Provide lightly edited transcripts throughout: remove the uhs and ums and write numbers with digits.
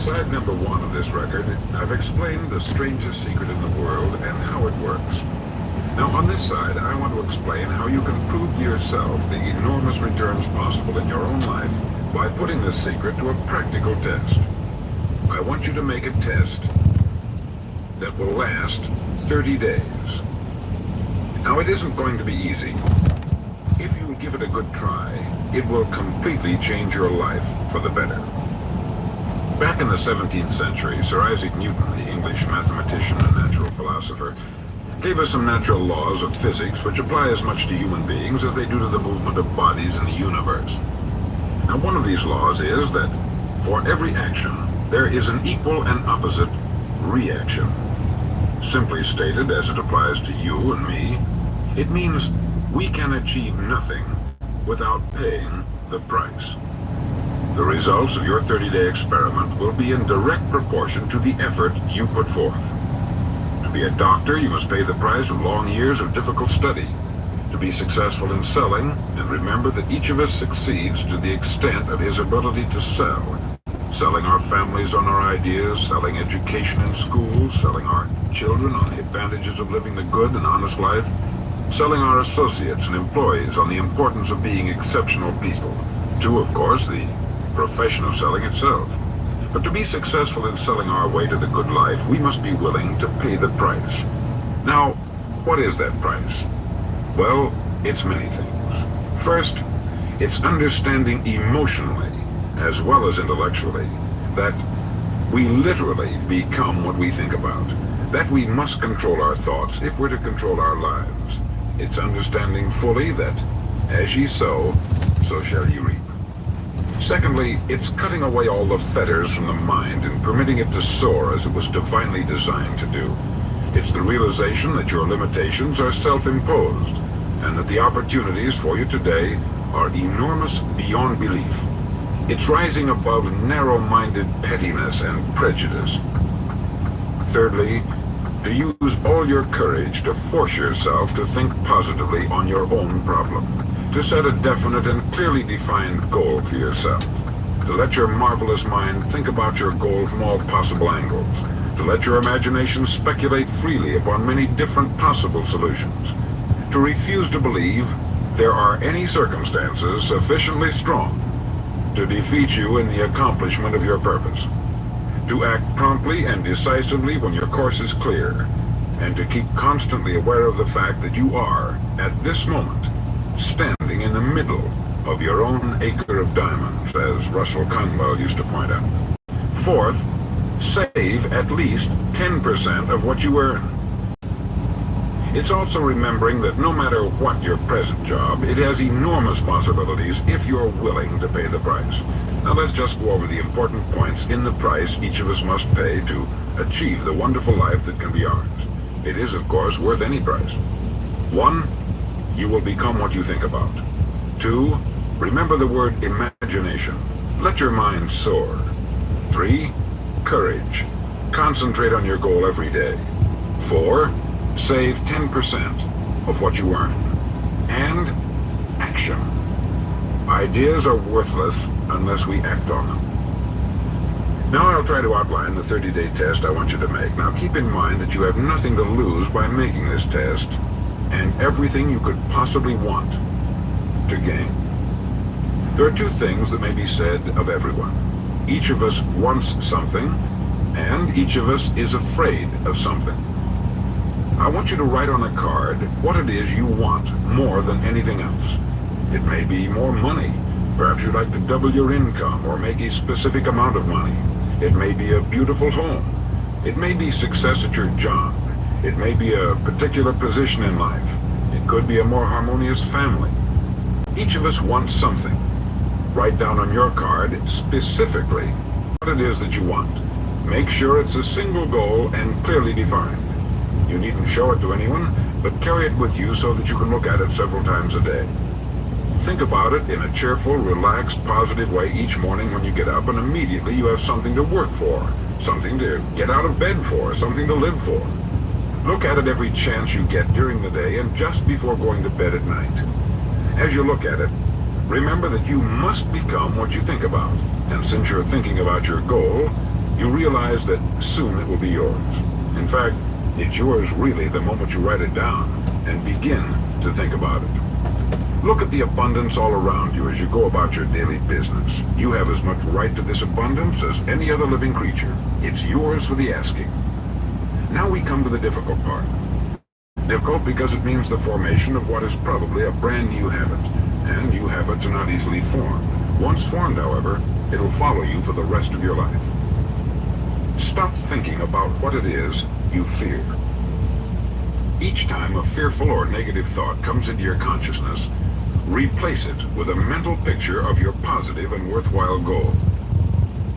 side number 1 of this record, I've explained the strangest secret in the world and how it works. Now on this side, I want to explain how you can prove to yourself the enormous returns possible in your own life by putting this secret to a practical test. I want you to make a test that will last 30 days. Now it isn't going to be easy. If you give it a good try, it will completely change your life for the better. Back in the 17th century, Sir Isaac Newton, the English mathematician and natural philosopher, gave us some natural laws of physics which apply as much to human beings as they do to the movement of bodies in the universe. Now, one of these laws is that for every action, there is an equal and opposite reaction. Simply stated, as it applies to you and me, it means we can achieve nothing without paying the price. The results of your 30-day experiment will be in direct proportion to the effort you put forth. To be a doctor, you must pay the price of long years of difficult study. To be successful in selling, and remember that each of us succeeds to the extent of his ability to sell. Selling our families on our ideas, selling education in schools, selling our children on the advantages of living the good and honest life, selling our associates and employees on the importance of being exceptional people. To, of course, the profession of selling itself. But to be successful in selling our way to the good life, we must be willing to pay the price. Now, what is that price? Well, it's many things. First, it's understanding emotionally, as well as intellectually, that we literally become what we think about. That we must control our thoughts if we're to control our lives. It's understanding fully that, as ye sow, so shall ye reap. Secondly, it's cutting away all the fetters from the mind and permitting it to soar as it was divinely designed to do. It's the realization that your limitations are self-imposed, and that the opportunities for you today are enormous beyond belief. It's rising above narrow-minded pettiness and prejudice. Thirdly, to use all your courage to force yourself to think positively on your own problem. To set a definite and clearly defined goal for yourself. To let your marvelous mind think about your goal from all possible angles. To let your imagination speculate freely upon many different possible solutions. To refuse to believe there are any circumstances sufficiently strong to defeat you in the accomplishment of your purpose. To act promptly and decisively when your course is clear. And to keep constantly aware of the fact that you are, at this moment, standing in the middle of your own acre of diamonds, as Russell Conwell used to point out. Fourth, save at least 10% of what you earn. It's also remembering that no matter what your present job, it has enormous possibilities if you're willing to pay the price. Now let's just go over the important points in the price each of us must pay to achieve the wonderful life that can be ours. It is, of course, worth any price. 1, you will become what you think about. 2, remember the word imagination. Let your mind soar. 3, courage. Concentrate on your goal every day. 4, save 10% of what you earn. And action. Ideas are worthless unless we act on them. Now I'll try to outline the 30-day test I want you to make. Now keep in mind that you have nothing to lose by making this test, and everything you could possibly want to gain. There are 2 things that may be said of everyone. Each of us wants something, and each of us is afraid of something. I want you to write on a card what it is you want more than anything else. It may be more money. Perhaps you'd like to double your income or make a specific amount of money. It may be a beautiful home. It may be success at your job. It may be a particular position in life. It could be a more harmonious family. Each of us wants something. Write down on your card specifically what it is that you want. Make sure it's a single goal and clearly defined. You needn't show it to anyone, but carry it with you so that you can look at it several times a day. Think about it in a cheerful, relaxed, positive way each morning when you get up, and immediately you have something to work for, something to get out of bed for, something to live for. Look at it every chance you get during the day and just before going to bed at night. As you look at it, remember that you must become what you think about. And since you're thinking about your goal, You realize that soon it will be yours. In fact, it's yours really the moment you write it down and begin to think about it. Look at the abundance all around you as you go about your daily business. You have as much right to this abundance as any other living creature. It's yours for the asking. Now we come to the difficult part. Difficult because it means the formation of what is probably a brand new habit. And new habits are not easily formed. Once formed, however, it'll follow you for the rest of your life. Stop thinking about what it is you fear. Each time a fearful or negative thought comes into your consciousness, replace it with a mental picture of your positive and worthwhile goal.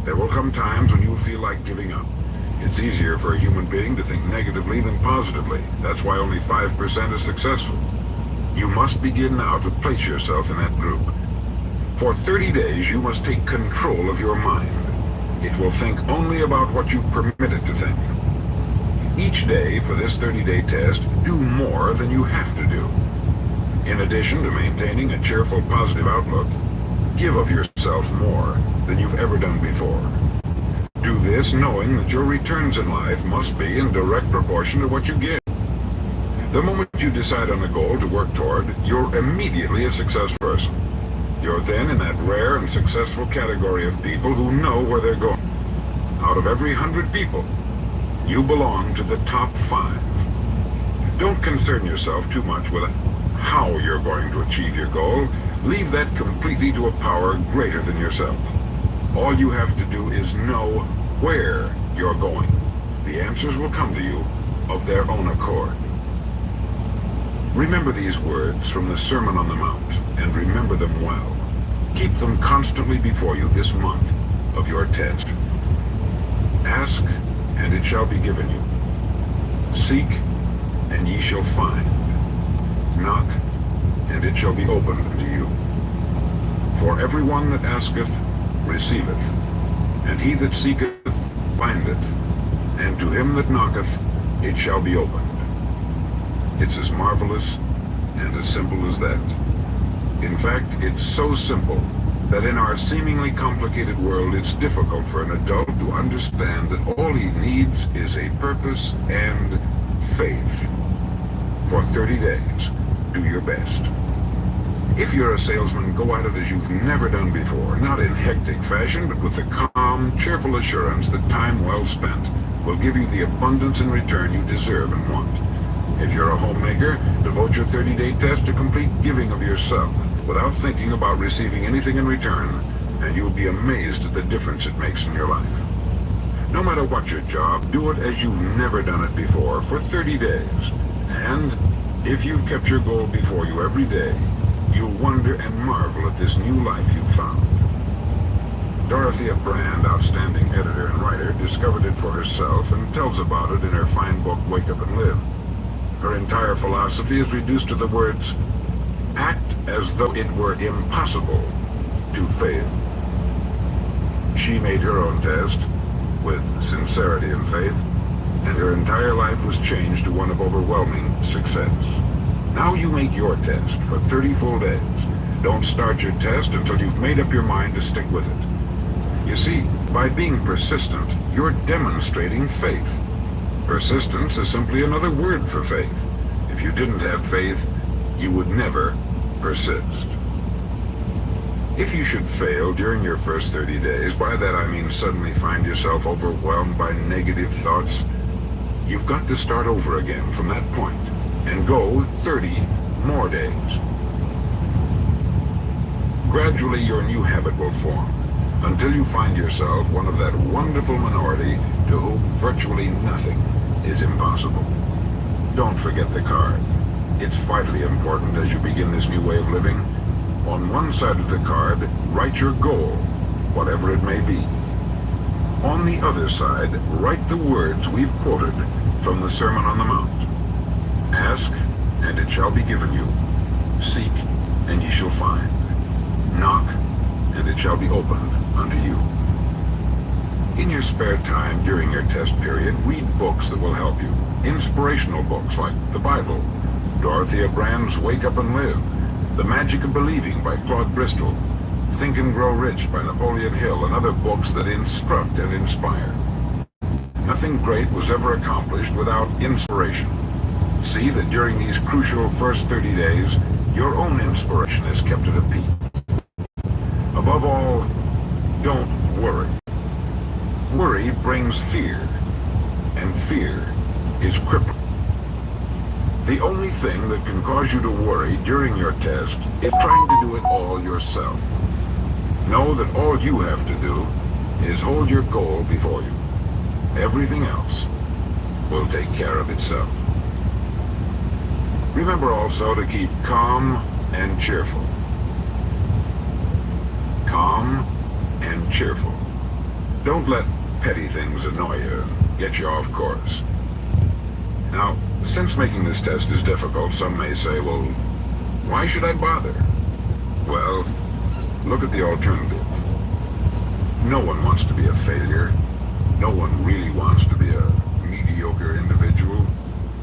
There will come times when you will feel like giving up. It's easier for a human being to think negatively than positively. That's why only 5% is successful. You must begin now to place yourself in that group. For 30 days, you must take control of your mind. It will think only about what you permit it to think. Each day for this 30-day test, do more than you have to do. In addition to maintaining a cheerful, positive outlook, give of yourself more than you've ever done before. Do this knowing that your returns in life must be in direct proportion to what you give. The moment you decide on a goal to work toward, you're immediately a successful person. You're then in that rare and successful category of people who know where they're going. Out of every 100 people, you belong to the top 5. Don't concern yourself too much with how you're going to achieve your goal. Leave that completely to a power greater than yourself. All you have to do is know where you're going. The answers will come to you of their own accord. Remember these words from the Sermon on the Mount, and remember them well. Keep them constantly before you this month of your test. Ask, and it shall be given you. Seek, and ye shall find. Knock, and it shall be opened unto you. For everyone that asketh, receiveth, and he that seeketh, findeth, and to him that knocketh, it shall be opened. It's as marvelous and as simple as that. In fact, it's so simple that in our seemingly complicated world, it's difficult for an adult to understand that all he needs is a purpose and faith. For 30 days, do your best. If you're a salesman, go at it as you've never done before, not in hectic fashion, but with the calm, cheerful assurance that time well spent will give you the abundance in return you deserve and want. If you're a homemaker, devote your 30-day test to complete giving of yourself without thinking about receiving anything in return, and you'll be amazed at the difference it makes in your life. No matter what your job, do it as you've never done it before for 30 days. And if you've kept your goal before you every day, you'll wonder and marvel at this new life you've found. Dorothea Brand, outstanding editor and writer, discovered it for herself and tells about it in her fine book, Wake Up and Live. Her entire philosophy is reduced to the words, act as though it were impossible to fail. She made her own test with sincerity and faith, and her entire life was changed to one of overwhelming success. Now you make your test for 30 full days. Don't start your test until you've made up your mind to stick with it. You see, by being persistent, you're demonstrating faith. Persistence is simply another word for faith. If you didn't have faith, you would never persist. If you should fail during your first 30 days, by that I mean suddenly find yourself overwhelmed by negative thoughts, you've got to start over again from that point and go 30 more days. Gradually your new habit will form until you find yourself one of that wonderful minority to whom virtually nothing is impossible. Don't forget the card. It's vitally important as you begin this new way of living. On one side of the card, write your goal, whatever it may be. On the other side, write the words we've quoted from the Sermon on the Mount. Ask, and it shall be given you. Seek, and ye shall find. Knock, and it shall be opened unto you. In your spare time during your test period, read books that will help you. Inspirational books like the Bible, Dorothea Brand's Wake Up and Live, The Magic of Believing by Claude Bristol, Think and Grow Rich by Napoleon Hill, and other books that instruct and inspire. Nothing great was ever accomplished without inspiration. See that during these crucial first 30 days, your own inspiration is kept at a peak. Above all, don't worry. Worry brings fear, and fear is crippling. The only thing that can cause you to worry during your test is trying to do it all yourself. Know that all you have to do is hold your goal before you. Everything else will take care of itself. Remember also to keep calm and cheerful. Calm and cheerful. Don't let petty things annoy you and get you off course. Now, since making this test is difficult, some may say, well, why should I bother? Well, look at the alternative. No one wants to be a failure. No one really wants to be a mediocre individual.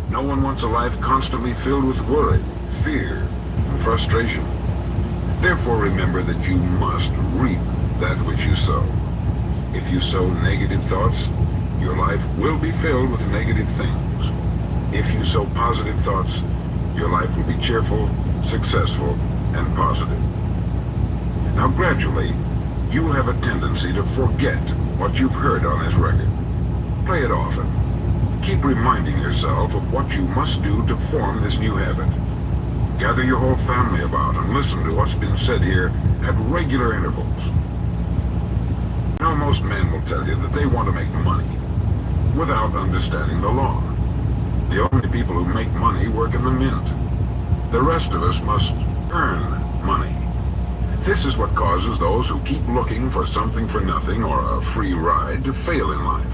No one wants a life constantly filled with worry, fear, and frustration. Therefore, remember that you must reap that which you sow. If you sow negative thoughts, your life will be filled with negative things. If you sow positive thoughts, your life will be cheerful, successful, and positive. Now gradually, you will have a tendency to forget what you've heard on this record. Play it often. Keep reminding yourself of what you must do to form this new habit. Gather your whole family about and listen to what's been said here at regular intervals. You know, most men will tell you that they want to make money without understanding the law. The only people who make money work in the mint. The rest of us must earn money. This is what causes those who keep looking for something for nothing or a free ride to fail in life.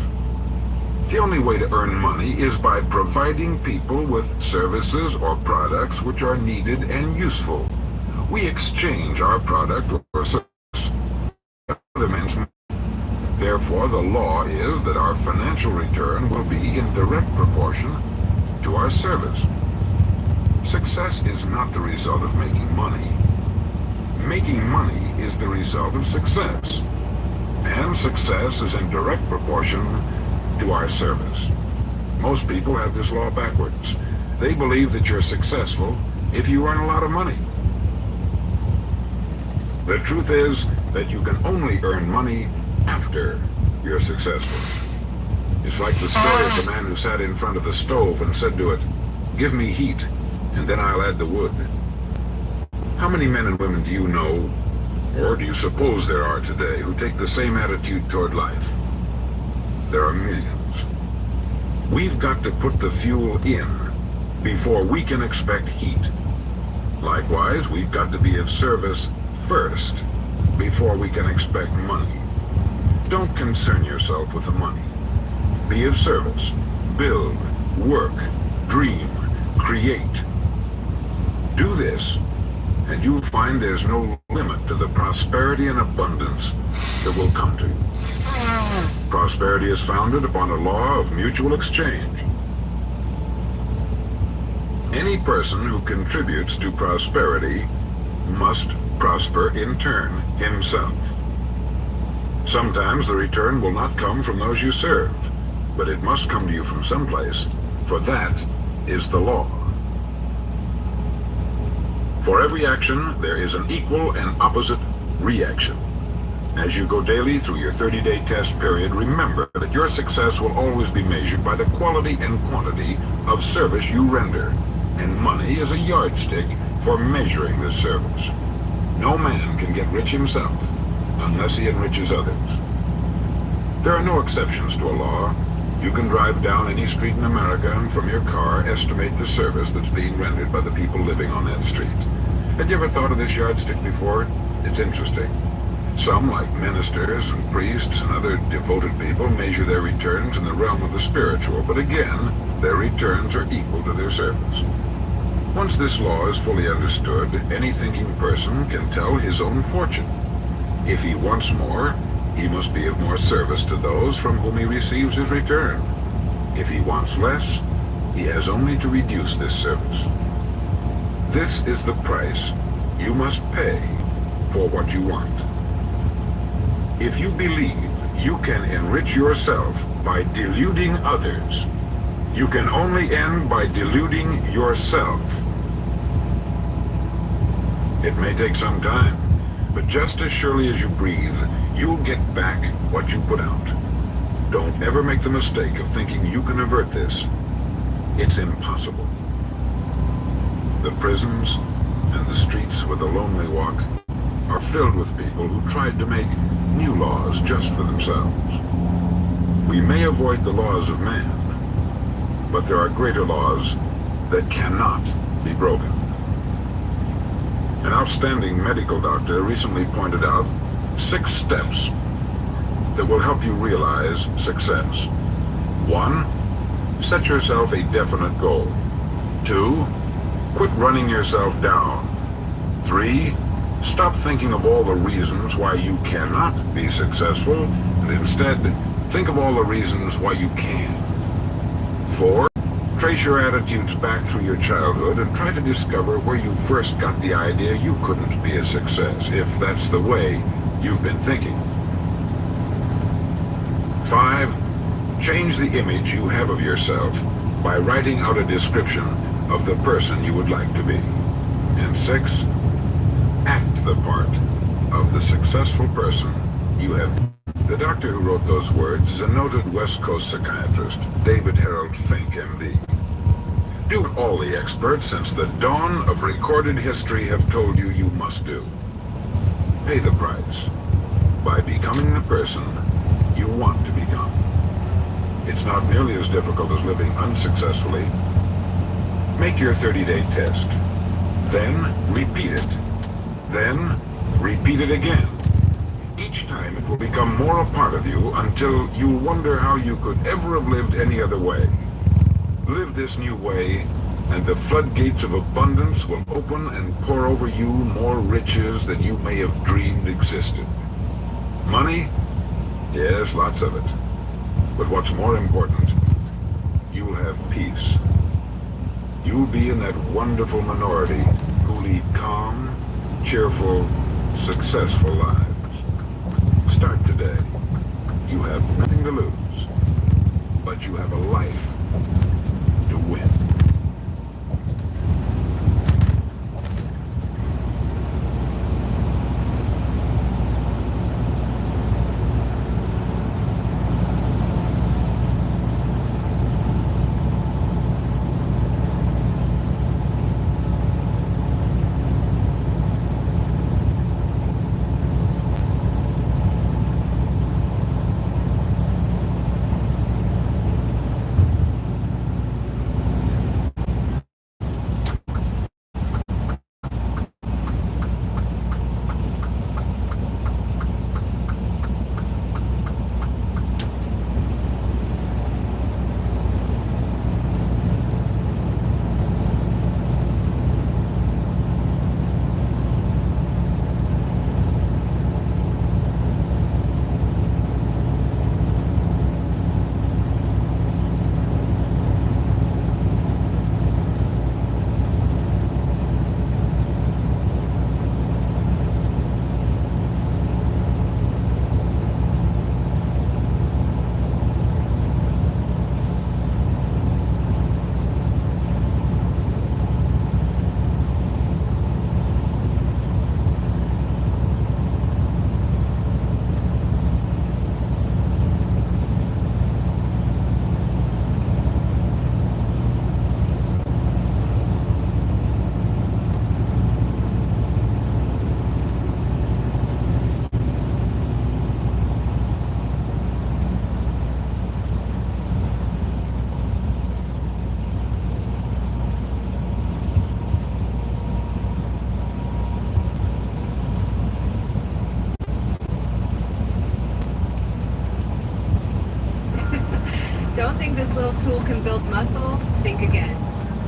The only way to earn money is by providing people with services or products which are needed and useful. We exchange our product or service. Therefore, the law is that our financial return will be in direct proportion to our service. Success is not the result of making money. Making money is the result of success. And success is in direct proportion to our service. Most people have this law backwards. They believe that you're successful if you earn a lot of money. The truth is that you can only earn money after you're successful. It's like the story of the man who sat in front of the stove and said to it, "Give me heat, and then I'll add the wood." How many men and women do you know, or do you suppose there are today, who take the same attitude toward life? There are millions. We've got to put the fuel in before we can expect heat. Likewise, we've got to be of service first before we can expect money. Don't concern yourself with the money. Be of service. Build, work, dream, create. Do this, and you'll find there's no limit to the prosperity and abundance that will come to you. Prosperity is founded upon a law of mutual exchange. Any person who contributes to prosperity must prosper in turn himself. Sometimes the return will not come from those you serve, but it must come to you from someplace, for that is the law. For every action, there is an equal and opposite reaction. As you go daily through your 30-day test period, remember that your success will always be measured by the quality and quantity of service you render, and money is a yardstick for measuring this service. No man can get rich himself unless he enriches others. There are no exceptions to a law. You can drive down any street in America and from your car estimate the service that's being rendered by the people living on that street. Had you ever thought of this yardstick before? It's interesting. Some, like ministers and priests and other devoted people, measure their returns in the realm of the spiritual, but again, their returns are equal to their service. Once this law is fully understood, any thinking person can tell his own fortune. If he wants more, he must be of more service to those from whom he receives his return. If he wants less, he has only to reduce this service. This is the price you must pay for what you want. If you believe you can enrich yourself by deluding others. You can only end by deluding yourself. It may take some time, but just as surely as you breathe, you'll get back what you put out. Don't ever make the mistake of thinking you can avert this. It's impossible. The prisons and the streets where the lonely walk are filled with people who tried to make new laws just for themselves. We may avoid the laws of man, but there are greater laws that cannot be broken. An outstanding medical doctor recently pointed out 6 steps that will help you realize success. 1. Set yourself a definite goal. 2. Quit running yourself down. 3. Stop thinking of all the reasons why you cannot be successful, and instead think of all the reasons why you can. 4. Trace your attitudes back through your childhood and try to discover where you first got the idea you couldn't be a success, if that's the way you've been thinking. 5. Change the image you have of yourself by writing out a description of the person you would like to be. And 6. Act the part of the successful person you have. The doctor who wrote those words is a noted West Coast psychiatrist, David Harold Fink, M.D. Do what all the experts since the dawn of recorded history have told you you must do. Pay the price by becoming the person you want to become. It's not nearly as difficult as living unsuccessfully. Make your 30-day test. Then repeat it. Then repeat it again. Each time it will become more a part of you until you'll wonder how you could ever have lived any other way. Live this new way, and the floodgates of abundance will open and pour over you more riches than you may have dreamed existed. Money? Yes, lots of it. But what's more important, you'll have peace. You'll be in that wonderful minority who lead calm, cheerful, successful lives. Start today. You have nothing to lose, but you have a life to win. Don't think this little tool can build muscle? Think again.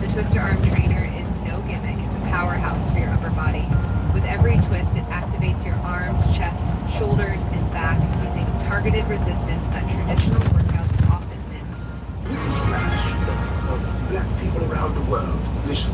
The Twister Arm Trainer is no gimmick. It's a powerhouse for your upper body. With every twist, it activates your arms, chest, shoulders, and back using targeted resistance that traditional workouts often miss. Newsflash, black people around the world, listen.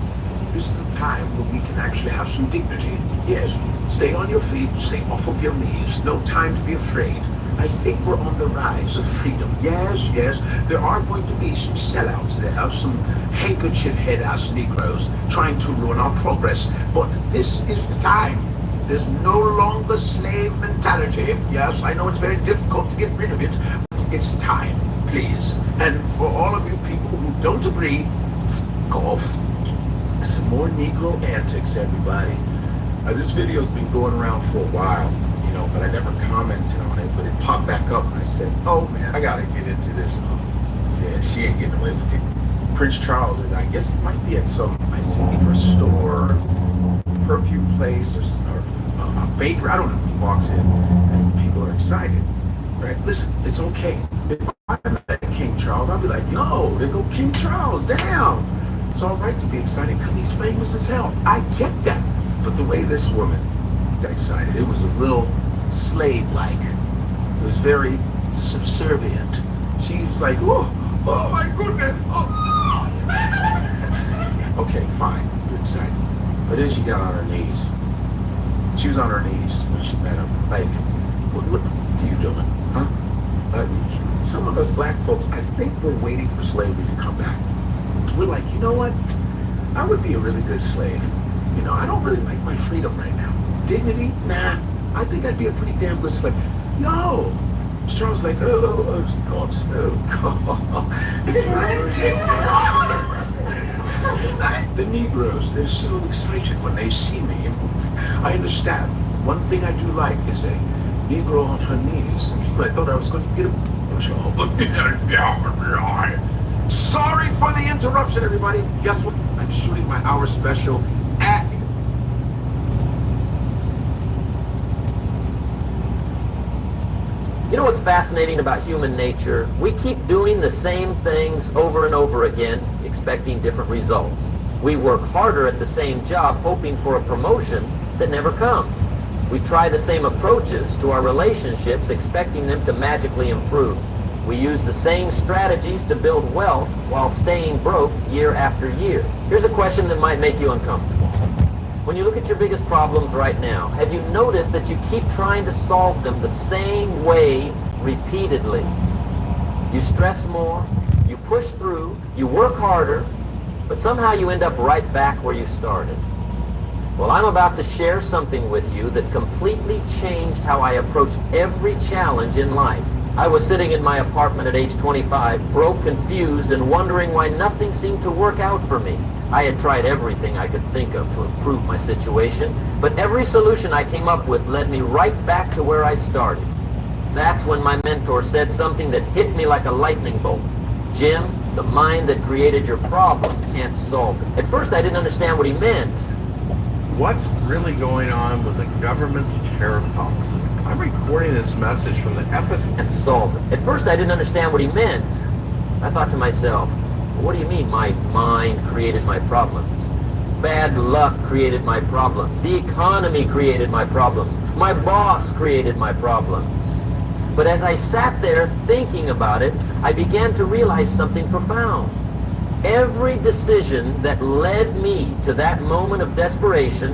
This is the time when we can actually have some dignity. Yes, stay on your feet, stay off of your knees. No time to be afraid. I think we're on the rise of freedom. Yes, yes, there are going to be some sellouts there, some handkerchief head-ass Negroes trying to ruin our progress. But this is the time. There's no longer slave mentality. Yes, I know it's very difficult to get rid of it, but it's time, please. And for all of you people who don't agree, golf. Some more Negro antics, everybody. This video's been going around for a while, you know, but I never commented on it, but it popped back up and I said, oh man, I gotta get into this. Yeah, she ain't getting away with it. Prince Charles, I guess it might be at some, either a store, perfume place, or a baker, I don't know, he walks in and people are excited, right? Listen, it's okay. If I met King Charles, I'll be like, yo, there go King Charles, damn. It's all right to be excited because he's famous as hell. I get that. But the way this woman got excited, it was a little slave-like. It was very subservient. She was like, oh my goodness. Oh. Okay, fine, you're excited. But then she got on her knees. She was on her knees when she met him. Like, what are you doing? Huh? Some of us black folks, I think we're waiting for slavery to come back. We're like, you know what? I would be a really good slave. You know, I don't really like my freedom right now. Dignity? Nah. I think I'd be a pretty damn good slave. Yo! Charles like, oh, God. The Negroes, they're so excited when they see me. I understand. One thing I do like is a Negro on her knees. I thought I was going to get a job. Sorry for the interruption, everybody. Guess what? I'm shooting my hour special at you. You know what's fascinating about human nature? We keep doing the same things over and over again, expecting different results. We work harder at the same job, hoping for a promotion that never comes. We try the same approaches to our relationships, expecting them to magically improve. We use the same strategies to build wealth while staying broke year after year. Here's a question that might make you uncomfortable. When you look at your biggest problems right now, have you noticed that you keep trying to solve them the same way repeatedly? You stress more, you push through, you work harder, but somehow you end up right back where you started. Well, I'm about to share something with you that completely changed how I approached every challenge in life. I was sitting in my apartment at age 25, broke, confused, and wondering why nothing seemed to work out for me. I had tried everything I could think of to improve my situation, but every solution I came up with led me right back to where I started. That's when my mentor said something that hit me like a lightning bolt. Jim, the mind that created your problem can't solve it. At first I didn't understand what he meant. What's really going on with the government's tariff policy? I'm recording this message from the epicenter. And solve it. At first I didn't understand what he meant. I thought to myself, what do you mean my mind created my problems? Bad luck created my problems. The economy created my problems. My boss created my problems. But as I sat there thinking about it, I began to realize something profound. Every decision that led me to that moment of desperation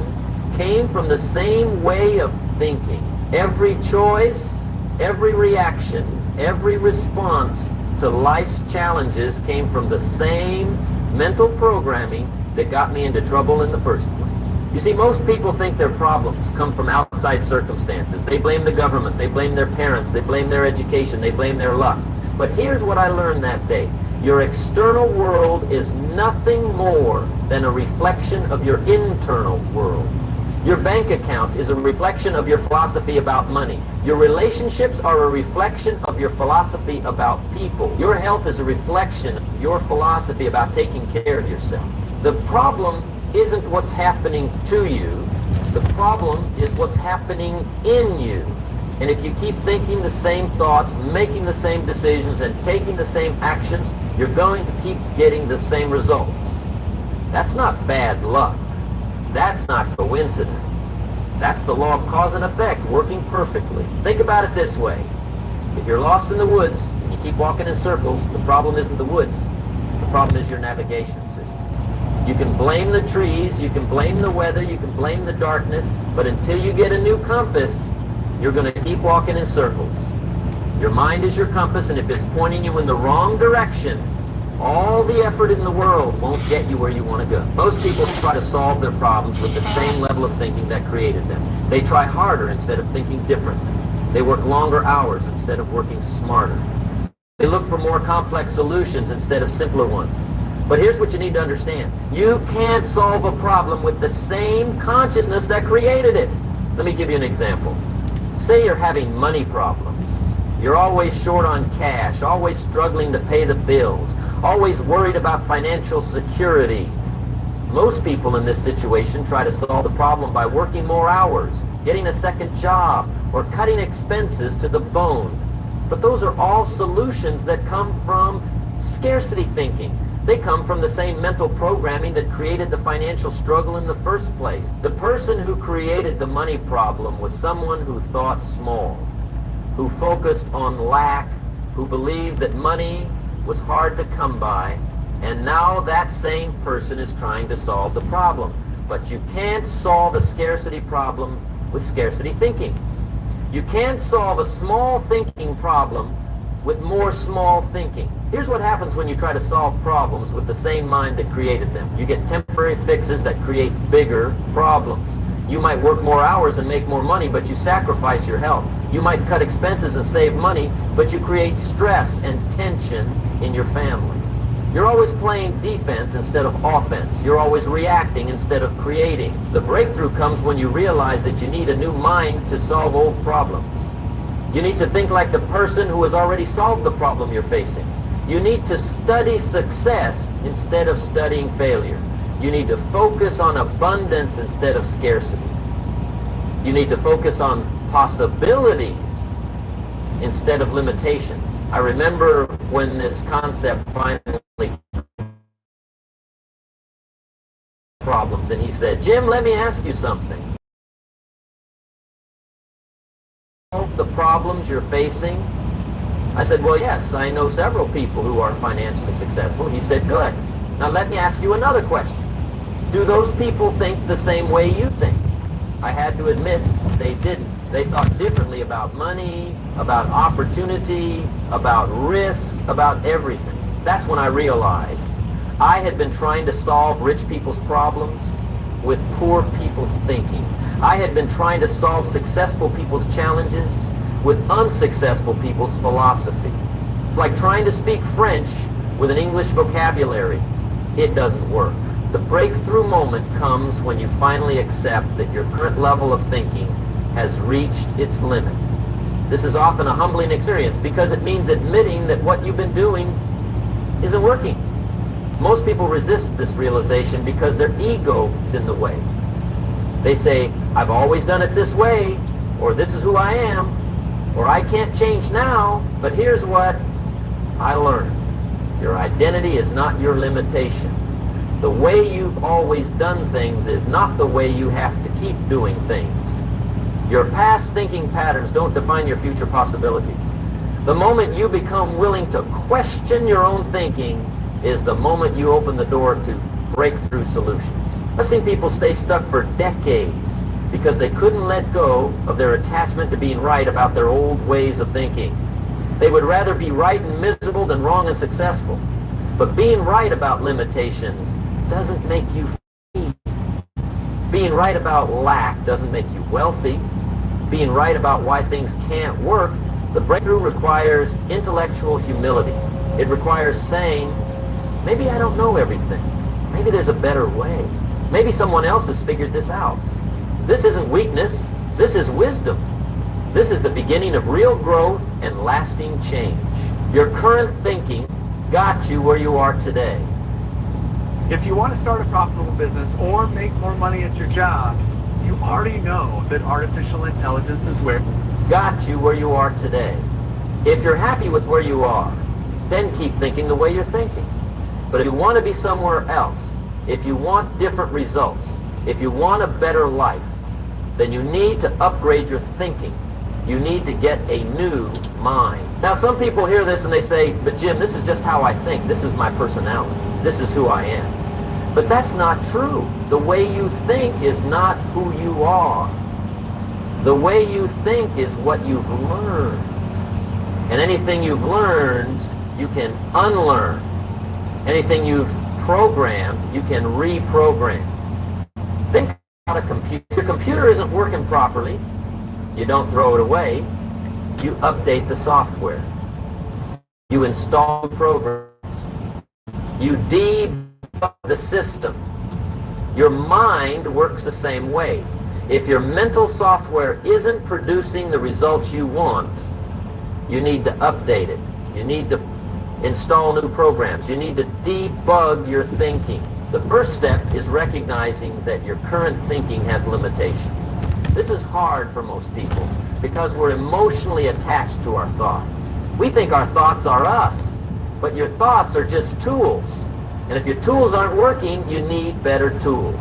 came from the same way of thinking. Every choice, every reaction, every response to life's challenges came from the same mental programming that got me into trouble in the first place. You see, most people think their problems come from outside circumstances. They blame the government, they blame their parents, they blame their education, they blame their luck. But here's what I learned that day. Your external world is nothing more than a reflection of your internal world. Your bank account is a reflection of your philosophy about money. Your relationships are a reflection of your philosophy about people. Your health is a reflection of your philosophy about taking care of yourself. The problem isn't what's happening to you. The problem is what's happening in you. And if you keep thinking the same thoughts, making the same decisions, and taking the same actions, you're going to keep getting the same results. That's not bad luck. That's not coincidence. That's the law of cause and effect working perfectly. Think about it this way. If you're lost in the woods and you keep walking in circles, the problem isn't the woods. The problem is your navigation system. You can blame the trees, you can blame the weather, you can blame the darkness, but until you get a new compass, you're going to keep walking in circles. Your mind is your compass, and if it's pointing you in the wrong direction, all the effort in the world won't get you where you want to go. Most people try to solve their problems with the same level of thinking that created them. They try harder instead of thinking differently. They work longer hours instead of working smarter. They look for more complex solutions instead of simpler ones. But here's what you need to understand. You can't solve a problem with the same consciousness that created it. Let me give you an example. Say you're having money problems. You're always short on cash, always struggling to pay the bills, always worried about financial security. Most people in this situation try to solve the problem by working more hours, getting a second job, or cutting expenses to the bone. But those are all solutions that come from scarcity thinking. They come from the same mental programming that created the financial struggle in the first place. The person who created the money problem was someone who thought small, who focused on lack, who believed that money was hard to come by, and now that same person is trying to solve the problem. But you can't solve a scarcity problem with scarcity thinking. You can't solve a small thinking problem with more small thinking. Here's what happens when you try to solve problems with the same mind that created them. You get temporary fixes that create bigger problems. You might work more hours and make more money, but you sacrifice your health. You might cut expenses and save money, but you create stress and tension in your family. You're always playing defense instead of offense. You're always reacting instead of creating. The breakthrough comes when you realize that you need a new mind to solve old problems. You need to think like the person who has already solved the problem you're facing. You need to study success instead of studying failure. You need to focus on abundance instead of scarcity. You need to focus on possibilities instead of limitations. I remember when this concept finally problems, and he said, "Jim, let me ask you something. The problems you're facing?" I said, "Well, yes, I know several people who are financially successful." He said, "Good. Now let me ask you another question. Do those people think the same way you think?" I had to admit they didn't. They thought differently about money, about opportunity, about risk, about everything. That's when I realized I had been trying to solve rich people's problems with poor people's thinking. I had been trying to solve successful people's challenges with unsuccessful people's philosophy. It's like trying to speak French with an English vocabulary. It doesn't work. The breakthrough moment comes when you finally accept that your current level of thinking has reached its limit. This is often a humbling experience because it means admitting that what you've been doing isn't working. Most people resist this realization because their ego is in the way. They say, "I've always done it this way," or "This is who I am," or "I can't change now, but here's what I learned." Your identity is not your limitation. The way you've always done things is not the way you have to keep doing things. Your past thinking patterns don't define your future possibilities. The moment you become willing to question your own thinking is the moment you open the door to breakthrough solutions. I've seen people stay stuck for decades because they couldn't let go of their attachment to being right about their old ways of thinking. They would rather be right and miserable than wrong and successful. But being right about limitations doesn't make you free. Being right about lack doesn't make you wealthy. Being right about why things can't work, the breakthrough requires intellectual humility. It requires saying, maybe I don't know everything. Maybe there's a better way. Maybe someone else has figured this out. This isn't weakness. This is wisdom. This is the beginning of real growth and lasting change. Your current thinking got you where you are today. If you want to start a profitable business or make more money at your job, you already know that artificial intelligence is where Got you where you are today. If you're happy with where you are, then keep thinking the way you're thinking. But if you want to be somewhere else, if you want different results, if you want a better life, then you need to upgrade your thinking. You need to get a new mind. Now, some people hear this and they say, "But Jim, this is just how I think. This is my personality. This is who I am." But that's not true. The way you think is not who you are. The way you think is what you've learned. And anything you've learned, you can unlearn. Anything you've programmed, you can reprogram. Think about a computer. If your computer isn't working properly, you don't throw it away. You update the software. You install programs. You debug the system. Your mind works the same way. If your mental software isn't producing the results you want, you need to update it. You need to install new programs. You need to debug your thinking. The first step is recognizing that your current thinking has limitations. This is hard for most people because we're emotionally attached to our thoughts. We think our thoughts are us, but your thoughts are just tools. And if your tools aren't working, you need better tools.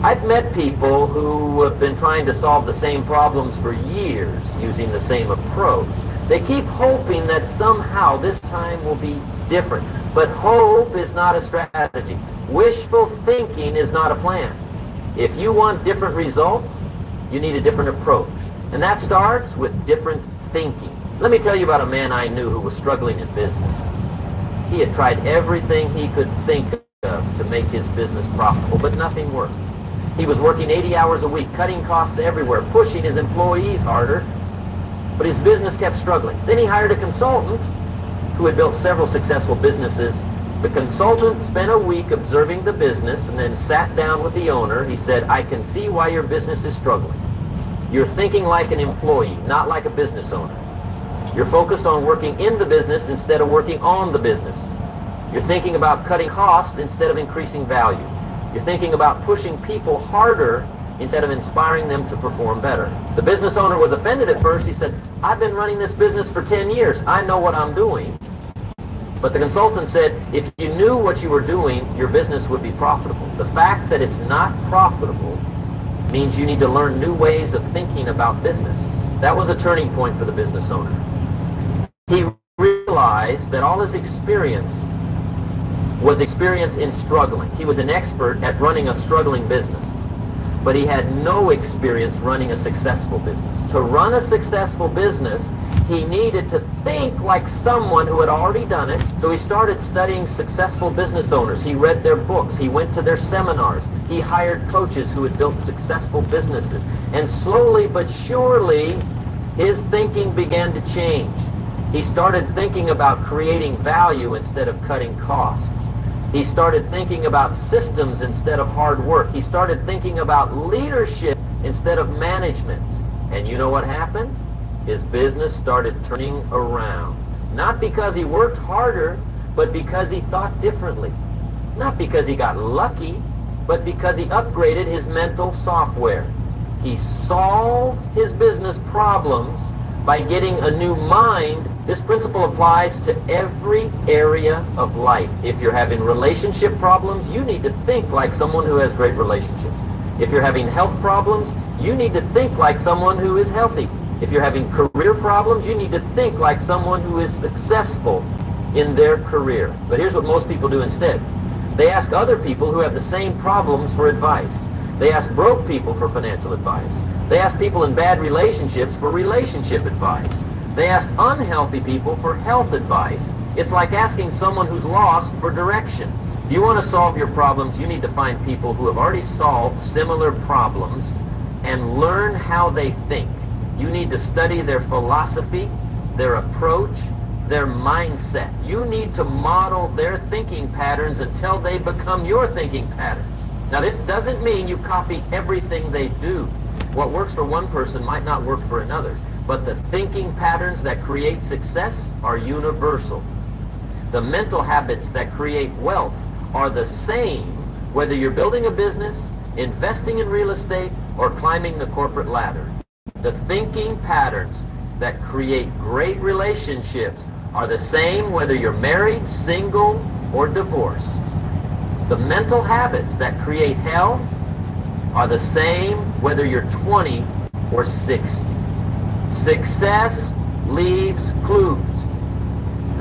I've met people who have been trying to solve the same problems for years using the same approach. They keep hoping that somehow this time will be different. But hope is not a strategy. Wishful thinking is not a plan. If you want different results, you need a different approach. And that starts with different thinking. Let me tell you about a man I knew who was struggling in business. He had tried everything he could think of to make his business profitable, but nothing worked. He was working 80 hours a week, cutting costs everywhere, pushing his employees harder, but his business kept struggling. Then he hired a consultant who had built several successful businesses. The consultant spent a week observing the business and then sat down with the owner. He said, "I can see why your business is struggling. You're thinking like an employee, not like a business owner. You're focused on working in the business instead of working on the business. You're thinking about cutting costs instead of increasing value. You're thinking about pushing people harder instead of inspiring them to perform better." The business owner was offended at first. He said, "I've been running this business for 10 years. I know what I'm doing." But the consultant said, if you knew what you were doing, your business would be profitable. The fact that it's not profitable means you need to learn new ways of thinking about business. That was a turning point for the business owner. He realized that all his experience was experience in struggling. He was an expert at running a struggling business, but he had no experience running a successful business. To run a successful business, he needed to think like someone who had already done it. So he started studying successful business owners. He read their books. He went to their seminars. He hired coaches who had built successful businesses. And slowly but surely, his thinking began to change. He started thinking about creating value instead of cutting costs. He started thinking about systems instead of hard work. He started thinking about leadership instead of management. And you know what happened? His business started turning around. Not because he worked harder, but because he thought differently. Not because he got lucky, but because he upgraded his mental software. He solved his business problems by getting a new mind. This principle applies to every area of life. If you're having relationship problems, you need to think like someone who has great relationships. If you're having health problems, you need to think like someone who is healthy. If you're having career problems, you need to think like someone who is successful in their career. But here's what most people do instead. They ask other people who have the same problems for advice. They ask broke people for financial advice. They ask people in bad relationships for relationship advice. They ask unhealthy people for health advice. It's like asking someone who's lost for directions. If you want to solve your problems, you need to find people who have already solved similar problems and learn how they think. You need to study their philosophy, their approach, their mindset. You need to model their thinking patterns until they become your thinking patterns. Now, this doesn't mean you copy everything they do. What works for one person might not work for another, but the thinking patterns that create success are universal. The mental habits that create wealth are the same whether you're building a business, investing in real estate, or climbing the corporate ladder. The thinking patterns that create great relationships are the same whether you're married, single, or divorced. The mental habits that create health are the same whether you're 20 or 60. Success leaves clues,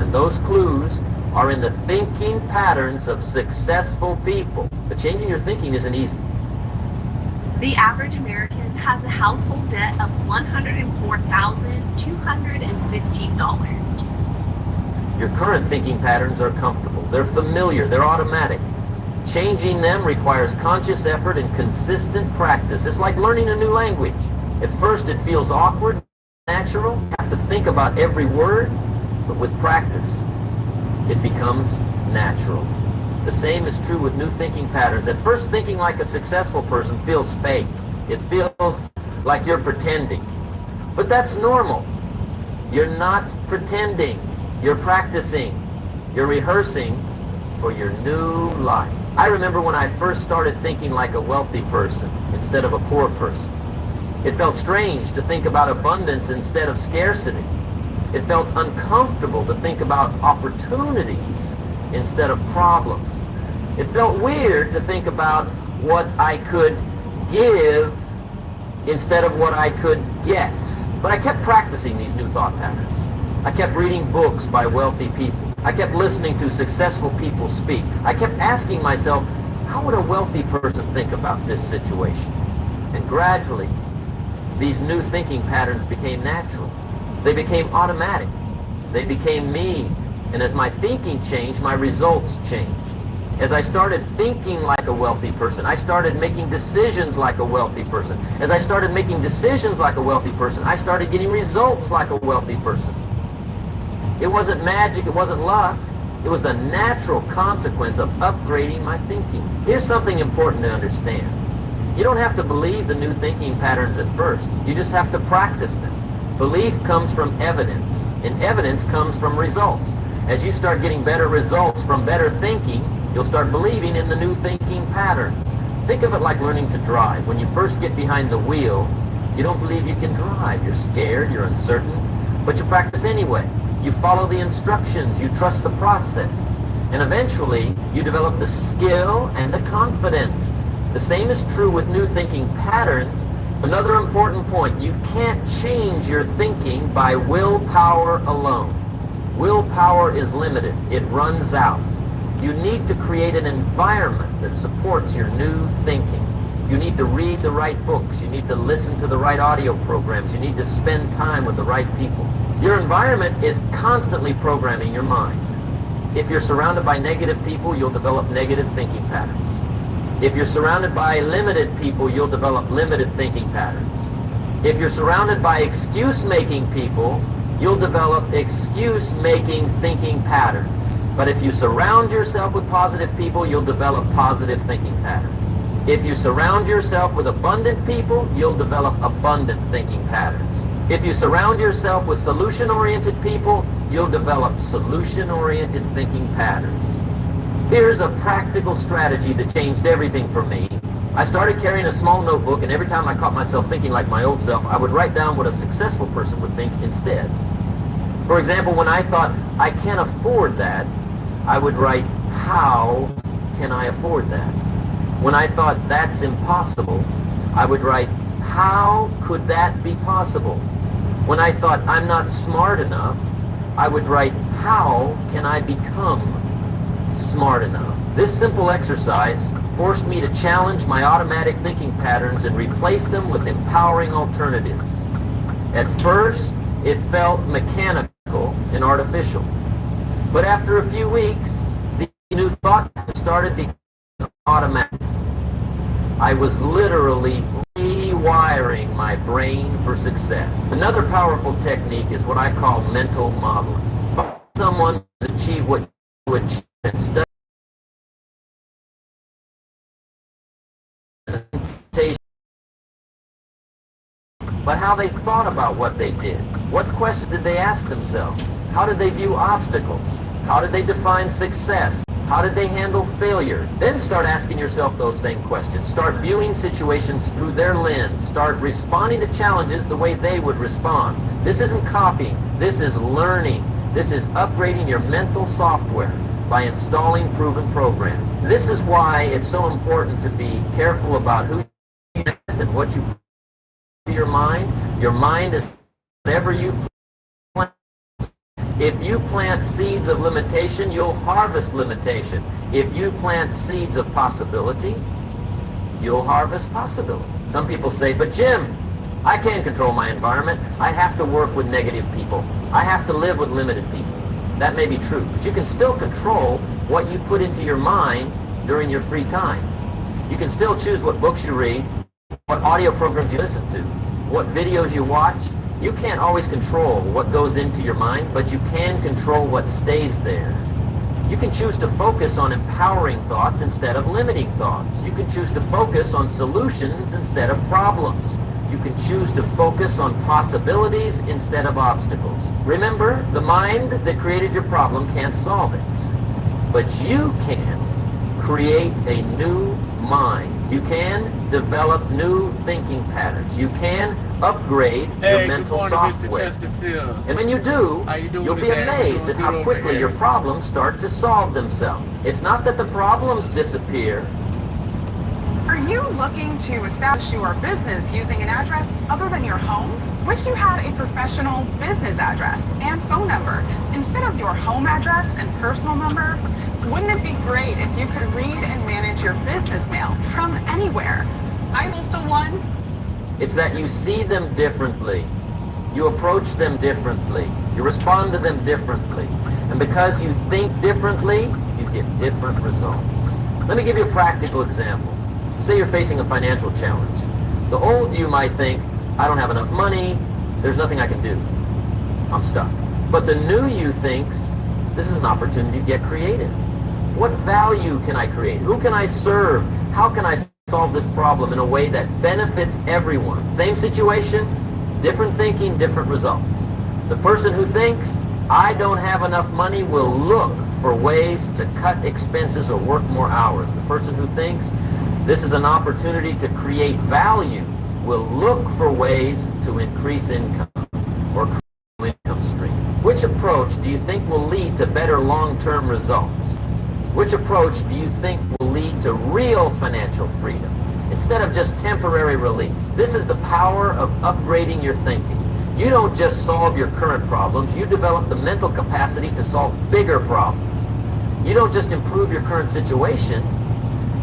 and those clues are in the thinking patterns of successful people. But changing your thinking isn't easy. The average American has a household debt of $104,215. Your current thinking patterns are comfortable. They're familiar. They're automatic. Changing them requires conscious effort and consistent practice. It's like learning a new language. At first it feels awkward, natural. You have to think about every word, but with practice, it becomes natural. The same is true with new thinking patterns. At first, thinking like a successful person feels fake. It feels like you're pretending. But that's normal. You're not pretending. You're practicing. You're rehearsing for your new life. I remember when I first started thinking like a wealthy person instead of a poor person. It felt strange to think about abundance instead of scarcity. It felt uncomfortable to think about opportunities instead of problems. It felt weird to think about what I could give instead of what I could get. But I kept practicing these new thought patterns. I kept reading books by wealthy people. I kept listening to successful people speak. I kept asking myself, how would a wealthy person think about this situation? And gradually, these new thinking patterns became natural. They became automatic. They became me. And as my thinking changed, my results changed. As I started thinking like a wealthy person, I started making decisions like a wealthy person. As I started making decisions like a wealthy person, I started getting results like a wealthy person. It wasn't magic, it wasn't luck. It was the natural consequence of upgrading my thinking. Here's something important to understand. You don't have to believe the new thinking patterns at first. You just have to practice them. Belief comes from evidence, and evidence comes from results. As you start getting better results from better thinking, you'll start believing in the new thinking patterns. Think of it like learning to drive. When you first get behind the wheel, you don't believe you can drive. You're scared, you're uncertain, but you practice anyway. You follow the instructions, you trust the process, and eventually you develop the skill and the confidence. The same is true with new thinking patterns. Another important point, you can't change your thinking by willpower alone. Willpower is limited. It runs out. You need to create an environment that supports your new thinking. You need to read the right books. You need to listen to the right audio programs. You need to spend time with the right people. Your environment is constantly programming your mind. If you're surrounded by negative people, you'll develop negative thinking patterns. If you're surrounded by limited people, you'll develop limited thinking patterns. If you're surrounded by excuse-making people, you'll develop excuse-making thinking patterns. But if you surround yourself with positive people, you'll develop positive thinking patterns. If you surround yourself with abundant people, you'll develop abundant thinking patterns. If you surround yourself with solution-oriented people, you'll develop solution-oriented thinking patterns. Here's a practical strategy that changed everything for me. I started carrying a small notebook, and every time I caught myself thinking like my old self, I would write down what a successful person would think instead. For example, when I thought, I can't afford that, I would write, how can I afford that? When I thought, that's impossible, I would write, how could that be possible? When I thought, I'm not smart enough, I would write, how can I become smart enough? This simple exercise forced me to challenge my automatic thinking patterns and replace them with empowering alternatives. At first, it felt mechanical and artificial. But after a few weeks, the new thought started becoming automatic. I was literally rewiring my brain for success. Another powerful technique is what I call mental modeling. Find someone who's achieved what you achieved and study but how they thought about what they did. What questions did they ask themselves? How did they view obstacles? How did they define success? How did they handle failure? Then start asking yourself those same questions. Start viewing situations through their lens. Start responding to challenges the way they would respond. This isn't copying. This is learning. This is upgrading your mental software by installing proven programs. This is why it's so important to be careful about who you and what you put into your mind. Your mind is whatever you plant. If you plant seeds of limitation, you'll harvest limitation. If you plant seeds of possibility, you'll harvest possibility. Some people say, but Jim, I can't control my environment. I have to work with negative people. I have to live with limited people. That may be true, but you can still control what you put into your mind during your free time. You can still choose what books you read, what audio programs you listen to, what videos you watch. You can't always control what goes into your mind, but you can control what stays there. You can choose to focus on empowering thoughts instead of limiting thoughts. You can choose to focus on solutions instead of problems. You can choose to focus on possibilities instead of obstacles. Remember, the mind that created your problem can't solve it, but you can create a new mind. You can develop new thinking patterns. You can upgrade your mental software. And when you do, you'll be amazed at how quickly your problems start to solve themselves. It's not that the problems disappear. Are you looking to establish your business using an address other than your home? Wish you had a professional business address and phone number instead of your home address and personal number? Wouldn't it be great if you could read and manage your business mail from anywhere? I postal one. It's that you see them differently. You approach them differently. You respond to them differently. And because you think differently, you get different results. Let me give you a practical example. Say you're facing a financial challenge. The old you might think, I don't have enough money, there's nothing I can do. I'm stuck. But the new you thinks, this is an opportunity to get creative. What value can I create? Who can I serve? How can I solve this problem in a way that benefits everyone? Same situation, different thinking, different results. The person who thinks, I don't have enough money will look for ways to cut expenses or work more hours. The person who thinks, this is an opportunity to create value will look for ways to increase income or create an income stream. Which approach do you think will lead to better long-term results? Which approach do you think will lead to real financial freedom instead of just temporary relief? This is the power of upgrading your thinking. You don't just solve your current problems, you develop the mental capacity to solve bigger problems. You don't just improve your current situation,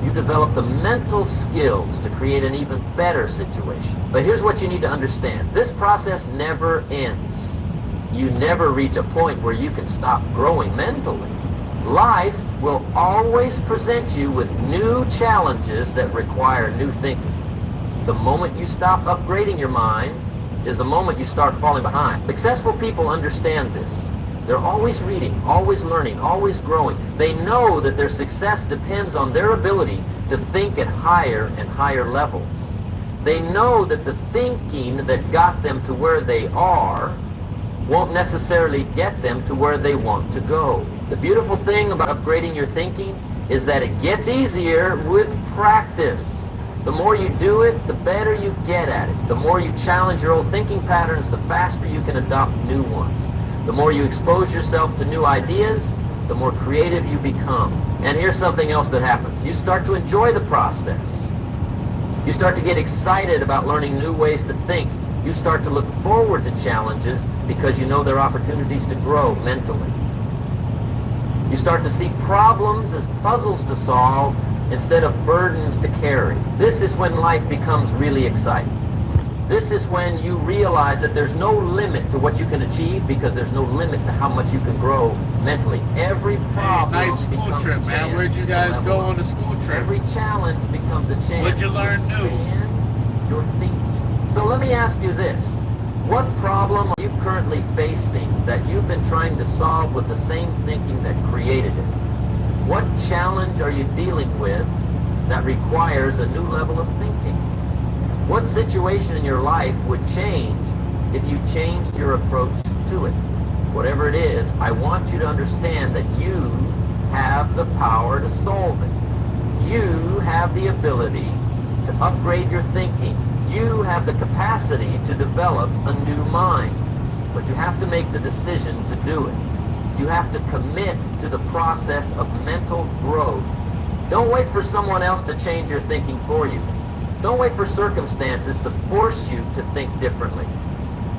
you develop the mental skills to create an even better situation. But here's what you need to understand. This process never ends. You never reach a point where you can stop growing mentally. Life will always present you with new challenges that require new thinking. The moment you stop upgrading your mind is the moment you start falling behind. Successful people understand this. They're always reading, always learning, always growing. They know that their success depends on their ability to think at higher and higher levels. They know that the thinking that got them to where they are won't necessarily get them to where they want to go. The beautiful thing about upgrading your thinking is that it gets easier with practice. The more you do it, the better you get at it. The more you challenge your old thinking patterns, the faster you can adopt new ones. The more you expose yourself to new ideas, the more creative you become. And here's something else that happens. You start to enjoy the process. You start to get excited about learning new ways to think. You start to look forward to challenges because you know there are opportunities to grow mentally. You start to see problems as puzzles to solve instead of burdens to carry. This is when life becomes really exciting. This is when you realize that there's no limit to what you can achieve because there's no limit to how much you can grow mentally. Every problem Hey, nice school trip, man. Where'd you guys go on the school trip? Every challenge becomes a chance. What'd you learn new? Your thinking. So let me ask you this. What problem are you currently facing that you've been trying to solve with the same thinking that created it? What challenge are you dealing with that requires a new level of thinking? What situation in your life would change if you changed your approach to it? Whatever it is, I want you to understand that you have the power to solve it. You have the ability to upgrade your thinking. You have the capacity to develop a new mind. But you have to make the decision to do it. You have to commit to the process of mental growth. Don't wait for someone else to change your thinking for you. Don't wait for circumstances to force you to think differently.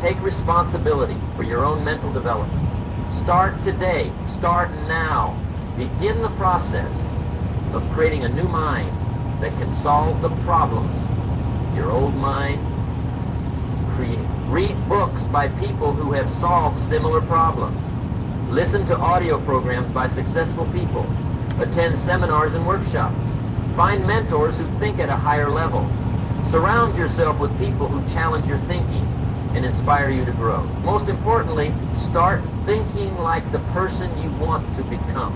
Take responsibility for your own mental development. Start today. Start now. Begin the process of creating a new mind that can solve the problems your old mind creates. Read books by people who have solved similar problems. Listen to audio programs by successful people. Attend seminars and workshops. Find mentors who think at a higher level. Surround yourself with people who challenge your thinking and inspire you to grow. Most importantly, start thinking like the person you want to become,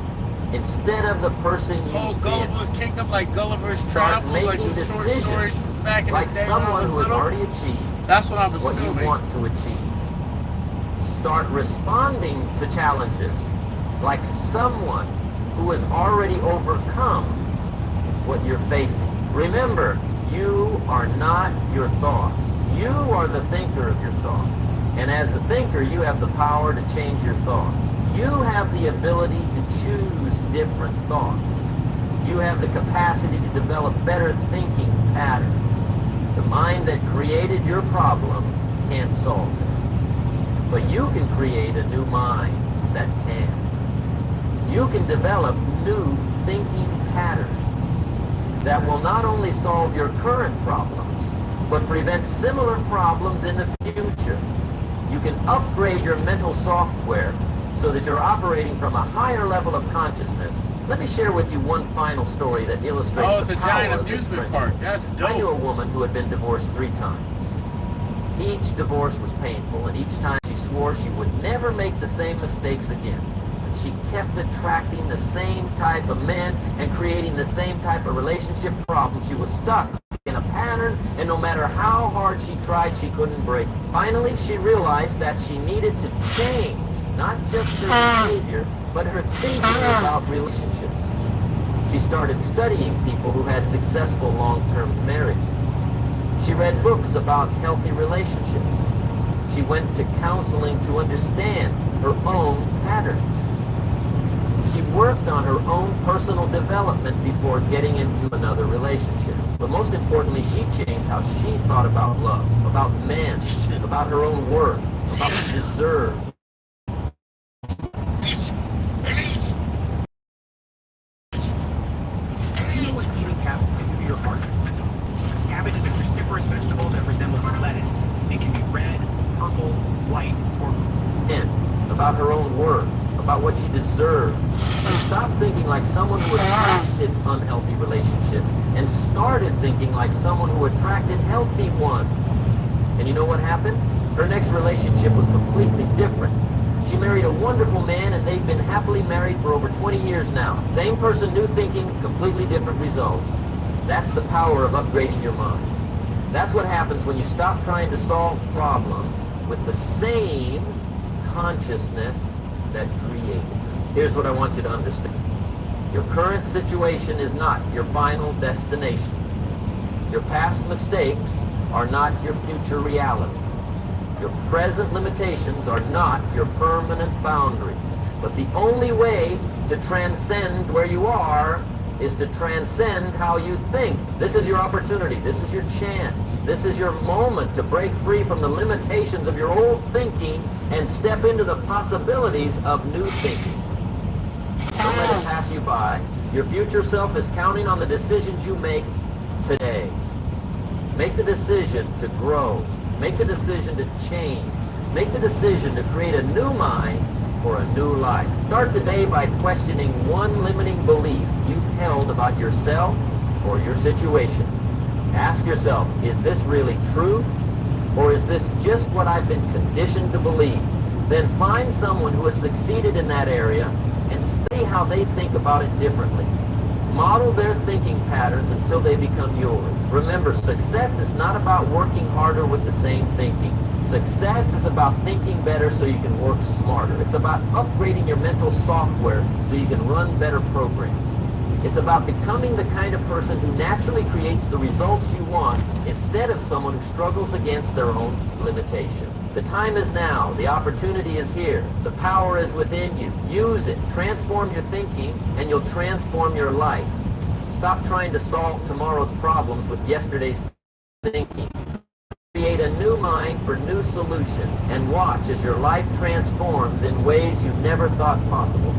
instead of the person you've Oh, been. Gulliver's Kingdom, like Gulliver's Start Travels, like making the short decisions stories back in like the day when I someone was who has little. already achieved That's what I'm what you assuming. want to achieve. Start responding to challenges like someone who has already overcome what you're facing. Remember, you are not your thoughts. You are the thinker of your thoughts. And as the thinker, you have the power to change your thoughts. You have the ability to choose different thoughts. You have the capacity to develop better thinking patterns. The mind that created your problem can't solve it. But you can create a new mind that can. You can develop new thinking patterns that will not only solve your current problems, but prevent similar problems in the future. You can upgrade your mental software so that you're operating from a higher level of consciousness. Let me share with you one final story that illustrates Oh, it's the a power giant of this amusement principle. park. That's I knew a dope. woman who had been divorced 3 times. Each divorce was painful, and each time she swore she would never make the same mistakes again. She kept attracting the same type of men and creating the same type of relationship problems. She was stuck in a pattern, and no matter how hard she tried, she couldn't break. Finally, she realized that she needed to change, not just her behavior, but her thinking about relationships. She started studying people who had successful long-term marriages. She read books about healthy relationships. She went to counseling to understand her own patterns. She worked on her own personal development before getting into another relationship. But most importantly, she changed how she thought about love, about men, about her own worth, about what she deserved. You know what eating cabbage can do to your heart? Cabbage is a cruciferous vegetable that resembles lettuce. It can be red, purple, white, or Men, about her own worth, about what she deserved. She stopped thinking like someone who attracted unhealthy relationships and started thinking like someone who attracted healthy ones. And you know what happened? Her next relationship was completely different. She married a wonderful man, and they've been happily married for over 20 years now. Same person, new thinking, completely different results. That's the power of upgrading your mind. That's what happens when you stop trying to solve problems with the same consciousness that created them. Here's what I want you to understand. Your current situation is not your final destination. Your past mistakes are not your future reality. Your present limitations are not your permanent boundaries. But the only way to transcend where you are is to transcend how you think. This is your opportunity. This is your chance. This is your moment to break free from the limitations of your old thinking and step into the possibilities of new thinking. Don't let it pass you by. Your future self is counting on the decisions you make today. Make the decision to grow. Make the decision to change. Make the decision to create a new mind for a new life. Start today by questioning one limiting belief you've held about yourself or your situation. Ask yourself, is this really true? Or is this just what I've been conditioned to believe? Then find someone who has succeeded in that area and study how they think about it differently. Model their thinking patterns until they become yours. Remember, success is not about working harder with the same thinking. Success is about thinking better so you can work smarter. It's about upgrading your mental software so you can run better programs. It's about becoming the kind of person who naturally creates the results you want instead of someone who struggles against their own limitation. The time is now. The opportunity is here. The power is within you. Use it. Transform your thinking and you'll transform your life. Stop trying to solve tomorrow's problems with yesterday's thinking. Create a new mind for new solutions and watch as your life transforms in ways you never thought possible.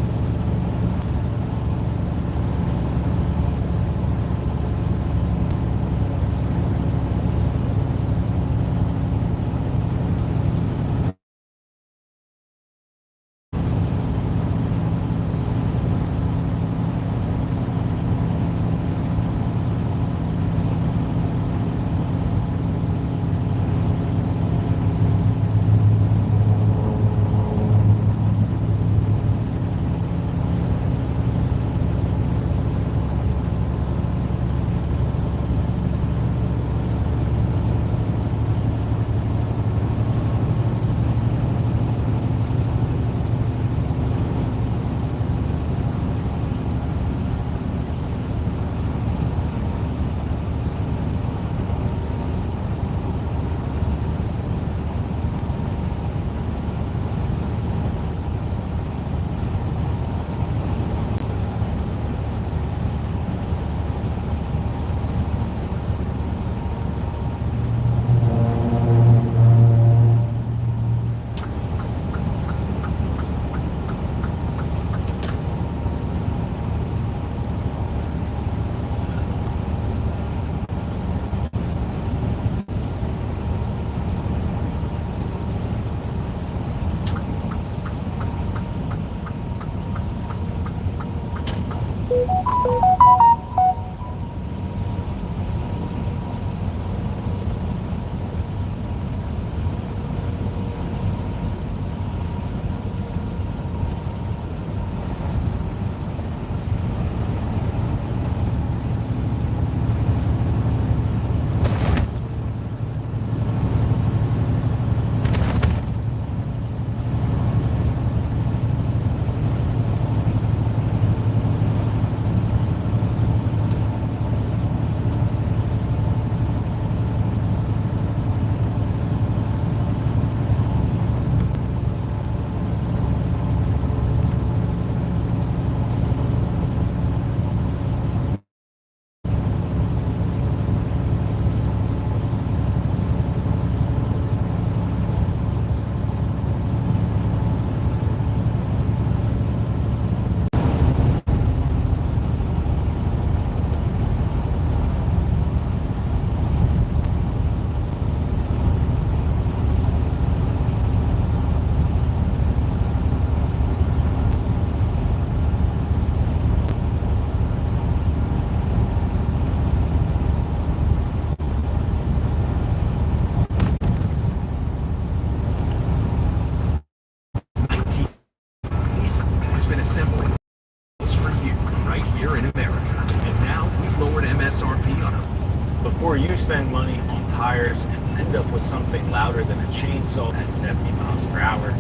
you spend money on tires and end up with something louder than a chainsaw at 70 miles per hour,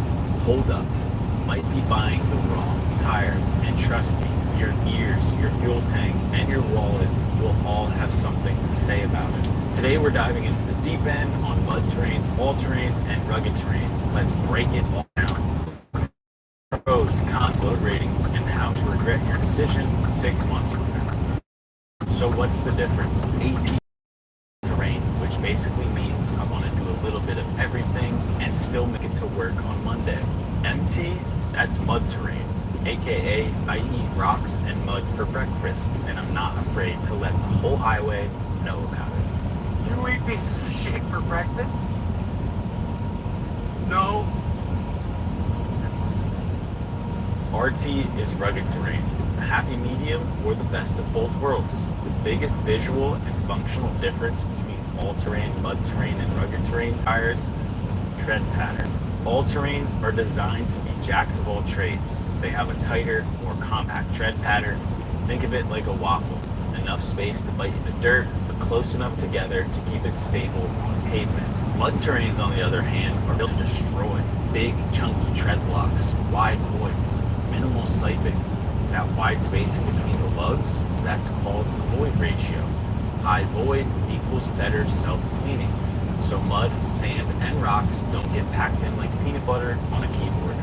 hold up. You might be buying the wrong tire. And trust me, your ears, your fuel tank, and your wallet will all have something to say about it. Today we're diving into the deep end on mud terrains, all-terrains, and rugged terrains. Let's break it all down. Pros, cons, load ratings, and how to regret your decision 6 months from now. So what's the difference? AT terrain, which basically means I want to do a little bit of everything and still make it to work on Monday. MT, that's mud terrain, aka I eat rocks and mud for breakfast, and I'm not afraid to let the whole highway know about it. You eat pieces of shit for breakfast? No. RT is rugged terrain, a happy medium or the best of both worlds. The biggest visual and functional difference between all-terrain, mud terrain, and rugged terrain tires, tread pattern. All terrains are designed to be jacks of all trades. They have a tighter, more compact tread pattern. Think of it like a waffle. Enough space to bite into dirt, but close enough together to keep it stable on pavement. Mud terrains, on the other hand, are built to destroy. Big, chunky tread blocks, wide voids, minimal siping. That wide spacing between the lugs, that's called the void ratio. High void equals better self-cleaning. So mud, sand, and rocks don't get packed in like peanut butter on a keyboard.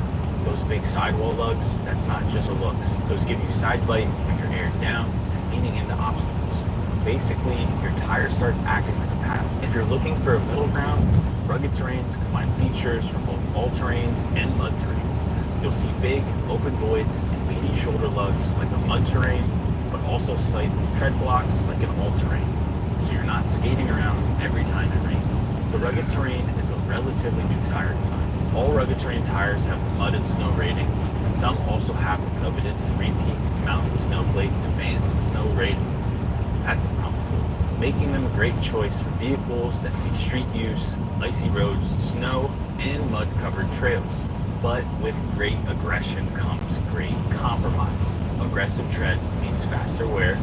Those big sidewall lugs, that's not just for looks. Those give you side bite when you're aired down and leaning into obstacles. Basically, your tire starts acting like a paddle. If you're looking for a middle ground, rugged terrains combine features from both all-terrains and mud terrains. You'll see big, open voids and meaty shoulder lugs like a mud terrain, but also slight tread blocks like an all-terrain. So you're not skating around every time it rains. The rugged terrain is a relatively new tire design. All rugged terrain tires have the mud and snow rating, and some also have the coveted 3-peak mountain snowflake advanced snow rating. That's a mouthful, making them a great choice for vehicles that see street use, icy roads, snow, and mud-covered trails. But with great aggression comes great compromise. Aggressive tread means faster wear,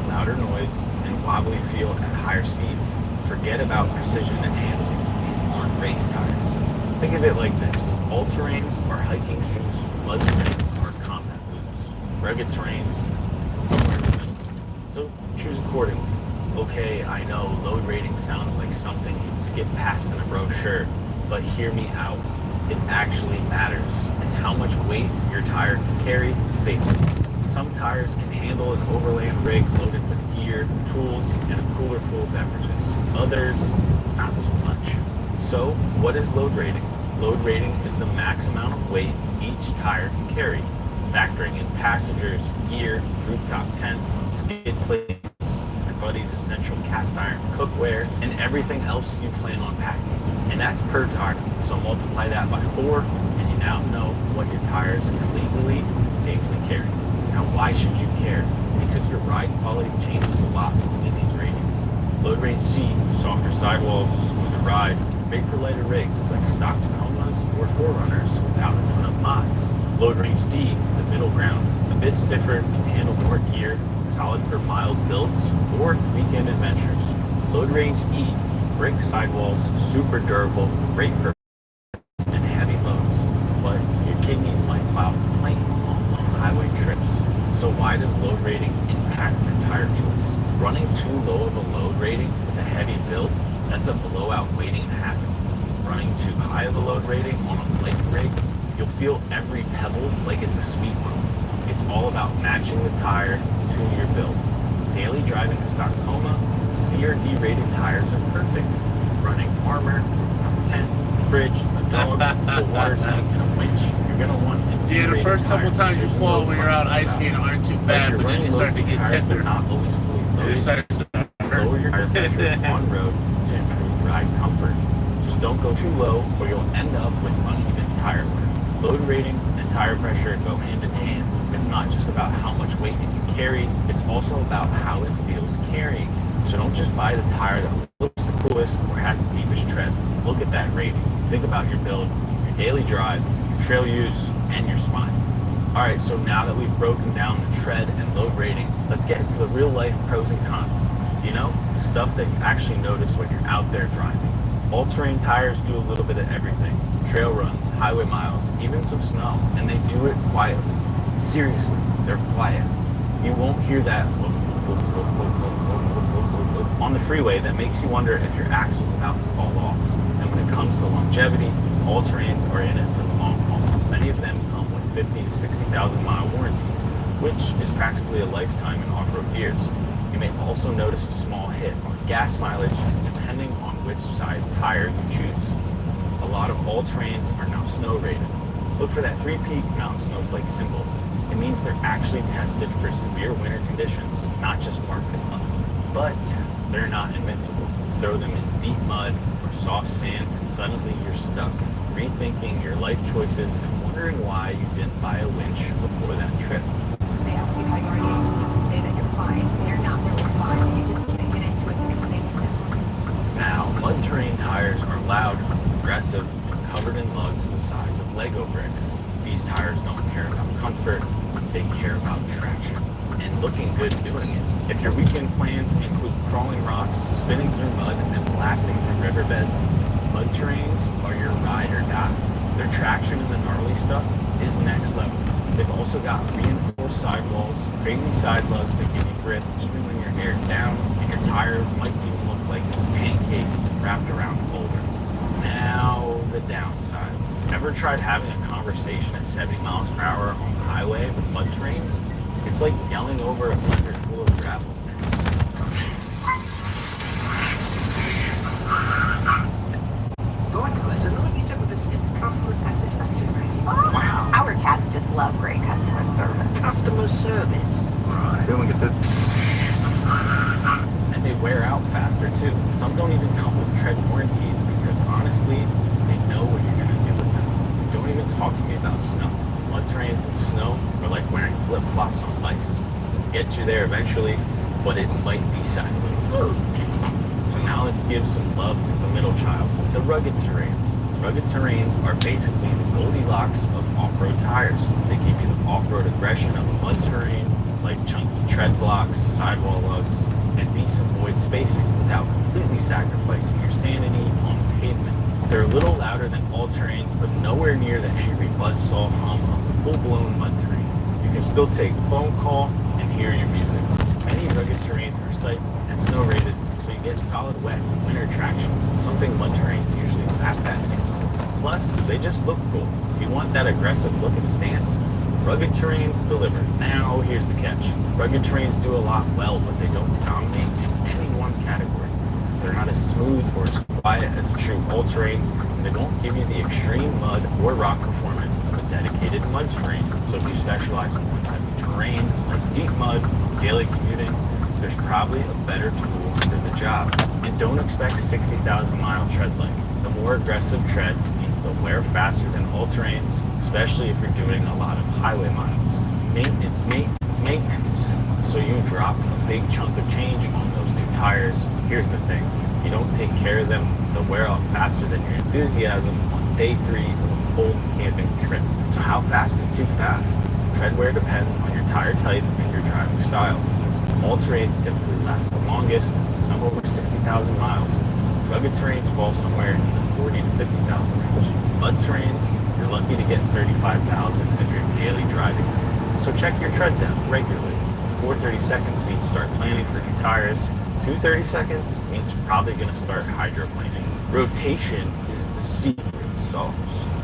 louder noise, and wobbly feel at higher speeds. Forget about precision and handling. These aren't race tires. Think of it like this. All terrains are hiking shoes, mud terrains are combat boots. Rugged terrains, somewhere in the middle. So choose accordingly. Okay, I know load rating sounds like something you'd skip past in a brochure, but hear me out. It actually matters. It's how much weight your tire can carry safely. Some tires can handle an overland rig loaded with gear, tools, and a cooler full of beverages. Others, not so much. So, what is load rating? Load rating is the max amount of weight each tire can carry, factoring in passengers, gear, rooftop tents, skid plates, your buddy's essential cast iron cookware, and everything else you plan on packing. And that's per tire, so multiply that by 4, and you now know what your tires can legally and safely carry. Now, why should you care? Because your ride quality changes a lot between these ratings. Load range C, softer sidewalls, smoother ride, made for lighter rigs like stock Tacomas or 4Runners without a ton of mods. Load range D, the middle ground, a bit stiffer, can handle more gear, solid for mild builds or weekend adventures. Load range E, brick sidewalls, super durable, great for and heavy loads, but your kidneys might file a complaint on long highway trips. So why does load rating impact your tire choice? Running too low of a load rating with a heavy build, that's a blowout waiting to happen. Running too high of a load rating on a light rig, you'll feel every pebble like it's a speed bump. It's all about matching the tire to your build. Daily driving a stock Tacoma, C or D rated tires are perfect. Running armor, rooftop tent, fridge, a dog, a water tank, and a winch, you're gonna want an Yeah, the E-rated first couple tire. times you There's fall no when you're out question ice about skating it. aren't too But bad, you're but then running you start to low-speed get tires, tender. but not always fully It loaded. starts to Lower your tire pressure on road to improve ride comfort. Just don't go too low or you'll end up with uneven tire wear. Load rating and tire pressure go hand in hand. It's not just about how much weight it can carry, it's also about how it feels carrying. So don't just buy the tire that looks the coolest or has the deepest tread. Look at that rating. Think about your build, your daily drive, your trail use, and your spine. Alright, so now that we've broken down the tread and load rating, let's get into the real life pros and cons. You know, the stuff that you actually notice when you're out there driving. All-terrain tires do a little bit of everything. Trail runs, highway miles, even some snow, and they do it quietly. Seriously, they're quiet. You won't hear that whoop, whoop, whoop, whoop, whoop, whoop, whoop, whoop, whoop, whoop on the freeway that makes you wonder if your axle's about to fall off. And when it comes to longevity, all-terrains are in it for the long haul. Many of them come with 50 to 60,000 mile warranties, which is practically a lifetime in off-road years. You may also notice a small hit on gas mileage depending on which size tire you choose. A lot of all-terrains are now snow rated. Look for that 3-peak mountain snowflake symbol. It means they're actually tested for severe winter conditions, not just market luck. But they're not invincible. Throw them in deep mud or soft sand and suddenly you're stuck, rethinking your life choices and wondering why you didn't buy a winch before that trip. They ask you how you are, you just have to say that you're fine. They're not really fine. You just can't get into it and explain it to them. Now, mud terrain tires are loud, aggressive, and covered in lugs the size of Lego bricks. These tires don't care about comfort, they care about traction. And looking good doing it. If your weekend plans include crawling rocks, spinning through mud, and blasting through riverbeds, mud terrains are your ride or die. Their traction in the gnarly stuff is next level. They've also got reinforced sidewalls, crazy side lugs that give you grip even when you're aired down, and your tire might even look like it's a pancake wrapped around a boulder. Now, the downside. Ever tried having a conversation at 70 miles per hour on the highway with mud terrains? It's like yelling over a blender full of gravel. Go on, guys. And like you said with the customer satisfaction rating. Oh, wow. Our cats just love great customer service. Customer service. Right. They don't get that. And they wear out faster too. Some don't even come with tread warranties because honestly, they know what you're gonna do with them. Don't even talk to me about snow. Mud terrains and snow are like wearing flip-flops on ice. Get you there eventually, but it might be sideways. So now let's give some love to the middle child, the rugged terrains. Rugged terrains are basically the Goldilocks of off-road tires. They give you the off-road aggression of a mud terrain, like chunky tread blocks, sidewall lugs, and decent void spacing without completely sacrificing your sanity on the pavement. They're a little louder than all terrains, but nowhere near the angry buzzsaw hum of a full-blown mud terrain. You can still take a phone call and hear your music. Many rugged terrains are cycled and snow rated, so you get solid wet winter traction, something mud terrains usually laugh at. Plus, they just look cool. If you want that aggressive look and stance, rugged terrains deliver. Now, here's the catch. Rugged terrains do a lot well, but they don't dominate in any one category. They're not as smooth or as quiet as a true all-terrain, and they won't give you the extreme mud or rock performance of a dedicated mud terrain. So if you specialize in one type of terrain, like deep mud, daily commuting, there's probably a better tool for the job. And don't expect 60,000 mile tread length. The more aggressive tread means they'll wear faster than all-terrains, especially if you're doing a lot of highway miles. Maintenance, maintenance, maintenance. So you drop a big chunk of change on those new tires. Here's the thing, you don't take care of them, they'll wear off faster than your enthusiasm on day 3 of a full camping trip. So how fast is too fast? Tread wear depends on your tire type and your driving style. All terrains typically last the longest, some over 60,000 miles. Rugged terrains fall somewhere in the 40 to 50,000 range. Mud terrains, you're lucky to get 35,000 if you're daily driving. So check your tread depth regularly. 4:30 seconds means start planning for new tires. 2:30 seconds means you're probably going to start hydroplaning. Rotation is the secret sauce.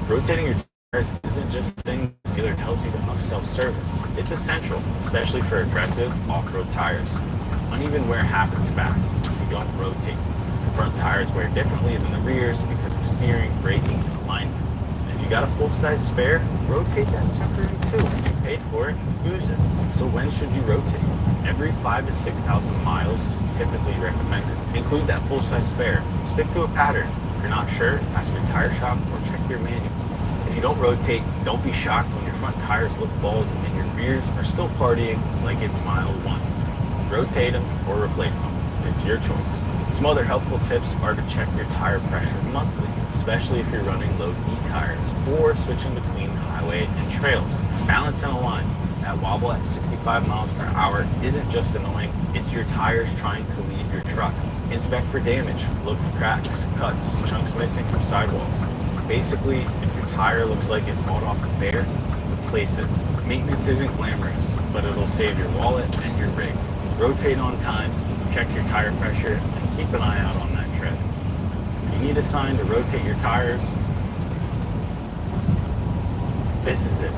Rotating your tires isn't just a thing the dealer tells you to upsell service. It's essential, especially for aggressive off-road tires. Uneven wear happens fast if you don't rotate. The front tires wear differently than the rears because of steering, braking, and alignment. If you got a full-size spare, rotate that sucker too. If you paid for it, use it. So when should you rotate? Every 5,000 to 6,000 miles is typically recommended. Include that full-size spare. Stick to a pattern. If you're not sure, ask your tire shop or check your manual. If you don't rotate, don't be shocked when your front tires look bald and your rears are still partying like it's mile 1. Rotate them or replace them. It's your choice. Some other helpful tips are to check your tire pressure monthly, especially if you're running low E tires or switching between highway and trails. Balance and align. That wobble at 65 miles per hour isn't just annoying, it's it's your tires trying to leave your truck. Inspect for damage, look for cracks, cuts, chunks missing from sidewalls. Basically, if your tire looks like it fought off a bear, replace it. Maintenance isn't glamorous, but it'll save your wallet and your rig. Rotate on time, check your tire pressure, and keep an eye out on that tread. If you need a sign to rotate your tires, this is it.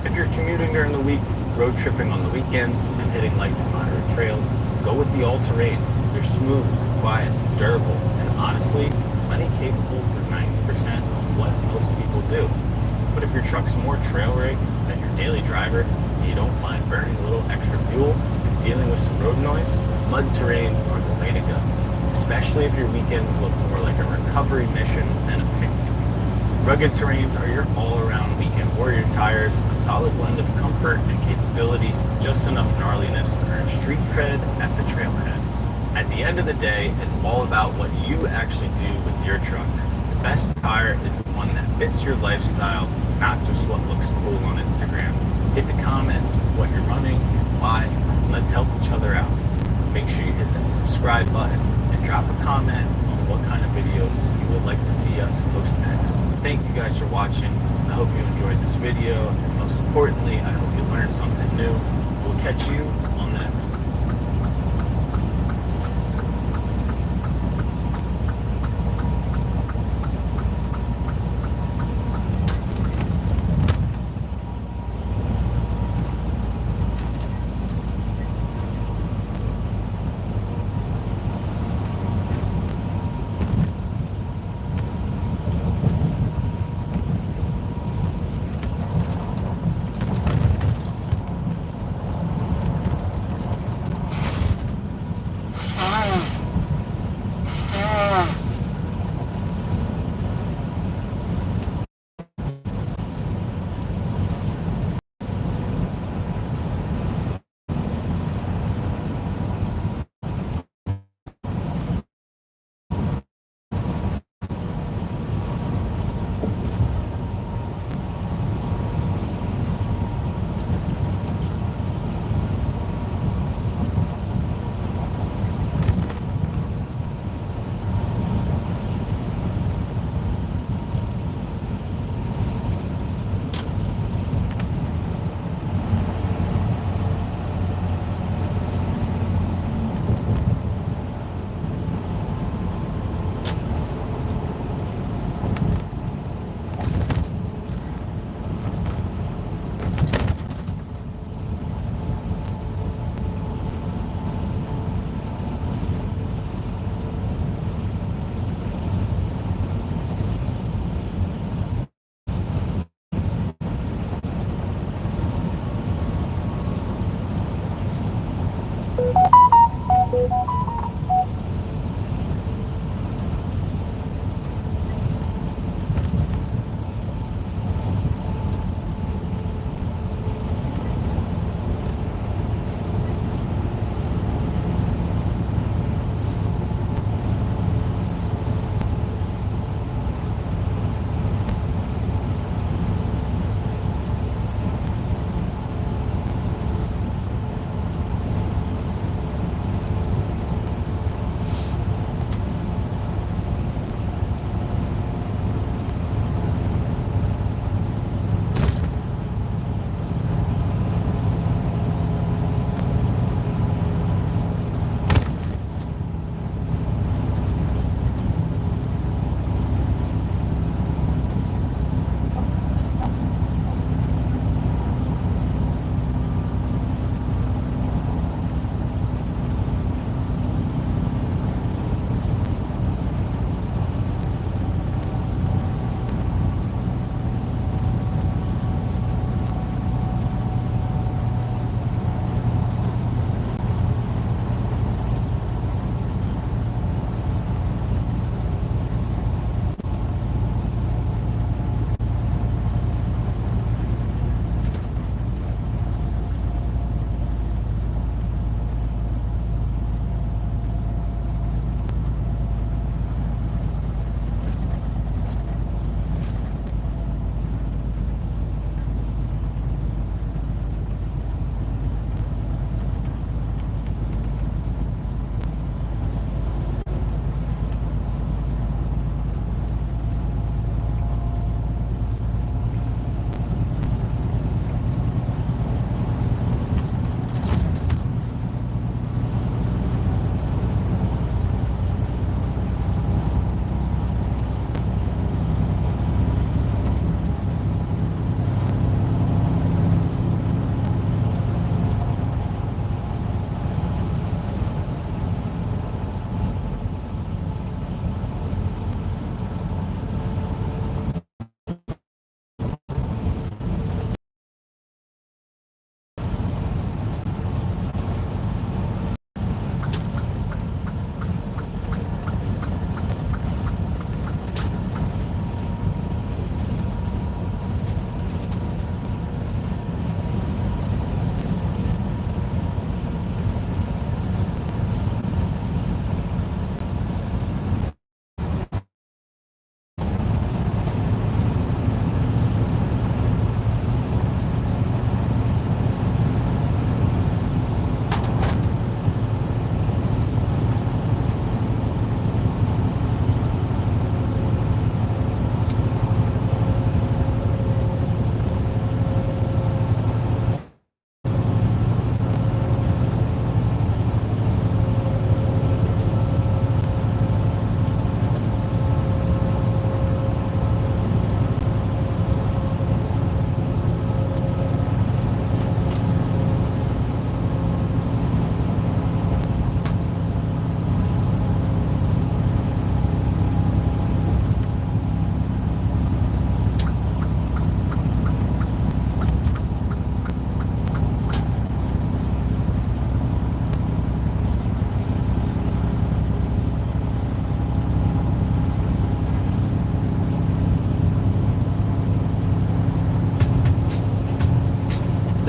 If you're commuting during the week, road tripping on the weekends, and hitting light to moderate trails, go with the all-terrain. They're smooth, quiet, durable, and honestly, plenty capable for 90% of what most people do. But if your truck's more trail rig than your daily driver, and you don't mind burning a little extra fuel and dealing with some road noise, mud terrains are the way to go. Especially if your weekends look more like a recovery mission than a picnic. Rugged terrains are your all-around weekend warrior tires, a solid blend of comfort and capability, just enough gnarliness to earn street cred at the trailhead. At the end of the day, it's all about what you actually do with your truck. The best tire is the one that fits your lifestyle, not just what looks cool on Instagram. Hit the comments with what you're running and why, and let's help each other out. Make sure you hit that subscribe button and drop a comment on what kind of videos you would like to see us post next. Thank you guys for watching. I hope you enjoyed this video, and most importantly, I hope you learned something new. We'll catch you on the next one.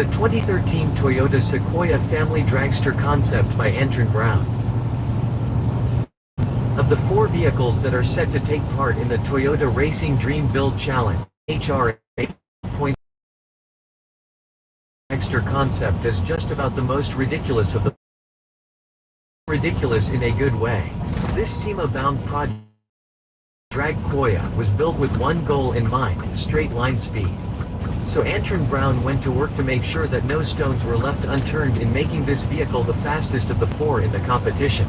the 2013 Toyota Sequoia family dragster concept by Antron Brown. Of the 4 vehicles that are set to take part in the Toyota Racing Dream Build Challenge, HRA dragster concept is just about the most ridiculous of the ridiculous in a good way. This SEMA-bound project drag Koya was built with one goal in mind, straight line speed. So Antron Brown went to work to make sure that no stones were left unturned in making this vehicle the fastest of the 4 in the competition.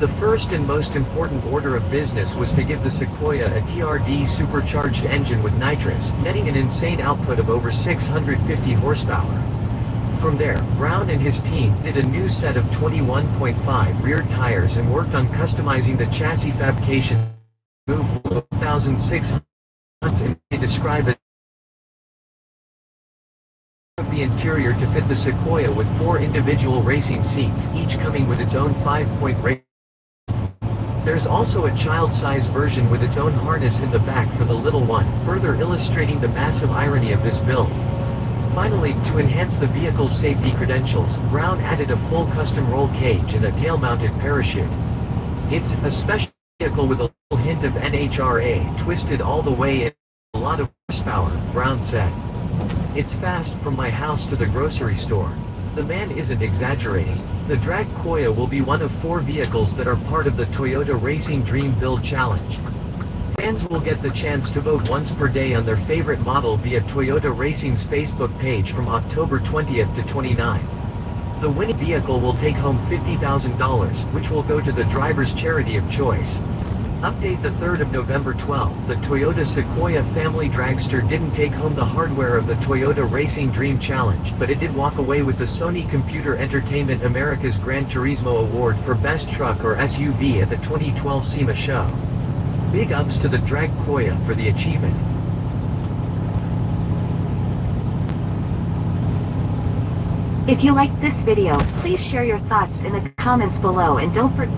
The first and most important order of business was to give the Sequoia a TRD supercharged engine with nitrous, netting an insane output of over 650 horsepower. From there, Brown and his team did a new set of 21.5 rear tires and worked on customizing the chassis fabrication to move 1,600 tons, and they describe it of the interior to fit the Sequoia with 4 individual racing seats, each coming with its own 5-point race. There's also a child-size version with its own harness in the back for the little one, further illustrating the massive irony of this build. Finally, to enhance the vehicle's safety credentials, Brown added a full custom roll cage and a tail-mounted parachute. It's a special vehicle with a little hint of NHRA twisted all the way in, a lot of horsepower, Brown said. It's fast from my house to the grocery store. The man isn't exaggerating. The drag Koya will be one of 4 vehicles that are part of the Toyota Racing Dream Build Challenge. Fans will get the chance to vote once per day on their favorite model via Toyota Racing's Facebook page from October 20th to 29th. The winning vehicle will take home $50,000, which will go to the driver's charity of choice. Update: the 3rd of November 12, the Toyota Sequoia family dragster didn't take home the hardware of the Toyota Racing Dream Challenge, but it did walk away with the Sony Computer Entertainment America's Gran Turismo Award for Best Truck or SUV at the 2012 SEMA show. Big ups to the drag Koya for the achievement. If you liked this video, please share your thoughts in the comments below and don't forget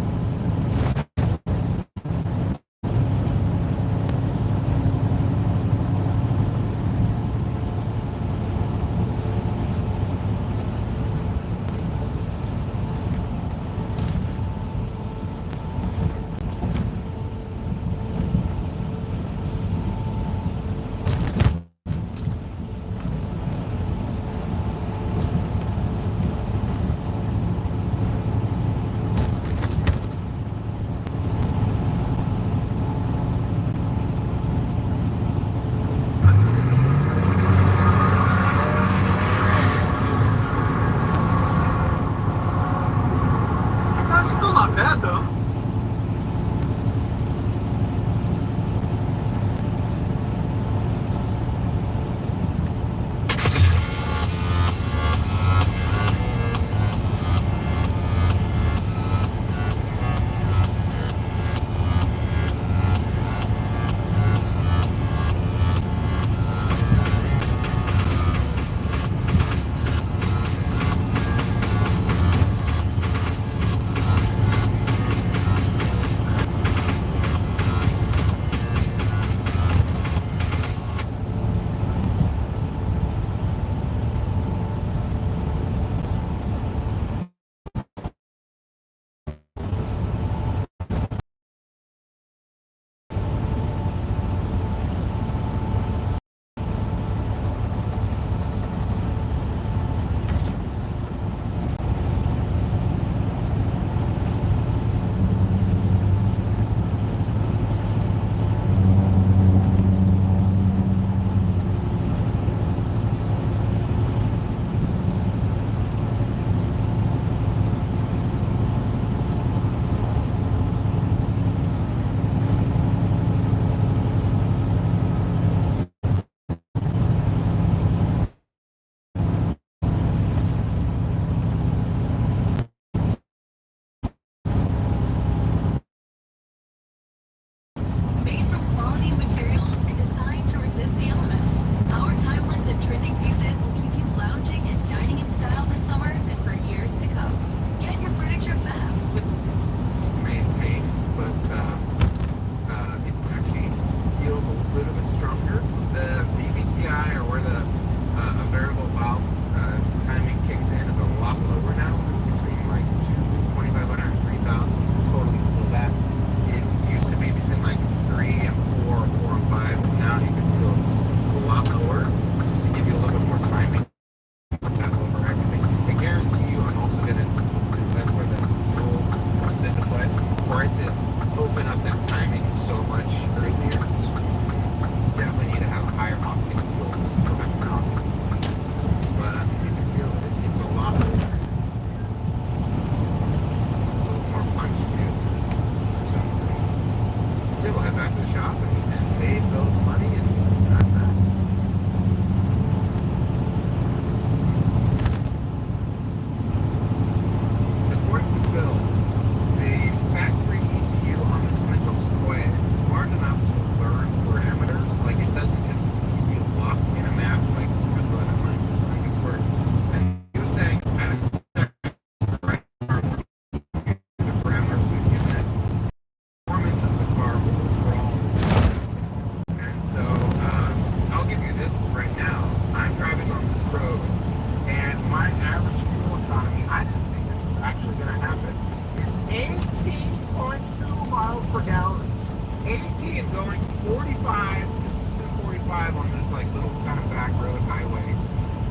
like little kind of back road highway,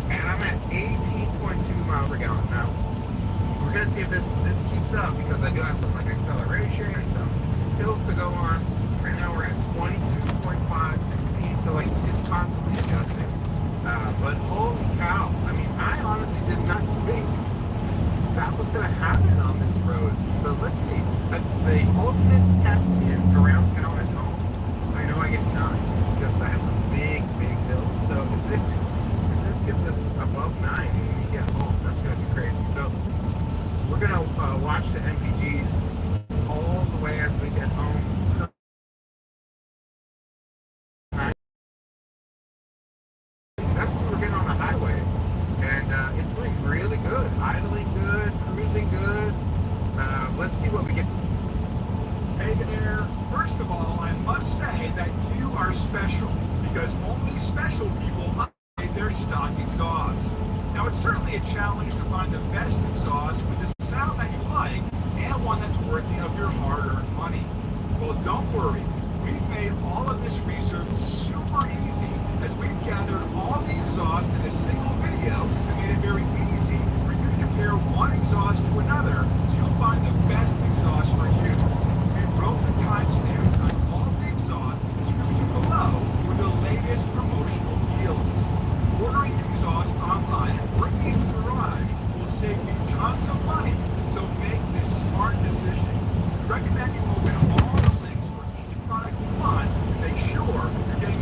and I'm at 18.2 miles per gallon. Now, we're gonna see if this keeps up because I do have some like acceleration and some hills to go on. Right now we're at 22.5, 16, so like it's constantly adjusting. But holy cow! I mean, I honestly did not think that was gonna happen on this road. So let's see. The ultimate test is around town and home. I know I get 9 because I have some big hills. So if this gives us above 9 when we get home, that's gonna be crazy. So we're gonna watch the MPGs all the way as we get home. That's what we're getting on the highway, and it's doing really good, idling good, cruising good. Let's see what we get. Hey there. First of all, I must say that you are special because only special people upgrade their stock exhaust. Now, it's certainly a challenge to find the best exhaust with the sound that you like and one that's worthy of your hard-earned money. Well, don't worry. We've made all of this research super easy as we've gathered all the exhaust in a single video and made it very easy for you to compare one exhaust to another so you'll find the best exhaust for you. We wrote the timestamps on all the exhaust in the description below for the latest promotional deals. Ordering exhaust online and working in the garage will save you tons of money, so make this smart decision. We recommend you open all the links for each product you want and make sure you're getting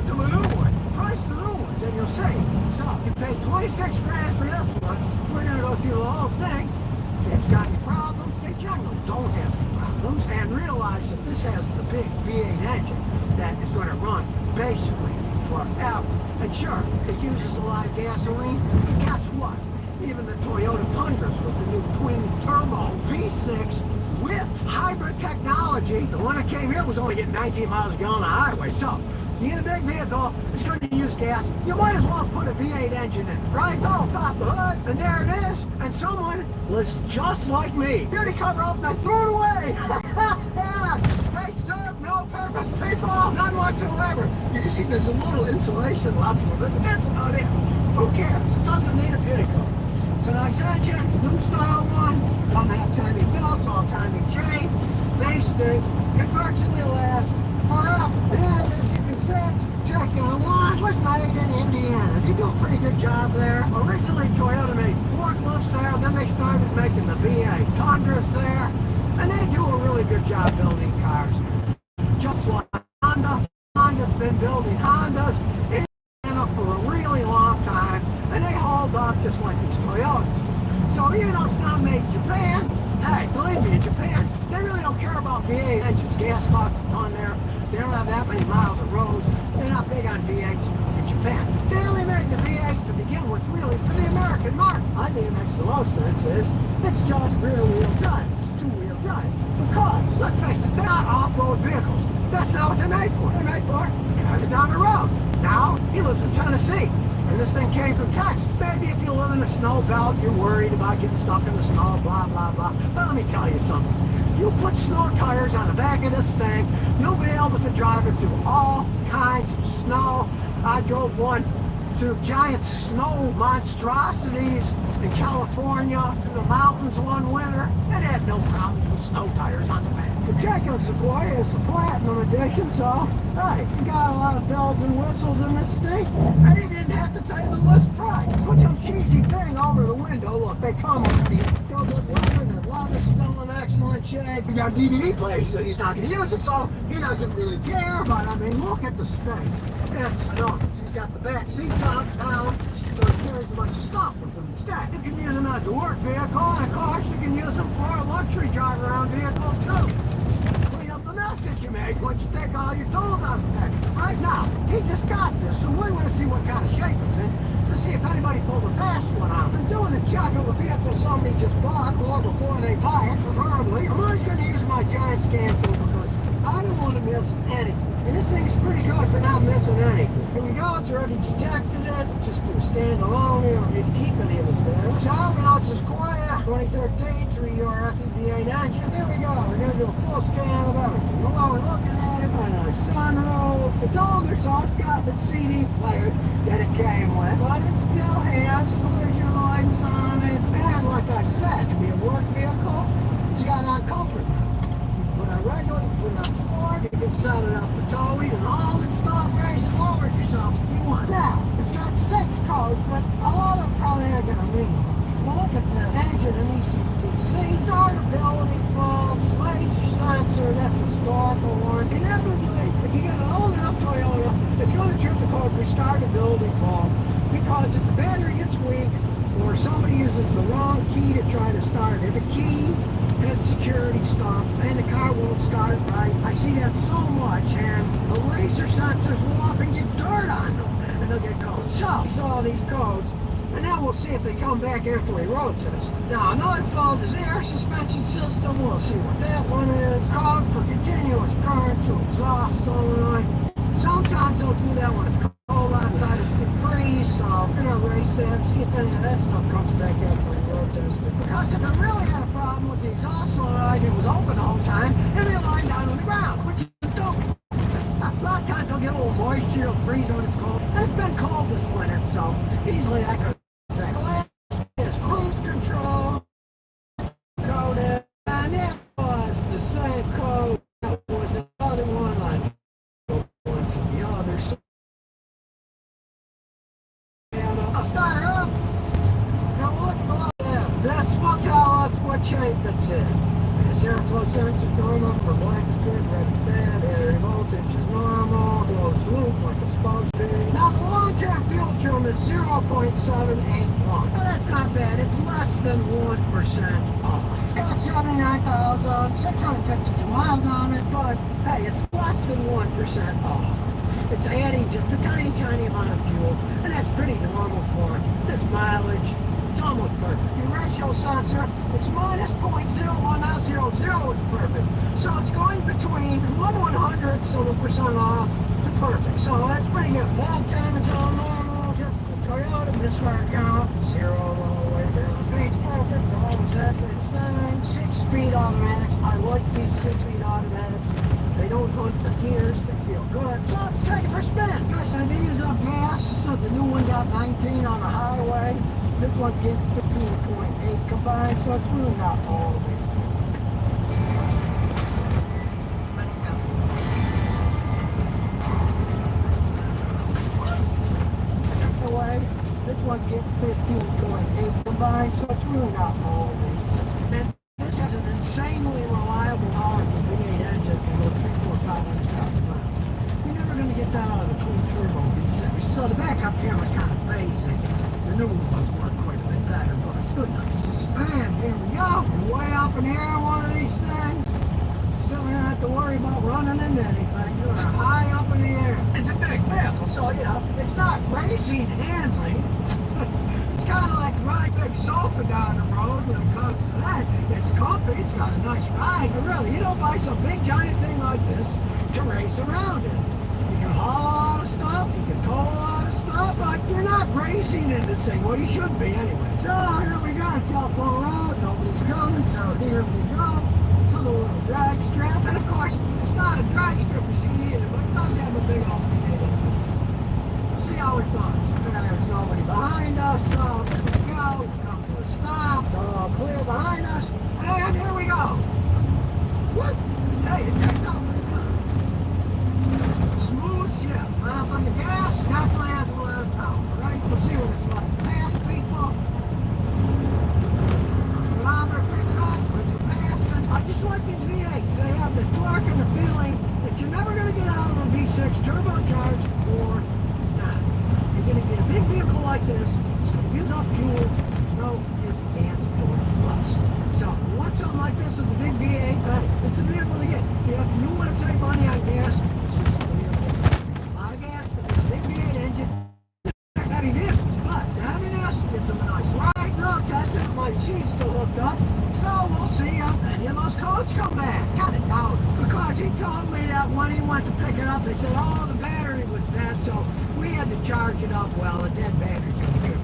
to a new one. Price the new ones, and you'll see. So, you paid 26 grand for this one. We're gonna go through the whole thing. See if it's got any problems. They generally don't have any problems. And realize that this has the big V8 engine that is gonna run basically forever. And sure, it uses a lot of gasoline, but guess what? Even the Toyota Tundras with the new twin turbo V6 with hybrid technology, the one that came here was only getting 19 miles a gallon on the highway. So, you get a big vehicle, it's going to use gas, you might as well put a V8 engine in it, right? Oh, pop the hood, and there it is. And someone was just like me. Here to cover up, and I threw it away. Hey, sir, no purpose, people, none whatsoever. You can see there's a little insulation left with it, but that's about it. Who cares? It doesn't need a beauty coat. It's a nice engine, new style one, don't have timing belts, all timing chain, nice thing, can virtually last forever. And as you can see, check out one was made in Indiana. They do a pretty good job there. Originally Toyota made forklifts there, then they started making the V8 Tundras there, and they do a really good job building cars. Just like Honda. Honda's been building Hondas in Indiana for a really long time, and they hold up just like these Toyotas. So even though it's not made in Japan, hey, believe me, in Japan, they really don't care about V8 engines. Gas costs a ton there. They don't have that many miles of roads. They're not big on V8s in Japan. They only make the V8 to begin with, really, for the American market. I think it makes the most sense is, it's just rear-wheel drive. It's two-wheel drive. Because, let's face it, they're not off-road vehicles. That's not what they're made for. They're made for driving down the road. Now, he lives in Tennessee. And this thing came from Texas. Maybe if you live in the snow belt, you're worried about getting stuck in the snow, blah, blah, blah. But let me tell you something. You put snow tires on the back of this thing, you'll be able to drive it through all kinds of snow. I drove one through giant snow monstrosities in California, through the mountains one winter, and had no problems with snow tires on the back. The Jacob Sequoia is a platinum edition, so, hey, you got a lot of bells and whistles in this thing, and you didn't have to pay the list price. Put some cheesy thing over the window. Look, they come with the filtered leather, and the leather's still in excellent shape. You got DVD players, so he's not going to use it, so he doesn't really care, but I mean, look at the space. It's enormous. He's got the back seat top down, so he carries a bunch of stuff with him instead. You can use them as a work vehicle, and of course, you can use them for a luxury drive-around vehicle, too. Clean up the mess that you made once you take all your tools out of the package. Right now, he just got this, so we want to see what kind of shape it's in, to see if anybody pulled a fast one out. They're doing a check of a vehicle somebody just bought, or before they buy it, preferably. I'm always going to use my giant scan tool, because I don't want to miss anything. And this thing's pretty good for not missing anything. Here we go, it's already detected it. Just do a standalone, we don't need to keep any of it there. So, now it's a Sequoia 2013 3-year FEV8 engine. Here we go, we're going to do a full scan of everything. While we're looking at it, on a sunroof. It's older, so it's got the CD player that it came with. But it still has collision lights on it. And like I said, to be a work vehicle, it's got uncomfort. Put on regular, put it on sport, you can set it up for towing and all that stuff, raise it forward yourself if you want. Now, it's got 6 codes, but a lot of them probably ain't gonna mean much. Well, look at the engine and ECTC, startability, faults, laser sensor, that's a historical one. Inevitably, if you get an old enough Toyota, it's gonna trip the code for startability fault, because if the battery gets weak, or somebody uses the wrong key to try to start it, the key has security stuff, and the car won't start right. I see that so much, and the laser sensors will often get dirt on them, and they'll get codes. So, we saw these codes, and now we'll see if they come back after we road test. Now, another fault is the air suspension system. We'll see what that one is. Code for continuous current to exhaust solenoid. Sometimes they'll do that when it's cold outside, it can freeze, so we're going to erase that, see if any of that stuff comes back after we road test it. Because if it really had a problem with the exhaust solenoid, it was open the whole time, and they lying down on the ground, which is stupid. A lot of times they'll get a little moisture, it'll freeze when it's cold. And it's been cold this winter, so easily I could say, well, it's cruise control coded, and it was the same code that was the other one on the other side. And I'll start her up. Now look below that. This will tell us what shape it's in. This airflow sensor normal, for black is good, red is bad, battery voltage is normal, closed loop like it's supposed is 0.781. Well, that's not bad. It's less than 1% off. Got 79,652 miles on it, but hey, it's less than 1% off. It's adding just a tiny, tiny amount of fuel, and that's pretty normal for this mileage. It's almost perfect. Your ratio sensor, it's minus 0.0100. It's perfect. So it's going between 1/100ths of a percent off to perfect. So that's pretty good. Bad time is all normal. Typical Toyota, misfire count, 0 all the way down. Speed's perfect. The whole exactly the same. 6-speed automatics. I like these 6-speed automatics. They don't hunt the gears. They feel good. So let's take it for a spin. Guys, I did use up gas. So the new one got 19 on the highway. This one's getting 15.8 combined, so it's really not all the way. Let's go. Away. This one's getting 15.8 combined, so it's really not all the way. And this has an insanely reliable power for V8 engine to go 300,000 to 500,000 miles. You're never going to get that out of the twin turbo V6. So the backup camera's kind of basic. The new ones work quite a bit better, but it's good enough to see. Bam, here we go. You're way up in the air, one of these things. Still don't have to worry about running into anything. You're high up in the air. It's a big vehicle, so you know, it's not racing handling. It's kind of like riding a big sofa down the road when it comes to that. It's comfy, it's got a nice ride, but really, you don't buy some big giant thing like this to race around in. You can haul a lot of stuff, you can tow a lot of stuff, but you're not racing in this thing. Well, you should be anyway. So here we go, telephone road, nobody's coming, so here we go. To the little drag strip, and of course, it's not a drag strip machine either, but it does have a big old potato. See how it does. There's nobody behind us, so here we go. We come to a stop, all clear behind us, and here we go. Whoop! Hey, it takes off. Smooth shift. Off on the gas, definitely has a lot of power, right? We'll see what it's like. Fast people. Speedometer picks up, when you're passing. I just like these V8s. They have the torque and the feeling that you're never going to get out of a V6 turbocharged or not. You're going to get a big vehicle like this. It's going to use up fuel. There's no advanced or plus. So, you want something like this with a big V8, it's a vehicle to get. If you want to save money on gas, this is the vehicle. A lot of gas, but it's a big V8 engine. Heavy vehicles, but the heaviness gives them a nice ride. No, testing, my machine's still hooked up. So, we'll see if any of those codes come back. Kind of doubt it. Because he told me that when he went to pick it up, they said, oh, the battery was dead, so we had to charge it up. Well, a dead battery can do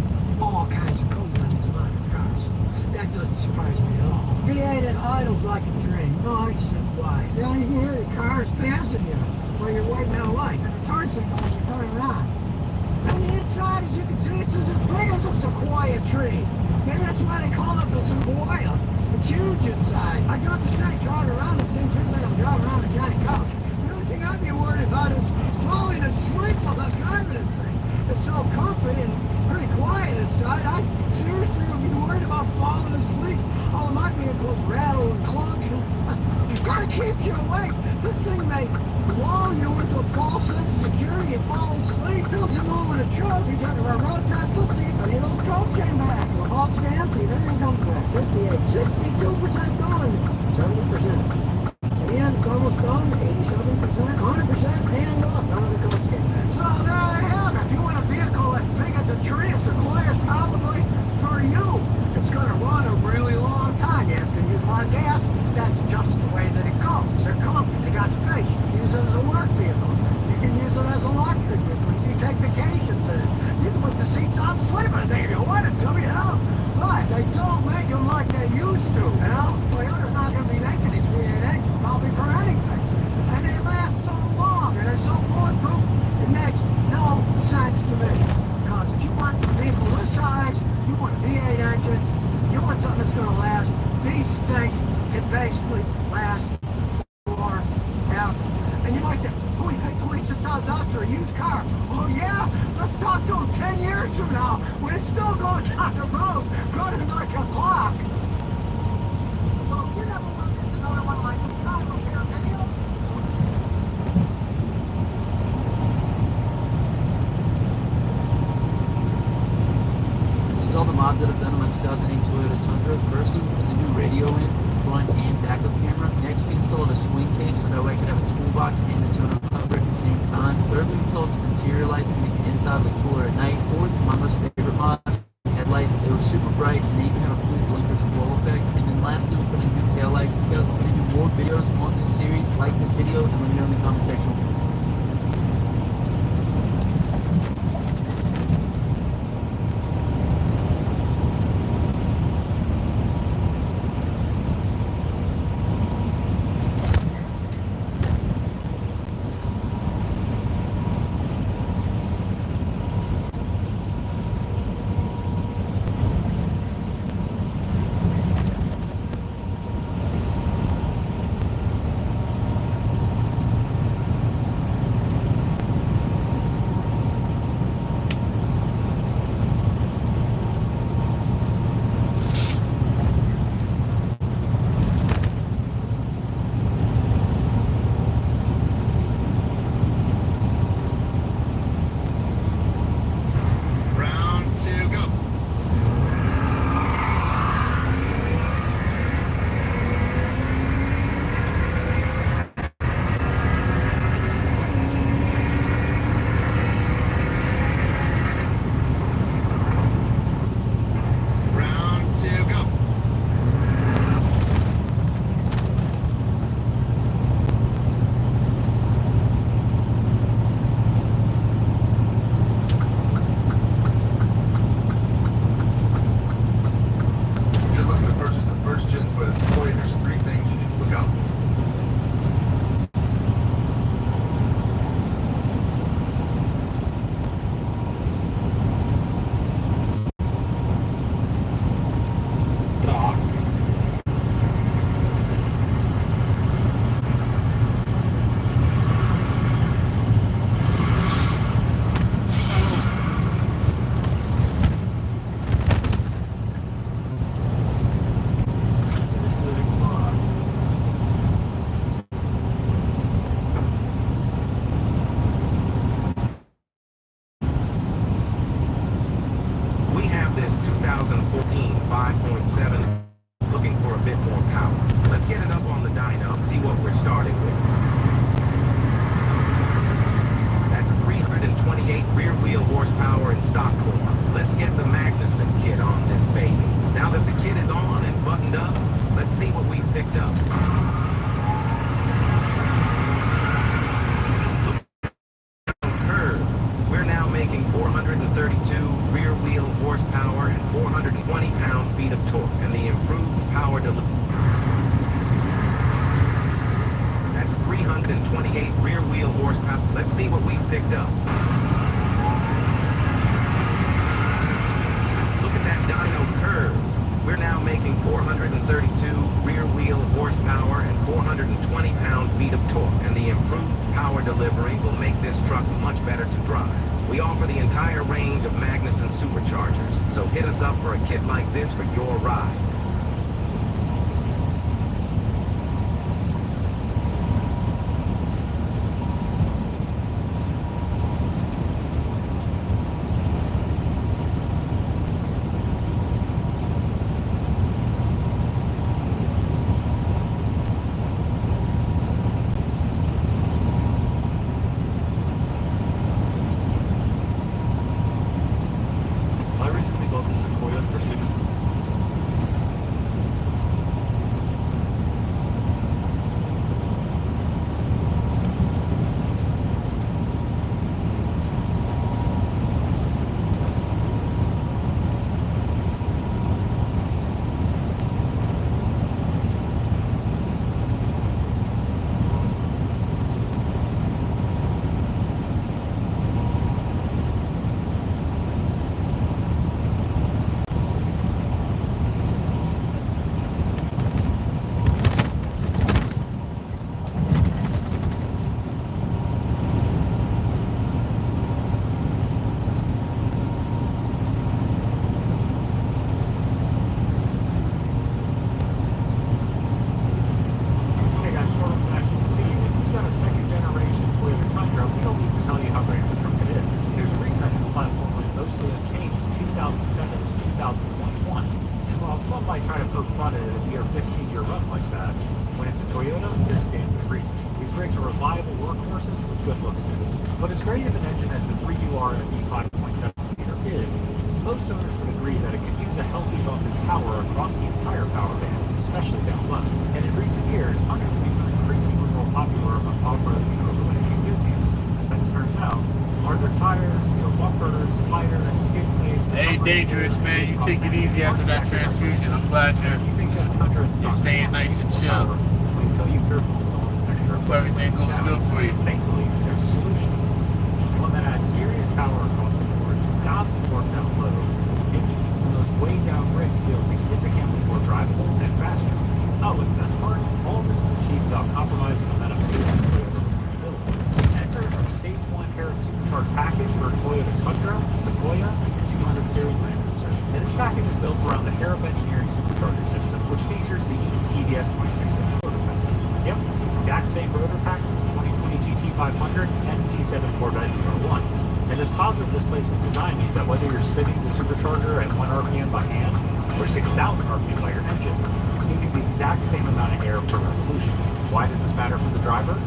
all kinds of cool things on the cars. That doesn't surprise me at all. V8 it idles like a train, nice and quiet. You know, you can hear the cars passing you when you're waiting at a light, and the turn signal when you turn around. On the inside, as you can see, it's as big as a Sequoia tree. Maybe that's why they call it the Sequoia. It's huge inside. I got to say, driving around the same thing like I'm driving around a giant couch. The only thing I'd be worried about is falling asleep while I'm driving this thing. It's so comfy and pretty quiet inside. I seriously would be worried about falling asleep. All of my vehicles rattle and clunk. It kind of keeps you awake. This thing may lull you into a false sense of security and fall asleep. Builds a moment of truck. You got to run road test. Let's see if any of those codes came back. We're all stands. See, everything comes back. 58, 62% done. 70%. In the end, it's almost done. 87%, 100%, and look, none of the codes came back. So there you have it. If you want a vehicle as big as a tree, a Sequoia is probably for you. It's going to run a really long time. You have to use a lot of gas. That's just the way that it goes. They're comfy. They got space. You can use it as a work vehicle. You can use it as a luxury vehicle. You take vacations in it. You can put the seats on sleeping. They don't want it to, you know. But they don't make them like they used to, you know. Toyota's not going to be making these V8 engines probably for anything. And they last so long, and they're so bulletproof, it makes no sense to me. Because if you want a vehicle this size, you want a V8 engine, you want something that's going to last. These things can basically last forever. And you might think, oh, you paid $26,000 for a used car. Oh, yeah? Let's talk to them 10 years from now when it's still going down the road, running like a clock. So if you never want this another one like this, I don't care, video. mods that I've done on my 2008 Toyota Tundra. First, we put the new radio in, front and backup camera. Next, we installed a swing case so that way I could have a toolbox and a tonneau cover at the same time. Third, we installed some interior lights to make the inside look cooler at night. Fourth, my most favorite mod, headlights. They were super bright and they even have a cool blinker scroll effect. And then lastly, we put in new tail lights. If you guys want me to do more videos on this series, like this video and let me know in the comment section. Superchargers, so hit us up for a kit like this for your ride. I recently bought the Sequoia for $6. poke fun at a near 15-year run like that, when it's a Toyota, there's a damn good reason. These rigs are reliable workhorses with good looks to them. But as great of an engine as the 3UR ME 5.7-liter is, most owners would agree that it could use a healthy bump in power across the entire power band, especially down low. And in recent years, Tundras have become increasingly more popular among off-road and overland enthusiasts. As it turns out, larger tires, steel bumpers, sliders, skid plates... Hey, dangerous, man. You take it easy after that transfusion. I'm glad you're staying nice and chill. Hope everything goes good for you. Thankfully, there's a solution. One that adds serious power across the board, gobs of torque down low, making even those way down rigs feel significantly more drivable and faster. Oh, and the best part, all of this is achieved without compromising on that amazing Toyota reliability. Enter our Stage 1 Herod Supercharged package for Toyota Tundra, Sequoia, and 200 Series Land Cruiser. And this package is built around the Herod Engineering Supercharger system, which features the TVS 26-bit motor pack. Yep, exact same rotor pack from the 2020 GT500 and C7 4.01. And this positive displacement design means that whether you're spinning the supercharger at 1 RPM by hand or 6,000 RPM by your engine, it's moving the exact same amount of air per revolution. Why does this matter for the driver?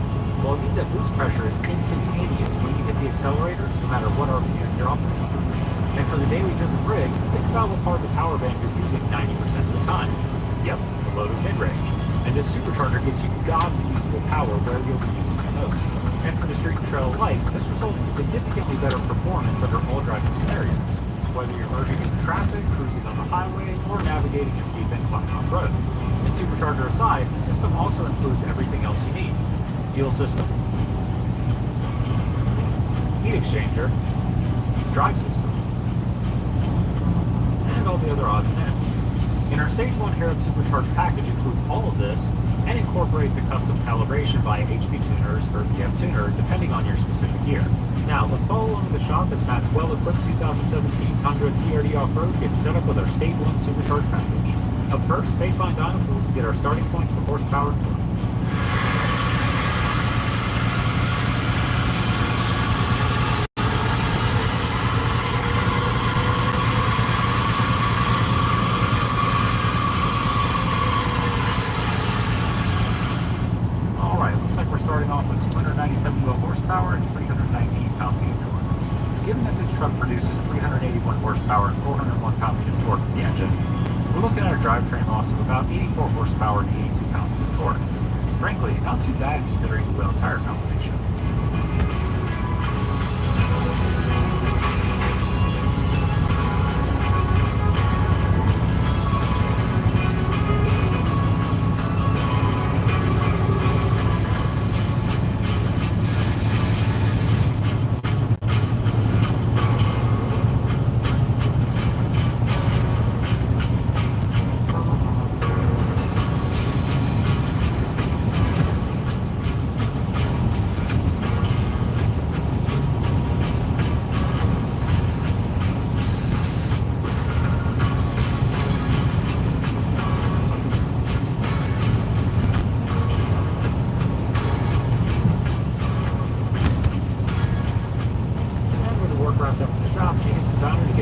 Well, it means that boost pressure is instantaneous when you hit the accelerator, no matter what RPM you're operating. And for the daily driven rig, think about what part of the power band you're using 90% of the time. Yep, the loaded mid-range. And this supercharger gives you gobs of usable power where you'll be using it most. And for the street and trail light, this results in significantly better performance under all driving scenarios, whether you're merging into traffic, cruising on the highway, or navigating a steep incline off-road. And supercharger aside, the system also includes everything else you need. Fuel system, heat exchanger, drive system, and all the other odds and ends. And our Stage 1 Herod Supercharged package includes all of this and incorporates a custom calibration by HP tuners or BF tuner depending on your specific gear. Now, let's follow along to the shop as Matt's well-equipped 2017 Tundra TRD Off-Road gets set up with our Stage 1 Supercharged package. Up first, baseline dyno pools to get our starting point for horsepower and torque. Horsepower and 319 pound-feet of torque. Given that this truck produces 381 horsepower and 401 pound-feet of torque in the engine, we're looking at a drivetrain loss of about 84 horsepower and 82 pound-feet of torque. Frankly, not too bad considering the wheel-tire combination.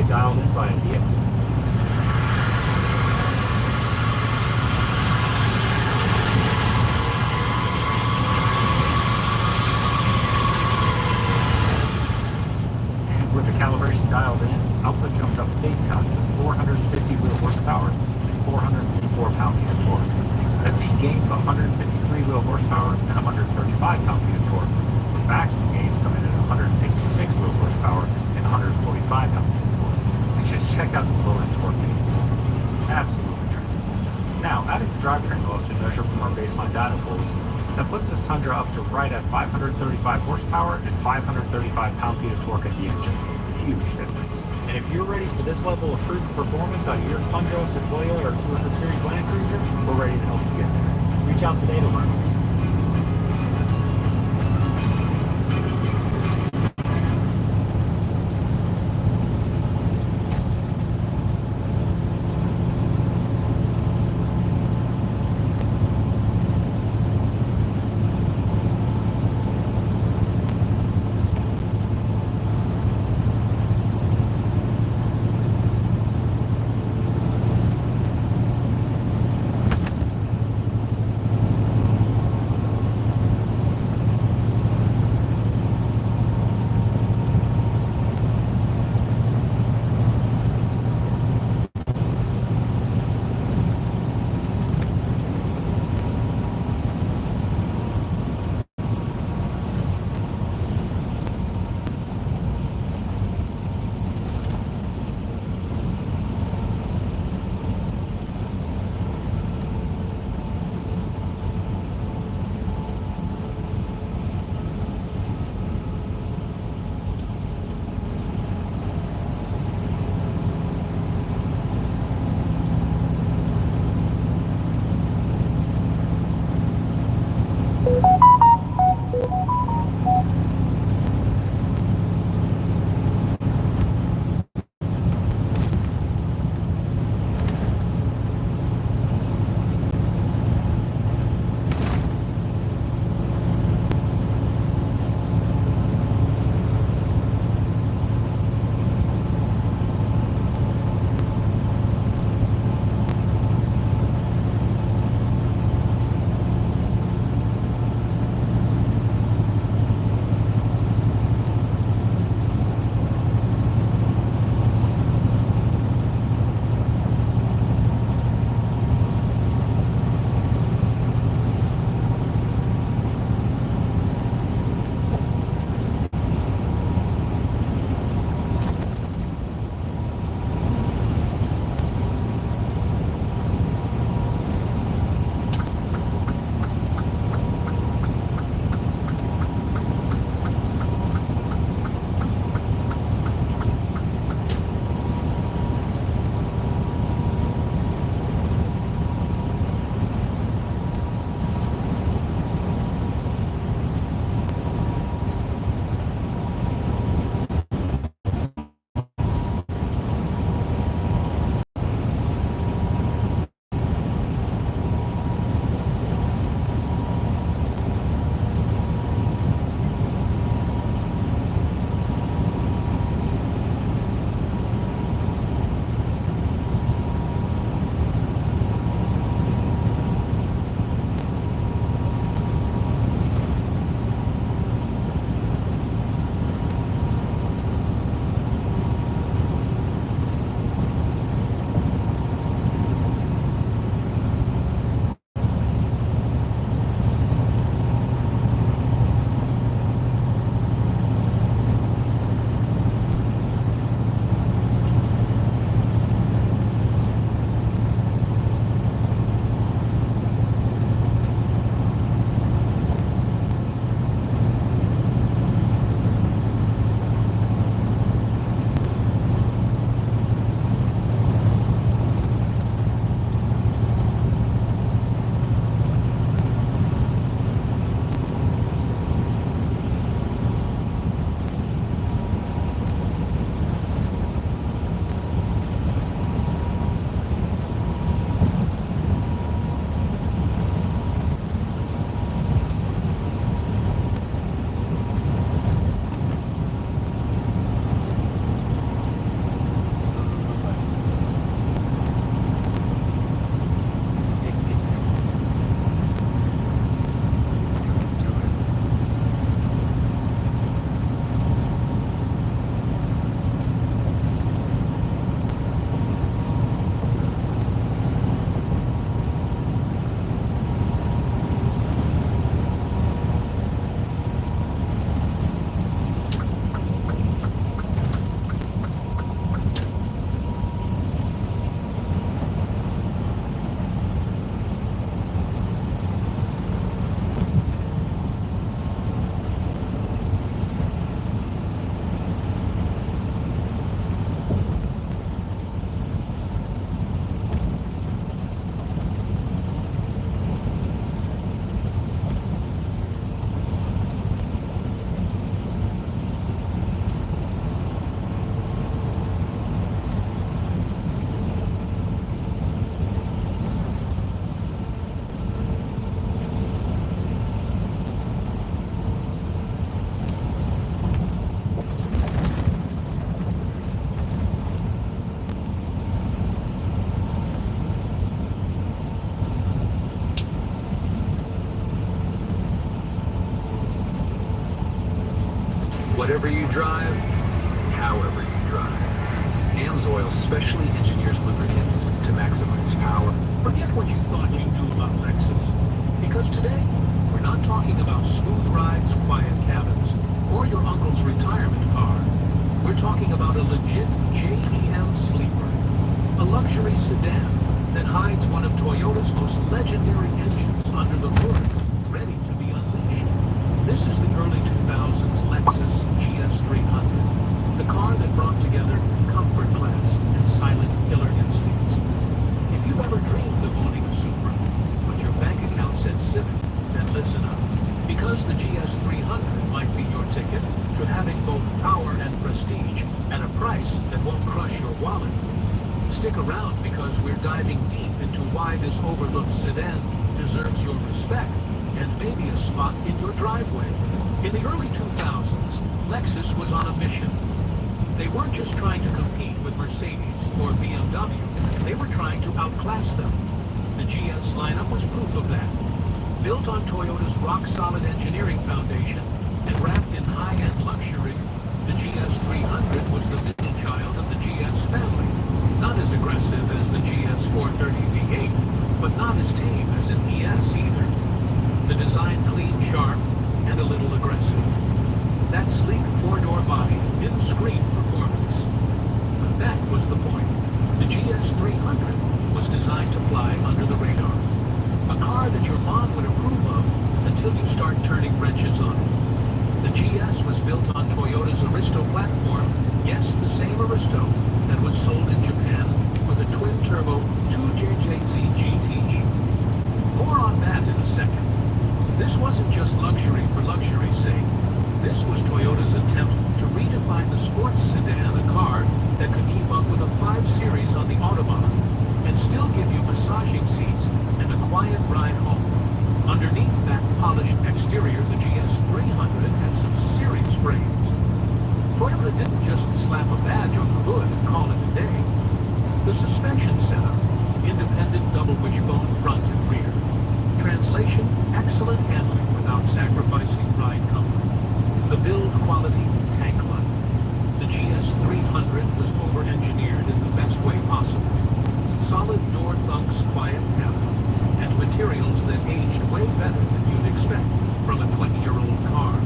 Dialed in by a vehicle. With the calibration dialed in, output jumps up big time to 450 wheel horsepower and 454 pound-feet of torque. That's peak gains of 153 wheel horsepower and 135 pound-feet of torque. With maximum gains coming in at 166 wheel horsepower and 145 pound-feet of torque. And just check out these loaded torque gains. Absolutely transformative. Now, adding the drivetrain loss we measure from our baseline dyno pools, that puts this Tundra up to right at 535 horsepower and 535 pound-feet of torque at the engine. Huge difference. And if you're ready for this level of proven performance on your Tundra, Sequoia, or 200 Series Land Cruiser, we're ready to help you get there. Reach out today to learn more. Whatever you drive, however you drive. AMSOIL specially engineers lubricants to maximize power. Forget what you thought you knew about Lexus. Because today, we're not talking about smooth rides, quiet cabins, or your uncle's retirement car. We're talking about a legit JEM sleeper. A luxury sedan that hides one of Toyota's most legendary engines under the hood, ready to be unleashed. This is the early 2000s Lexus GS300, the car that brought together comfort class and silent killer instincts. If you've ever dreamed of owning a Supra, but your bank account said Civic, then listen up. Because the GS300 might be your ticket to having both power and prestige at a price that won't crush your wallet. Stick around because we're diving deep into why this overlooked sedan deserves your respect and maybe a spot in your driveway. In the early 2000s, Lexus was on a mission. They weren't just trying to compete with Mercedes or BMW, they were trying to outclass them. The GS lineup was proof of that. Built on Toyota's rock-solid engineering foundation and wrapped in high-end luxury, the GS300 was the middle child of the GS family. Not as aggressive as the GS430 V8, but not as tame as an ES either. The design clean, sharp, and a little aggressive. That sleek four-door body didn't scream performance. But that was the point. The GS300 was designed to fly under the radar. A car that your mom would approve of until you start turning wrenches on it. The GS was built on Toyota's Aristo platform, yes, the same Aristo that was sold in Japan with a twin-turbo 2JJZ GTE. More on that in a second. This wasn't just luxury for luxury's sake. This was Toyota's attempt to redefine the sports sedan, a car that could keep up with a 5 Series on the Autobahn and still give you massaging seats and a quiet ride home. Underneath that polished exterior, the GS300 had some serious brains. Toyota didn't just slap a badge on the hood and call it a day. The suspension setup, independent double wishbone front and rear. Translation, excellent handling without sacrificing ride comfort. The build quality, tank-like. The GS300 was over-engineered in the best way possible. Solid door thunks, quiet cabin, and materials that aged way better than you'd expect from a 20-year-old car.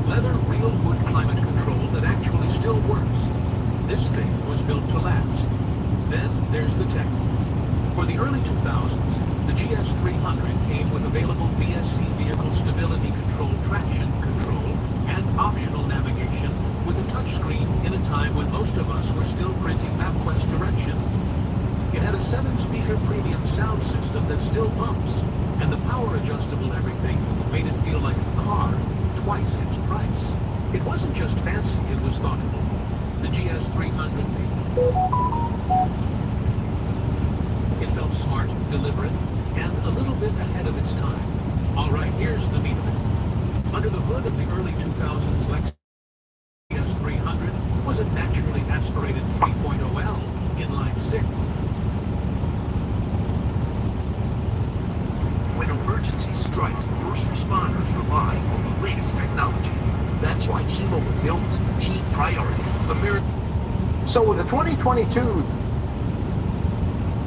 Leather real wood climate control that actually still works. This thing was built to last. Then there's the tech. For the early 2000s, the GS300 came with available VSC vehicle stability control, traction control, and optional navigation with a touchscreen in a time when most of us were still printing MapQuest directions. It had a 7-speaker premium sound system that still bumps, and the power-adjustable everything made it feel like a car twice its price. It wasn't just fancy, it was thoughtful. The GS300 it felt smart, deliberate, and a little bit ahead of its time. All right, here's the meat of it. Under the hood of the early 2000s Lexus GS300 was a naturally aspirated 3.0L inline 6. When emergencies strike, first responders rely on the latest technology. That's why T-Mobile built T-Priority. So with the 2022,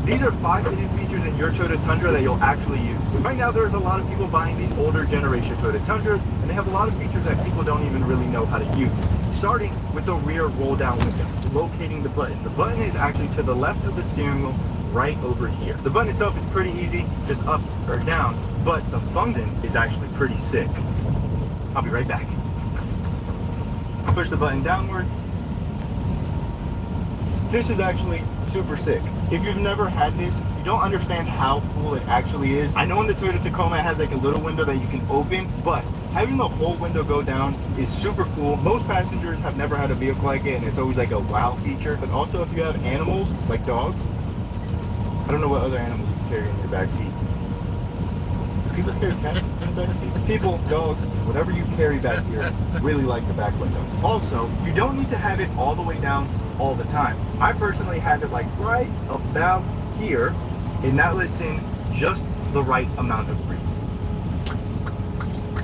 these are 5 hidden features in your Toyota Tundra that you'll actually use. Right now, there's a lot of people buying these older generation Toyota Tundras, and they have a lot of features that people don't even really know how to use. Starting with the rear roll-down window, locating the button. The button is actually to the left of the steering wheel, right over here. The button itself is pretty easy, just up or down, but the function is actually pretty sick. I'll be right back. Push the button downwards. This is actually super sick. If you've never had this, you don't understand how cool it actually is. I know in the Toyota Tacoma it has like a little window that you can open, but having the whole window go down is super cool. Most passengers have never had a vehicle like it, and it's always like a wow feature. But also if you have animals, like dogs, I don't know what other animals you carry in your back seat. People carry cats in the back seat. People, dogs, whatever you carry back here, really like the back window. Also, you don't need to have it all the way down all the time. I personally have it like right about here, and that lets in just the right amount of breeze.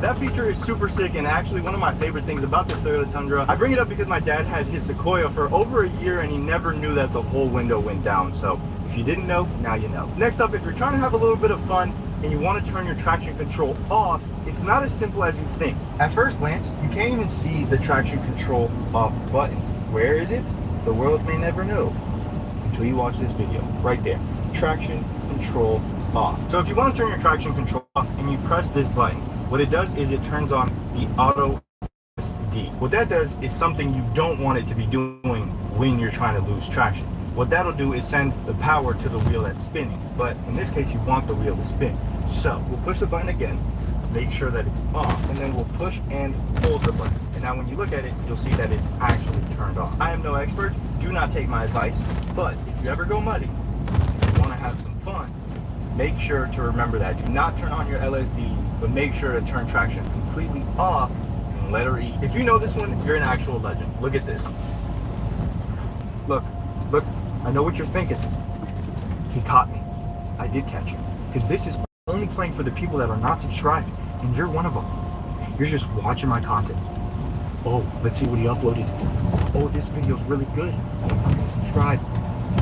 That feature is super sick, and actually one of my favorite things about the Toyota Tundra. I bring it up because my dad had his Sequoia for over a year and he never knew that the whole window went down. So if you didn't know, now you know. Next up, if you're trying to have a little bit of fun and you want to turn your traction control off, it's not as simple as you think. At first glance, you can't even see the traction control off button. Where is it? The world may never know until you watch this video. Right there, traction control off. So if you want to turn your traction control off and you press this button, what it does is it turns on the auto SD. What that does is something you don't want it to be doing when you're trying to lose traction. What that'll do is send the power to the wheel that's spinning, but in this case you want the wheel to spin. So we'll push the button again, make sure that it's off, and then we'll push and hold the button. And now when you look at it, you'll see that it's actually turned off. I am no expert, do not take my advice, but if you ever go muddy and you want to have some fun, make sure to remember that. Do not turn on your LSD, but make sure to turn traction completely off and letter E. If you know this one, you're an actual legend. Look at this. Look, I know what you're thinking. He caught me. I did catch him. Because this is only playing for the people that are not subscribed, and you're one of them. You're just watching my content. Oh, let's see what he uploaded. Oh, this video's really good. I'm not gonna subscribe.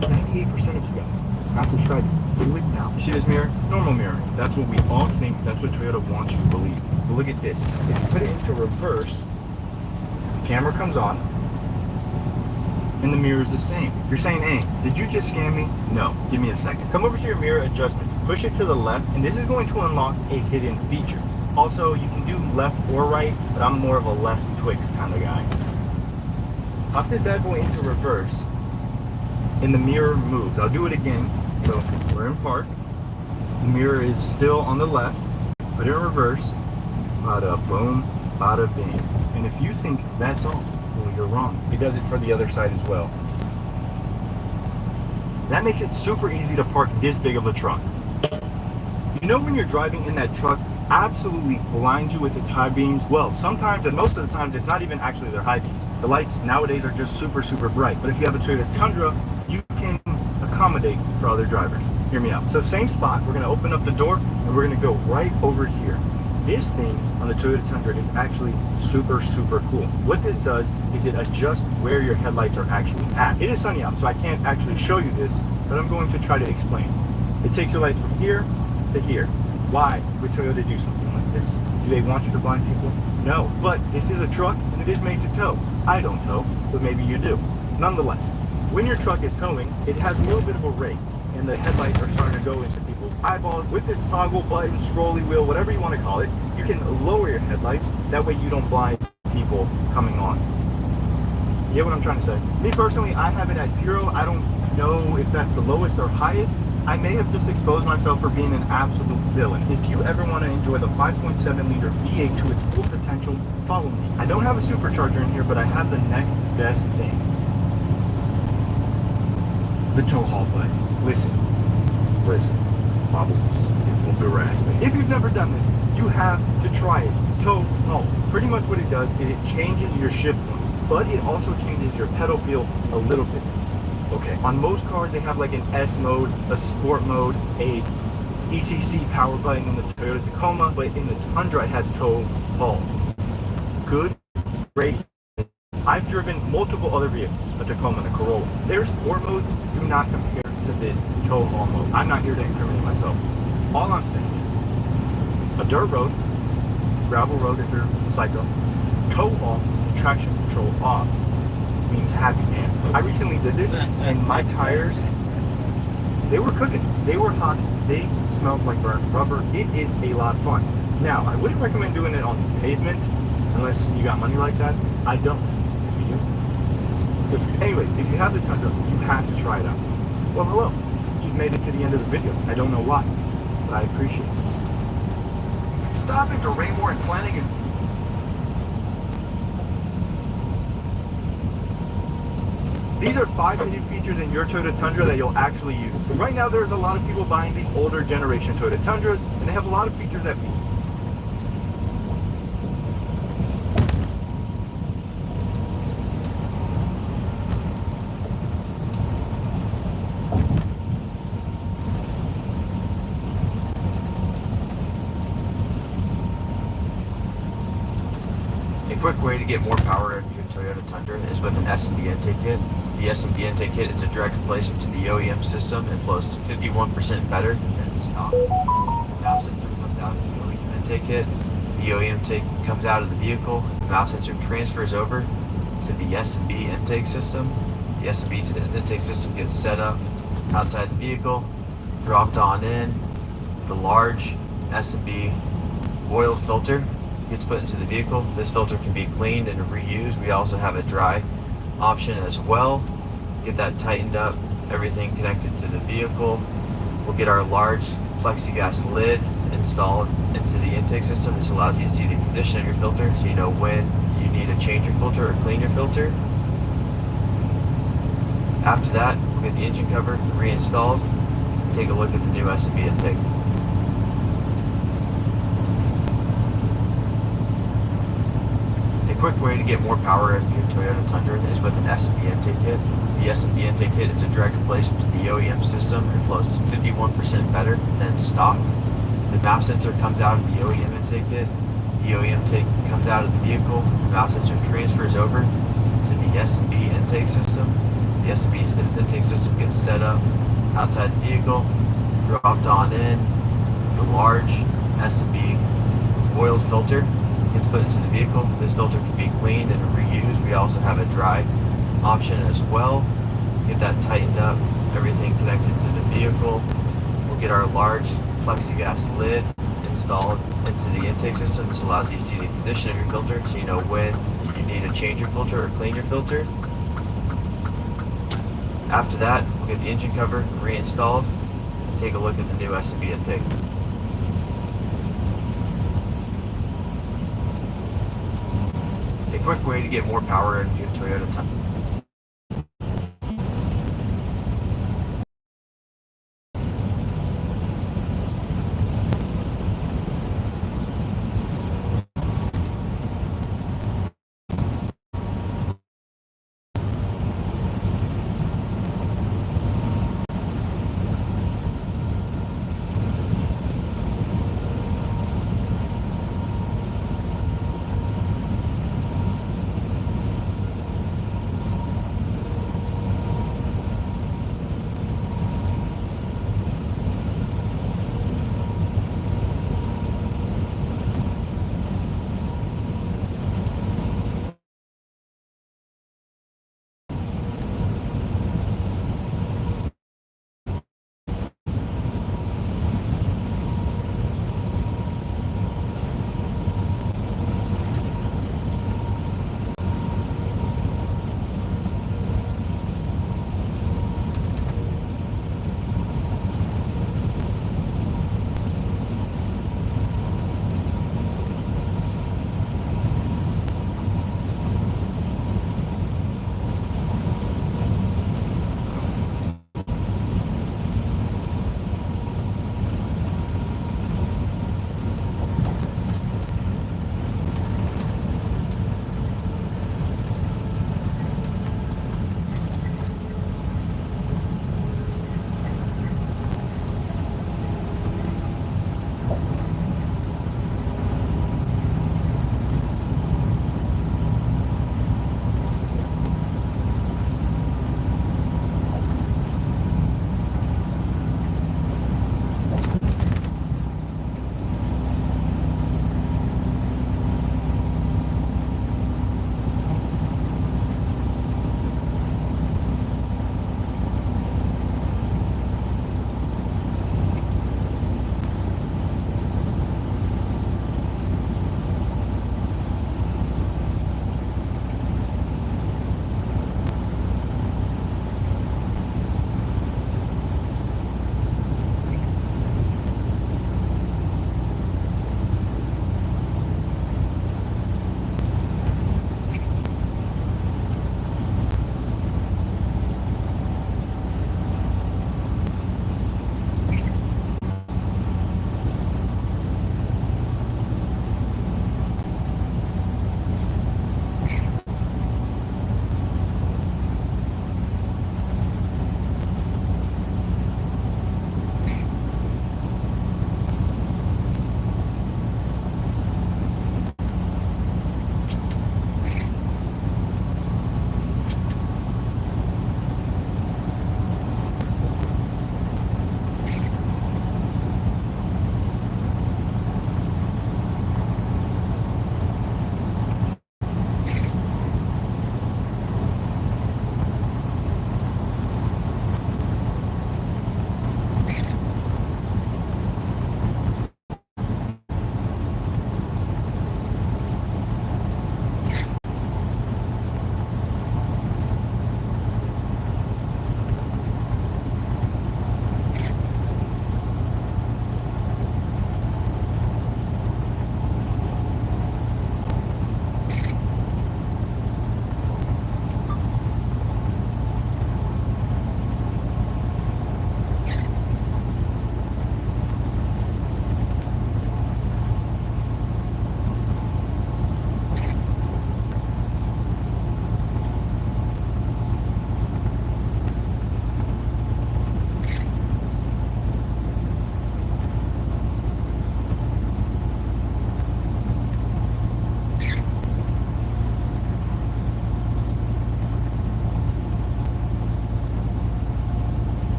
98% of you guys not subscribed. Do it now. You see this mirror? Normal mirror. That's what we all think. That's what Toyota wants you to believe. But look at this. If you put it into reverse, the camera comes on, and the mirror is the same. You're saying, hey, did you just scam me? No. Give me a second. Come over to your mirror adjustments. Push it to the left, and this is going to unlock a hidden feature. Also, you can do left or right, but I'm more of a left Twix kind of guy. Pop that bad boy into reverse, and the mirror moves. I'll do it again. So we're in park. The mirror is still on the left. Put it in reverse. Bada boom, bada bing. And if you think that's all, well, you're wrong. It does it for the other side as well. That makes it super easy to park this big of a truck. You know when you're driving in that truck absolutely blinds you with its high beams? Well, sometimes, and most of the times, it's not even actually their high beams. The lights nowadays are just super, super bright. But if you have a Toyota Tundra, you can accommodate for other drivers. Hear me out. So same spot, we're gonna open up the door and we're gonna go right over here. This thing on the Toyota Tundra is actually super, super cool. What this does is it adjusts where your headlights are actually at. It is sunny out, so I can't actually show you this, but I'm going to try to explain. It takes your lights from here to here. Why would Toyota do something like this? Do they want you to blind people? No, but this is a truck and it is made to tow. I don't tow, but maybe you do. Nonetheless, when your truck is towing, it has a little bit of a rake, and the headlights are starting to go into people's eyeballs. With this toggle button, scrolly wheel, whatever you want to call it, you can lower your headlights. That way you don't blind people coming on. You get what I'm trying to say? Me personally, I have it at 0. I don't know if that's the lowest or highest. I may have just exposed myself for being an absolute villain. If you ever want to enjoy the 5.7 liter V8 to its full potential, follow me. I don't have a supercharger in here, but I have the next best thing. The tow haul button. Listen, Bobbles, it won't harass me. If you've never done this, you have to try it. Tow haul. Pretty much what it does is it changes your shift points, but it also changes your pedal feel a little bit. Okay, on most cars they have like an S mode, a sport mode, a ETC power button in the Toyota Tacoma, but in the Tundra it has tow haul. Good, great. I've driven multiple other vehicles, a Tacoma and a Corolla. Their sport modes do not compare to this tow haul mode. I'm not here to incriminate myself. All I'm saying is, a dirt road, gravel road if you're psycho, tow haul and traction control off means happy man. I recently did this and my tires, they were cooking. They were hot. They smelled like burnt rubber. It is a lot of fun. Now, I wouldn't recommend doing it on pavement unless you got money like that. I don't. If you do, good for you. Anyways, if you have the Tundra, you have to try it out. Well, hello. You've made it to the end of the video. I don't know why, but I appreciate it. Stop into Raymore and Flanagan. These are 5 hidden features in your Toyota Tundra that you'll actually use. Right now, there's a lot of people buying these older generation Toyota Tundras, and they have a lot of features that people quick way to get more power out of your Toyota Tundra is with an S&B intake kit. The S&B intake kit is a direct replacement to the OEM system and flows 51% better than stock. The map sensor comes out of the OEM intake kit. The OEM intake comes out of the vehicle. The map sensor transfers over to the S&B intake system. The S&B intake system gets set up outside the vehicle, dropped on in. The large S&B oiled filter gets put into the vehicle. This filter can be cleaned and reused. We also have a dry option as well. Get that tightened up, everything connected to the vehicle. We'll get our large plexiglass lid installed into the intake system. This allows you to see the condition of your filter, so you know when you need to change your filter or clean your filter. After that, we'll get the engine cover reinstalled and take a look at the new S&B intake. A quick way to get more power out of your Toyota Tundra is with an S&B intake kit. The S&B intake kit is a direct replacement to the OEM system and flows 51% better than stock. The map sensor comes out of the OEM intake kit. The OEM intake comes out of the vehicle. The map sensor transfers over to the S&B intake system. The S&B intake system gets set up outside the vehicle, dropped on in. The large S&B oiled filter gets put into the vehicle. This filter can be cleaned and reused. We also have a dry option as well. Get that tightened up, everything connected to the vehicle. We'll get our large plexiglass lid installed into the intake system. This allows you to see the condition of your filter, so you know when you need to change your filter or clean your filter. After that, we'll get the engine cover reinstalled and take a look at the new S&B intake. A quick way to get more power out of your Toyota Tundra.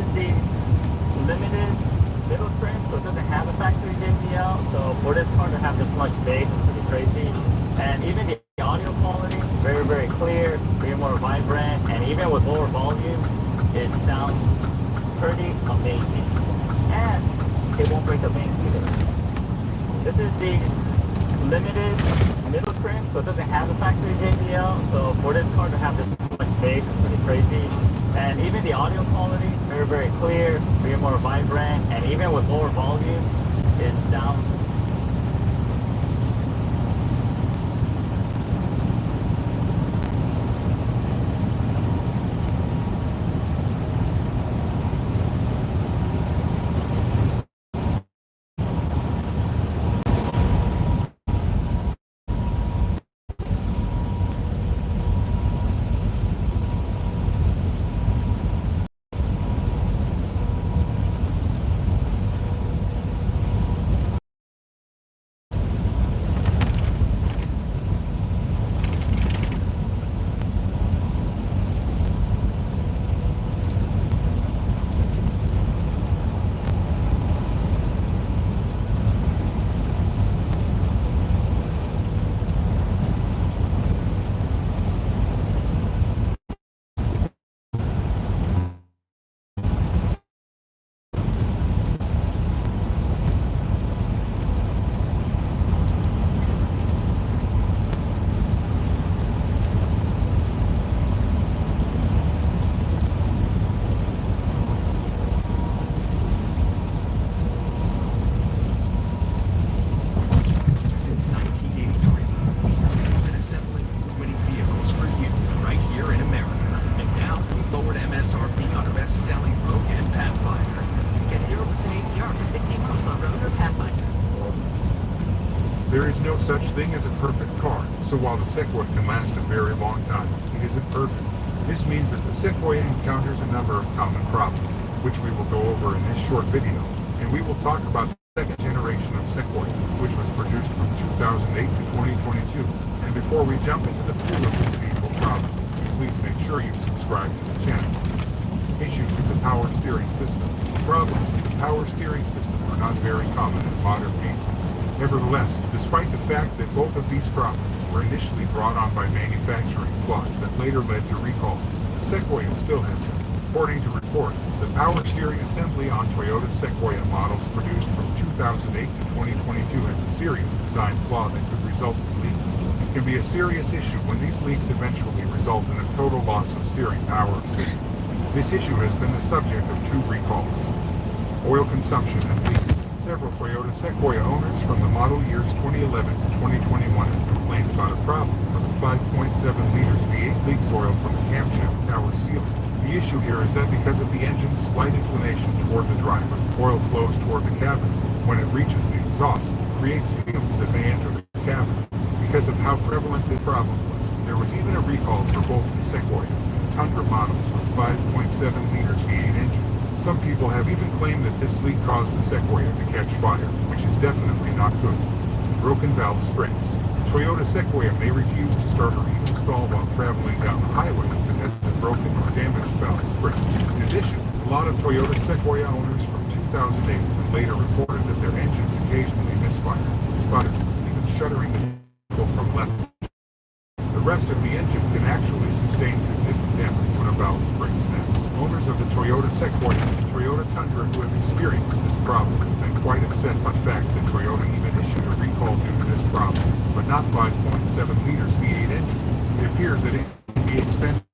is the limited middle trim, so it doesn't have a factory JBL. So for this car to have this much bass is pretty crazy. And even the audio quality, very, very clear, very more vibrant, and even with lower volume, it sounds pretty amazing. And it won't break the bank either. This is the limited middle trim, so it doesn't have a factory JBL. So for this car to have this much bass is pretty crazy. And even the audio quality, very, very clear, very more vibrant, and even with lower volume, it sounds There is no such thing as a perfect car, so while the Sequoia can last a very long time, it isn't perfect. This means that the Sequoia encounters a number of common problems, which we will go over in this short video, and we will talk about the second generation of Sequoia, which was produced from 2008 to 2022. And before we jump into the pool of this vehicle problem, please make sure you subscribe to the channel. Issues with the power steering system. Problems with the power steering system are not very common in modern vehicles. Nevertheless, despite the fact that both of these problems were initially brought on by manufacturing flaws that later led to recalls, the Sequoia still has them. According to reports, the power steering assembly on Toyota Sequoia models produced from 2008 to 2022 has a serious design flaw that could result in leaks. It can be a serious issue when these leaks eventually result in a total loss of steering power assistance. This issue has been the subject of 2 recalls. Oil consumption and leaks. Several Toyota Sequoia owners from the model years 2011 to 2021 have complained about a problem with the 5.7 liters V8 leaks oil from the camshaft tower sealing. The issue here is that because of the engine's slight inclination toward the driver, oil flows toward the cabin. When it reaches the exhaust, it creates fumes that may enter the cabin. Because of how prevalent this problem was, there was even a recall for both the Sequoia and Tundra models with 5.7 liters V8 engines. Some people have even claimed that this leak caused the Sequoia to catch fire, which is definitely not good. Broken valve springs. Toyota Sequoia may refuse to start or even stall while traveling down the highway if it has a broken or damaged valve spring. In addition, a lot of Toyota Sequoia owners from 2008 later reported that their engines occasionally misfired, sputtered, even shuttering the vehicle from left. The rest of the engine can actually sustain significant damage when a valve spring snaps. Owners of the Toyota Sequoia and Toyota Tundra who have experienced this problem have been quite upset by the fact that Toyota even issued a recall due to this problem, but not 5.7 liters V8 engine. It appears that it can be expensive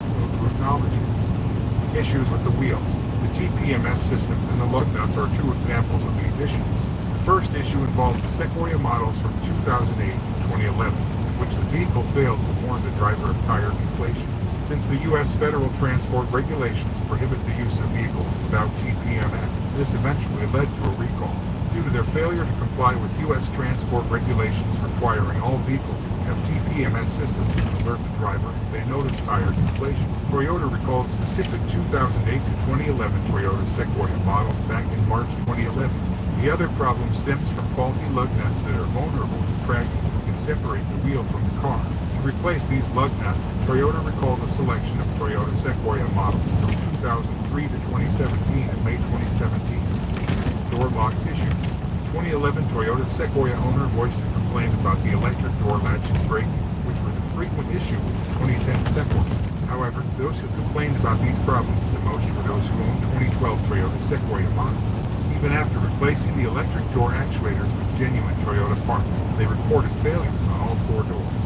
to acknowledge it. Issues with the wheels. The TPMS system and the lug nuts are 2 examples of these issues. The first issue involved the Sequoia models from 2008 to 2011. Which the vehicle failed to warn the driver of tire deflation. Since the U.S. federal transport regulations prohibit the use of vehicles without TPMS, this eventually led to a recall. Due to their failure to comply with U.S. transport regulations requiring all vehicles to have TPMS systems to alert the driver if they notice tire deflation. Toyota recalled specific 2008 to 2011 Toyota Sequoia models back in March 2011. The other problem stems from faulty lug nuts that are vulnerable to cracking. Separate the wheel from the car. To replace these lug nuts, Toyota recalled a selection of Toyota Sequoia models from 2003 to 2017 and May 2017. Door locks issues. 2011 Toyota Sequoia owner voiced a complaint about the electric door latches breaking, which was a frequent issue with the 2010 Sequoia. However, those who complained about these problems the most were those who owned 2012 Toyota Sequoia models. Even after replacing the electric door actuators with genuine Toyota parts, they reported failures on all four doors.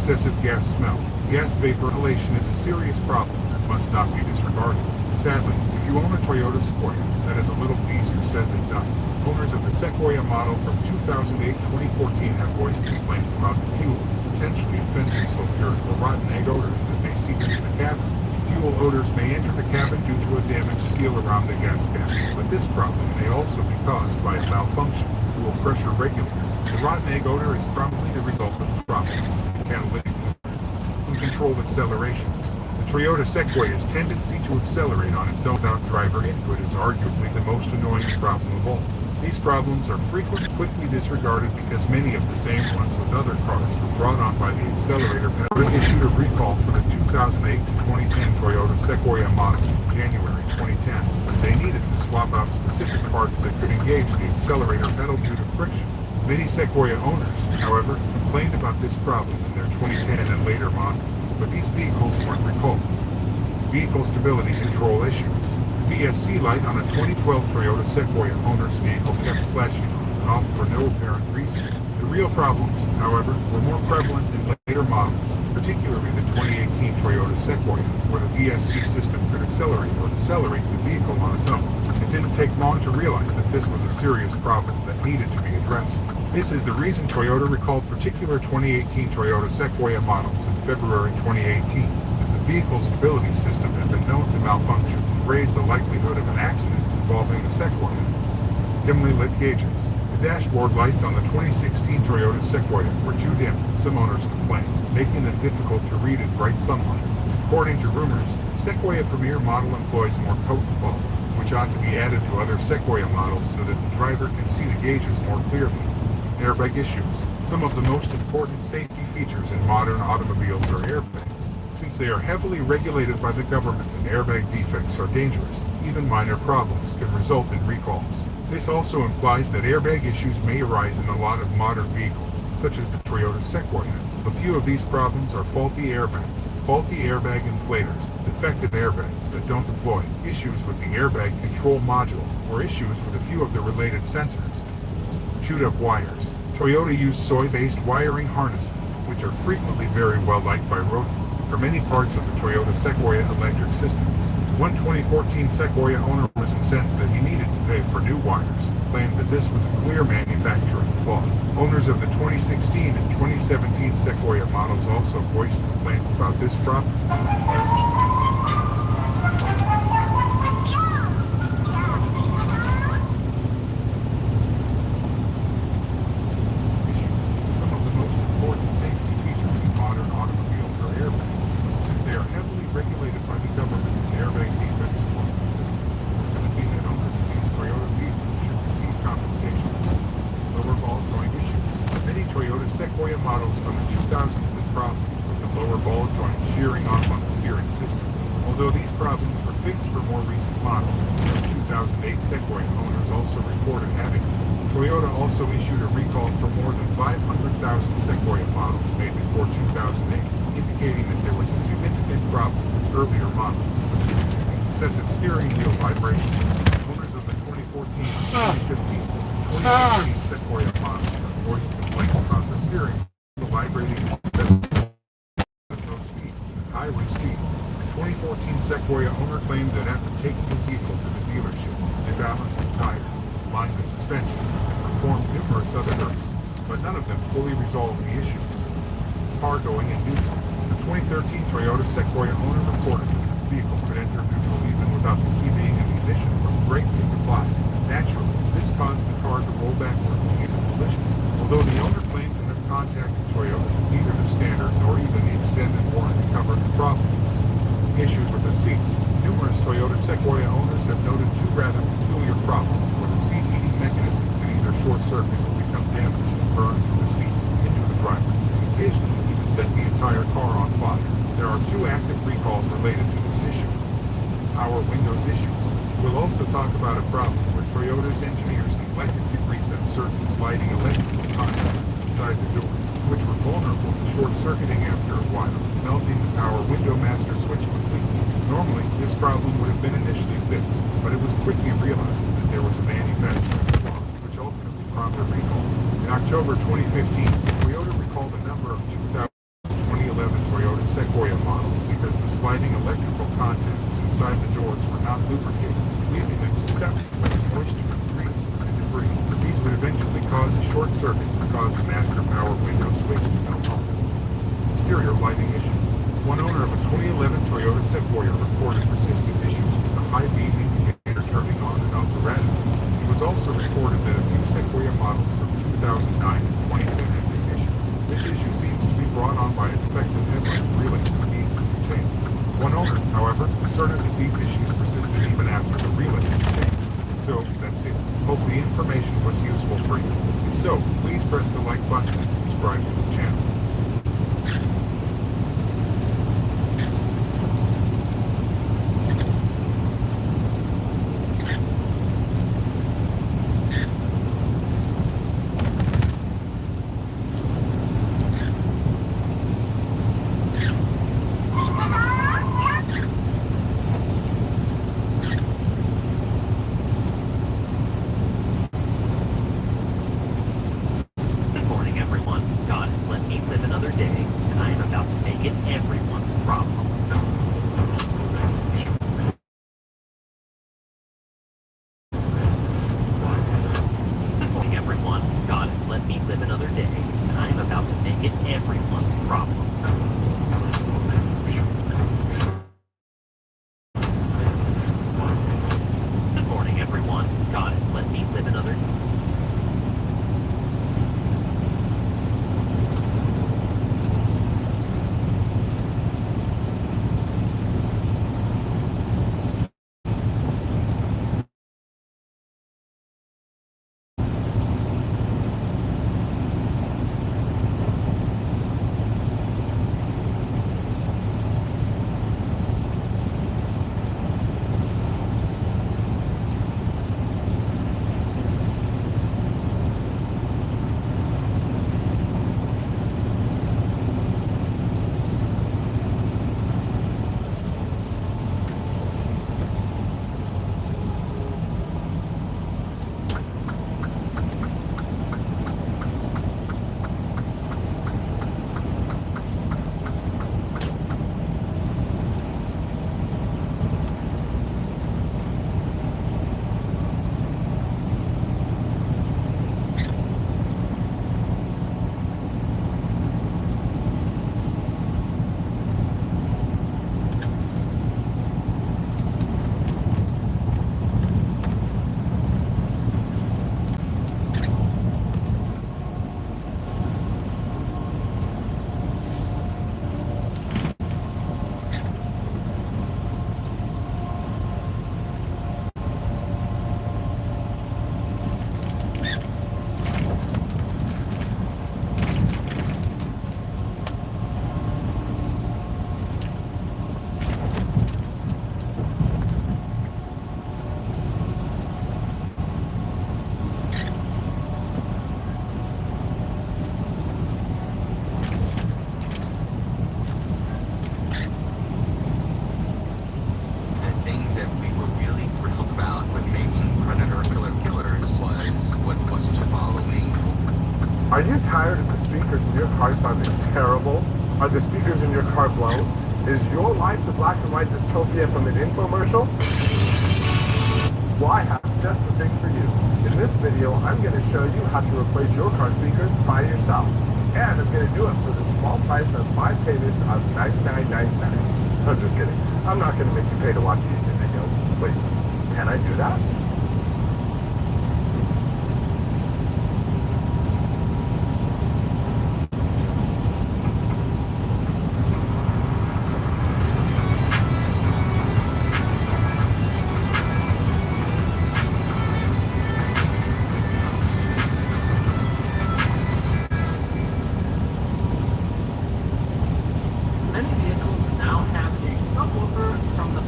Excessive gas smell. Gas vapor inhalation is a serious problem that must not be disregarded. Sadly, if you own a Toyota Sequoia, that is a little easier said than done. Owners of the Sequoia model from 2008-2014 have voiced complaints about the fuel, potentially offensive sulfuric or rotten egg odors that may seep into the cabin. Fuel odors may enter the cabin due to a damaged seal around the gas cap, but this problem may also be caused by a malfunction fuel pressure regulator. The rotten egg odor is probably the result of the problem. Catalytic uncontrolled accelerations. The Toyota Sequoia's tendency to accelerate on its own without driver input is arguably the most annoying problem of all. These problems are frequently quickly disregarded because many of the same ones with other cars were brought on by the accelerator pedal. Issued a recall for the 2008 to 2010 Toyota Sequoia models in January 2010, as they needed to swap out specific parts that could engage the accelerator pedal due to friction. Many Sequoia owners, however, complained about this problem in their 2010 and later models, but these vehicles weren't recalled. Vehicle stability control issues. The VSC light on a 2012 Toyota Sequoia owner's vehicle kept flashing on and off for no apparent reason. The real problems, however, were more prevalent in later models, particularly the 2018 Toyota Sequoia, where the VSC system could accelerate or decelerate the vehicle on its own. It didn't take long to realize that this was a serious problem that needed to be addressed. This is the reason Toyota recalled particular 2018 Toyota Sequoia models in February 2018, as the vehicle stability system had been known to malfunction and raised the likelihood of an accident involving the Sequoia. Dimly lit gauges. The dashboard lights on the 2016 Toyota Sequoia were too dim, some owners complained, making them difficult to read in bright sunlight. According to rumors, the Sequoia Premier model employs more potent bulb, which ought to be added to other Sequoia models so that the driver can see the gauges more clearly. Airbag issues. Some of the most important safety features in modern automobiles are airbags. Since they are heavily regulated by the government and airbag defects are dangerous, even minor problems can result in recalls. This also implies that airbag issues may arise in a lot of modern vehicles, such as the Toyota Sequoia. A few of these problems are faulty airbags, faulty airbag inflators, defective airbags that don't deploy, issues with the airbag control module, or issues with a few of the related sensors. Chewed up wires. Toyota used soy-based wiring harnesses, which are frequently very well liked by rodents, for many parts of the Toyota Sequoia electric system. One 2014 Sequoia owner was incensed that he needed to pay for new wires, claimed that this was a clear manufacturing flaw. Owners of the 2016 and 2017 Sequoia models also voiced complaints about this problem. Sequoia models from the 2000s had problems with the lower ball joint shearing off on the steering system. Although these problems were fixed for more recent models, the 2008 Sequoia owners also reported having them. Toyota also issued a recall for more than 500,000 Sequoia models made before 2008, indicating that there was a significant problem with earlier models. Excessive steering wheel vibration. Owners of the 2014, 2015, 2016 Sequoia models have voiced complaints about the steering wheel vibrating at low speeds and highway speeds. The 2014 Sequoia owner claimed that after taking his vehicle to the dealership, they balanced the tires, lined the suspension, and performed numerous other services, but none of them fully resolved the issue. Car going in neutral. The 2013 Toyota Sequoia owner reported that his vehicle could enter neutral even without the key being in the ignition from brake being applied. Naturally, this caused the car to roll backward in case of collision. Although the owner claimed to have contacted Toyota, neither the standard nor even the extended warranty covered the problem. Issues with the seats. Numerous Toyota Sequoia owners have noted two rather peculiar problems where the seat heating mechanism can either short circuit or become damaged and burn through the seats into the driver, occasionally even set the related to this issue. Power windows issues. We'll also talk about a problem where Toyota's engineers neglected to reset certain sliding electrical contacts inside the door, which were vulnerable to short-circuiting after a while, melting the power window master switch completely. Normally, this problem would have been initially fixed, but it was quickly realized that there was a manufacturing flaw, which ultimately prompted a recall. In October 2015, Toyota recalled a number of 2011 Toyota Sequoia models because the sliding electrical contacts inside the doors were not lubricated, leaving them susceptible to moisture, grease, and debris. These would eventually cause a short circuit and cause the master power window switch to malfunction. Exterior lighting issues. One owner of a 2011 Toyota Sequoia reported persistent issues with the high beam indicator turning on and off erratically. It was also reported that a few Sequoia models from 2009 and 2010 had this issue. This issue seems to be brought on by a defective headlight relay that needs to be changed. One owner, however, asserted that these issues persisted even after the relay was changed. So, that's it. Hope the information was useful for you. If so, please press the like button and subscribe to the channel. Are you tired of the speakers in your car sounding terrible? Are the speakers in your car blown? Is your life the black and white dystopia from an infomercial? Well, I have just the thing for you. In this video, I'm going to show you how to replace your car speakers by yourself. And I'm going to do it for the small price of 5 payments of $99.99. I'm just kidding. I'm not going to make you pay to watch a YouTube video. Wait, can I do that?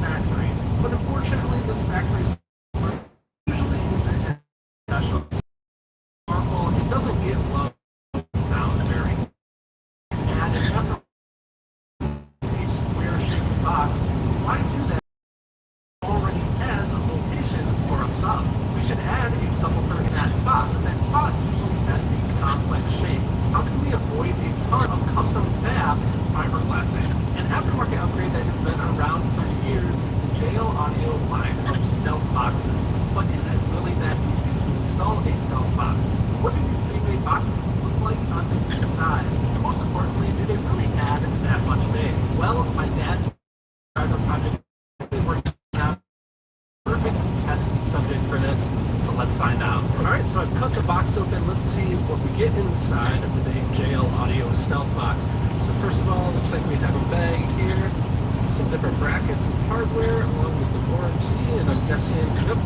factory. But unfortunately, this factory usually isn't special. It doesn't give love sound very. And it's not a square-shaped box. Why do that? Already has a location for a sub. We should add a subwoofer in that spot, and that spot usually has a complex shape. How can we avoid a ton of custom fab fiberglassing? An aftermarket upgrade that has been around for years, the JL Audio line of stealth boxes. But is it really that easy to install a stealth box? What do these pre-made boxes look like on the inside? And most importantly, do they really add that much space? Well, my dad's driver project is working out perfect test subject for this, so let's find out. Alright, so I've cut the box open. Let's see what we get inside with a JL Audio stealth box. So first of all, it looks like we have a bag here, some different brackets and hardware along with the warranty, and I'm guessing, yep,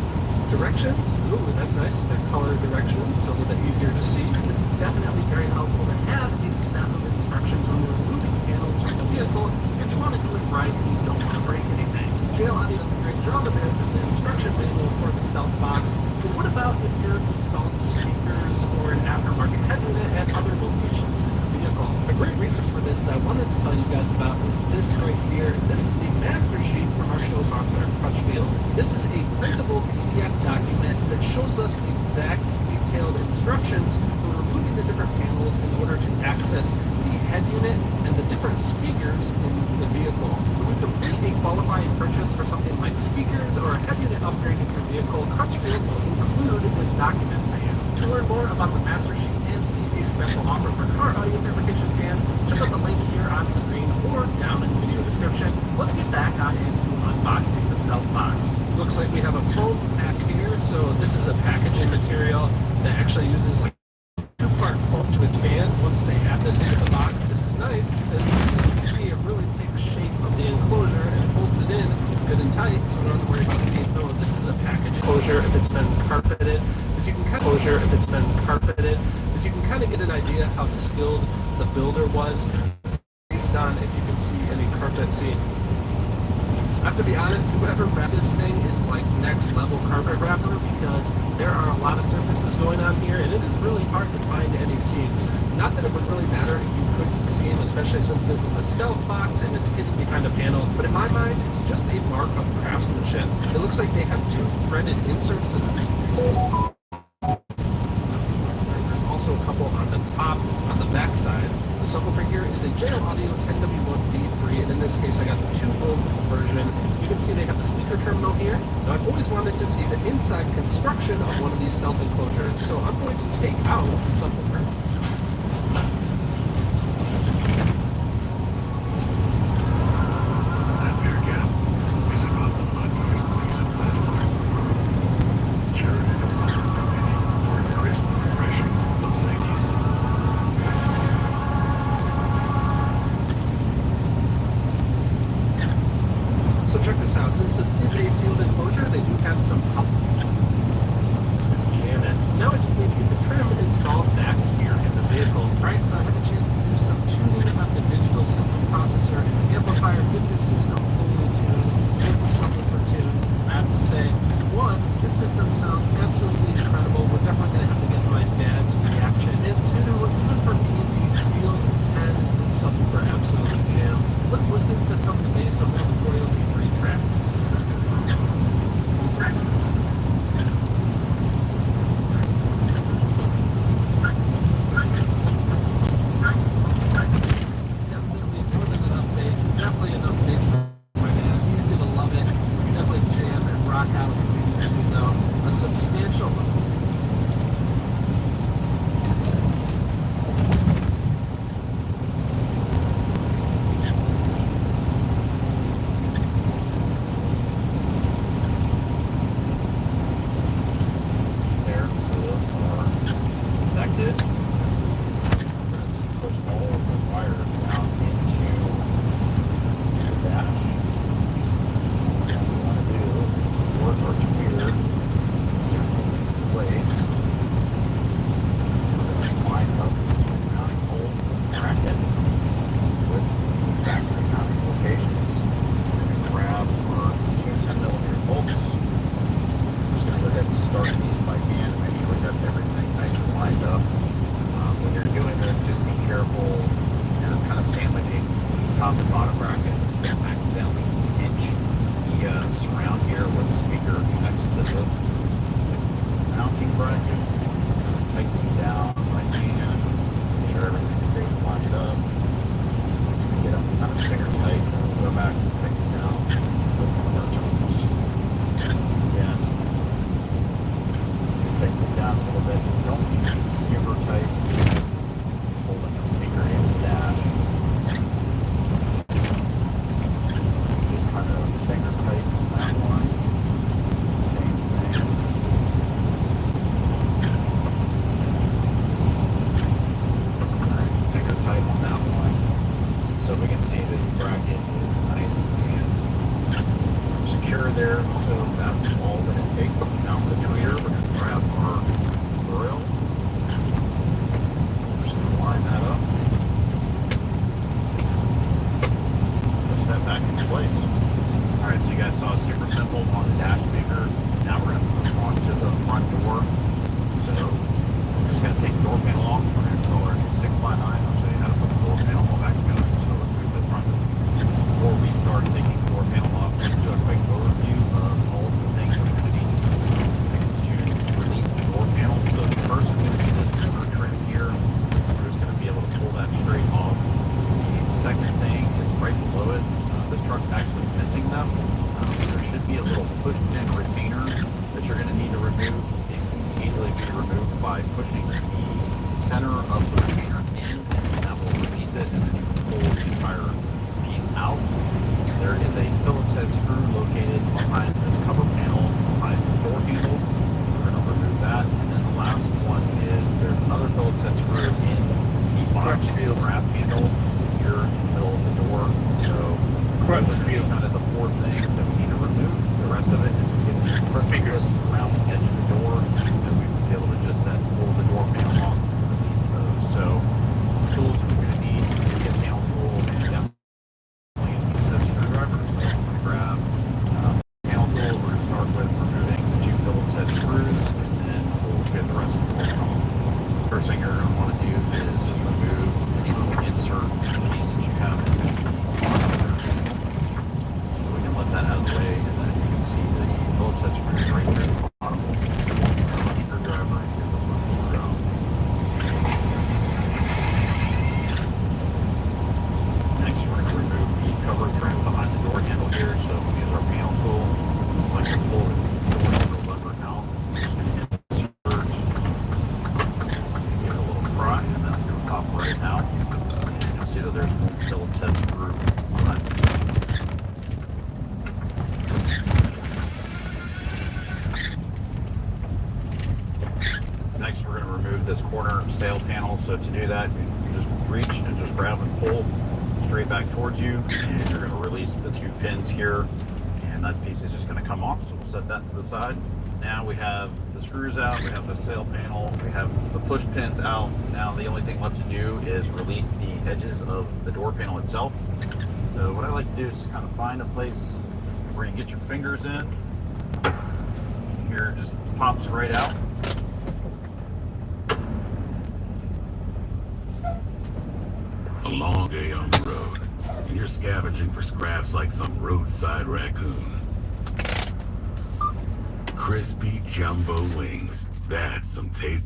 directions. Ooh, that's nice. They're color directions, so a little bit easier to see. It's definitely very helpful to have a set of instructions when you're removing panels from the vehicle if you want to do it right and you don't want to break anything. JL Audio does a great job of this in the instruction manual for the stealth box. But what about if you're installing speakers or an aftermarket head unit at other locations in the vehicle? A great resource for this that I wanted to tell you guys about is this right here. This is the master sheet from our show sponsor, Crutchfield. This is a printable PDF document that shows us the exact detailed instructions for removing the different panels in order to access the head unit and the different speakers in the vehicle. When we complete a qualifying purchase for something like speakers or a head unit upgrade in your vehicle, Crutchfield will include this document for you. To learn more about the master sheet and see a special offer for car audio fabrication fans, check out the link here on screen or down in the video description. Let's get back on into unboxing the stealth box. Looks like we have a foam pack here, so this is a packaging material that actually uses like two-part foam to expand once they add this into the box. This is nice because you can see it really takes shape of the enclosure and holds it in good and tight, so we don't have to worry about it being filled. This is a package enclosure if it's been carpeted. As you can kind of get an idea how skilled the builder was based on if you can see any carpet seam. I have to be honest, whoever wrapped this thing is like next level carpet wrapper because there are a lot of surfaces going on here and it is really hard to find any seams. Not that it would really matter if you could see them, especially since this is a stealth box and it's hidden behind a panel, but in my mind, it's just a mark of craftsmanship. It looks like they have two threaded inserts in the hole. There's also a couple on the top, on the back side. The subwoofer here is a JL Audio 10W1D3, and in this case I got the 2-ohm version. You can see they have the speaker terminal here. Now I've always wanted to see the inside construction of one of these stealth enclosures, so I'm going to take out the subwoofer. So check this out, since this is a sealed enclosure, they do have some pop. Jam it. Now I just need to get the trim installed back here in the vehicle. Alright, so I had a chance to do some tuning about the digital system processor and the amplifier, get this system fully tuned, get the subwoofer tuned. I have to say, one, this system sounds absolutely incredible. We're definitely going to have to get my dad's reaction. And two, even for me, the sealed and the subwoofer absolutely jam. Let's listen to some of the bass on the royalty-free tracks. there, so that's all that it takes. Now with the tweeter, we're going to grab our oil. Just going to line that up. Push that back into place. Alright, so you guys saw super simple on the dash speaker. Now we're going to move on to the front door. So we're just going to take the door panel off. We're going to go our 6x9. I'll show you how to put the door panel all back together. So let's move the front. Before we start taking the door panel off, let's do a quick overview of all of the things we're going to need to release the door panel. So the first is going to be this zipper trim here. We're just going to be able to pull that straight off. The second thing is right below it. The truck's actually missing them. There should be a little push pin retainer that you're going to need to remove. These can easily be removed by pushing the center of the retainer in, and that will release it, and then you can pull the entire piece out. There is a Phillips head screw located behind this cover panel, behind the door handle. We're going to remove that. And then the last one is there's another Phillips head screw in the bottom grab handle here in the middle of the door. So crunch feel kind of the four things that we need to remove. The rest of it is just getting the fingers around the edge of the door, and we will be able to just then pull the door panel off and release those. So tools we're going to need to get panel tool and definitely a screwdriver. So I'm going to grab panel tool. We're going to start with removing the two Phillips head screws, and then we'll get the rest of the door panel. First thing you're going to want to do is just remove any little insert piece that you have in the that out of the way, and then you can see the Phillips head screws right there at the bottom. Screwdriver and here the little screw. Next, we're going to remove the cover trim behind the door handle here. So we'll use our panel tool. Like to pull the door handle lever out. Just going to hit the surge. Give it a little pry, and that's going to pop right out. And you'll see that there's one Phillips head screw behind the door. Next, we're going to remove this corner sail panel. So to do that, you just reach and just grab and pull straight back towards you, and you're going to release the two pins here, and that piece is just going to come off. So we'll set that to the side. Now we have the screws out, we have the sail panel, we have the push pins out. Now the only thing left to do is release the edges of the door panel itself. So what I like to do is just kind of find a place where you can get your fingers in. Here it just pops right out. A long day on the road, and you're scavenging for scraps like some roadside raccoon. Crispy jumbo wings, that's some taste.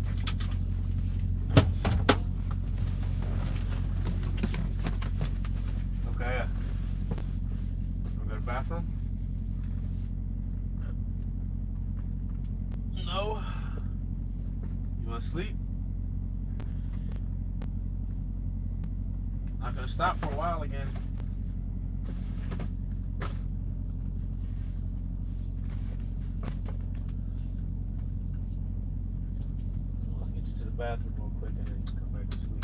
Okay. Wanna go to the bathroom? No. You wanna sleep? Not gonna stop for a while again. Let's get you to the bathroom real quick and then you can come back to sleep.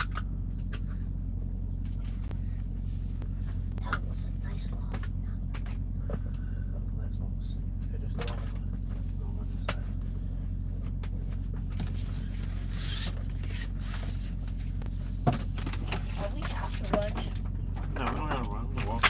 That was a nice long. Let's almost finish the one. Go on this side. Are we after lunch? No, we don't have to run. We're gonna walk.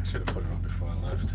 Should have put it on before I left.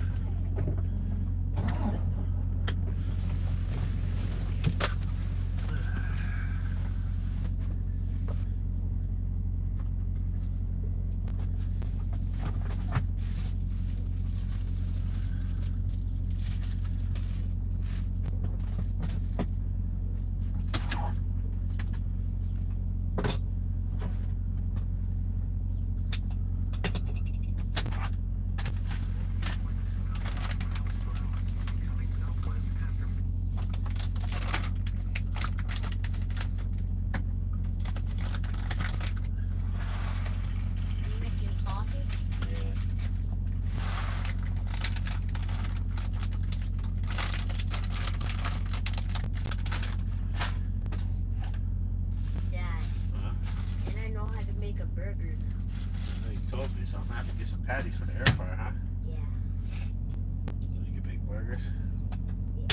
Patties for the air fryer, huh? Yeah. So you can make burgers? Yeah.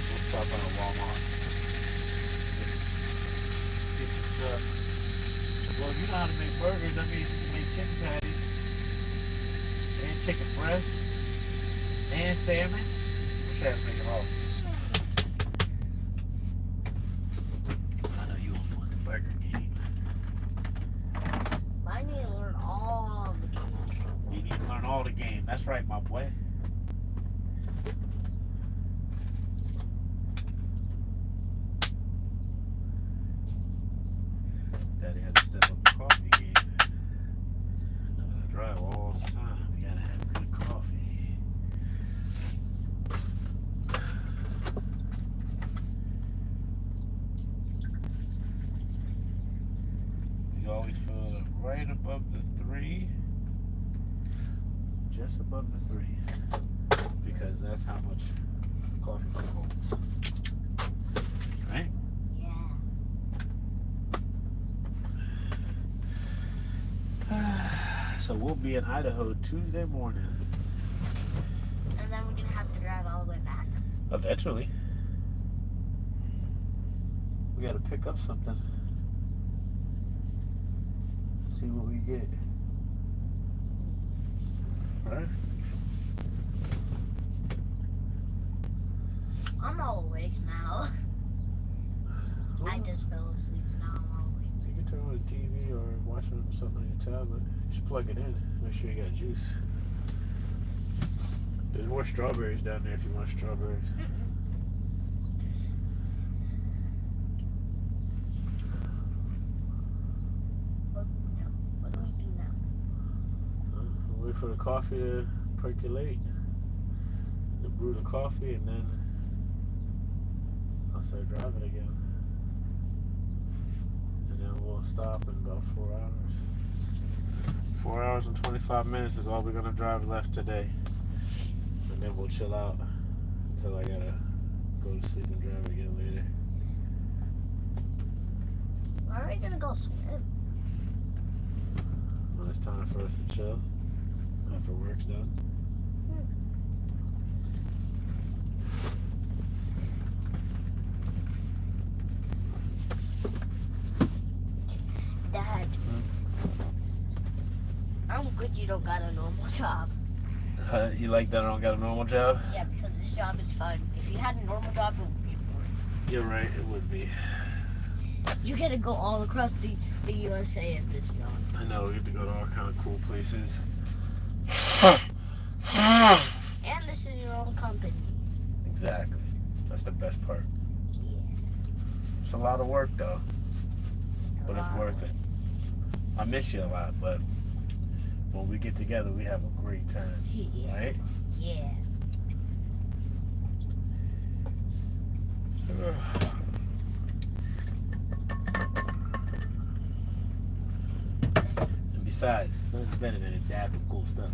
We'll stop by a Walmart. Get some stuff. Well, if you know how to make burgers, that means you can make chicken patties and chicken breast and salmon. We'll try to make it all. I know you want the burger game. I need to learn all the games. You need to learn all the game. That's right, my boy. Daddy had to step up the coffee game. I drive all the time. You gotta have good coffee. You always fill it right above the 3. Just above the 3. Because that's how much coffee it holds. Right? So we'll be in Idaho Tuesday morning. And then we're going to have to drive all the way back. Eventually. We gotta pick up something. See what we get. Right? I'm all awake now. I just fell asleep and now I'm all awake. You can turn on the TV or watch something on your tablet. Just plug it in. Make sure you got juice. There's more strawberries down there if you want strawberries. What do we do now? We'll wait for the coffee to percolate. Then brew the coffee and then I'll start driving again. And then we'll stop in about 4 hours. 4 hours and 25 minutes is all we're gonna drive left today. And then we'll chill out until I gotta go to sleep and drive again later. Where are we gonna go swim? When it's time for us to chill after work's done. Dad, I'm good you don't got a normal job. You like that I don't got a normal job? Yeah, because this job is fun. If you had a normal job, it would be boring. You're right, it would be. You get to go all across the USA at this job. I know, we get to go to all kind of cool places. And this is your own company. Exactly. That's the best part. Yeah. It's a lot of work though. But it's worth it. I miss you a lot, but when we get together, we have a great time. Yeah. Right? Yeah. And besides, nothing's better than a dab with cool stuff.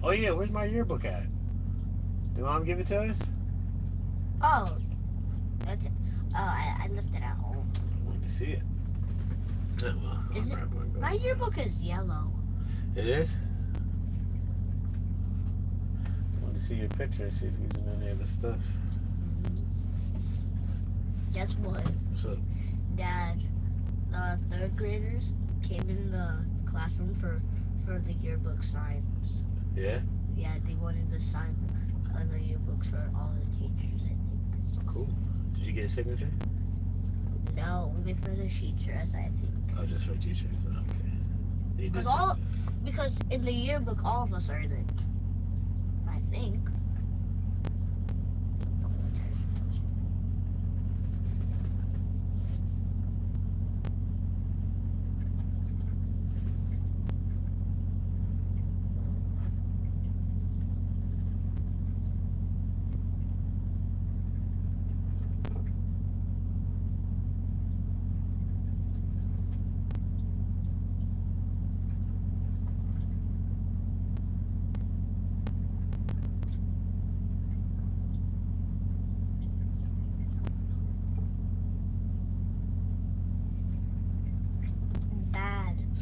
Oh yeah, where's my yearbook at? Did Mom give it to us? Oh, that's it. Oh, I left it at home. I want to see it. Oh, well, Is it? My yearbook is yellow. It is? to see your picture and see if he's in any of the stuff. Guess what? What's up? Dad, the third graders came in the classroom for the yearbook signs. Yeah? Yeah, they wanted to sign the yearbooks for all the teachers, I think. Cool. Did you get a signature? No, only for the teachers, I think. Oh, just for teachers. Okay. Because in the yearbook, all of us are in it. I think.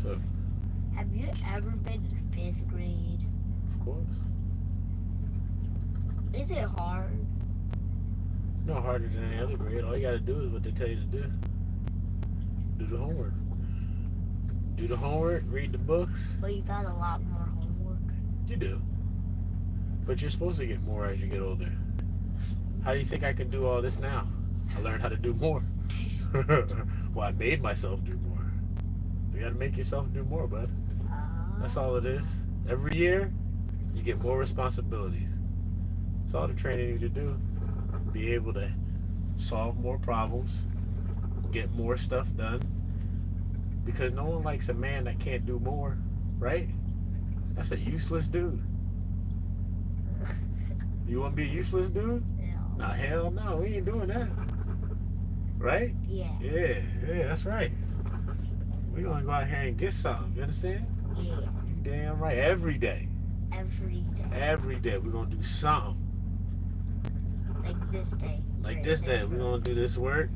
So, have you ever been in 5th grade? Of course. Is it hard? No harder than any other grade. All you gotta do is what they tell you to do. Do the homework. Do the homework, read the books. But you got a lot more homework. You do. But you're supposed to get more as you get older. How do you think I can do all this now? I learned how to do more. Well, I made myself do more. You gotta make yourself do more, bud. That's all it is. Every year, you get more responsibilities. That's all the training you need to do. Be able to solve more problems, get more stuff done. Because no one likes a man that can't do more, right? That's a useless dude. You wanna be a useless dude? No. Nah, hell no, we ain't doing that. Right? Yeah. Yeah, that's right. We're gonna go out here and get something, you understand? Yeah. You damn right. Every day. Every day. Every day we're gonna do something. Like this day. Like this day, we're gonna do this work.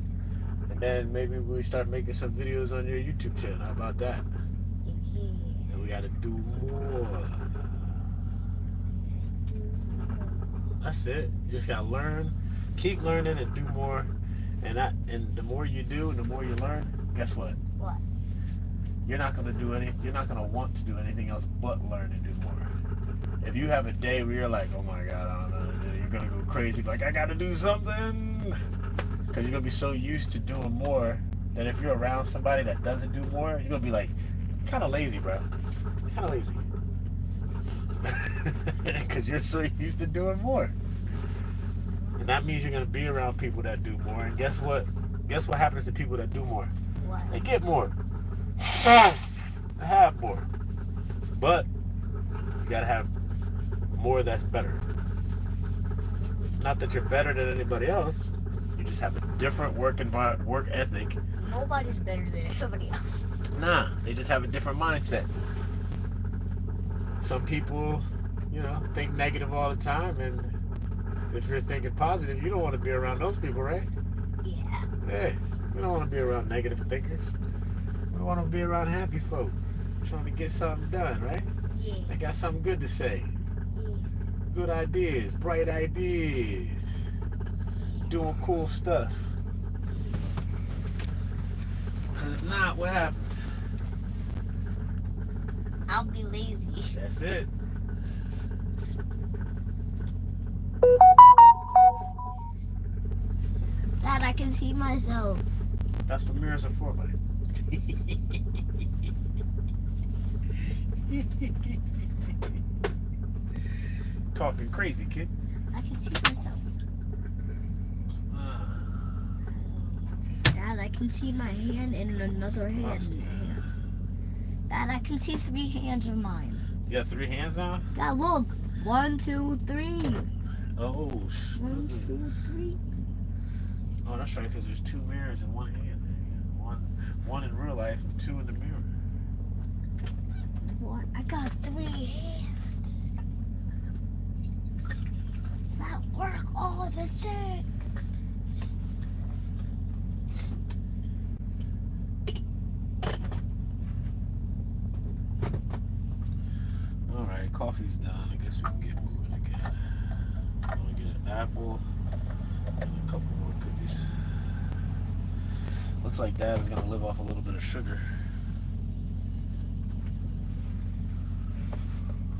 And then maybe we start making some videos on your YouTube channel. How about that? Yeah. And we gotta do more. That's it. You just gotta learn, keep learning and do more. And the more you do and the more you learn, guess what? What? You're not gonna do anything. You're not gonna want to do anything else but learn and do more. If you have a day where you're like, oh my God, I don't know what to do, you're gonna go crazy. Like, I gotta do something. Because you're gonna be so used to doing more that if you're around somebody that doesn't do more, you're gonna be like, kind of lazy, bro. Kind of lazy. Because you're so used to doing more. And that means you're gonna be around people that do more. And guess what? Guess what happens to people that do more? What? They get more. They have more. But you gotta have more that's better. Not that you're better than anybody else. You just have a different work ethic. Nobody's better than everybody else. Nah, they just have a different mindset. Some people, think negative all the time, and if you're thinking positive, you don't want to be around those people, right? Yeah. Hey, we don't want to be around negative thinkers. We want to be around happy folk, trying to get something done, right? Yeah. They got something good to say. Yeah. Good ideas, bright ideas, doing cool stuff. And if not, what happens? I'll be lazy. That's it. Dad, I can see myself. That's what mirrors are for, buddy. Talking crazy, kid. I can see myself. Dad, I can see my hand and another hand. Dad, I can see 3 hands of mine. You got 3 hands on? Dad, look. 1, 2, 3. Oh, 1, 2, 3. Oh, that's right, because there's 2 mirrors in one hand. One in real life and 2 in the mirror. What? I got 3 hands. That work all the same. Alright, coffee's done. I guess we can get moving again. apple, and a couple more cookies. Looks like Dad is gonna live off a little bit of sugar.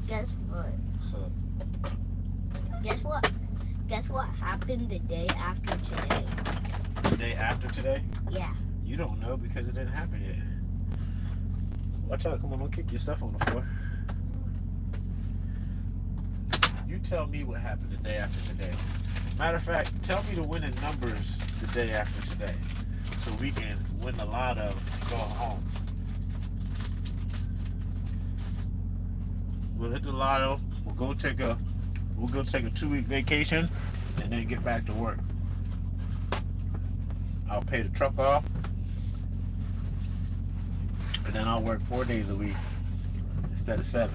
Guess what? So, Guess what happened the day after today? the day after today? Yeah. You don't know because it didn't happen yet. Watch out, come on, don't kick your stuff on the floor. You tell me what happened the day after today. Matter of fact, tell me the winning numbers the day after today, so we can win the lotto and go home. We'll hit the lotto. We'll go take a 2-week vacation, and then get back to work. I'll pay the truck off, and then I'll work 4 days a week instead of 7.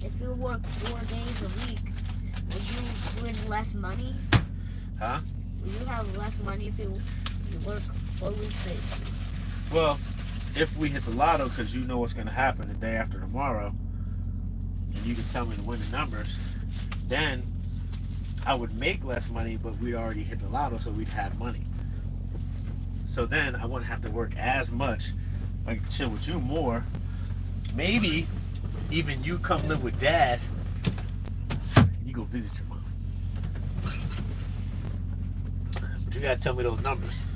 If you work 4 days a week, would you win less money? Huh? Will you have less money if you work 4 weeks a week? Well, if we hit the lotto, because you know what's going to happen the day after tomorrow, and you can tell me the winning numbers, then I would make less money, but we'd already hit the lotto, so we'd have money. So then I wouldn't have to work as much. I can chill with you more. Maybe even you come live with Dad, you go visit your mom. But you gotta tell me those numbers.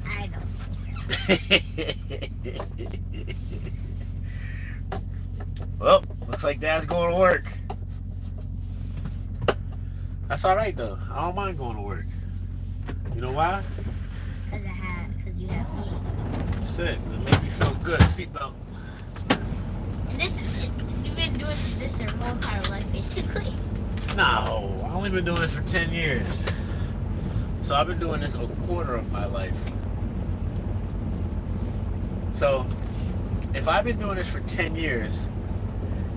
I know. Well, looks like Dad's going to work. That's all right though. I don't mind going to work. You know why? Because you have me. Sick. It made me feel good. Seatbelt. And you've been doing this your whole entire life, basically. No, I've only been doing this for 10 years. So I've been doing this a quarter of my life. So if I've been doing this for 10 years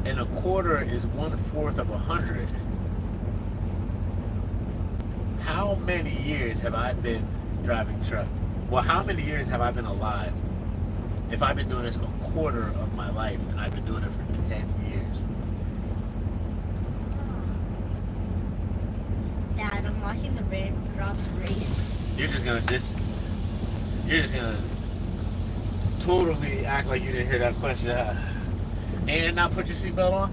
and a quarter is 1/4 of 100, how many years have I been driving truck? Well, how many years have I been alive? If I've been doing this a quarter of my life and I've been doing it for 10 years. Dad, I'm watching the raindrops race. You're just gonna totally act like you didn't hear that question. And not put your seatbelt on?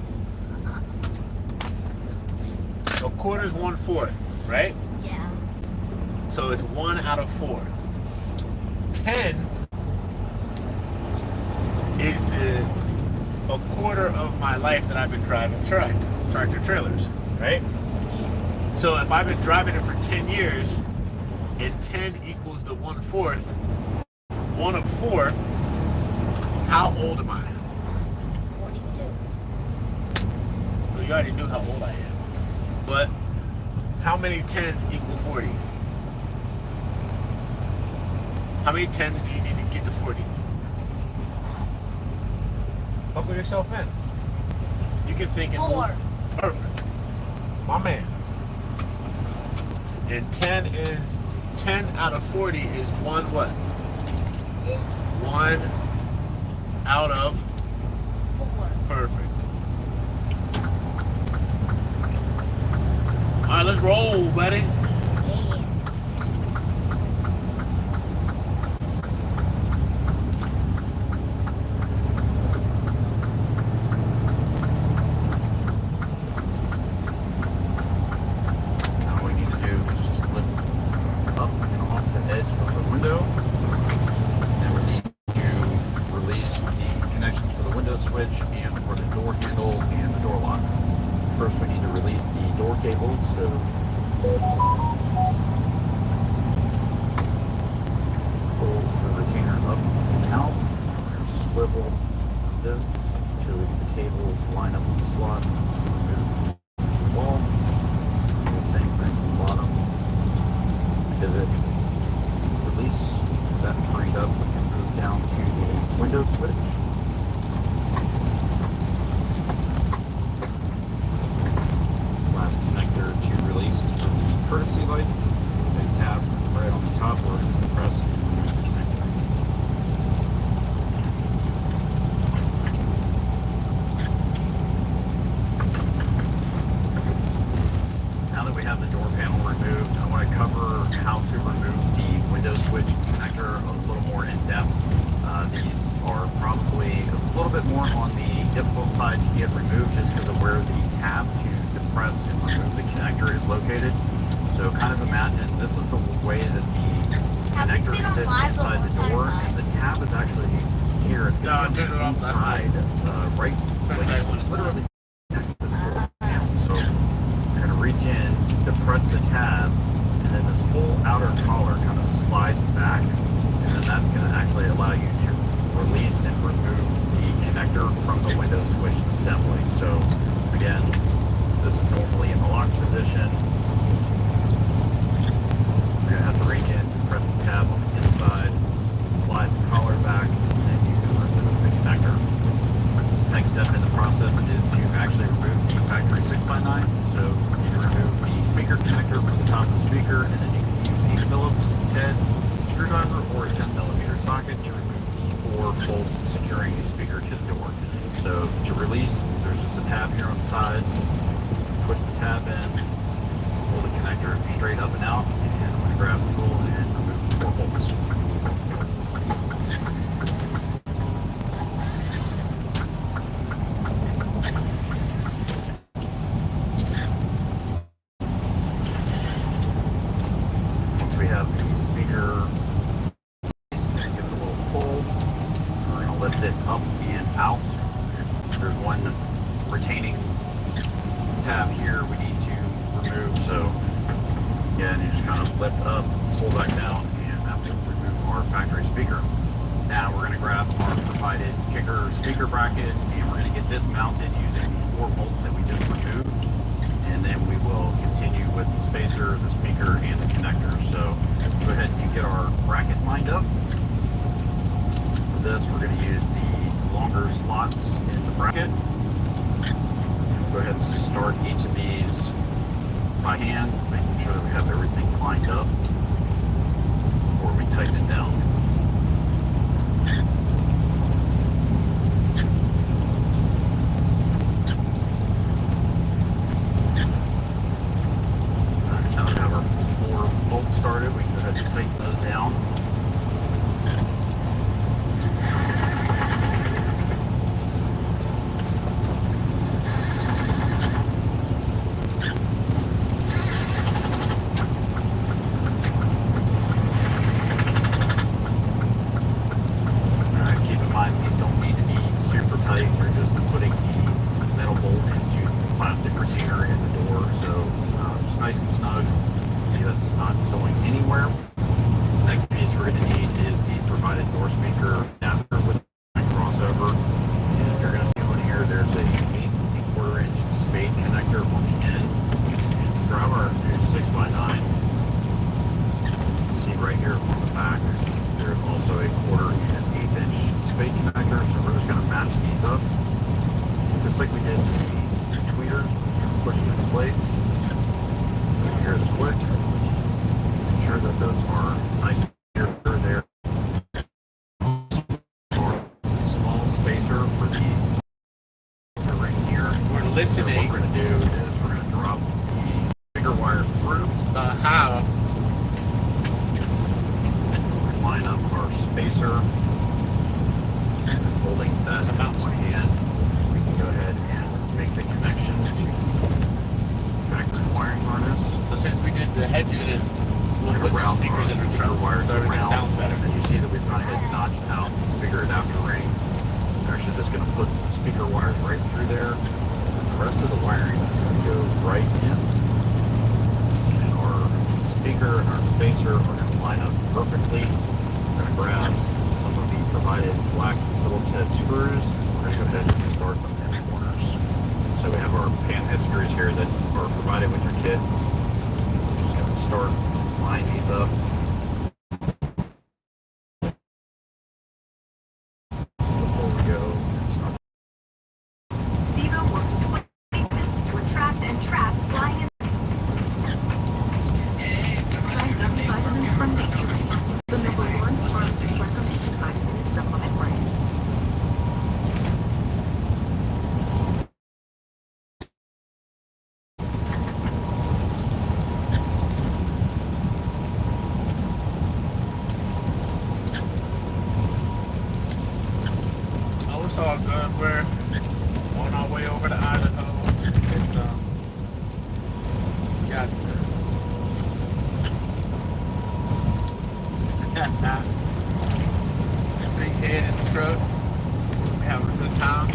A quarter's 1/4, right? Yeah. So it's 1 out of 4. 10 is a quarter of my life that I've been driving tractor trailers, right? So if I've been driving it for 10 years and 10 equals the 1/4, 1 of 4, how old am I? 42. So you already knew how old I am. But how many 10s equal 40? How many 10s do you need to get to 40? Buckle yourself in. You can think in 4. Perfect. My man. And 10 out of 40 is 1 what? 1 out of 4. Perfect. All right, let's roll, buddy. more in depth. These are probably a little bit more on the difficult side to get removed just because of where the tab to depress and remove the connector is located. So kind of imagine this is the way that the connector sits inside the door, and the tab is actually here at the inside, right, like literally next to the door panel. So you're going to reach in, depress the tab, and then this whole outer collar kind of slides back, and then that's going to actually allow you to release and remove the connector from the window switch assembly. So again, this is normally in the lock position. You're going to have to reach in, press the tab on the inside, slide the collar back, and then you can remove the connector. Next step in the process is to actually remove the factory 6x9. So you remove the speaker connector from the top of the speaker, and then you can use the Phillips head screwdriver or a 10mm socket to remove the 4 bolts securing the speaker to the door. So to release, there's just a tab here on the side. Push the tab in, pull the connector straight up and out, and I'm going to grab the tool and remove the 4 bolts. Once we have the speaker, give it a little pull. We're going to lift it up and out. There's one retaining tab here we need to remove, so again, you just kind of lift up, pull back down, and that will remove our factory speaker. Now we're going to grab our provided kicker speaker bracket, and we're going to get this mounted using the 4 bolts that we just removed, and then we will continue with the spacer, the speaker, and the connector. So go ahead and get our bracket lined up. For this, we're going to use the longer slots in the bracket. Go ahead and start each of these by hand, making sure that we have everything lined up before we tighten it down. Alright, now that we have our 4 bolts started, we can go ahead and tighten those down. all good. We're on our way over to Idaho. It's got big head in the truck. We're having a good time.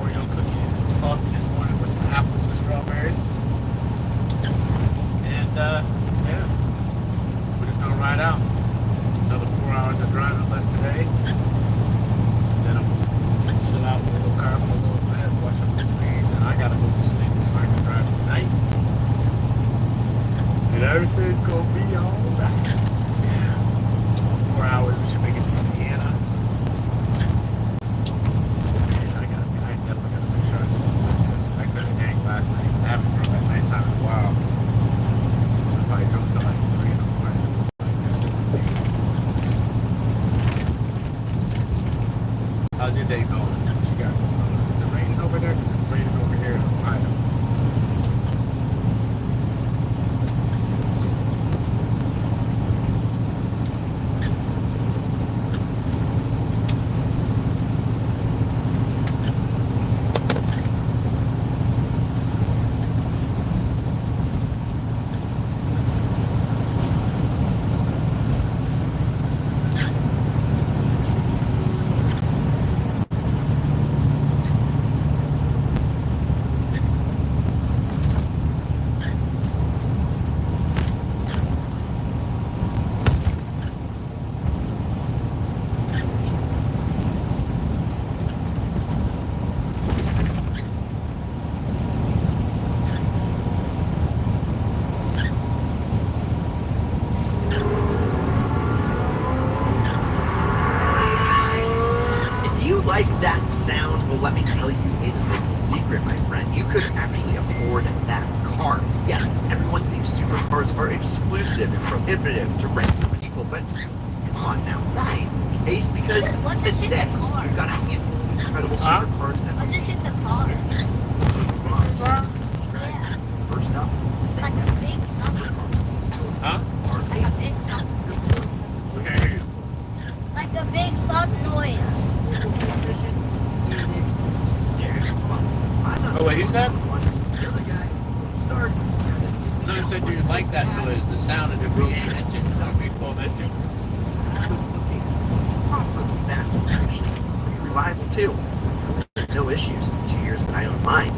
Oreo cookies, coffee this morning with some apples and strawberries. And yeah, we're just gonna ride out. Another 4 hours of driving left today. Then I'm gonna chill out in the little car for a little bit, watch some movies, and I gotta go to sleep so I can drive tonight. And everything's gonna be alright. Yeah. 4 hours, we should make it to Indiana. And I definitely gotta make sure I sleep because I couldn't hang last night. I haven't drove at nighttime in a while. I probably drove till like 3 in the morning. That's it for me. How's your day going? What you got going on? Is it raining over there? 'Cause it's raining over here in Ohio. Like that sound? Well, let me tell you, it's the secret, my friend. You could actually afford that car. Yes, everyone thinks supercars are exclusive and prohibitive to rent for people, but come on now, that ain't the case because What just hit today the car? you've got a handful of incredible supercars that What just hit the car? Yeah. First up, It's like a big thump. Huh? Like a big thump. We can't hear you. Like a big thump noise. Oh, what you said? The other guy, start. No, you said you like that noise, the sound of the V8 engine. So we pull this in. Massive, actually. Pretty reliable, too. No issues. 2 years that I owned mine.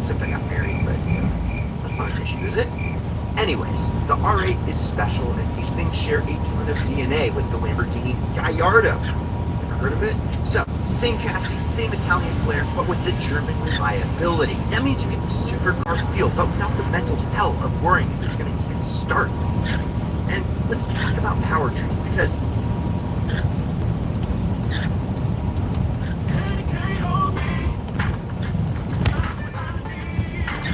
Except I got married, but that's not an issue, is it? Anyways, the R8 is special, and these things share a ton of DNA with the Lamborghini Gallardo. Ever heard of it? So, same chassis, same Italian flair, but with the German reliability. That means you get the supercar feel, but without the mental hell of worrying if it's going to even start. And let's talk about powertrains, because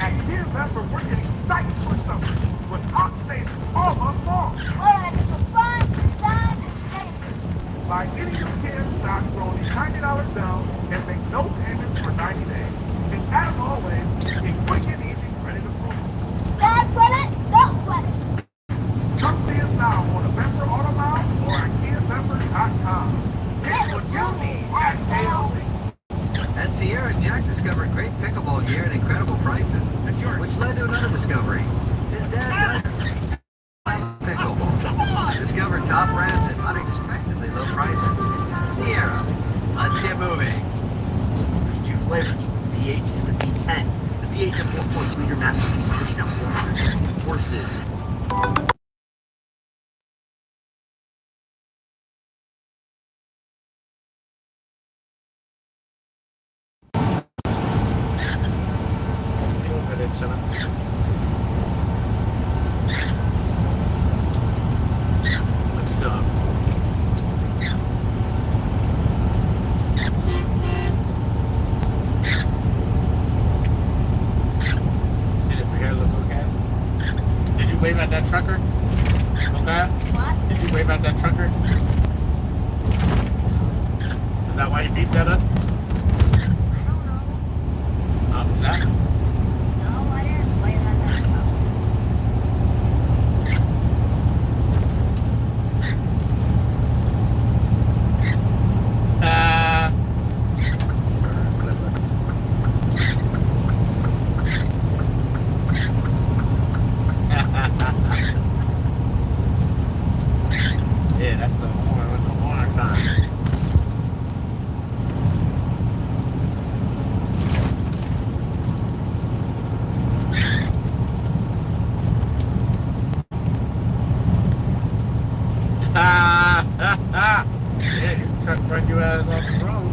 At Kia Vepper, we're getting psyched for summer with hot savings all month long. Alright, for fun, fun, and safe. Buy any new Kia in stock for only $90 down and make no payments for 90 days. And as always, get quick and easy credit approval. Bad credit, don't sweat it. Come see us now on the Vepper Auto Mile or at KiaVepper.com. Get what you need at KOV. At Sierra, Jack discovered great pickleball gear at incredible prices, which led to another discovery. His dad does pickleball. Discover top brands at unexpectedly low prices. Sierra, let's get moving. there's two flavors, the V8 and the V10. The V8's a 4.2-liter masterpiece pushing out 450 horses. What you doing? See if we hear a little guy. Did you wave at that trucker? Okay. What? Did you wave at that trucker? Is that why you beeped at us? I don't know. Is that? No, I didn't play that time. time. Yeah, you try to run your ass off the road.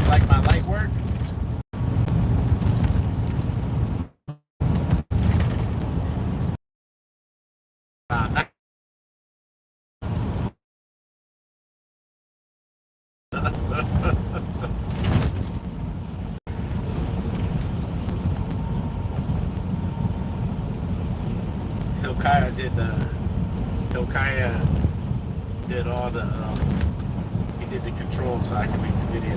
Like my light work? Not Hilkiah did all the he did the controls so I can make the video.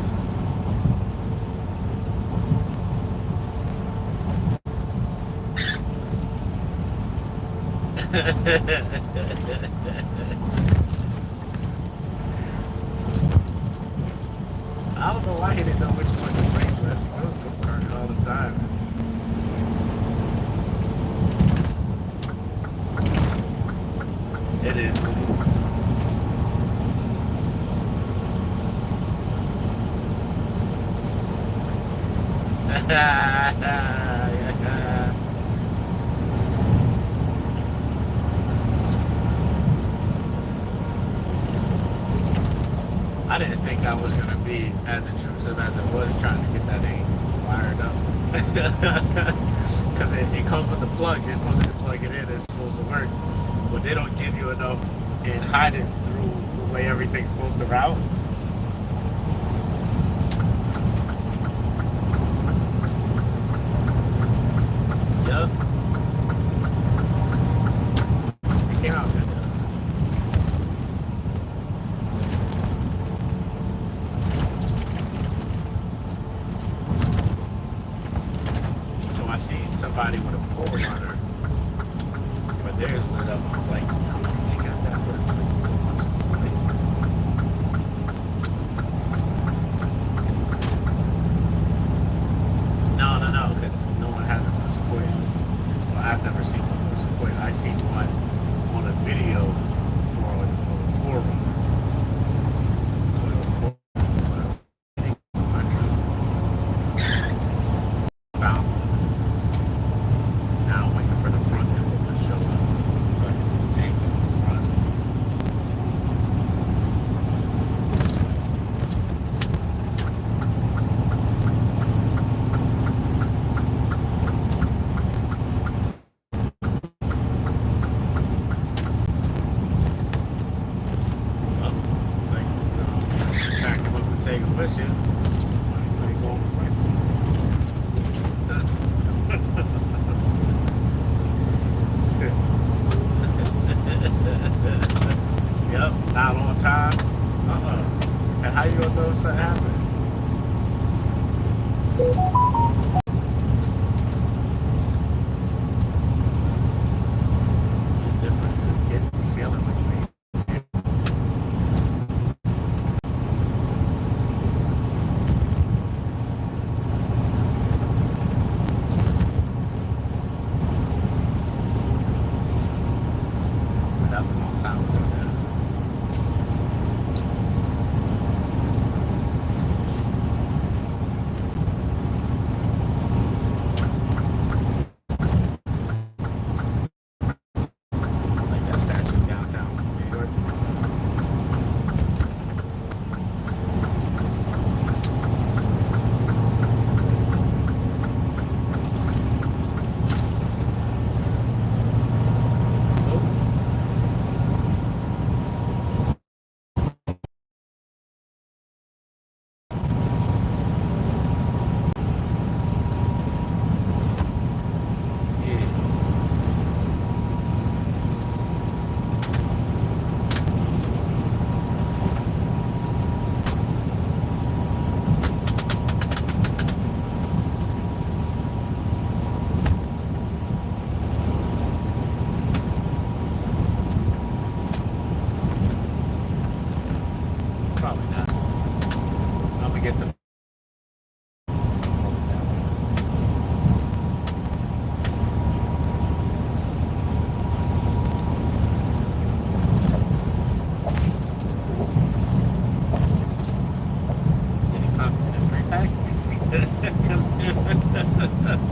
I don't know why he didn't know which one to play with. I was go-karting all the time. It is. I didn't think I was gonna be as intrusive as it was trying to get that thing wired up. Because it comes with the plug. You're supposed to plug it in. It's supposed to work. But they don't give you enough and hide it through the way everything's supposed to route. Yep. It came out good though. So I seen somebody with a 4Runner. But theirs lit up. I was like, how come they got that for the 24 months? No, because no one has it for Sequoia. Well, I've never seen one for Sequoia. I seen one on a video for a 4Runner. Found one. Now I'm waiting for the front end to show up so I can do the same thing.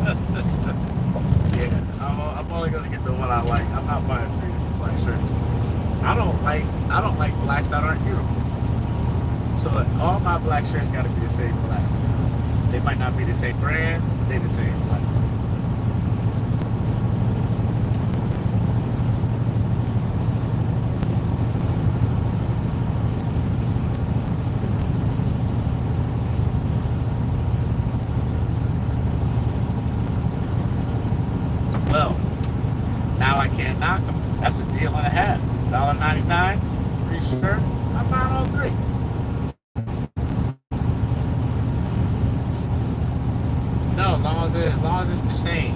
Yeah, I'm only gonna get the one I like. I'm not buying 3 different black shirts. I don't like blacks that aren't beautiful. So all my black shirts gotta be the same black. They might not be the same brand, but they the same black. Well, now I can't knock them. That's a deal and a half. $1.99, 3 shirt. I'm buying all 3. No, as long as it's the same.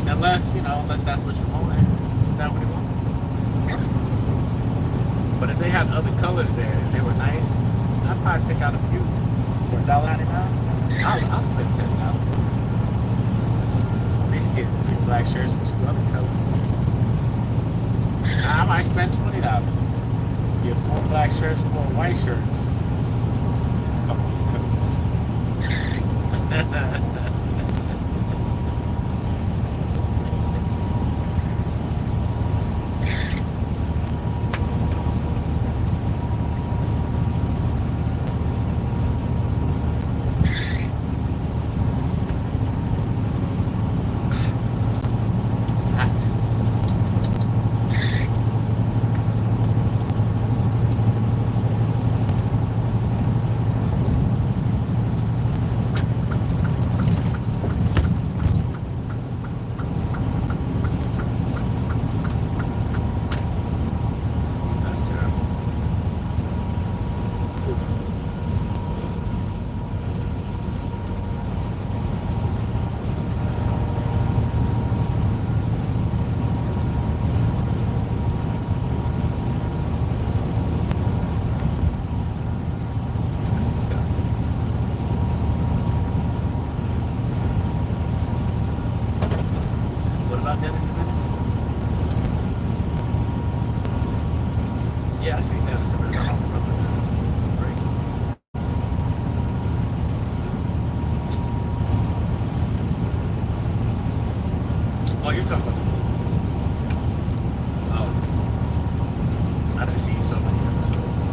Unless that's what you want. Is that what you want? But if they had other colors there and they were nice, I'd probably pick out a few for $1.99. I'll spend $10. At least get 3 black shirts and 2 other colors. I might spend $20. Get 4 black shirts, 4 white shirts. A couple of colors. Yeah, I see Dennis the Menace. I don't remember that phrase. Oh, you're talking about the movie. Oh. I didn't see so many episodes.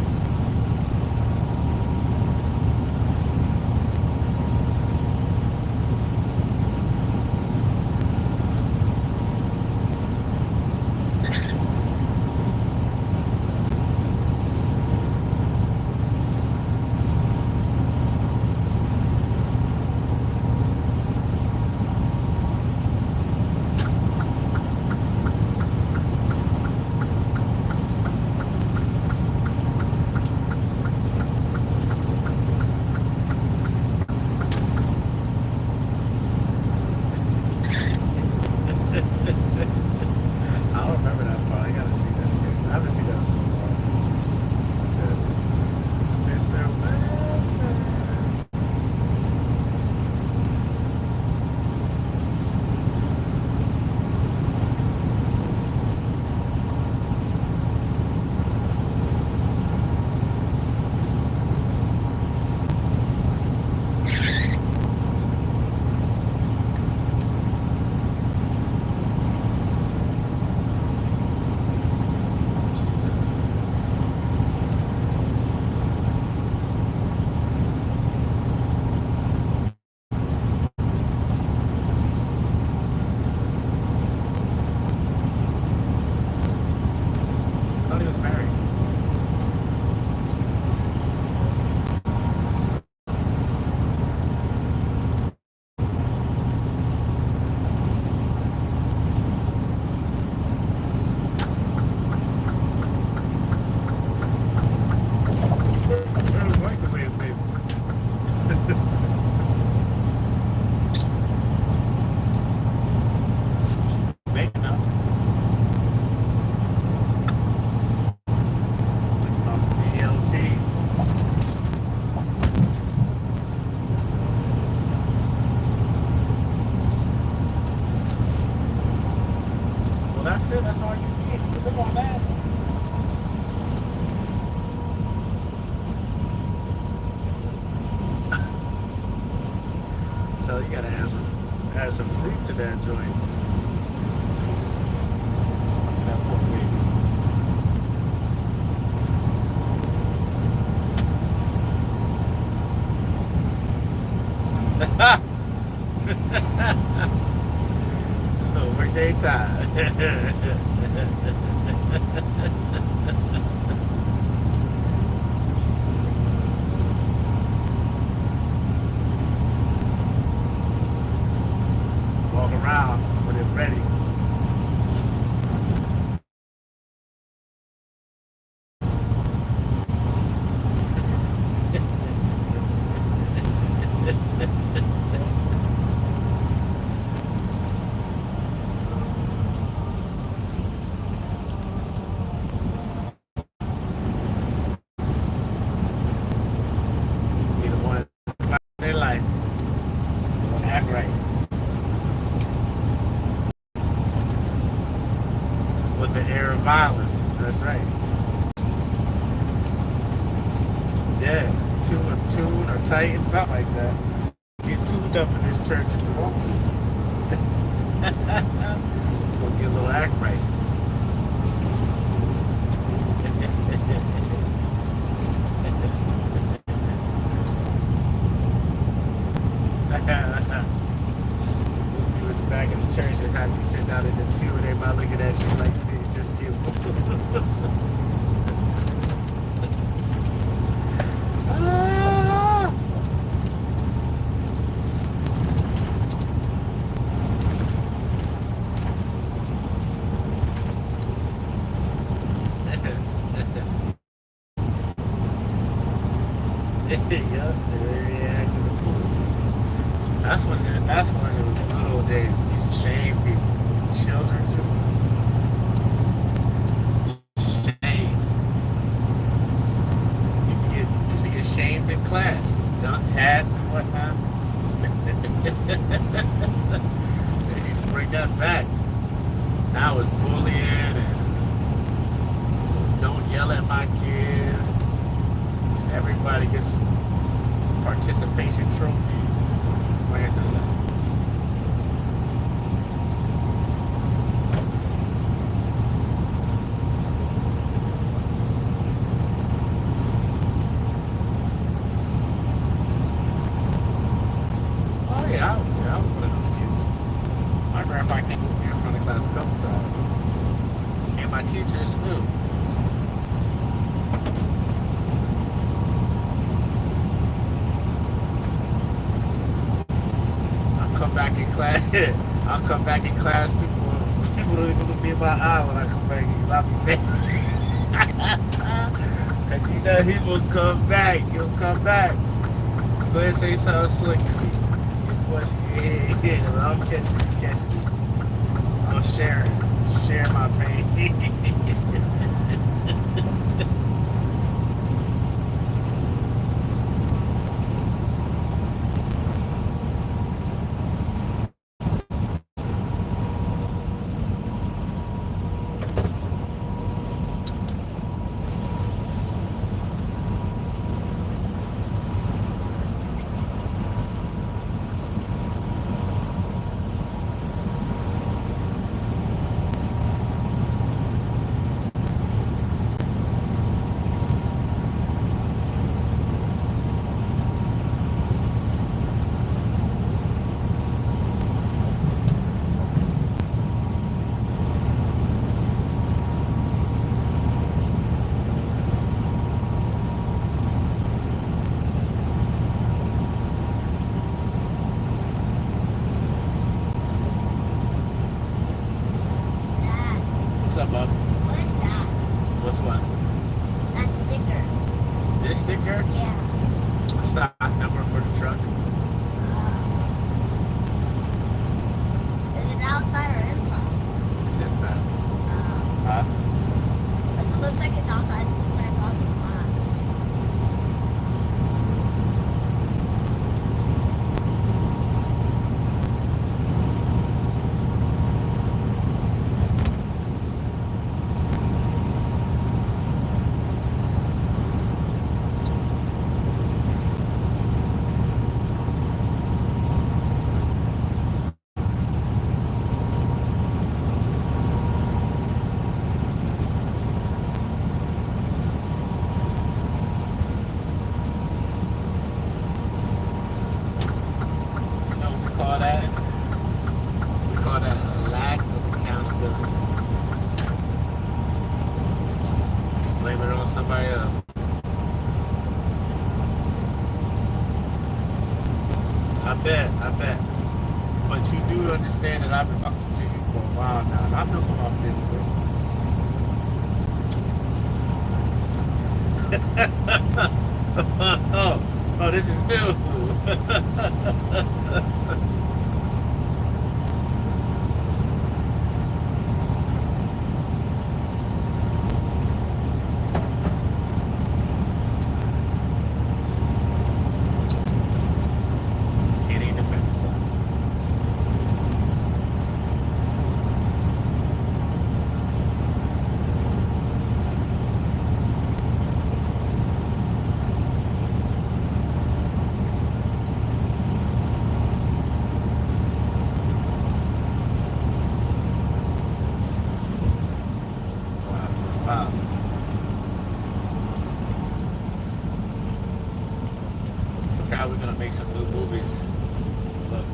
That's it. That's all you need. You live on that. So you gotta gotta add some fruit to that joint. To that pork baby. Oh, works every time. Walk around when it's ready. Be the one about their life. Act right. With the air of violence. That's right. Yeah, tune or tighten, something like that. Get tuned up in this church if you want to. We'll get a little act right. You in the back of the church and have you sit down in the pew and everybody looking at you like you just give. That's when it was the good old days. We used to shame people, children too. Shame. You used to get shamed in class. Dunce hats and whatnot. They need to bring that back. Now it's bullying and don't yell at my kids. Everybody gets participation trophies. Wearing the I was one of those kids. My grandpa came with me in front of class a couple times. And my teachers knew. I'll come back in class, people don't even look me in my eye when I come back because I'll be mad. Because you know he will come back. He'll come back. Go ahead and say something slick to me. I'm catching you. I'm sharing my pain. you do understand that I've been talking to you for a while now, and I know who I've been with. Oh, this is new. We're gonna make some new movies. Look,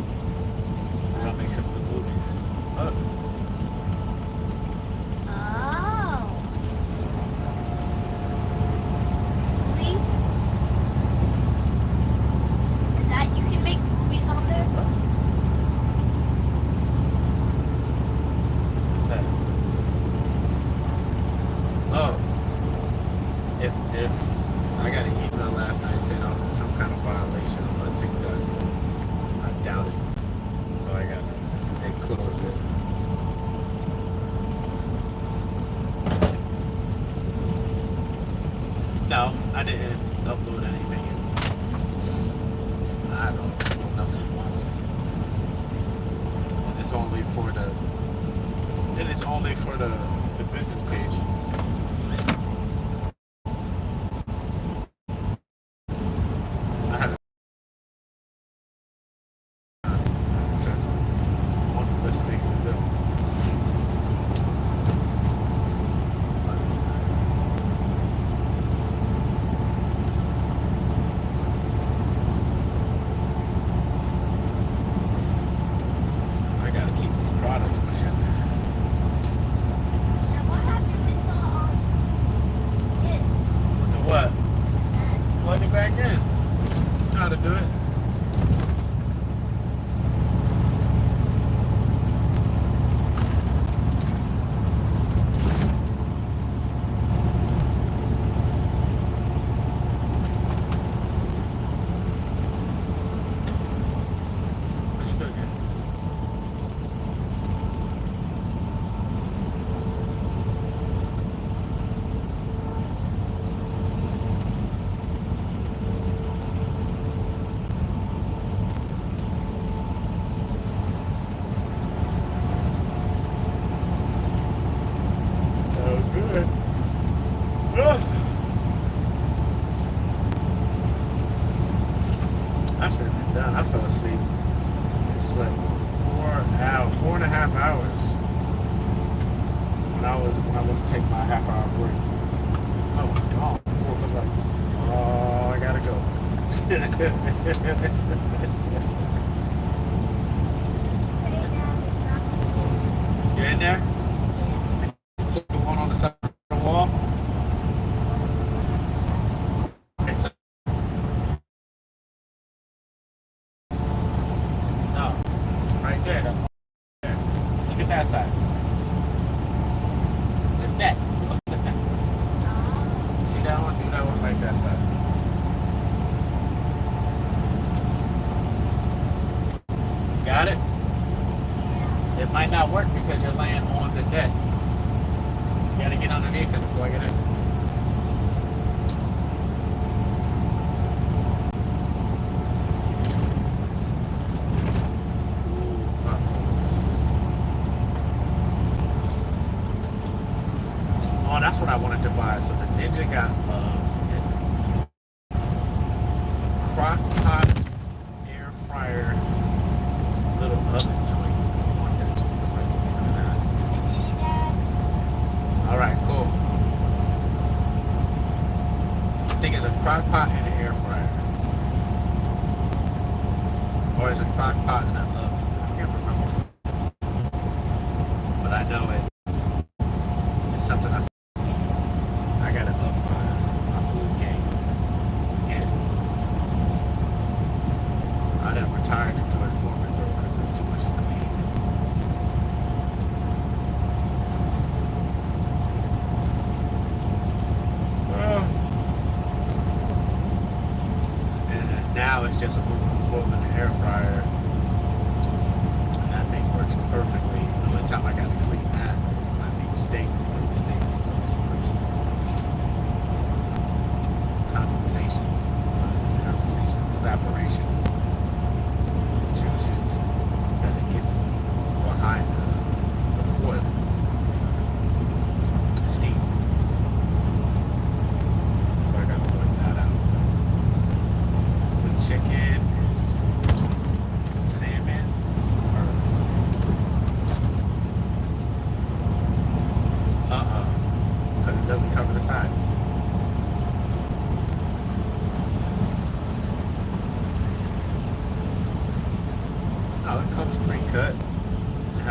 we're gonna make some new movies. Look. Oh. Really? Is that you can make movies on there? What's that? Oh. If I got an email last night saying I was in some kind of violation on TikTok. I doubt it. So I gotta, they closed it. No, I didn't upload anything. I don't upload nothing at once. And it's only for the business page. You in there? Put the one on the side of the wall. No, right there. Look at that side. The net. Look at the net. See that one? Do that one like that side. Got it? It might not work because you're laying on the deck. You gotta get underneath it before I get in. Oh, that's what I wanted to buy. So the Ninja got a crock pot air fryer little oven joint. All right, cool. I think it's a crock pot and an air fryer. Or is it a crock pot and an oven? I can't remember. But I know it's something I gotta up my food game. Yeah. I done retired into a foreman though because there's too much to clean.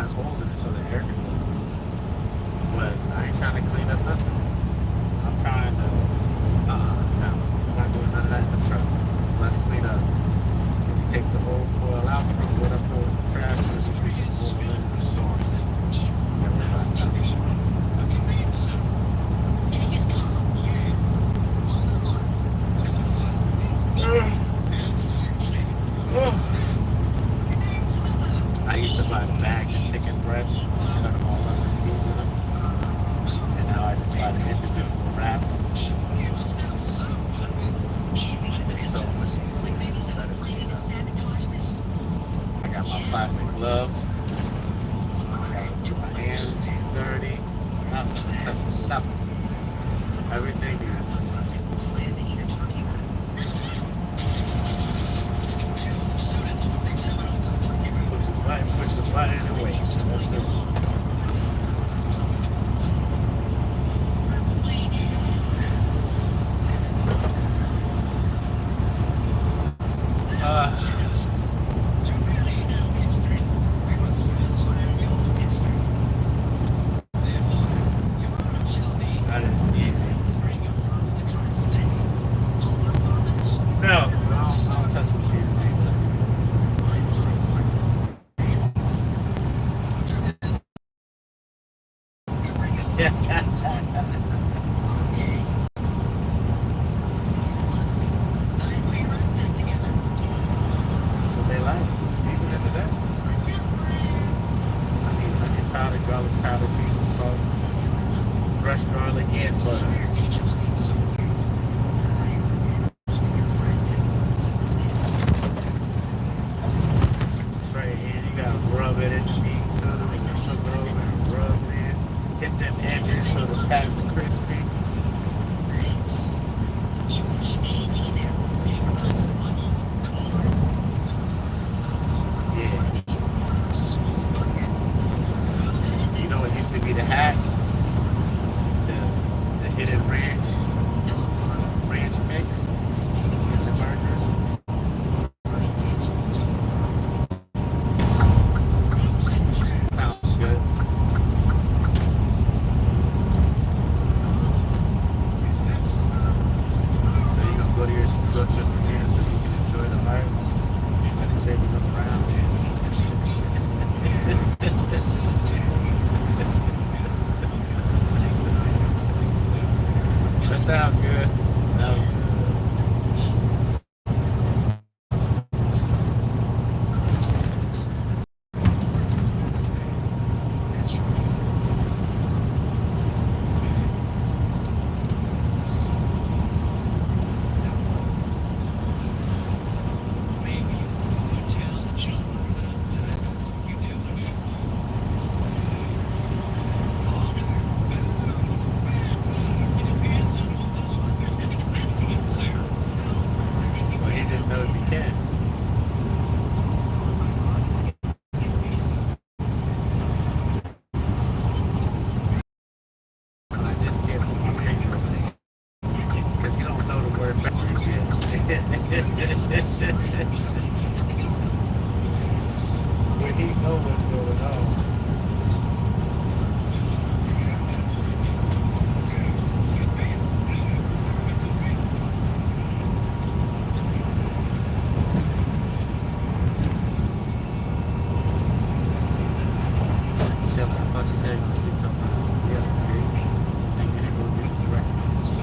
has holes in it so the air can go through. But I ain't trying to clean up nothing. I'm trying to, no, I'm not doing none of that in the truck. So let's clean up. Let's take the old foil out, put up the trash, and let's push it over in the storm. I used to buy the bags of chicken breasts, cut them all up and season them. And now I just buy the individual wrapped. It's so much easier. I got my plastic gloves. My hands dirty. Nothing. Touching nothing. Everything is. Push the button and wait. That's it. That is easy. No, don't touch the seasoning. So they like season it to that. I need onion powder, garlic powder, seasoned salt, fresh garlic, and butter. That's right, and you gotta rub it in the meat too. Flip it over and rub it in. Hit them edges so the fat is crispy. Yeah. You know what used to be the hack? The hidden ranch mix in the burgers. Sounds good. So you're gonna go to the museum so you can enjoy the art and let the baby look around. That sounds good. That was good. Well, he just knows he can. I just can't put my finger on it because you don't know the word backwards yet. But he knows what's going on. Chilling. I thought you said you were gonna sleep till now. Yeah, see? And you didn't go get breakfast.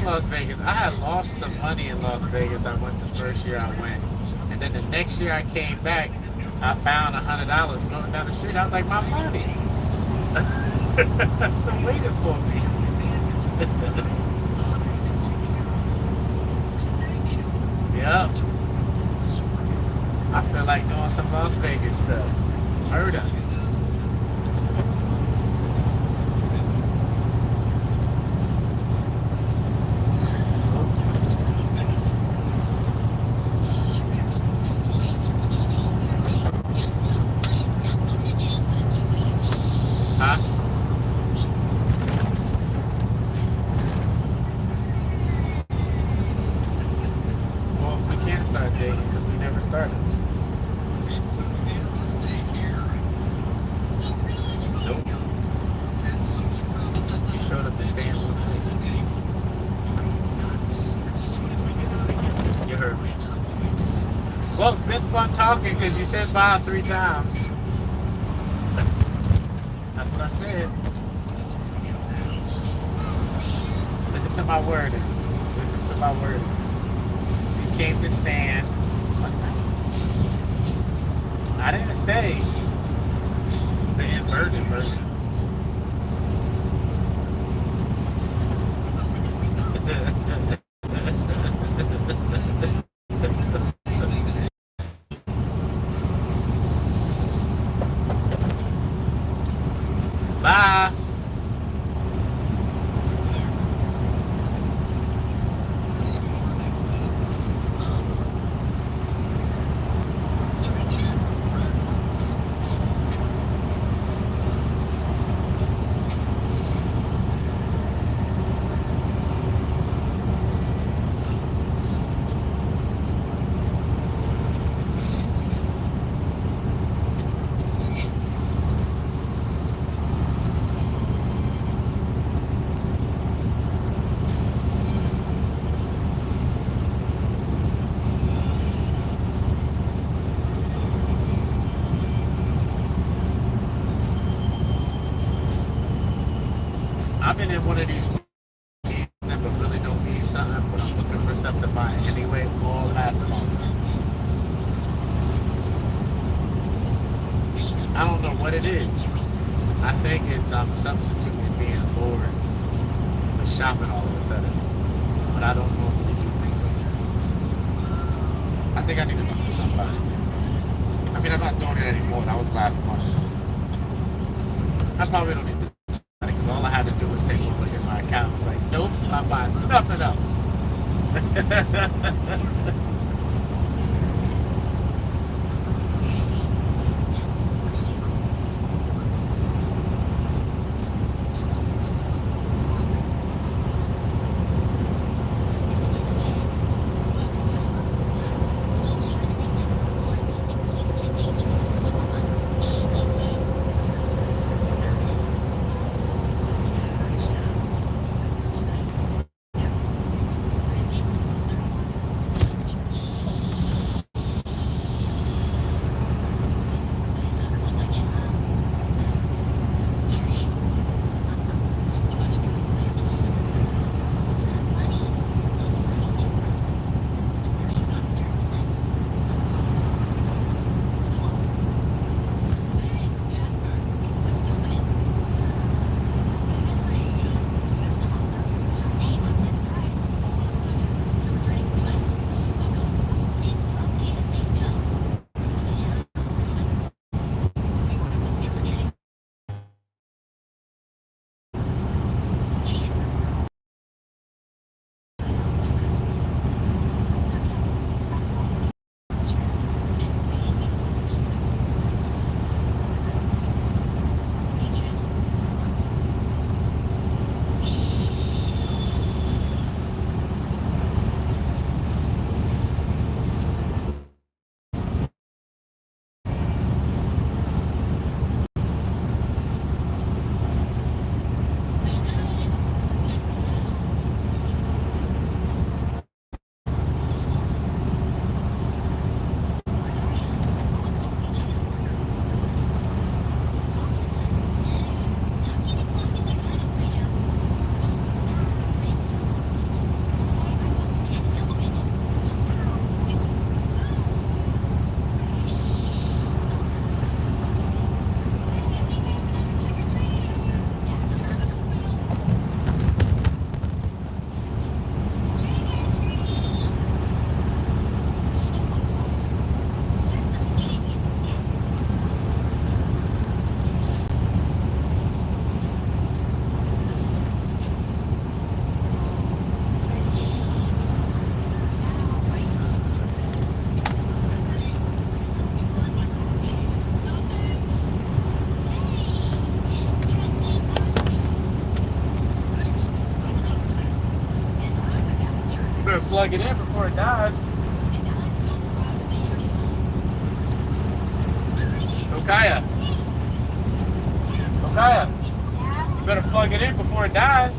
Las Vegas. I had lost some money in Las Vegas. I went the first year I went. And then the next year I came back, I found $100 floating down the street. I was like, my money. They're waiting for me. Yep. I feel like doing some Las Vegas stuff. Murder. Well, it's been fun talking because you said bye 3 times. That's what I said. Listen to my wording. Listen to my wording. You came to stand. I didn't say the inverted version. Bye. I've been in one of these meetings that really don't mean something, but I'm looking for stuff to buy anyway all last month. I don't know what it is. I think it's substituting being bored with shopping all of a sudden. But I don't normally do things like that. I think I need to talk to somebody. I mean, I'm not doing it anymore. That was last month. I probably don't need to. Because all I had to do was take a look at my account. It's like, nope, I'm buying nothing else. plug it in before it dies. Okaya. Okaya. You better plug it in before it dies.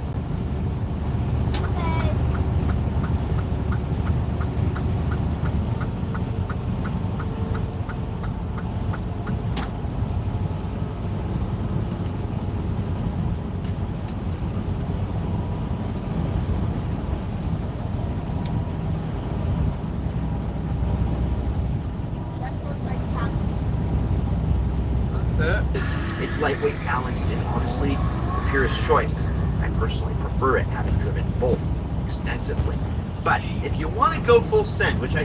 It's lightweight, balanced, and honestly, the purest choice. I personally prefer it, having driven both extensively. But if you want to go full send, which I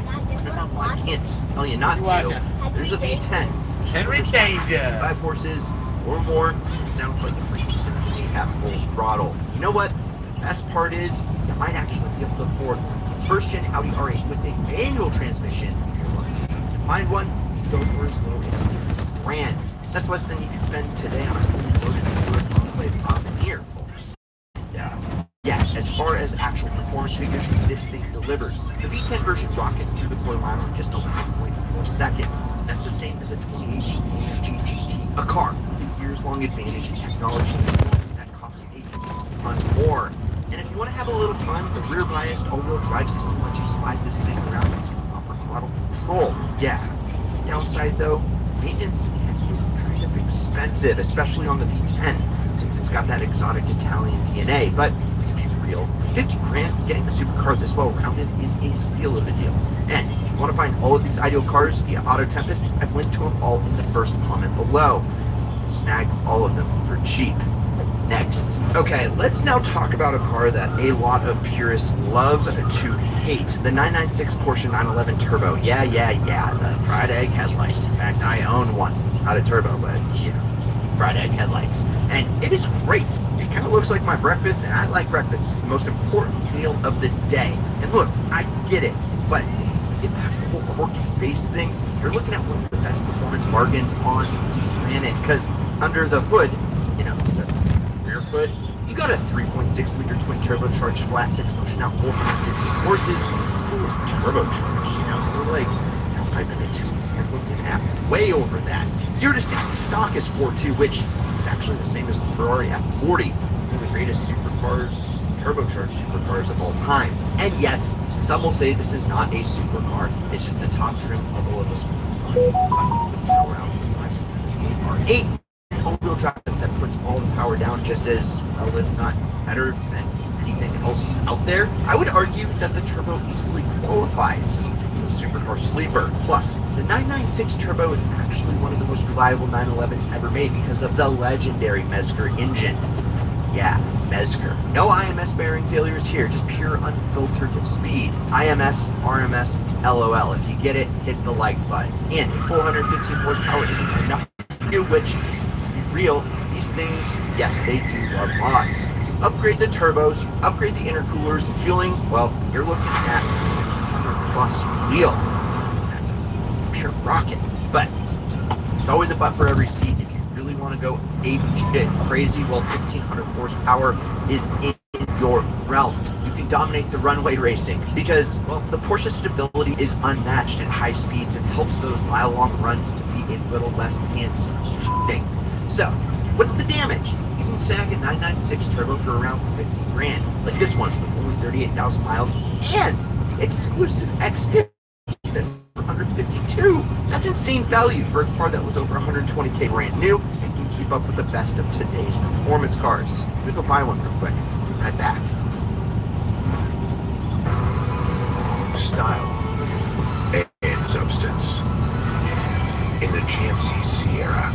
can't tell you not to, there's a V10. Henry Danger. 5 horses or more. Sounds like a freaking symphony at full throttle. You know what? The best part is, you might actually be able to afford first-gen Audi R8 with a manual transmission. If you're lucky to find one, go for as low as $1,000. That's less than you could spend today on a fully loaded enclave Pioneer, folks. Yeah. Yes, as far as actual performance figures, this thing delivers. The V10 version rockets through the quarter mile in just 11.4 seconds. That's the same as a 2018 AMG GT, a car with a years-long advantage in technology that costs $8 more. And if you want to have a little fun, the rear-biased all-wheel drive system lets you slide this thing around with some upper throttle control. Yeah. Downside though, maintenance expensive, especially on the V10, since it's got that exotic Italian DNA. But let's be real, for 50 grand, getting the supercar this well rounded is a steal of a deal. And if you want to find all of these ideal cars via Auto Tempest, I've linked to them all in the first comment below. Snag all of them for cheap. Next. Okay, let's now talk about a car that a lot of purists love to hate. The 996 Porsche 911 Turbo. Yeah, the fried egg headlights. In fact, I own one. Not a turbo, but yeah, fried egg headlights. And it is great. It kind of looks like my breakfast, and I like breakfast. It's the most important meal of the day. And look, I get it, but if you get past the whole quirky face thing, you're looking at one of the best performance bargains on the planet. Because under the hood, you know, the rear hood, you got a 3.6 liter twin turbocharged flat six pushing out 415 horses. This thing is turbocharged, you know, so like, I'm piping it to you're looking at way over that. 0 to 60 stock is 4.2, which is actually the same as the Ferrari F40, one of the greatest supercars, turbocharged supercars of all time. And yes, some will say this is not a supercar, it's just the top trim level of a supercar. Power out R8, all-wheel drive that puts all the power down just as well, if not better than anything else out there. I would argue that the turbo easily qualifies supercar sleeper. Plus, the 996 Turbo is actually one of the most reliable 911s ever made because of the legendary Mezger engine. Yeah, Mezger. No IMS bearing failures here, just pure unfiltered speed. IMS, RMS, LOL. If you get it, hit the like button. And 415 horsepower isn't enough for you, which, to be real, these things, yes, they do love mods. You upgrade the turbos, you upgrade the intercoolers, fueling, well, you're looking at 600 plus wheel. That's a pure rocket. But it's always a butt for every seat. If you really want to go ape crazy, well, 1500 horsepower is in your realm. You can dominate the runway racing because, well, the Porsche stability is unmatched at high speeds and helps those mile-long runs to be a little less pants-shooting. So, what's the damage? You can snag a 996 Turbo for around 50 grand, like this one with only 38,000 miles, and the exclusive X50 for 152. That's insane value for a car that was over 120k brand new and can keep up with the best of today's performance cars. I'm gonna go buy one real quick. Be right back. Style and substance in the GMC Sierra.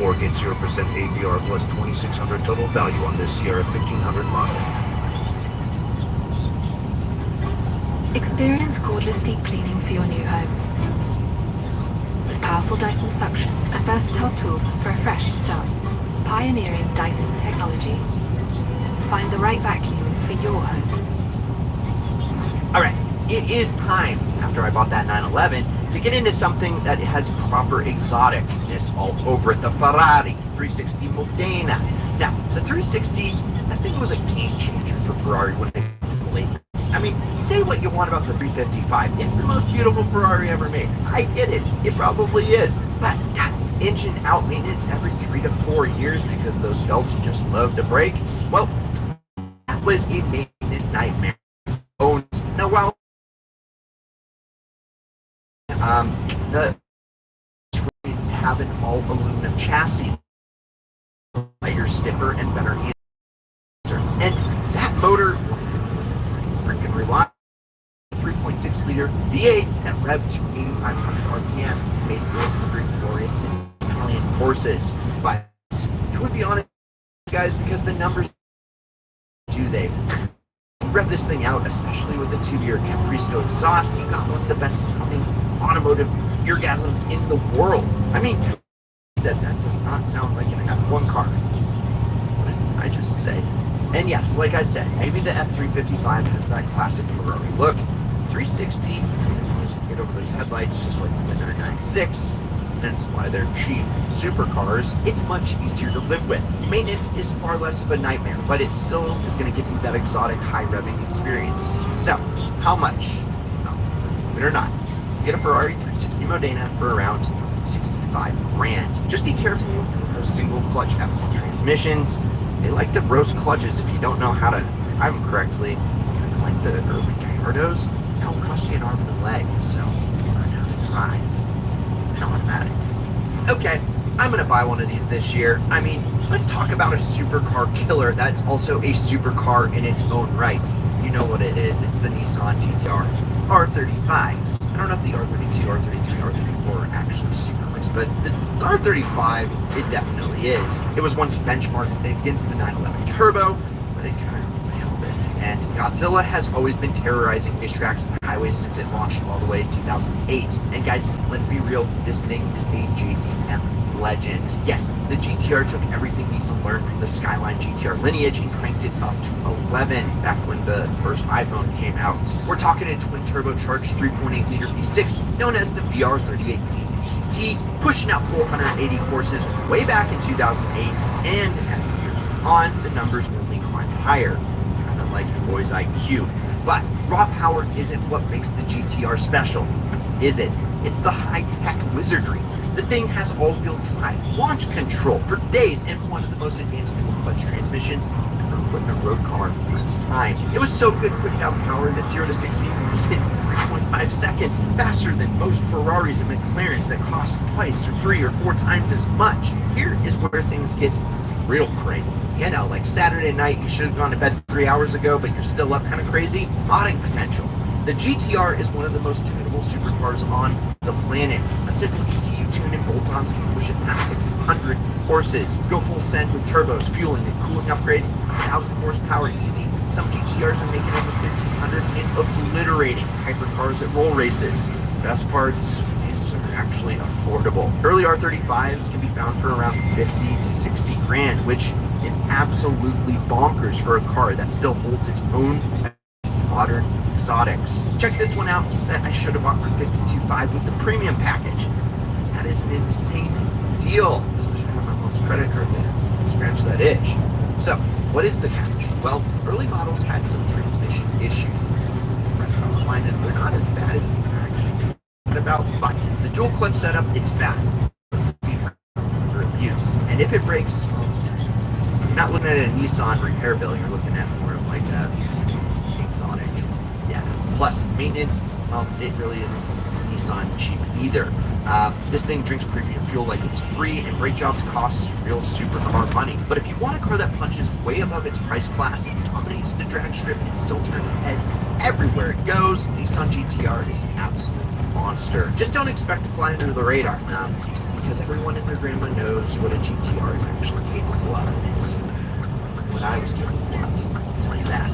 Or get 0% APR plus 2,600 total value on this Sierra 1500 model. Experience cordless deep cleaning for your new home. With powerful Dyson suction and versatile tools for a fresh start. Pioneering Dyson technology. Find the right vacuum for your home. Alright, it is time, after I bought that 911, to get into something that has proper exoticness all over it. The Ferrari 360 Modena. Now, the 360, that thing was a game changer for Ferrari when it was in the late 90s. I mean, say what you want about the 355. It's the most beautiful Ferrari ever made. I get it. It probably is. But that engine out maintenance every 3 to 4 years because those belts just love to break, well, that was a maintenance nightmare. Oh, now while the to have an all aluminum chassis, lighter, stiffer, and better answer. And that motor freaking reliable. 3.6 liter V8 that revved to 8,500 RPM made for glorious Italian horses. But you would be honest, guys, because the numbers do they rev this thing out, especially with the 2-year Capristo exhaust. You got one of the best sounding automotive eargasms in the world. I mean, that does not sound like an F1 car. What did I just say? And yes, like I said, maybe the F355 has that classic Ferrari look. 360, as long as you get over those headlights, just like the 996. That's why they're cheap supercars. It's much easier to live with. Maintenance is far less of a nightmare, but it still is going to give you that exotic high revving experience. So, how much? No, believe it or not, you get a Ferrari 360 Modena for around 65 grand. Just be careful with those single clutch F2 transmissions. They like to roast clutches if you don't know how to drive them correctly. Like the early Gallardos, that'll cost you an arm and a leg, so learn how to drive an automatic. Okay, I'm gonna buy one of these this year. I mean, let's talk about a supercar killer that's also a supercar in its own right. You know what it is, it's the Nissan GTR R35. I don't know if the R32, R33, R34 are actually supercars, but the R35, it definitely is. It was once benchmarked against the 911 Turbo, but it kind of and Godzilla has always been terrorizing racetracks and highways since it launched all the way in 2008. And guys, let's be real, this thing is a JDM legend. Yes, the GTR took everything Nissan learned from the Skyline GTR lineage and cranked it up to 11 back when the first iPhone came out. We're talking a twin turbocharged 3.8 liter V6 known as the VR38 DT, pushing out 480 horses way back in 2008, and as the years went on, the numbers only climbed higher. Like your boy's IQ. But raw power isn't what makes the GTR special, is it? It's the high-tech wizardry. The thing has all-wheel drive, launch control for days, and one of the most advanced dual-clutch transmissions ever put in a road car for its time. It was so good putting out power that 0 to 60 just hit 3.5 seconds, faster than most Ferraris and McLarens that cost twice or 3 or 4 times as much. Here is where things get real crazy. You know, like Saturday night, you should have gone to bed 3 hours ago, but you're still up kind of crazy. Modding potential. The GTR is one of the most tunable supercars on the planet. A simple ECU tune and bolt-ons can push it past 600 horses. Go full send with turbos, fueling, and cooling upgrades. 1,000 horsepower easy. Some GTRs are making over 1,500 and obliterating hypercars at roll races. Best parts, these are actually affordable. Early R35s can be found for around 50 to 60 grand, which is absolutely bonkers for a car that still holds its own modern exotics. Check this one out that I should have bought for $52,500 with the premium package. That is an insane deal, especially when my mom's credit card there. Scratch that itch. So, what is the catch? Well, early models had some transmission issues. They're not as bad as you actually about, but the dual clutch setup, it's fast for abuse, and if it breaks, you're not looking at a Nissan repair bill, you're looking at more of like a exotic. Yeah. Plus maintenance, it really isn't Nissan cheap either. This thing drinks premium fuel like it's free, and brake jobs cost real supercar money. But if you want a car that punches way above its price class and dominates the drag strip and still turns head everywhere it goes, Nissan GTR is an absolute monster. Just don't expect to fly under the radar, because everyone and their grandma knows what a GTR is actually capable of. And it's what I was capable of. I'll tell you that.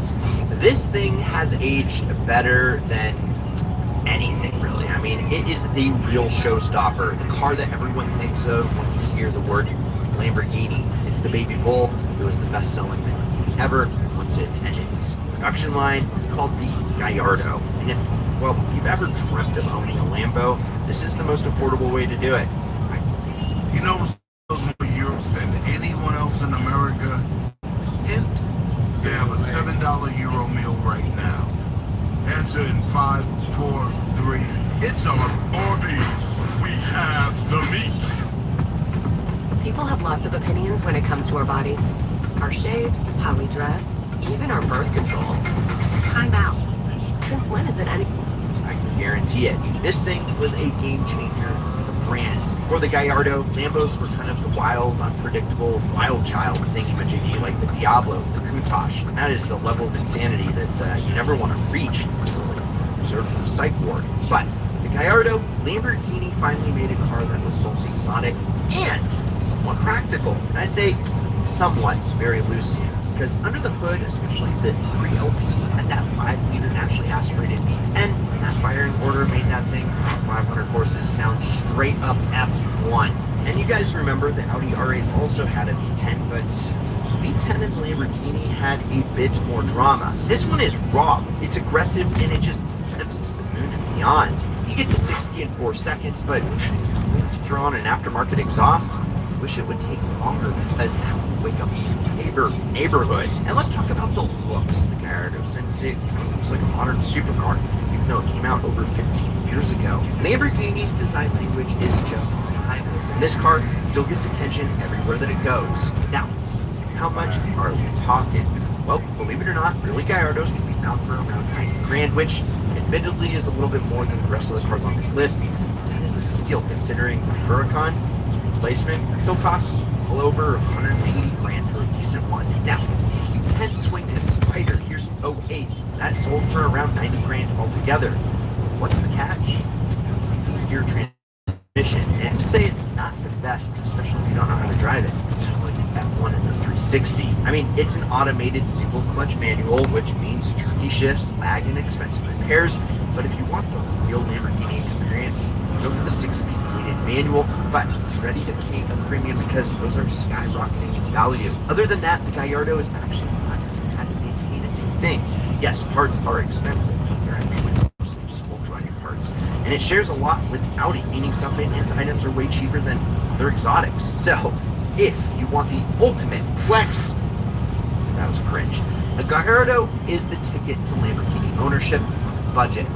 This thing has aged better than anything, really. I mean, it is the real showstopper. The car that everyone thinks of when you hear the word Lamborghini. It's the Baby Bull. It was the best-selling Lamborghini ever. Once it entered its production line, it's called the Gallardo. And if you've ever dreamt of owning a Lambo, this is the most affordable way to do it. You know, those more euros than anyone else in America. Hint, they have a $7 Euro meal right now. pizza in 5, 4, 3. It's on Orbeez. We have the meat. People have lots of opinions when it comes to our bodies. Our shapes, how we dress, even our birth control. Time out. Since when is it any... I can guarantee it. This thing was a game changer for the brand. For the Gallardo, Lambos were kind of the wild, unpredictable, wild child thingy-majiggy, like the Diablo, the Countach. And that is a level of insanity that you never want to reach. It's like reserved for the psych ward. But the Gallardo, Lamborghini finally made a car that was both exotic and somewhat practical. And I say somewhat very loosely, because under the hood, especially the pre-LPs, had that 5-liter naturally aspirated V10, and that firing order made that thing 500 horses sound straight up F1. And you guys remember the Audi R8 also had a V10, but V10 and the Lamborghini had a bit more drama. This one is raw, it's aggressive, and it just revs to the moon and beyond. You get to 60 in 4 seconds, but to throw on an aftermarket exhaust, I wish it would take longer because I have to wake up in the neighborhood. And let's talk about the looks of the Gallardo, since it was like a modern supercar, even though it came out over 15 years ago. Lamborghini's design language is just timeless, and this car still gets attention everywhere that it goes. Now, how much are we talking? Well, believe it or not, early Gallardos can be found for around 90 grand, which admittedly is a little bit more than the rest of the cars on this list. That is a steal considering the Huracan replacement still costs well over 180 grand for a decent one. Now, if you can swing a Spider, here's an 08, that sold for around 90 grand altogether. What's the catch? It's the 8-gear transmission. And to say it's not the best, especially if you don't know how to drive it. It's kind of like the F1 and the 360. I mean, it's an automated single clutch manual, which means tricky shifts, lag, and expensive repairs. But if you want the real Lamborghini experience, go for the 6-speed gated manual, but be ready to pay a premium because those are skyrocketing in value. Other than that, the Gallardo is actually not had to maintain its own thing. Yes, parts are expensive, but they're actually mostly just Volkswagen parts. And it shares a lot with Audi, meaning some maintenance items are way cheaper than their exotics. So, if you want the ultimate flex, that was cringe. The Gallardo is the ticket to Lamborghini ownership. Budget.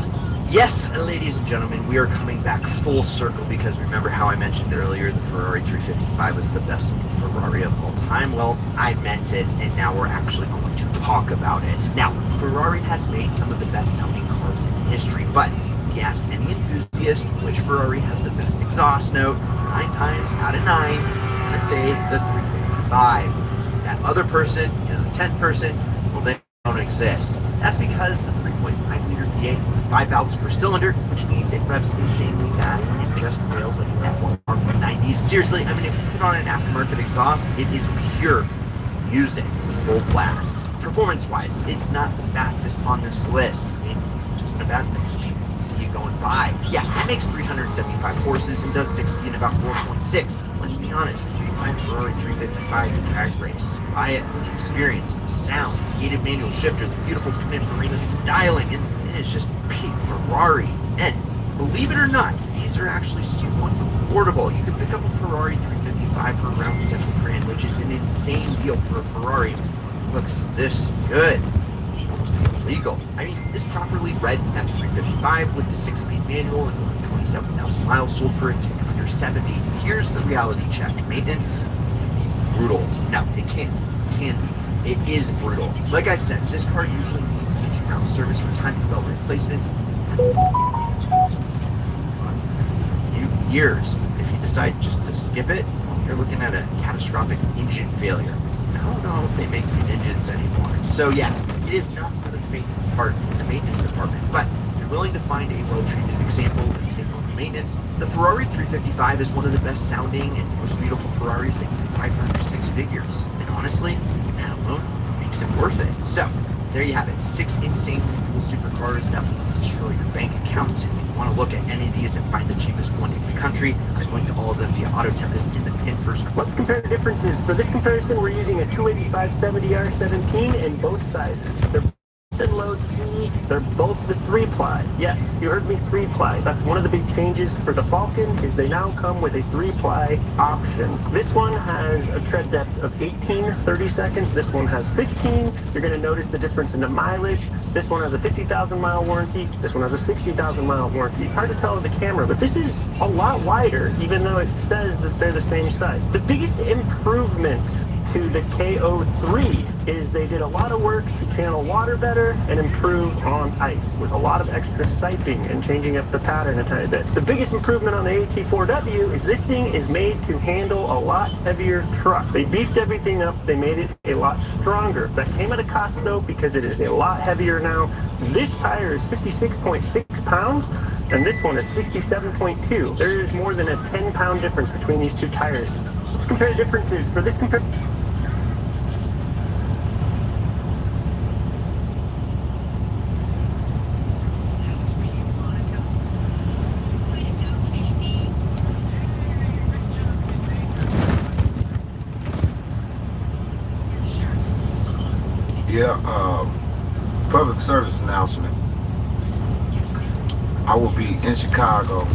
Yes, ladies and gentlemen, we are coming back full circle because remember how I mentioned earlier the Ferrari 355 was the best Ferrari of all time? Well, I meant it, and now we're actually going to talk about it. Now, Ferrari has made some of the best sounding cars in history, but if you ask any enthusiast which Ferrari has the best exhaust note, 9 times out of 9, I'd say the 355. That other person, the 10th person, well, they don't exist. That's because the 3.5-liter V8 with 5 valves per cylinder, which means it revs insanely fast and it just rails like an F1 car from the 90s. Seriously, I mean, if you put on an aftermarket exhaust, it is pure music, full blast. Performance-wise, it's not the fastest on this list. I mean, which isn't a bad thing, so you can see it going by. Yeah, it makes 375 horses and does 60 in about 4.6. Let's be honest, if you buy a Ferrari 355 drag race, buy it for the experience, the sound, the heated manual shifter, the beautiful Pininfarina styling, and it is just peak Ferrari. And believe it or not, these are actually somewhat affordable. You can pick up a Ferrari 355 for around 70 grand, which is an insane deal for a Ferrari. It looks this good. It should almost be illegal. I mean, this properly read F355 with the 6-speed manual and 27,000 miles sold for a tick under 70. Here's the reality check. Maintenance, brutal. No, it can't. It can be. It is brutal. Like I said, this car usually needs engine mount service for time to belt replacements. Few years. If you decide just to skip it, you're looking at a catastrophic engine failure. I don't know if they make these engines anymore. So yeah, it is not for the faint of heart in the maintenance department, but if you're willing to find a well-treated example and take on the maintenance, the Ferrari 355 is one of the best sounding and most beautiful Ferraris that you can buy for under 6 figures. And honestly, that alone makes it worth it. So, there you have it. 6 insanely cool supercars that will destroy your bank account. If you want to look at any of these and find the cheapest one in the country, I've linked to all of them via Auto Tempest in the pin first. Let's compare the differences. For this comparison, we're using a 285/70 R17 in both sizes. They're Load C, they're both the 3-ply. Yes, you heard me, 3-ply. That's one of the big changes for the Falcon, is they now come with a 3-ply option. This one has a tread depth of 30 seconds. This one has 15. You're going to notice the difference in the mileage. This one has a 50,000 mile warranty. This one has a 60,000 mile warranty. Hard to tell with the camera, but this is a lot wider, even though it says that they're the same size. The biggest improvement to the KO3 is they did a lot of work to channel water better and improve on ice with a lot of extra siping and changing up the pattern a tiny bit. The biggest improvement on the AT4W is this thing is made to handle a lot heavier truck. They beefed everything up, they made it a lot stronger. That came at a cost though, because it is a lot heavier now. This tire is 56.6 pounds and this one is 67.2. There is more than a 10-pound difference between these two tires. Let's compare differences. For this public service announcement. I will be in Chicago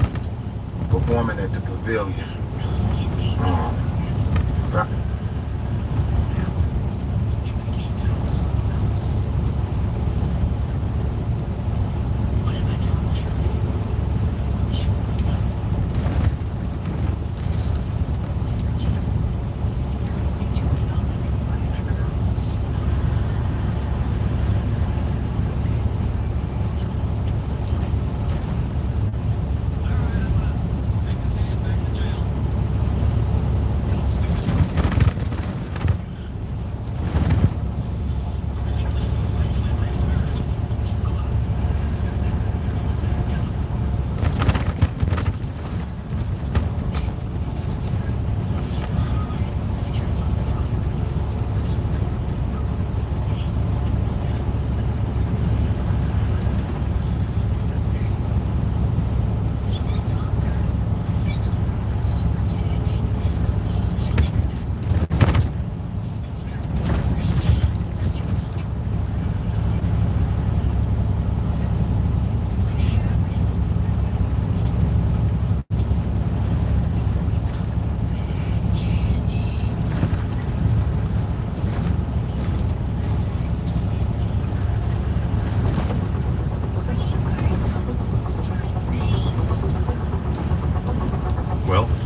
performing at the Pavilion.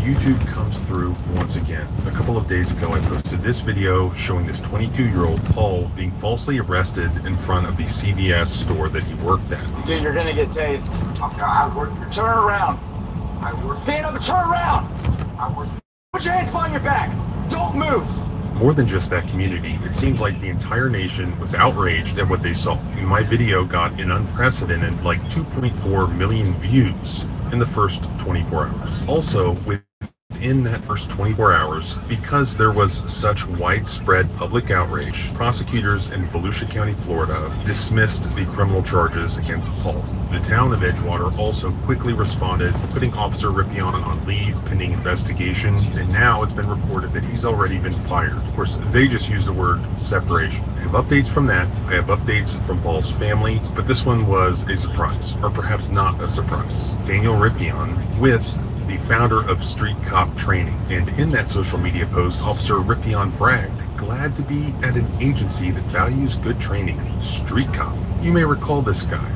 YouTube comes through once again. A couple of days ago I posted this video showing this 22-year-old Paul being falsely arrested in front of the CVS store that he worked at. Dude, you're gonna get tased. I work here. Turn around. I work. Stand up and turn around. I work. Put your hands behind your back. Don't move. More than just that community, it seems like the entire nation was outraged at what they saw. My video got an unprecedented like 2.4 million views in the first 24 hours. Also, within that first 24 hours, because there was such widespread public outrage, prosecutors in Volusia County, Florida dismissed the criminal charges against Paul. The town of Edgewater also quickly responded, putting Officer Rippion on leave pending investigation, and now it's been reported that he's already been fired. Of course, they just used the word separation. I have updates from that. I have updates from Paul's family, but this one was a surprise, or perhaps not a surprise. Daniel Rippion with the founder of Street Cop Training. And in that social media post, Officer Rippion bragged, glad to be at an agency that values good training, Street Cop. You may recall this guy.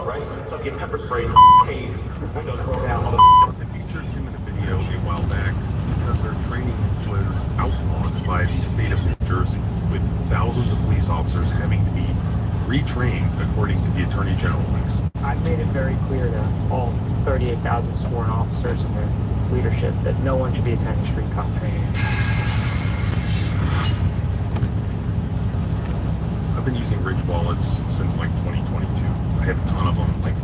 Right? So get pepper spray, tased, windows rolled down. I featured him in a video a while back because their training was outlawed by the state of New Jersey, with thousands of police officers having to be retrained according to the Attorney General list. I've made it very clear to all 38,000 sworn officers and their leadership that no one should be attending street cop training. I've been using Ridge wallets since like 2022. I have a ton of them, like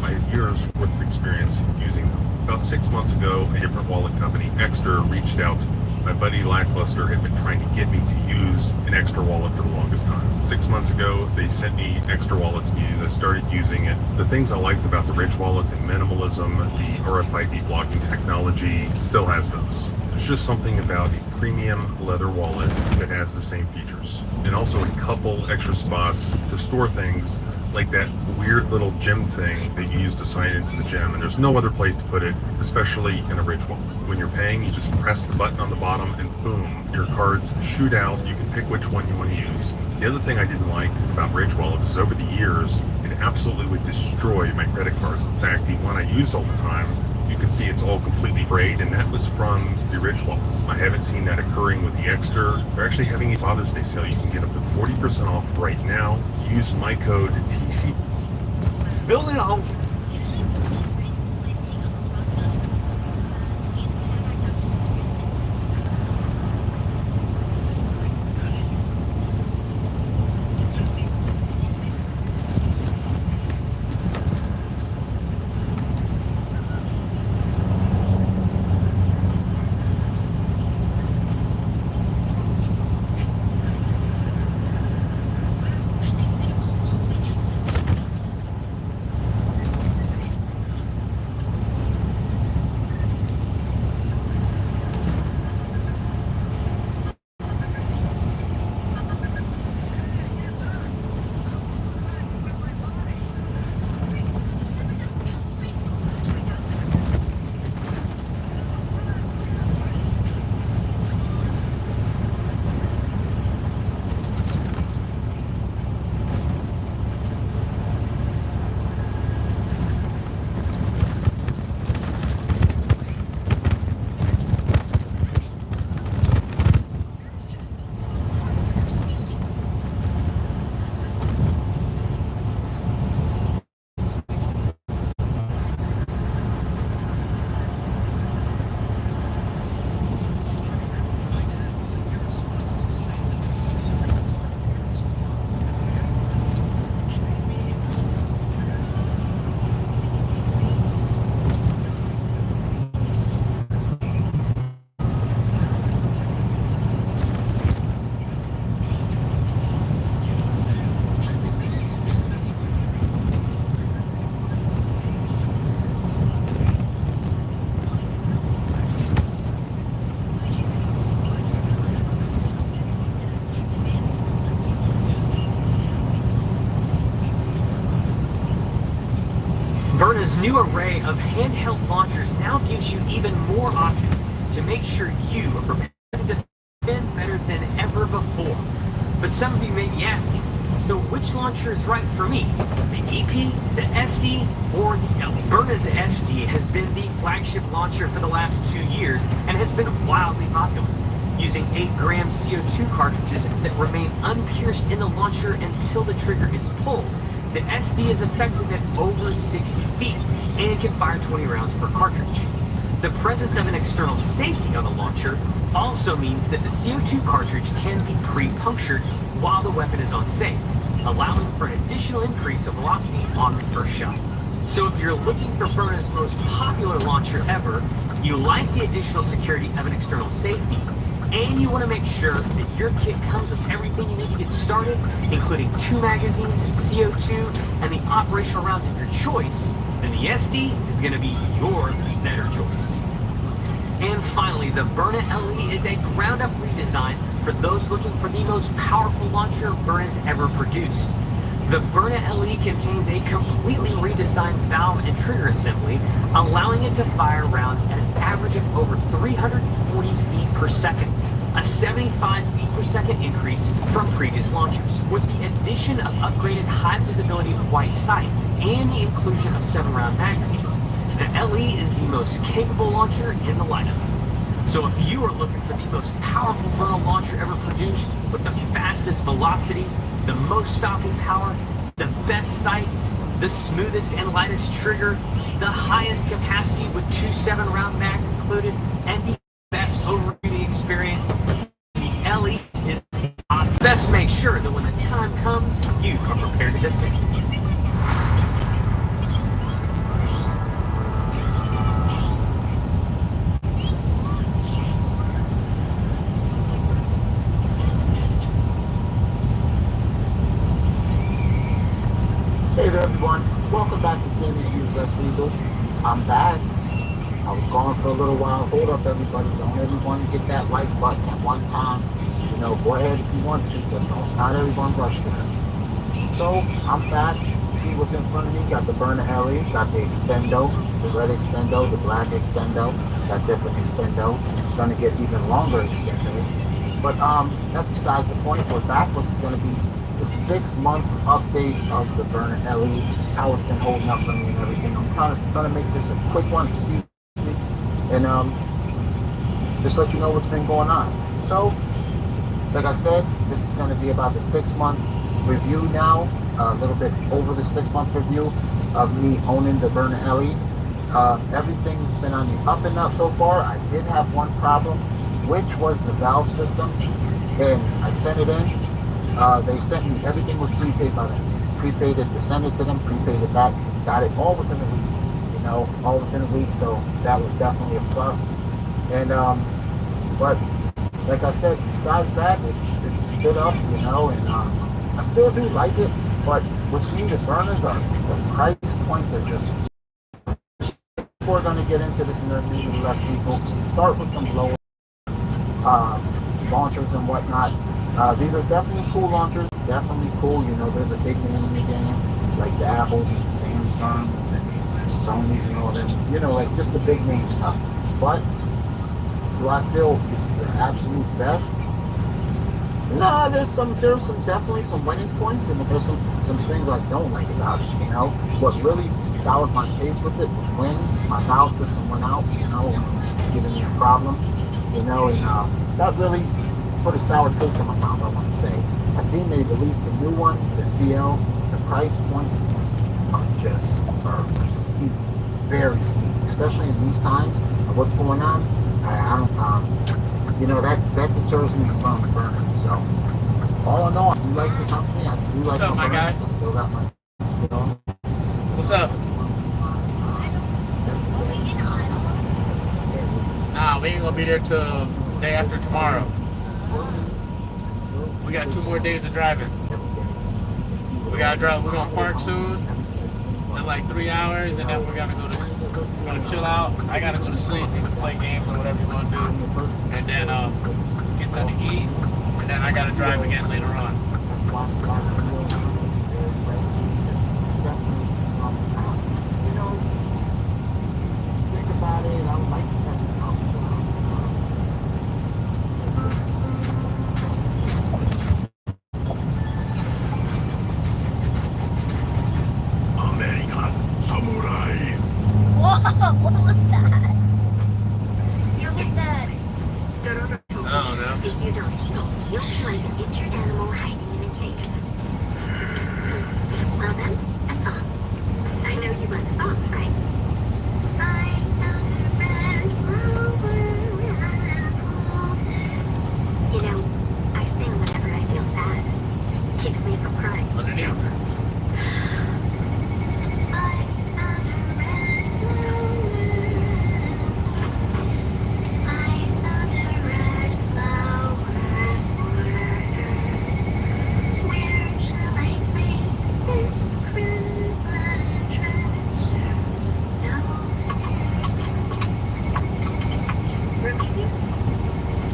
my years worth of experience using them. About 6 months ago, a different wallet company, Extra, reached out. My buddy Lackluster had been trying to get me to use an Extra wallet for the longest time. 6 months ago, they sent me Extra wallets to use. I started using it. The things I liked about the Ridge wallet, the minimalism, the RFID blocking technology, still has those. There's just something about a premium leather wallet that has the same features. And also a couple extra spots to store things, like that weird little gym thing that you use to sign into the gym, and there's no other place to put it, especially in a Ridge wallet. When you're paying, you just press the button on the bottom and boom, your cards shoot out. You can pick which one you want to use. The other thing I didn't like about Ridge wallets is over the years, it absolutely would destroy my credit cards. In fact, the one I use all the time, you can see it's all completely frayed, and that was from the Ridge wallet. I haven't seen that occurring with the Extra. They're actually having a Father's Day sale. You can get up to 40% off right now. Use my code TC. Building a home. Byrna's new array of handheld launchers now gives you even more options to make sure you are prepared to defend better than ever before. But some of you may be asking, so which launcher is right for me? The EP, the SD, or the LE? Byrna's SD has been the flagship launcher for the last 2 years and has been wildly popular, using 8-gram CO2 cartridges that remain unpierced in the launcher until the trigger is pulled. The SD is effective at over 60 feet and can fire 20 rounds per cartridge. The presence of an external safety on the launcher also means that the CO2 cartridge can be pre-punctured while the weapon is on safe, allowing for an additional increase of velocity on the first shot. So if you're looking for Byrna's most popular launcher ever, you like the additional security of an external safety, and you want to make sure that your kit comes with everything you need to get started, including 2 magazines, CO2, and the operational rounds of your choice, then the SD is going to be your better choice. And finally, the Byrna LE is a ground-up redesign for those looking for the most powerful launcher Byrna's ever produced. The Byrna LE contains a completely redesigned valve and trigger assembly, allowing it to fire rounds at an average of over 340 feet per second, a 75 feet per second increase from previous launchers. With the addition of upgraded high visibility white sights and the inclusion of 7-round magazines, the LE is the most capable launcher in the lineup. So if you are looking for the most powerful Byrna launcher ever produced, with the fastest velocity, the most stopping power, the best sights, the smoothest and lightest trigger, the highest capacity with 2 7-round mags included, and the best overshooting experience, the LE is the option. Best make sure that when the time comes, you are prepared to defend. Hey there everyone, welcome back to Sammy's Used Less Legal. I'm back, I was gone for a little while. Hold up, everybody. Don't everyone get that like button at one time. You know, go ahead if you want to, but don't not everyone rush there. So I'm back. See what's in front of me. Got the burner LE, got the extendo, the red extendo, the black extendo, got different extendo. Gonna get even longer extendo. But that's besides the point. We're back. What's gonna be the 6-month update of the burner LE, how it's been holding up for me and everything. I'm trying to make this a quick one, and just let you know what's been going on. So, like I said, this is going to be about the 6-month review now, a little bit over the 6-month review of me owning the burner LE. Everything's been on the up and up so far. I did have one problem, which was the valve system, and I sent it in. They sent me, everything was prepaid by them. Prepaid it to send it to them, prepaid it back, got it all within a week, you know, all within a week, so that was definitely a plus. And, but, like I said, besides that, it's stood up, you know, and I still do like it, but what's me, the burners are, the price points are just, we're going to get into this in maybe less people, start with some lower launchers and whatnot. These are definitely cool launchers, definitely cool. You know, there's a big name in the game, like the Apples and Samsungs and Sonys and all that. You know, like just the big name stuff. But do I feel the absolute best? Nah, there's definitely some winning points, and there's some things I don't like about it. You know, what really soured my taste with it was when my valve system went out. You know, when it was giving me a problem. You know, and that really put a sour taste in my mouth, I want to say. I seen they released a new one, the CL. The price points are steep, very steep, especially in these times of what's going on. I don't, you know, that deters me from burning. So, all in all, I do like the company. I do like What's up, my guy? I still got my, you know. What's up? Nah, we ain't gonna be there till day after tomorrow. We got 2 more days of driving. We gotta drive. We're gonna park soon in like 3 hours, and then we're gonna chill out. I gotta go to sleep and play games or whatever you want to do, and then get something to eat, and then I gotta drive again later on. You know, think about it. I would like to Whoa, what was that? What was that? I don't know. If you don't eat, you'll be like an injured animal hiding in a cave. Well then, a song. I know you like songs, right? I found a red flower in a pool. You know, I sing whenever I feel sad. Keeps me from crying. Underneath.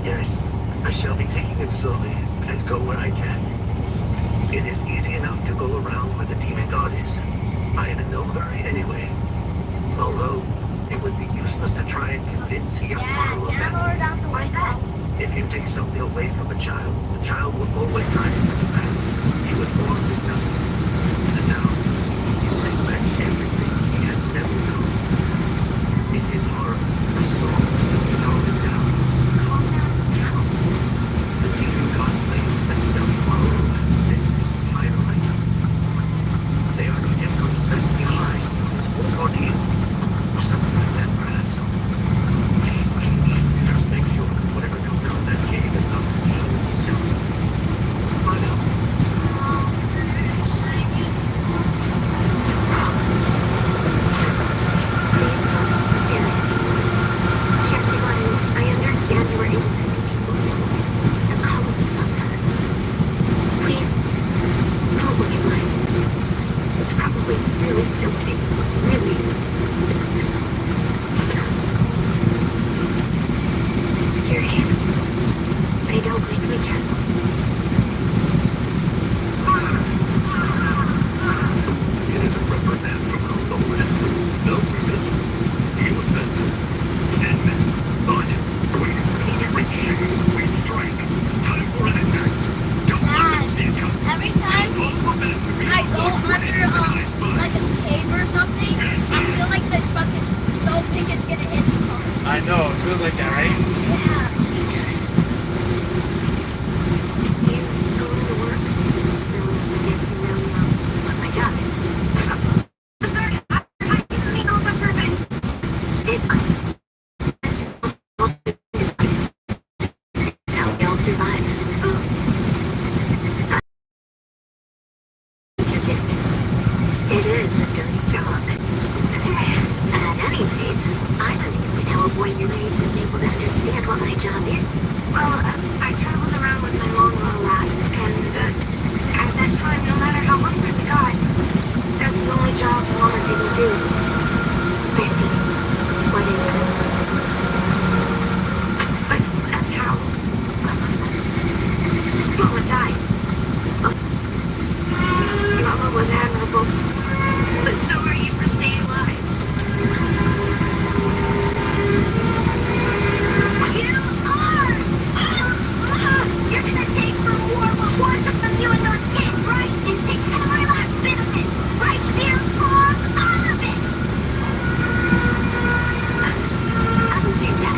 Yes, I shall be taking it slowly and go where I can. It is easy enough to go around where the demon god is. I am in no hurry anyway. Although, it would be useless to try and convince a young model of that. Why's that? If you take something away from a child, the child will always try to get it back. He was born with nothing. And now, you take back everything he has never known. In his heart, the soul simply calm him down. Calm down how? The demon god claims that the young follower has sensed his entire life. They are the emperors left behind from his old ordeal, or something like that, perhaps. Just make sure that whatever comes out of that cave is not evil itself. Find out. Feels like that, right? My job is. Sir, I mean all the purpose. It's fine. How we all survive. It is a dirty job. At any rate, I think it's to help when you're age is able to understand what my job is. Well, I traveled around with my long lap, and at that time, no matter how hungry we got, that's the only job Mama didn't do. I see. What is it? But that's how Mama died. Mama was admirable. But so are you for staying alive. You are! You're gonna take from war what was from you and those kids, right? And take every last bit of it! Right here, all of it! I will do that.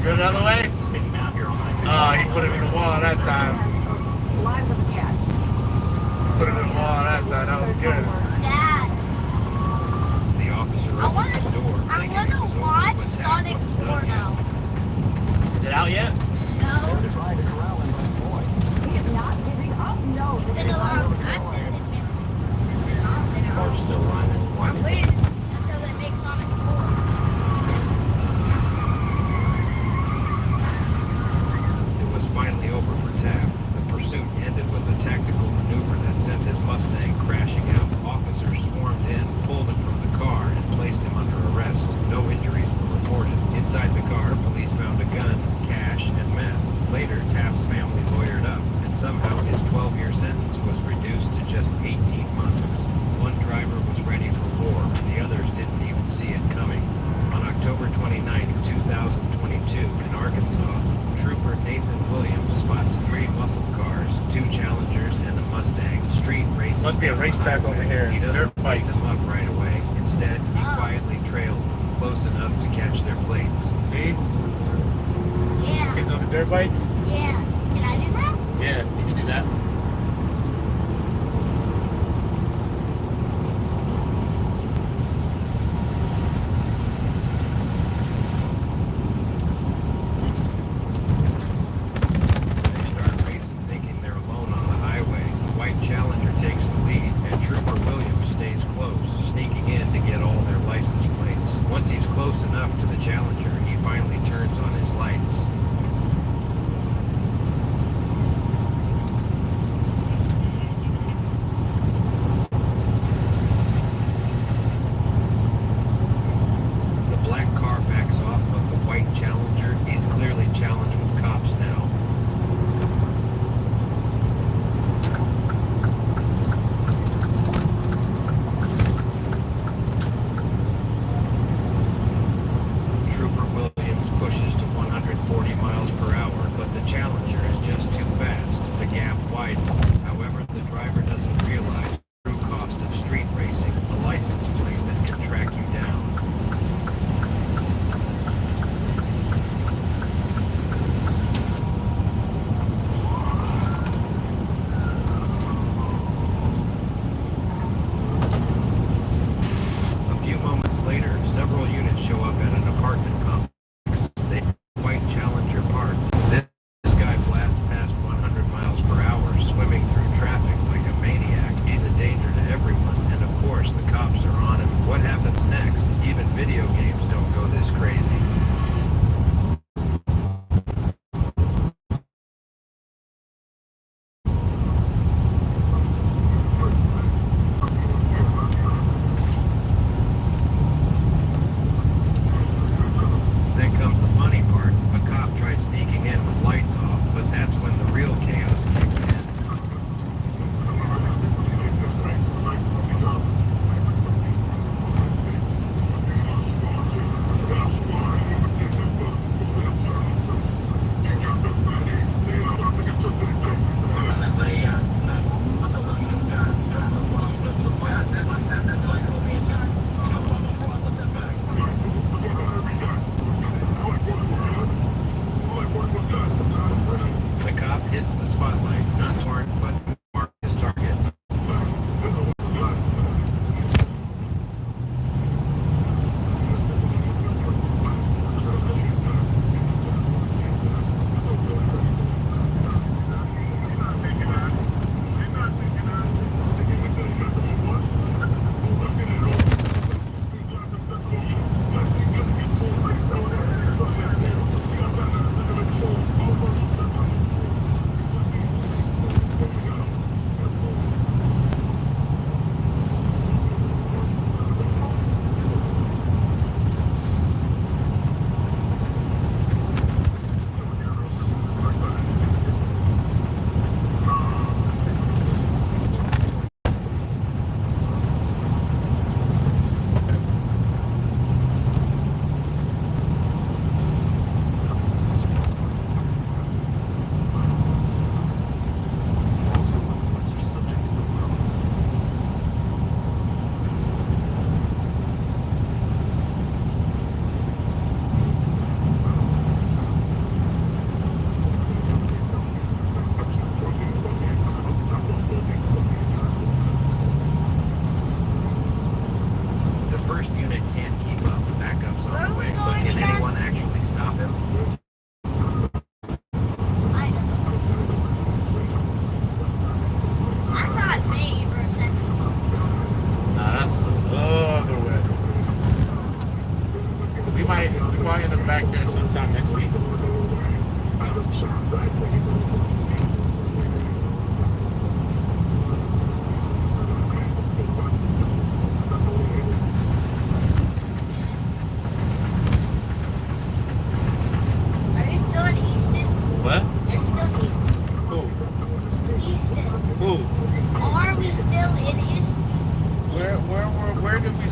Go the other way? dirt bikes? Yeah. Can I do that? Yeah, you can do that.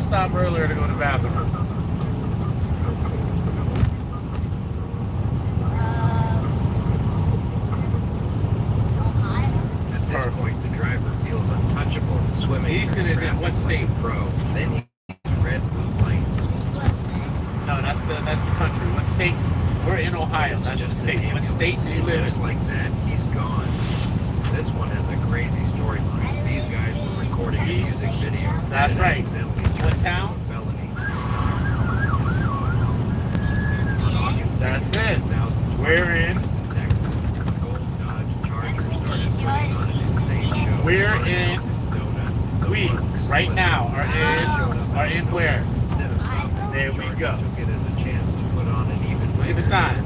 Stop earlier to go to the bathroom. At this point, the driver feels untouchable, swimming. Easton is in what state? Pro. Then he sees red blue lights. No, that's the country. What state? We're in Ohio. That's the state. What state do you live Just in? like that, he's gone. This one has a crazy storyline. These guys were recording a music video. That's right. What town? Felony. That's it. We're in. We're in. We right now are in where? There we go. Look at the sign.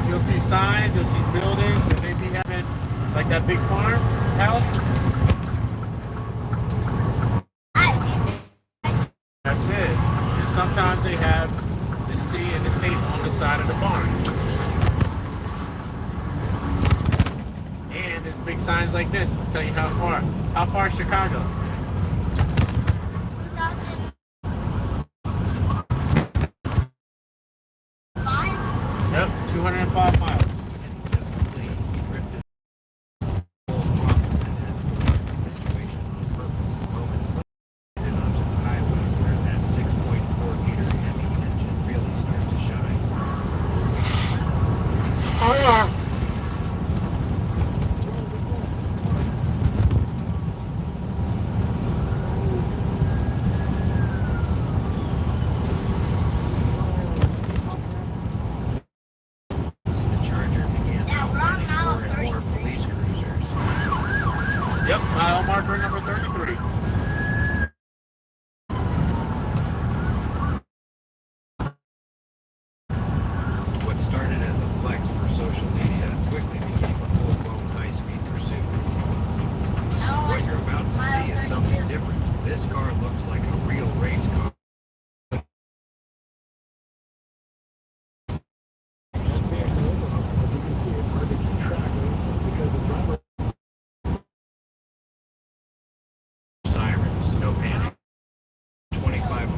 You'll see signs, you'll see buildings, and maybe having like that big farm house. That's it. And sometimes they have the sea and the state on the side of the barn. And there's big signs like this to tell you how far. How far is Chicago? 2005? Yep, 205 miles. Yep, mile marker number 33. What started as a flex for social media quickly became a full-blown high-speed pursuit. What you're about to see is something different. This car looks like a real race car. Sirens, no panic. 25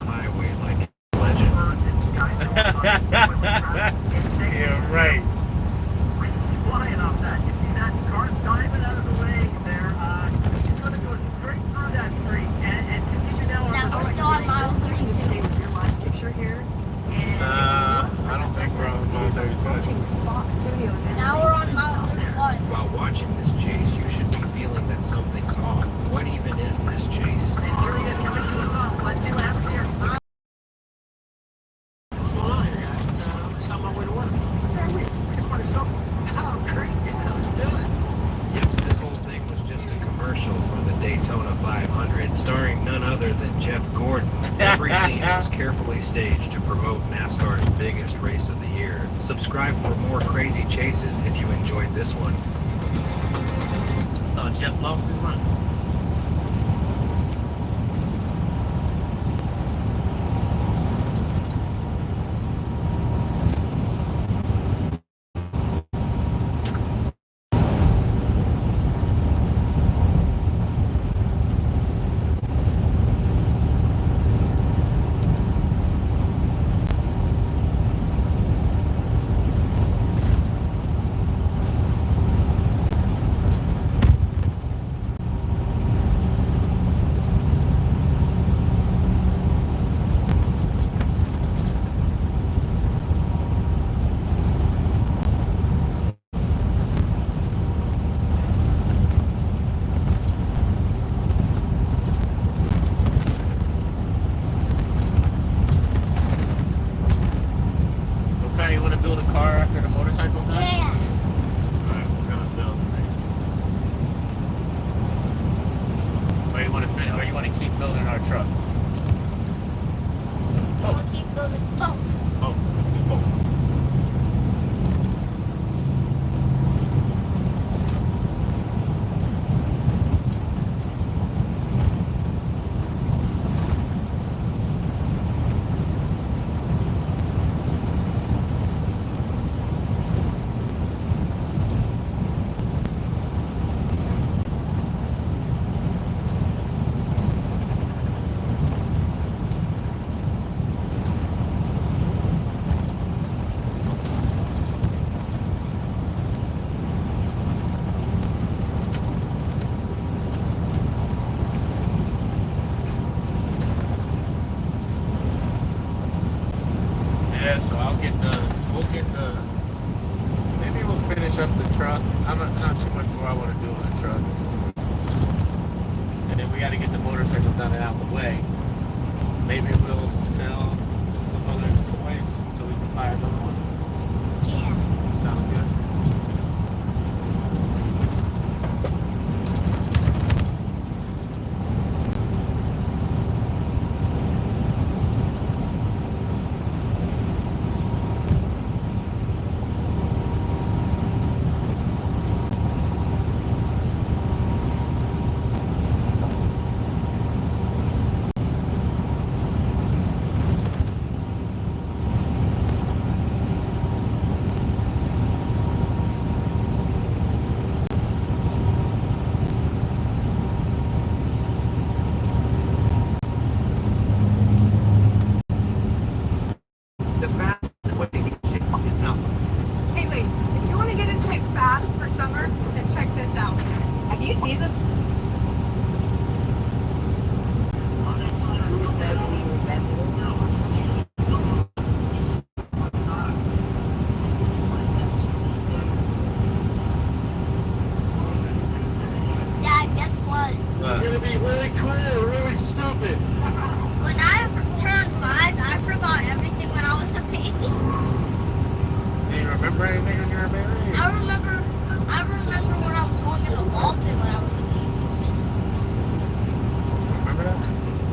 highway like a legend. Yeah, right. Flying off that. You see that car diving out of the way there. It's going to go straight through that street and continue down. Now we're still on mile 32. Your live picture here. I don't think we're on mile 32. Now we're on mile 31. While watching this chase, you should be feeling that something's off. What even is this chase? And here he is coming to us off. Let's do laps here. What's going on here, guys? Something with what? It's funny something. Oh, great. Let's do it. Yep, this whole thing was just a commercial for the Daytona 500, starring none other than Jeff Gordon. Every scene was carefully staged to promote NASCAR's biggest race of the year. Subscribe for more crazy chases if you enjoyed this one. Oh, Jeff lost his mind. finish up the truck. I'm not too much more I want to do on the truck. And then we got to get the motorcycle done and out the way. Maybe we'll sell some other toys so we can buy another one. Yeah. Sound good? The fastest way to get shape is not. Hey, ladies, if you want to get in shape fast for summer, then check this out. Have you seen this? Dad, guess what? It's gonna be really cool, really stupid. When I turned 5, I forgot everything when I was a baby. Do you remember anything when you were a baby? I remember when I was going in the ball pit when I was a baby. Remember that?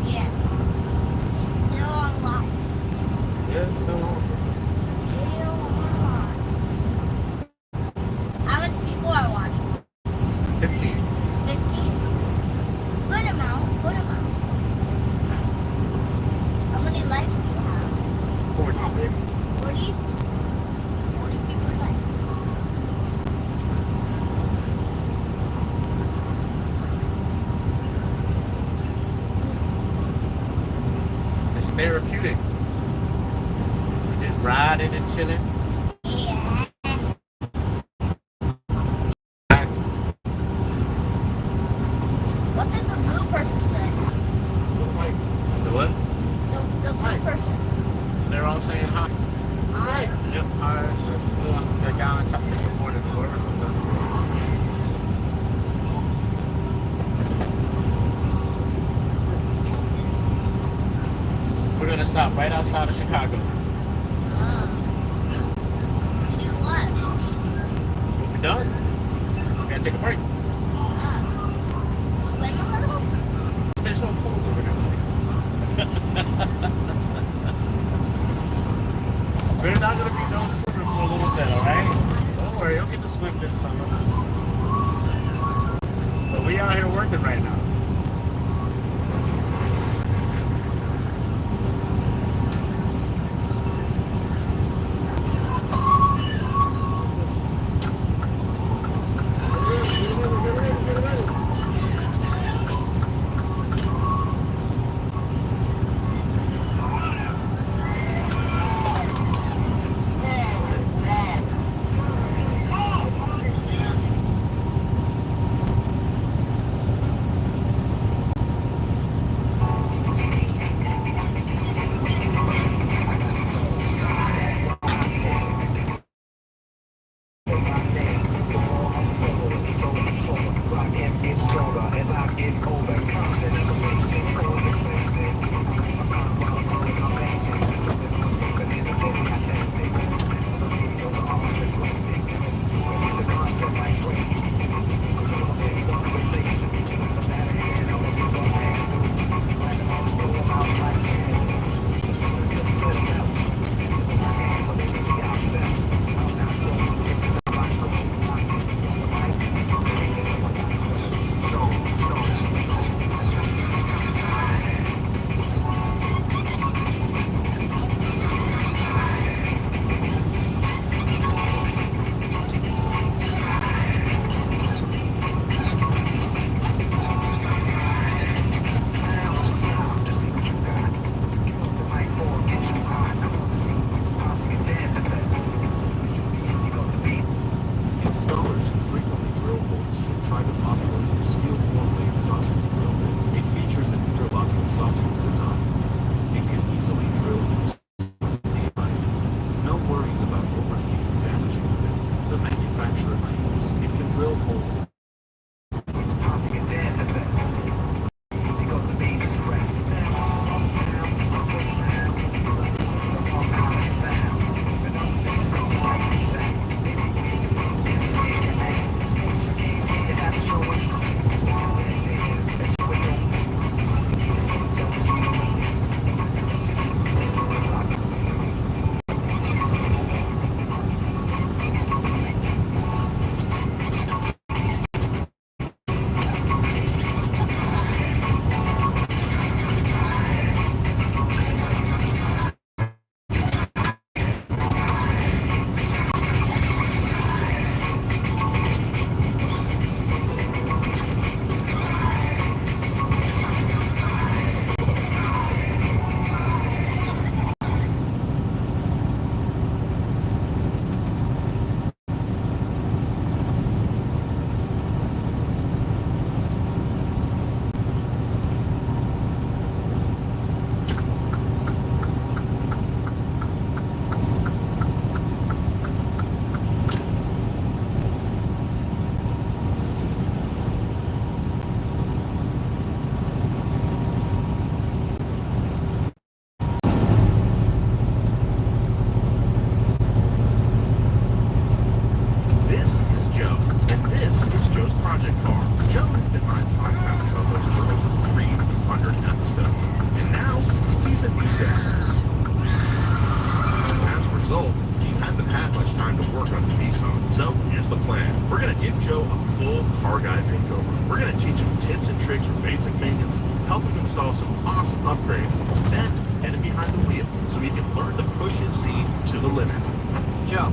Yeah. Still on live. Yeah, it's still on. Still on live. How many people are watching? 15. 15? Good amount, good amount. How many likes do you have? 40. 40? 40 people like. It's therapeutic. We're just riding and chilling. Yeah. What did the blue person say? The what? The blue person. They're all saying hi. Hi. Yep, hi. The guy on top saying more than whoever comes up. We're gonna stop right outside of Chicago. To do what? We're done. We gotta take a break. Swim a little? There's no pools over there. There's not gonna be no swimming for a little bit, alright? Don't worry, you'll get to swim this summer. But we out here working right now. about overheating and damaging the manufacturer work on the Nissan. So here's the plan. We're going to give Joe a full car guy makeover. We're going to teach him tips and tricks for basic maintenance, help him install some awesome upgrades, then head him behind the wheel so he can learn to push his Z to the limit. Joe,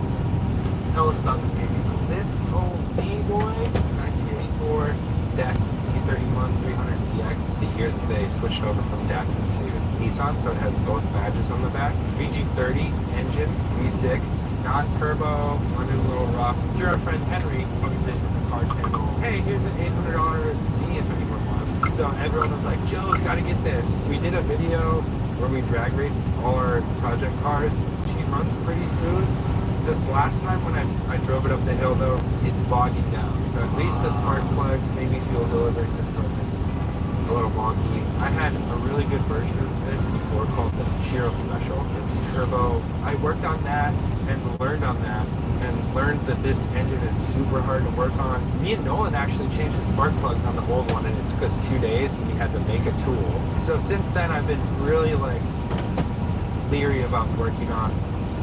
tell us about the baby. This old Z boy, 1984 Datsun T31 300TX, the year that they switched over from Datsun to Nissan, so it has both badges on the back. VG30 engine, V6, non-turbo, running a little rough. Through our friend Henry posted in the car channel, hey, here's an $800 Z if anyone wants. So everyone was like, Joe's gotta get this. We did a video where we drag raced all our project cars. She runs pretty smooth. This last time when I drove it up the hill though, it's bogging down. So at least the spark plugs, maybe fuel delivery system is a little wonky. I had a really good version of this before called the Hero Special. It's turbo. I worked on that and learned on that and learned that this engine is super hard to work on. Me and Nolan actually changed the spark plugs on the old one and it took us 2 days and we had to make a tool. So since then I've been really like leery about working on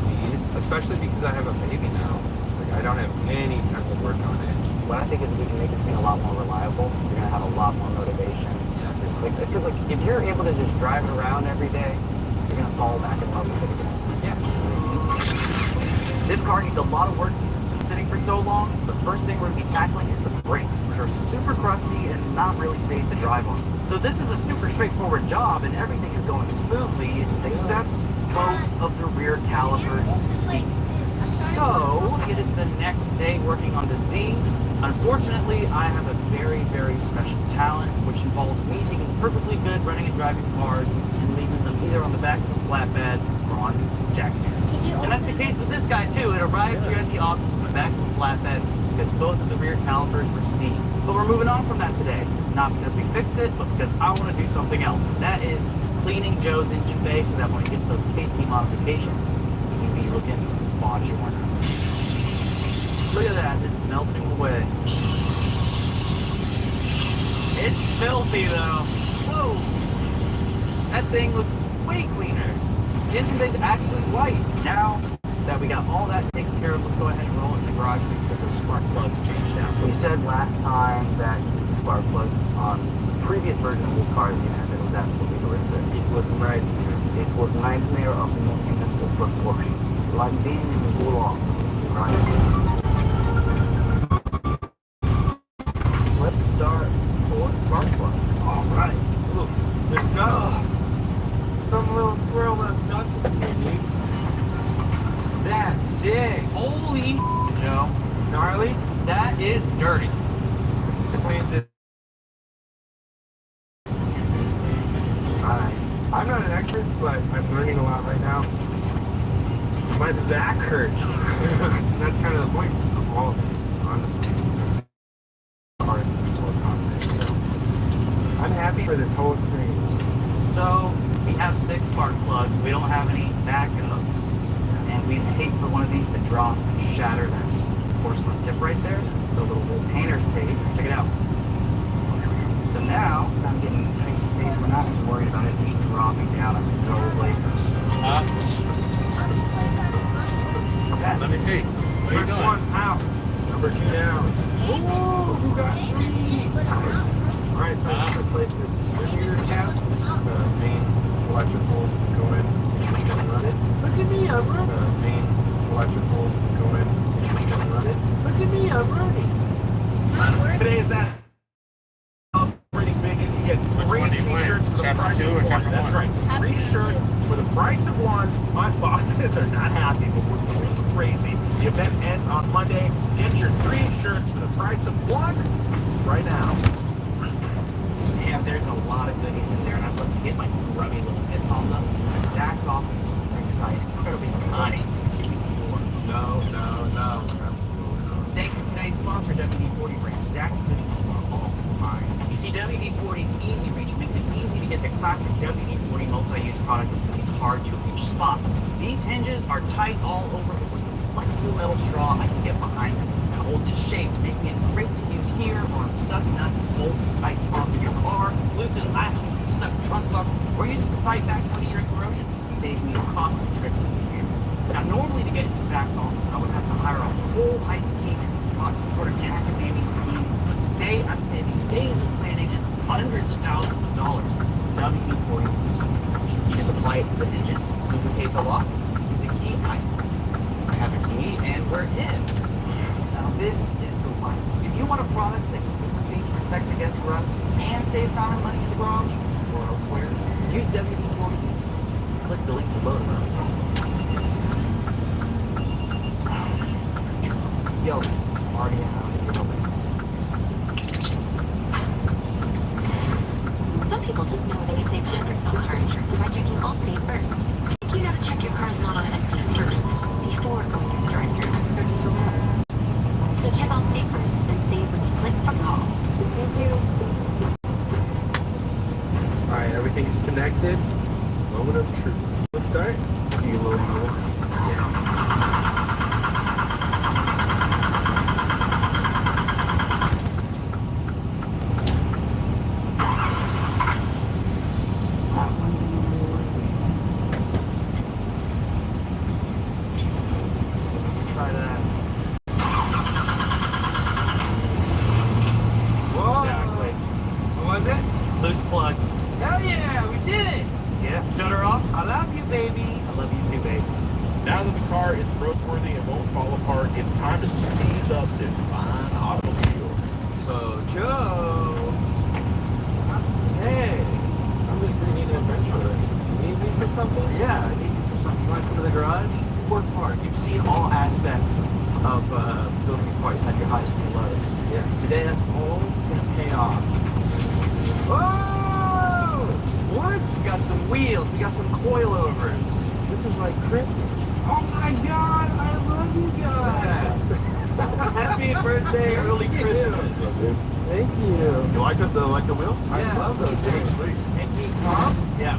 Z's, especially because I have a baby now. It's like I don't have any time to work on it. What I think is we can make this thing a lot more reliable. You're gonna have a lot more motivation. Because like if you're able to just drive it around every day, you're gonna fall back in love with it again. Yeah. This car needs a lot of work since it's been sitting for so long. So the first thing we're gonna be tackling is the brakes, which are super crusty and not really safe to drive on. So this is a super straightforward job, and everything is going smoothly, except both of the rear calipers seized. So it is the next day working on the Z. Unfortunately, I have a very, very special talent, which involves me taking perfectly good running and driving cars and leaving them either on the back of the flatbed or on jack stands. And that's the case with this guy too. It arrives here at the office on the back of the flatbed because both of the rear calipers were seized. But we're moving on from that today. Not because we fixed it, but because I want to do something else. And that is cleaning Joe's engine bay so that when he gets those tasty modifications, he can be looking bonjour. Look at that, it's melting away. It's filthy though. Whoa! That thing looks way cleaner. The engine bay's actually white. Now that we got all that taken care of, let's go ahead and roll it in the garage and get those spark plugs changed out. We said last time that the spark plugs on the previous version of this car it was absolutely horrific. It was a nightmare. It was a nightmare of multi-mental proportion. Like being in the gulag, right? Let's start for spark plugs. Alright. Oof. There's nuts. Some little squirrel left nuts in here, dude. That's sick. Holy Joe. Gnarly? That is dirty. I'm not an expert, but I'm learning a lot right now. My back hurts. That's kind of the point of all of this, honestly. This car is more confident, so I'm happy for this whole experience. So, we have 6 spark plugs. We don't have any backups. And we'd hate for one of these to drop and shatter that porcelain tip right there. The little painter's tape. Check it out. So now, I'm getting this tight space. We're not as worried about it just dropping down on the double blade. Let me see. What are you doing? One out. Number 2 down. Ooh, who got 3? Alright, so I'm going to replace the distributor cap. The main electrical go in and run it. Look at me, I'm running. The main electrical go in and run it. Look at me, I'm running. Today is that pretty big, and you get 3 t-shirts for the price of 1. That's right, 3 shirts for the price of 1. My bosses are not happy, but we're going crazy. The event ends on Monday. Get your 3 shirts for the price of 1 right now. Yeah, there's a lot of goodies in there, and I'd love to get my grubby little bits on them. Zach's office is incredibly tiny. No. Thanks to today's sponsor, WD-40 brand. Zach's goodies are all mine. You see, WD-40's Easy Reach makes it easy to get the classic WD-40 multi-use product into these hard-to-reach spots. These hinges are tight all over, but with this flexible metal straw, I can get behind them. It holds its shape, making it great to use here or on stuck nuts, bolts, and tight spots in your car, loosen latches and stuck trunk locks, or use it to fight back moisture and corrosion, saving you costly trips in the air. Now, normally to get into Zach's office, I would have to hire a whole Heights team and some sort of cacamamie scheme. But today, I'm saving days of planning and hundreds of thousands of dollars. WD-40 is easy. You just apply it to the digits, duplicate the lock, use a key. I have a key, and we're in. Now, this is the life. If you want a product that can duplicate, protect against rust, and save time and money in the garage or elsewhere, use WD-40. Click the link below. Yo, already out. Some people just know they can save hundreds on car insurance by checking Allstate first. You gotta check your car's not on empty first before going through the drive-thru. So check Allstate first and save when you click or call. Thank you. Alright, everything's connected. Moment of truth. Let's start. You a little moment. Try that. Whoa! Exactly. What was it? Loose plug. Hell yeah, we did it! Yeah, shut her off. I love you, baby. I love you too, baby. Now that the car is roadworthy and won't fall apart, it's time to sneeze up this fine automobile. So, Joe. Hey, I'm just reading an adventure. Do you need me for something? Yeah, I need you for something. You want to come to the garage? You've worked hard. You've seen all aspects of building these cars at your highs and your lows. Yeah. Today, that's all going to pay off. Whoa! What? We got some wheels. We got some coilovers. This is like Christmas. Oh my God! I love you guys. Happy birthday, early Christmas. Thank you. You like the wheel? I love those things. And heat pumps? Yeah.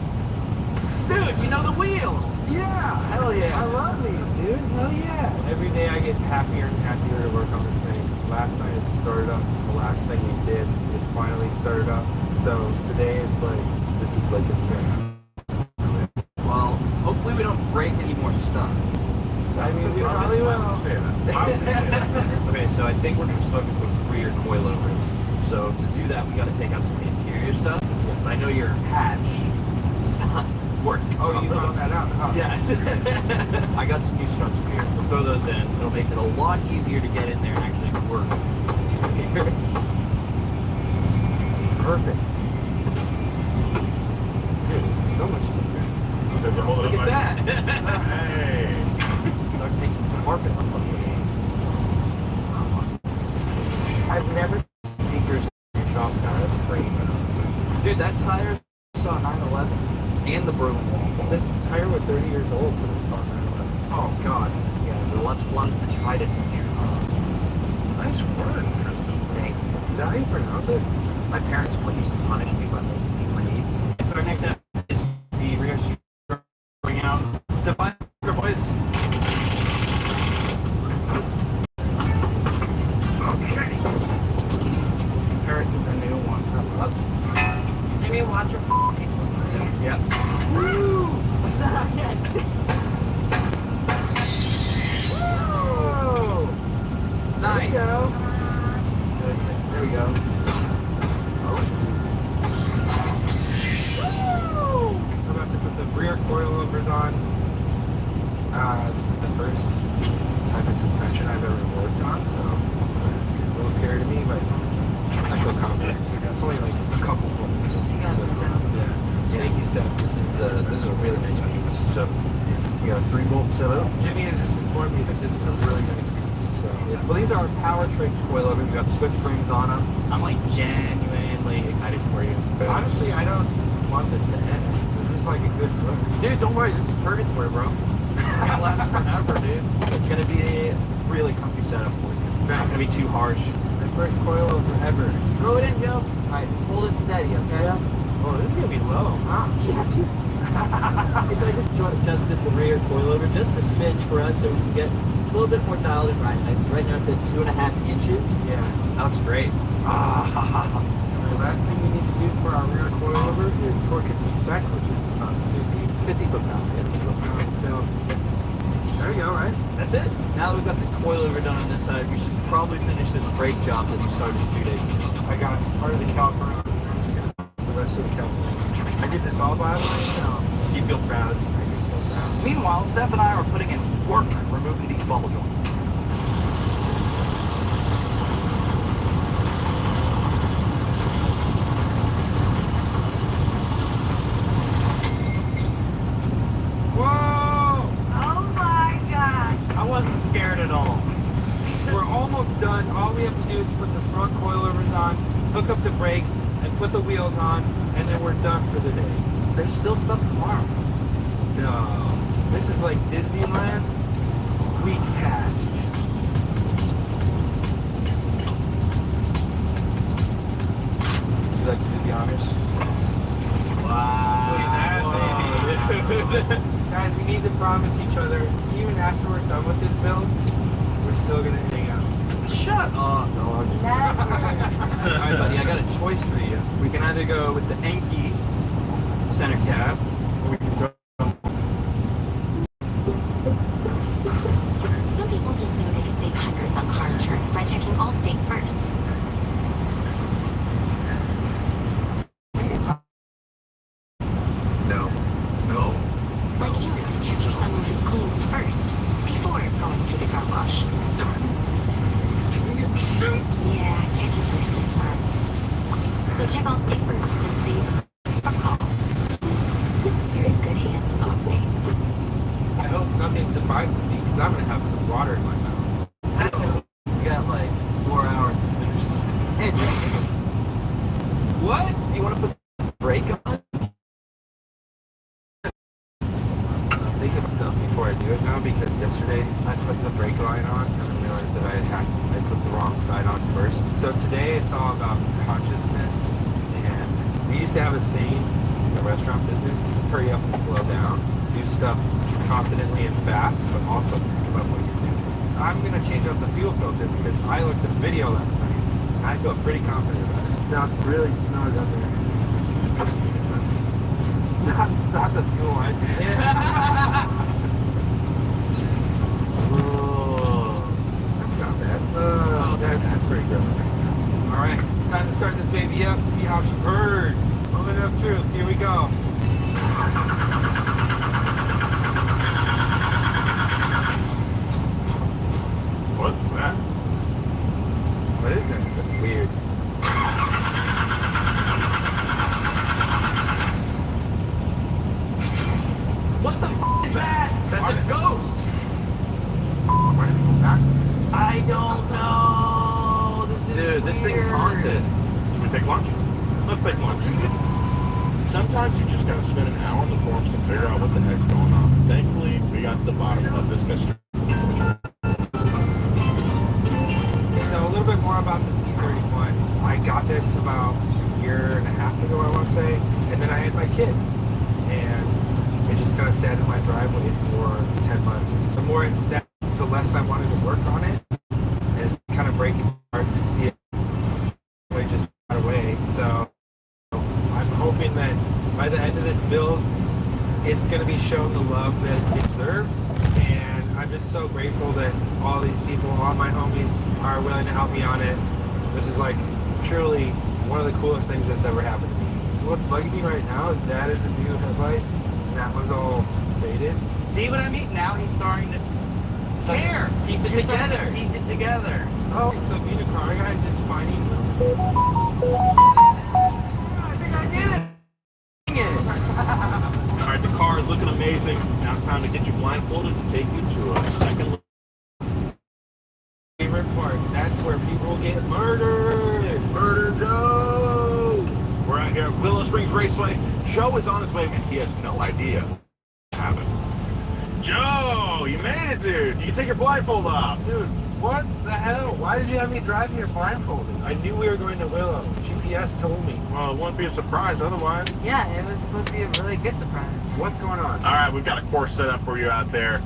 Dude, you know the wheel. Yeah. Hell yeah. I love these, dude. Hell yeah. Every day I get happier and happier to work on this thing. Last night it started up. The last thing we did, it finally started up. So today it's like, this is like a 10. Well, hopefully we don't break any more stuff. I mean, we probably will. Okay, so I think we're just stuck with the rear coilovers. So to do that, we got to take out some of the interior stuff. But I know your hatch does not work. Oh, you found that out, huh? Yes. I got some new struts for here. We'll throw those in. It'll make it a lot easier to get in there and actually work. Perfect. Dude, so much easier. Look at that. Hey. Start taking some carpet off of me. I've never seen your shop car. That's crazy. Dude, that tire saw 9/11 and the Berlin Wall. This tire was 30 years old for this car. Oh God. Yeah, there's a lot of detritus in here. Nice word, Tristan. Thank you. Is that how you pronounce it? My parents used to punish me by making me read. So our next step is the rear seat bring out the binder, boys. Okay. Compare it to the new one. Oops. Give me a watch your please. Yep. Woo! What's that? Whoa! Nice. There we go. There we go. Woo! I'm about to put the rear coilovers on. This is the first type of suspension I've ever worked on, so it's a little scary to me, but I feel confident. It's only like a couple volts. So, yeah. Thank you, Steph. This is a really nice piece. So You got a 3-volt setup. Jimmy has just informed me that this is a really nice piece. So. yeah. Well, these are our power tricks coilovers. We got Swift springs on them. I'm like genuinely excited for you. Honestly, I don't want this to end. This is like a good swim. Dude, don't worry. This is purgatory, bro. It's gonna last forever, dude. It's gonna be a really comfy setup for you. It's not gonna be too harsh. The first coilover ever. Throw it in, Joe. All right, just hold it steady, okay? Yeah. Oh, this is gonna be low, huh? Yeah, dude. Okay, so I just adjusted the rear coilover just a smidge for us so we can get a little bit more dialed in ride height. So right now it's at 2.5 inches. Yeah. That looks great. The last thing we need to do for our rear coilover is torque it to spec, which is about 50 foot-pounds. 50 foot-pounds. So There you go, right? That's it. Now that we've got the coilover done on this side, we should probably finish this brake job that we started 2 days ago. I got part of the caliper. The rest of the caliper. I did this all by myself. Do you feel proud? I do feel proud. Meanwhile, Steph and I are putting in work removing these bubble joints. Scared at all. We're almost done. All we have to do is put the front coilovers on, hook up the brakes, and put the wheels on, and then we're done for the day. There's still stuff tomorrow. No. This is like Disneyland. Week past. Would you like to do the honors? Wow. Look at that, baby. Guys, we need to promise each other, even after we're done with this build, we're still gonna hang out. Shut up, dog. Alright, buddy, I got a choice for you. We can either go with the Enki center cab, or we can go. Some people just know they can save hundreds on car insurance by checking Allstate first. Like you would check your sunroof is cleansed first, before going through the car wash. Yeah, checking first is smart. So check Allstate first and save or call. You're in good hands with Allstate. I hope nothing surprises me, because I'm gonna have some water in my mouth. We got like 4 hours to finish this. What? Do you want to put the brake on? Think of stuff before I do it now, because yesterday I put the brake line on and I realized that I put the wrong side on first. So today it's all about consciousness, and we used to have a saying in the restaurant business: hurry up and slow down, do stuff confidently and fast, but also think about what you're doing. I'm gonna change out the fuel filter because I looked at the video last night and I feel pretty confident about it. Now it's really snug up there. Not the fuel line. Oh, that's not bad. That's pretty good. All right, it's time to start this baby up. See how she burns. Moment of truth. Here we go. What's that? What is this? That's weird. What the f is that? That's a ghost! Why did it go back? I don't know! Dude, this thing's haunted. Should we take lunch? Let's take lunch. Sometimes you just gotta spend an hour on the forums to figure out what the heck's going on. Thankfully, we got to the bottom of this mystery. So a little bit more about the C31. I got this about a year and a half ago, I want to say, and then I had my kid, and it just kind of sat in my driveway for 10 months. The more it sat, the less I wanted to work on it, and it's kind of breaking my heart to see it just got away. So I'm hoping that by the end of this build, it's going to be shown the love that it deserves, and I'm just so grateful that all these people, all my homies, are willing to help me on it. This is like truly one of the coolest things that's ever happened to me. So what's bugging me right now is that is a new headlight, and that one's all faded. See what I mean? Now he's starting to care. Piece it together. Piece it together. Oh, so being a car guy is just finding I think I did it. All right, the car is looking amazing. Now it's time to get you blindfolded and take you to a second. favorite part. That's where people get murdered. It's Murder Joe. We're out here at Willow Springs Raceway. Joe is on his way, and he has no idea what happened. Joe, you made it, dude. You can take your blindfold off. Dude, what the hell? Why did you have me drive here blindfolded? I knew we were going to Willow. GPS told me. Well, it wouldn't be a surprise otherwise. Yeah, it was supposed to be a really good surprise. What's going on? All right, we've got a course set up for you out there.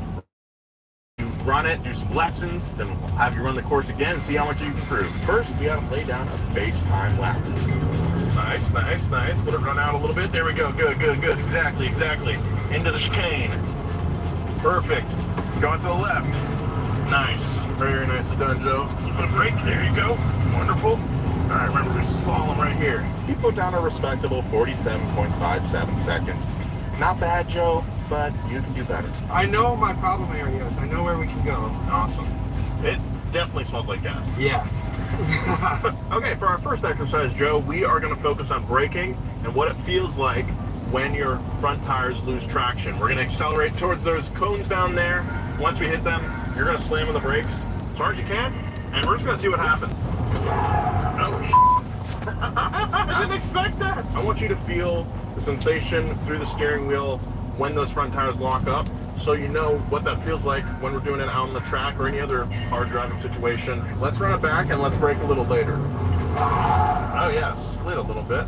You run it, do some lessons, then we'll have you run the course again and see how much you can improve. First, we got to lay down a base time lap. Nice, nice, nice. Let it run out a little bit. There we go. Good, good, good. Exactly, exactly. Into the chicane. Perfect. Go to the left. Nice. Very nicely done, Joe. Keep on brake. There you go. Wonderful. All right, remember this slalom right here. You put down a respectable 47.57 seconds. Not bad, Joe, but you can do better. I know my problem areas. I know where we can go. Awesome. It definitely smells like gas. Yeah. Okay, for our first exercise, Joe, we are going to focus on braking and what it feels like when your front tires lose traction. We're going to accelerate towards those cones down there. Once we hit them, you're going to slam on the brakes as hard as you can, and we're just going to see what happens. Oh, I didn't expect that. I want you to feel the sensation through the steering wheel when those front tires lock up, so you know what that feels like when we're doing it out on the track or any other hard driving situation. Let's run it back and let's brake a little later. Oh yeah, slid a little bit.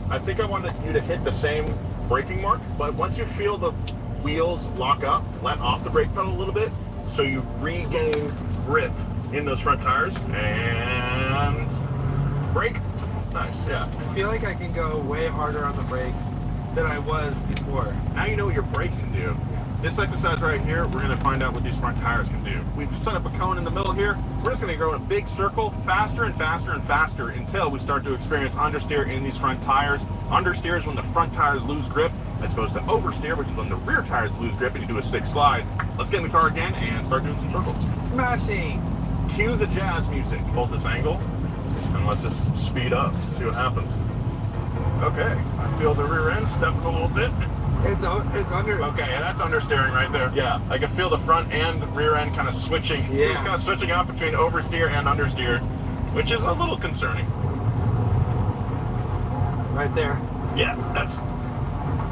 I think I wanted you to hit the same braking mark, but once you feel the wheels lock up, let off the brake pedal a little bit so you regain grip in those front tires, and brake. Nice, yeah. I feel like I can go way harder on the brakes than I was before. Now you know what your brakes can do. This exercise right here, we're going to find out what these front tires can do. We've set up a cone in the middle here. We're just going to go in a big circle faster and faster and faster until we start to experience understeer in these front tires. Understeer is when the front tires lose grip, as opposed to oversteer, which is when the rear tires lose grip and you do a 6 slide. Let's get in the car again and start doing some circles. Smashing! Cue the jazz music. Hold this angle and let's just speed up, see what happens. Okay, I feel the rear end stepping a little bit. It's under. Okay, that's understeering right there. Yeah, I can feel the front and the rear end kind of switching. Yeah. It's kind of switching out between oversteer and understeer, which is a little concerning. Right there. Yeah, that's.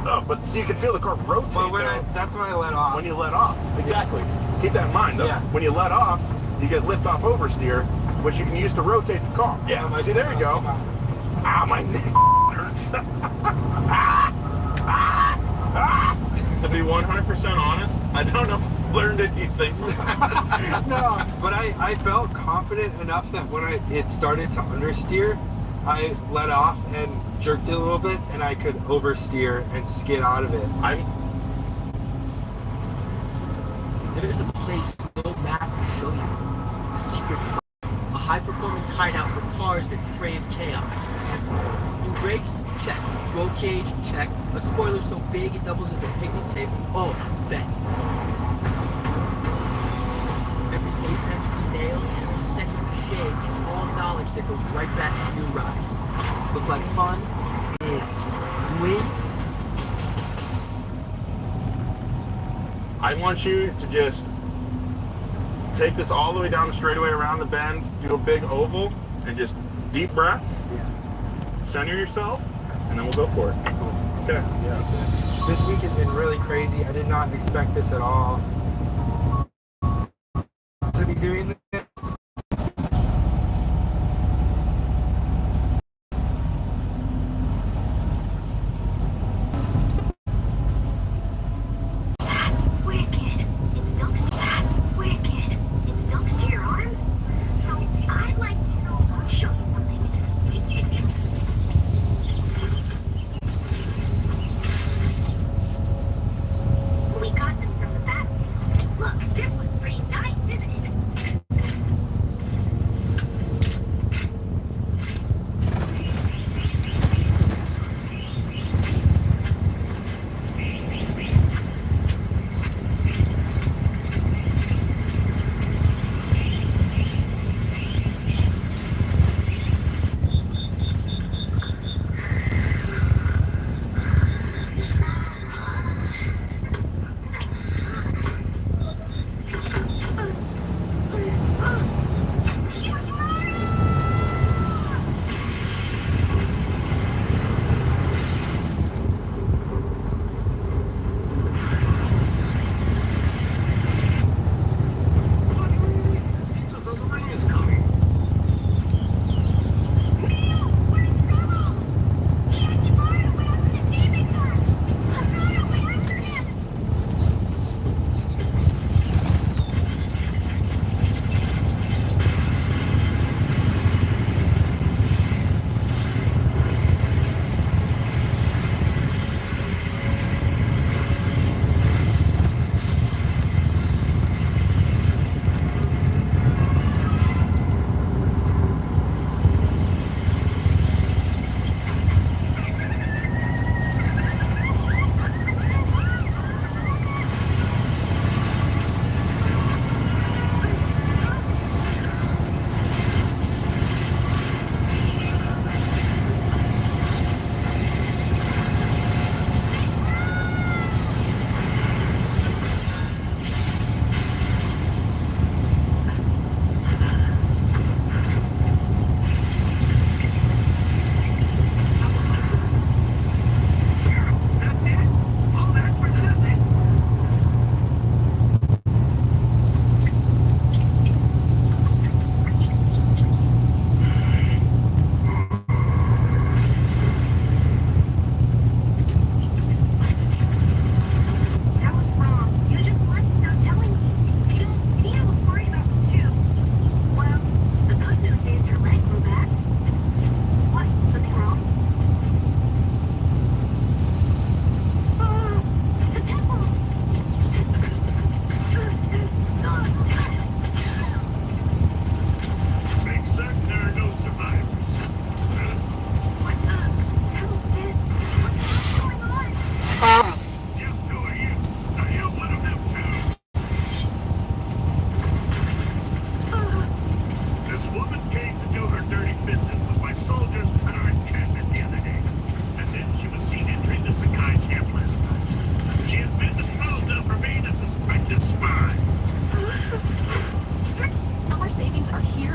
Oh, but see, you can feel the car rotate. Well, that's when I let off. When you let off, exactly. Keep that in mind, though. Yeah. When you let off, you get lift off oversteer, which you can use to rotate the car. Yeah. See, there you go. Ah, my neck hurts. To be 100% honest, I don't know if I learned anything. No, but I felt confident enough that when it started to understeer, I let off and jerked it a little bit, and I could oversteer and skid out of it. There's a place no map will show you. A secret spot. A high-performance hideout for cars that crave chaos. New brakes? Check. Roll cage? Check. A spoiler so big it doubles as a picnic table? Oh, bet. Every apex we nail and every second we shave, it's all knowledge that goes right back to your ride. Look like fun is win. I want you to just take this all the way down the straightaway around the bend, do a big oval, and just deep breaths. Yeah. Center yourself, and then we'll go for it. Okay. Yeah. This week has been really crazy. I did not expect this at all. To be doing this. We got them from the back.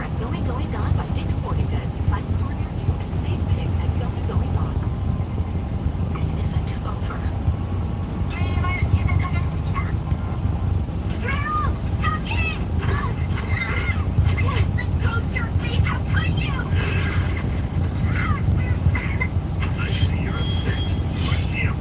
at Going Going Gone by Dick's Sporting Goods. Find a store near you and save big at Going Going Gone. This isn't over. 게임을 시작하겠습니다. Girl, talking! The culture police have put you! I see you're upset. So I see a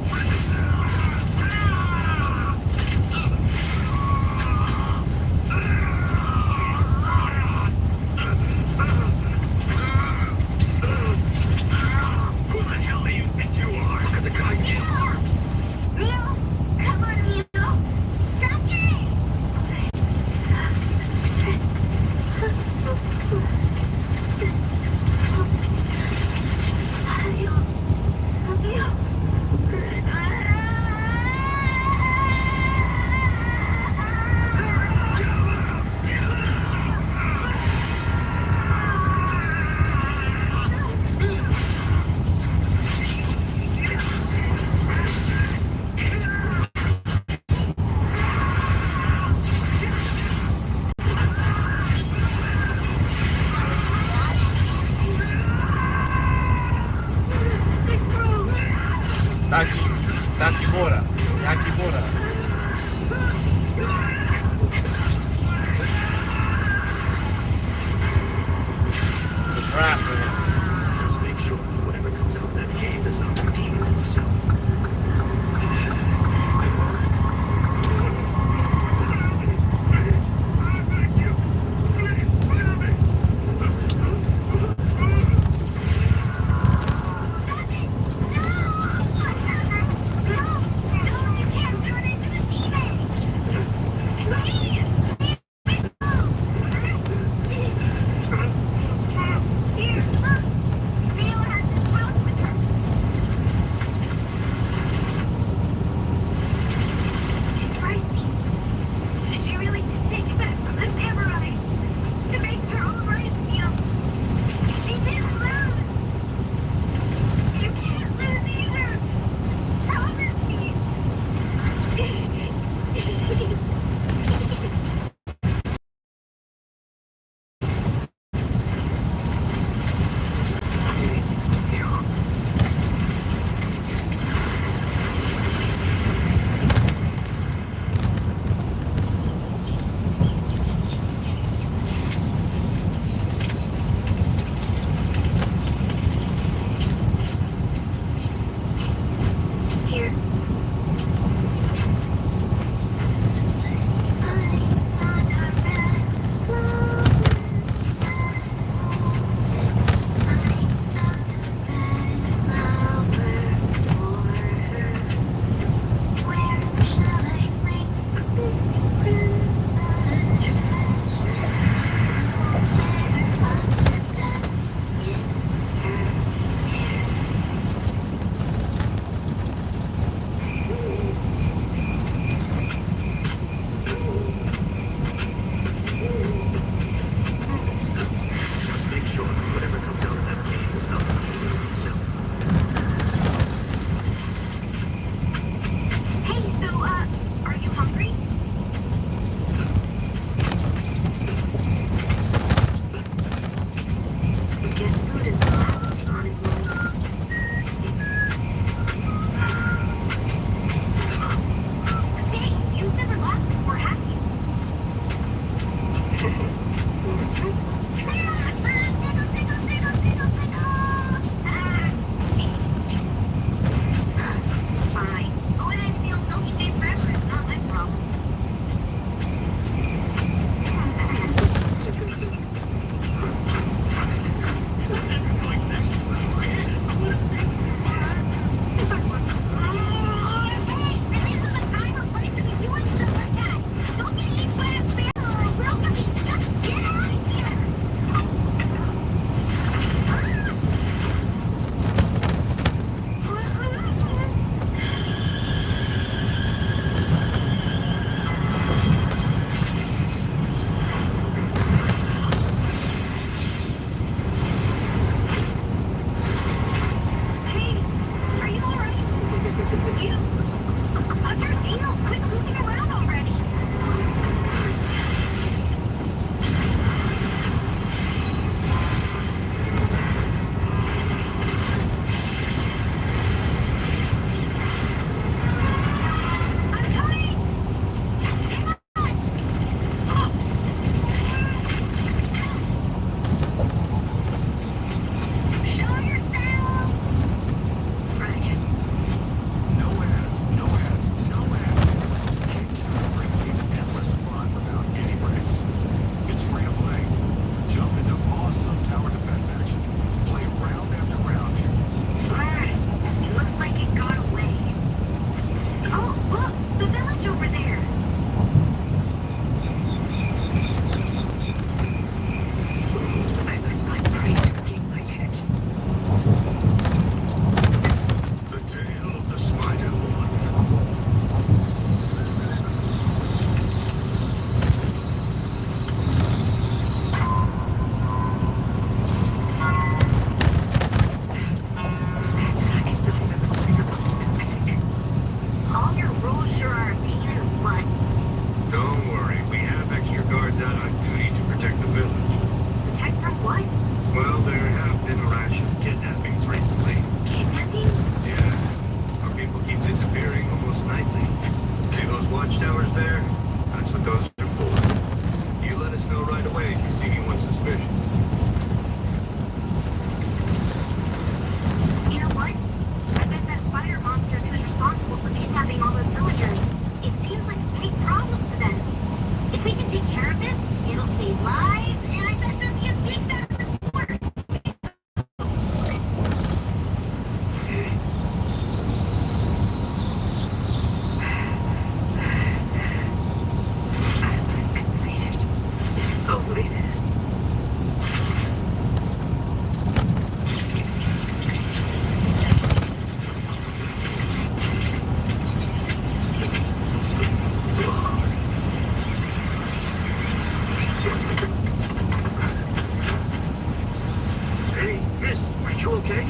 okay?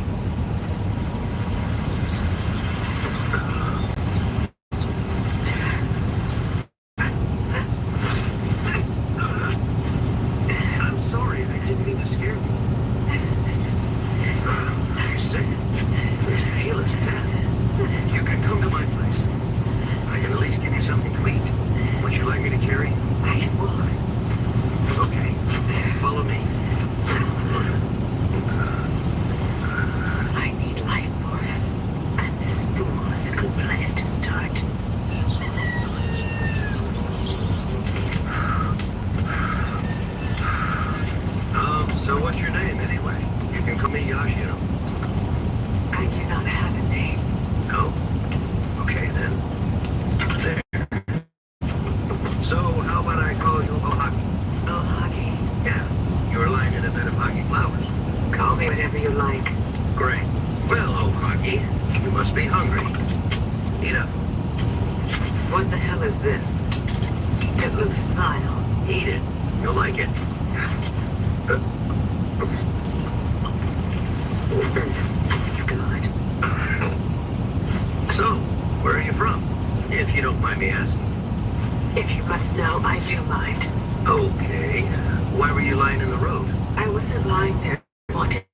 I'm sorry, I didn't mean to scare you. You're sick. It's painless death. You can come to my place. I can at least give you something to eat. Would you like me to carry? I can walk. Okay, follow me. I need life force, and this pool is a good place to start. So what's your name anyway? You can call me Yashiro. I do not have a name. No? Okay then. There. So how about I call you Ohaki? Ohaki? Yeah. You were lying in a bed of Haki flowers. Call me whatever you like. Great. Well, Ohaki, you must be hungry. Eat up. What the hell is this? It looks vile. Eat it. You'll like it. It's good. So, where are you from? If you don't mind me asking. If you must know, I do mind. Okay. Why were you lying in the road? I wasn't lying there. I wanted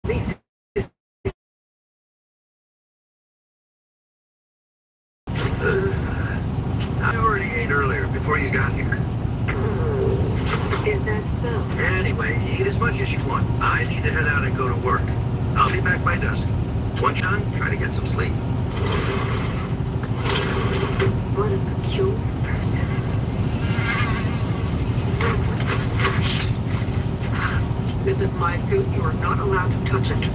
to leave. I already ate earlier before you got here. Is that so? Anyway, eat as much as you want. I need to head out and go to work. I'll be back by dusk. Once you're done, try to get some sleep. What a peculiar person. This is my food. You are not allowed to touch it.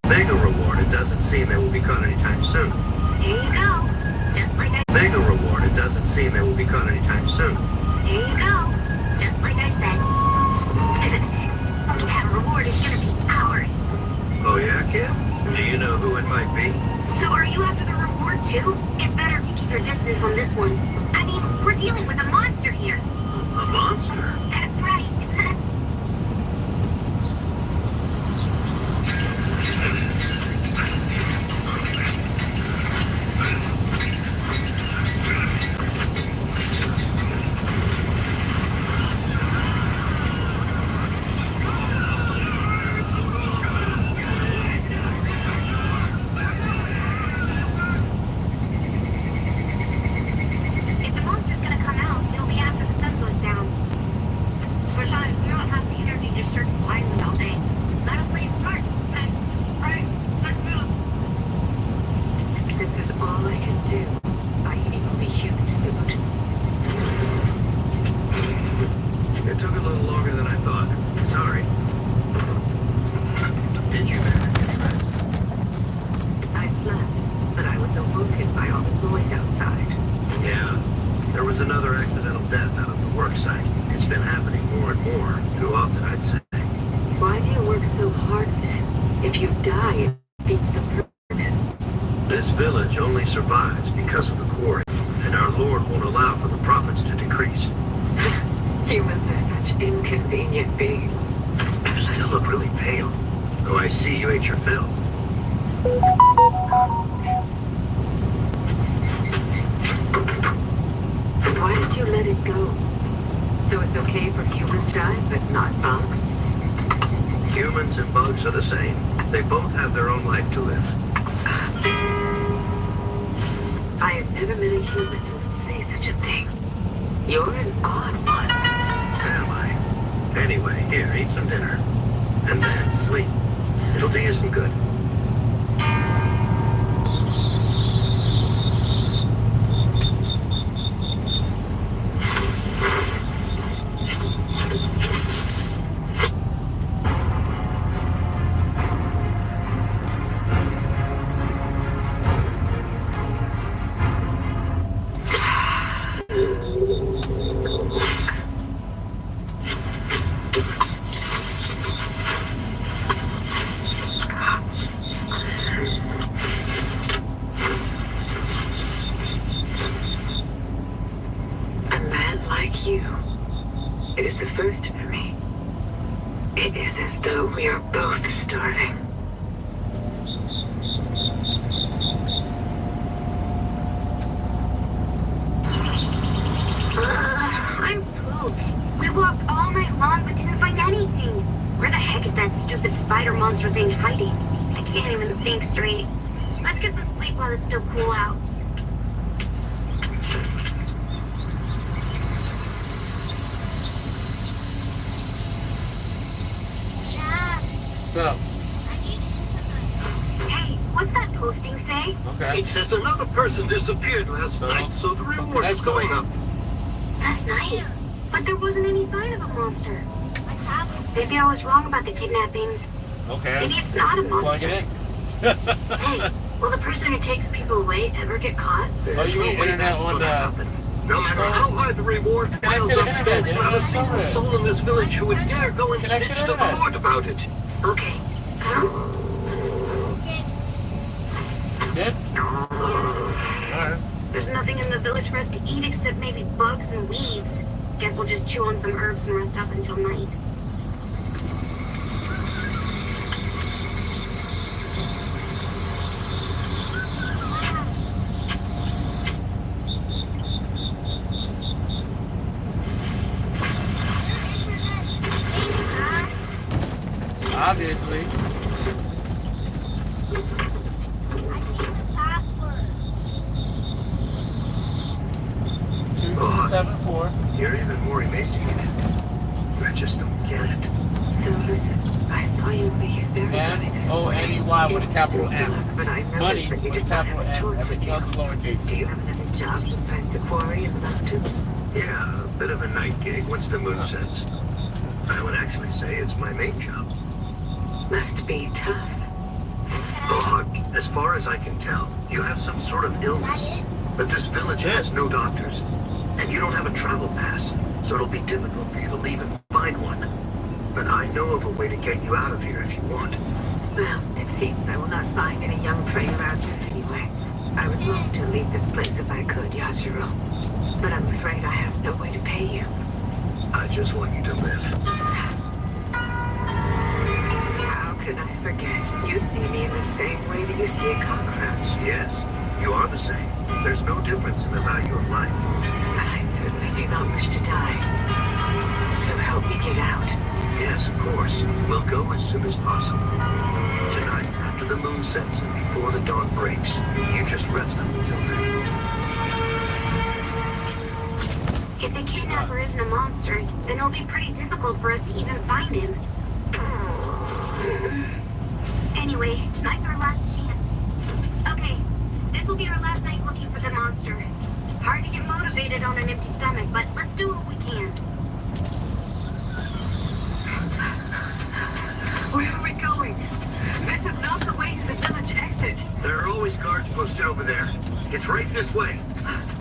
Mega reward, it doesn't seem they will be caught anytime soon. Here you go. Just like I... Mega reward, it doesn't seem they will be caught anytime soon. Here you go. Just like I said. That reward is gonna be ours. Oh yeah, kid? Do you know who it might be? So are you after the reward too? It's better if you keep your distance on this one. I mean, we're dealing with a monster here. A monster? That's right. It took a little longer than I thought. Sorry. Did you manage any rest? I slept, but I was awoken by all the noise outside. Yeah. There was another accidental death out of the work site. It's been happening more and more. Too often, I'd say. Why do you work so hard then? If you die, it beats the purpose. This village only survives because of the quarry, and our Lord won't allow for the profits to decrease. Humans are such inconvenient beings. You still look really pale. Oh, I see you ate your fill. Why did you let it go? So it's okay for humans to die, but not bugs? Humans and bugs are the same. They both have their own life to live. I have never met a human who would say such a thing. You're an odd one. Am I? Anyway, here, eat some dinner. And then sleep. It'll do you some good. know we are both starving. I'm pooped. We walked all night long but didn't find anything. Where the heck is that stupid spider monster thing hiding? I can't even think straight. Let's get some sleep while it's still cool out. So, Hey, what's that posting say? okay. It says another person disappeared last night, so the reward is going up. Last night? But there wasn't any sign of a monster. Maybe I was wrong about the kidnappings. Okay. Maybe it's not a Plug monster. it in. Hey, will the person who takes people away ever get caught? Oh, you mean internet on the... No matter how high the reward piles up, there's not a single soul in this village who would dare go and snitch to the Lord about it. Okay. Good? Alright. There's nothing in the village for us to eat except maybe bugs and weeds. Guess we'll just chew on some herbs and rest up until night. Obviously. Oh, 274. You're even more emaciated. I just don't get it. So listen, I saw you leave very early this morning. M-O-N-E-Y with a capital M. But I noticed Money that you with a did not capital have a M. torch with Everything you. else is lowercase. Do you have another job besides the quarry and the mountains? Yeah, a bit of a night gig once the moon sets. I would actually say it's my main job. Must be tough. Oh, as far as I can tell, you have some sort of illness. But this village has no doctors. And you don't have a travel pass, so it'll be difficult for you to leave and find one. But I know of a way to get you out of here if you want. Well, it seems I will not find any young prey around here anyway. I would love to leave this place if I could, Yashiro. But I'm afraid I have no way to pay you. I just want you to live. How could I forget? You see me in the same way that you see a cockroach. Yes, you are the same. There's no difference in the value of life. But I certainly do not wish to die. So help me get out. Yes, of course. We'll go as soon as possible. Tonight, after the moon sets and before the dawn breaks, you just rest up until then. If the kidnapper isn't a monster, then it'll be pretty difficult for us to even find him. Anyway, tonight's our last chance. Okay, this will be our last night looking for the monster. Hard to get motivated on an empty stomach, but let's do what we can. Where are we going? This is not the way to the village exit. There are always guards posted over there. It's right this way.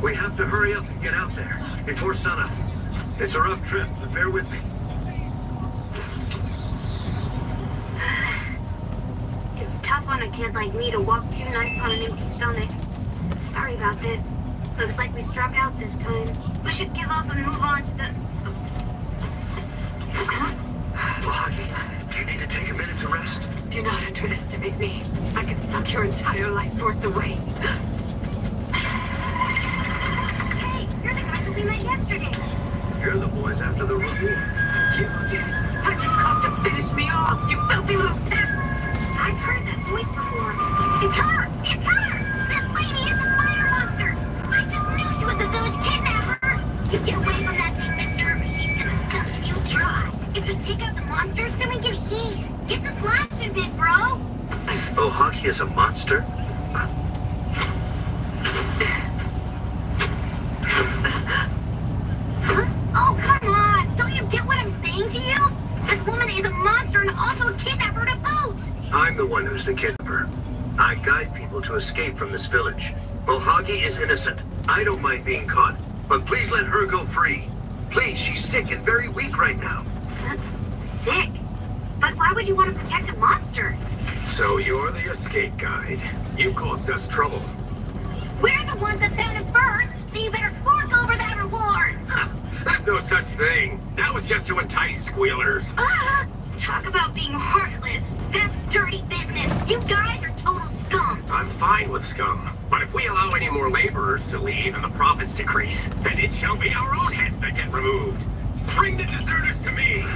We have to hurry up and get out there before sunup. It's a rough trip, so bear with me. It's tough on a kid like me to walk 2 nights on an empty stomach. Sorry about this. Looks like we struck out this time. We should give up and move on to the... Do you need to take a minute to rest? Do not underestimate me. I can suck your entire life force away. Hey, you're the guy who we met yesterday. You're the boys after the reward. You again. Have you come to finish me off, you filthy little pest? I've heard that voice before. It's her! It's her! This lady is the spider monster! I just knew she was the village kidnapper! You get away from that thing, mister, or she's gonna suck you dry. If we take out the monster, then we can eat! Get to slashing, big bro! Oh, Hockey is a monster? Huh? Oh, come on! Don't you get what I'm saying to you? This woman is a monster and also a kidnapper to boot! I'm the one who's the kidnapper. I guide people to escape from this village. Ohagi is innocent. I don't mind being caught, but please let her go free. Please, she's sick and very weak right now. Sick? But why would you want to protect a monster? So you're the escape guide. You caused us trouble. We're the ones that found him first, so you better fork over that reward! There's no such thing. That was just to entice squealers. Talk about being heartless. That's dirty business. You guys are total scum. I'm fine with scum. But if we allow any more laborers to leave and the profits decrease, then it shall be our own heads that get removed. Bring the deserters to me.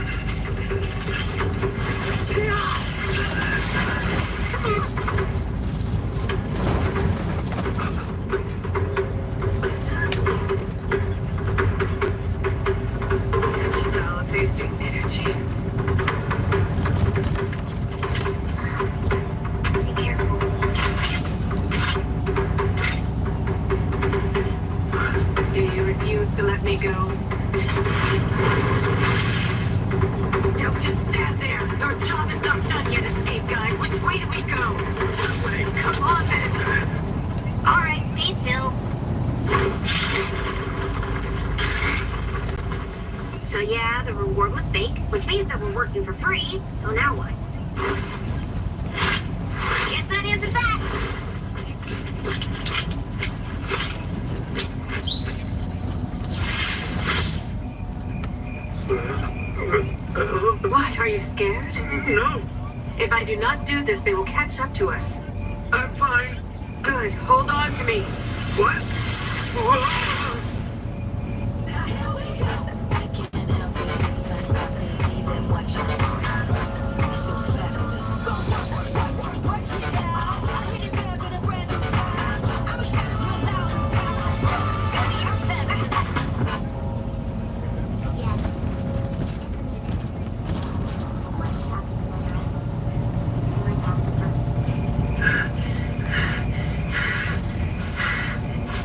Such well-tasting energy. Be careful. Do you refuse to let me go? Don't just stand there. Your job is not done yet, escape guide. Which way do we go? This way. Come on then. All right, stay still. So yeah, the reward was fake, which means that we're working for free. So now what? I guess that answers that. What? Are you scared? No. If I do not do this, they will catch up to us. I'm fine. Good. Hold on to me. What?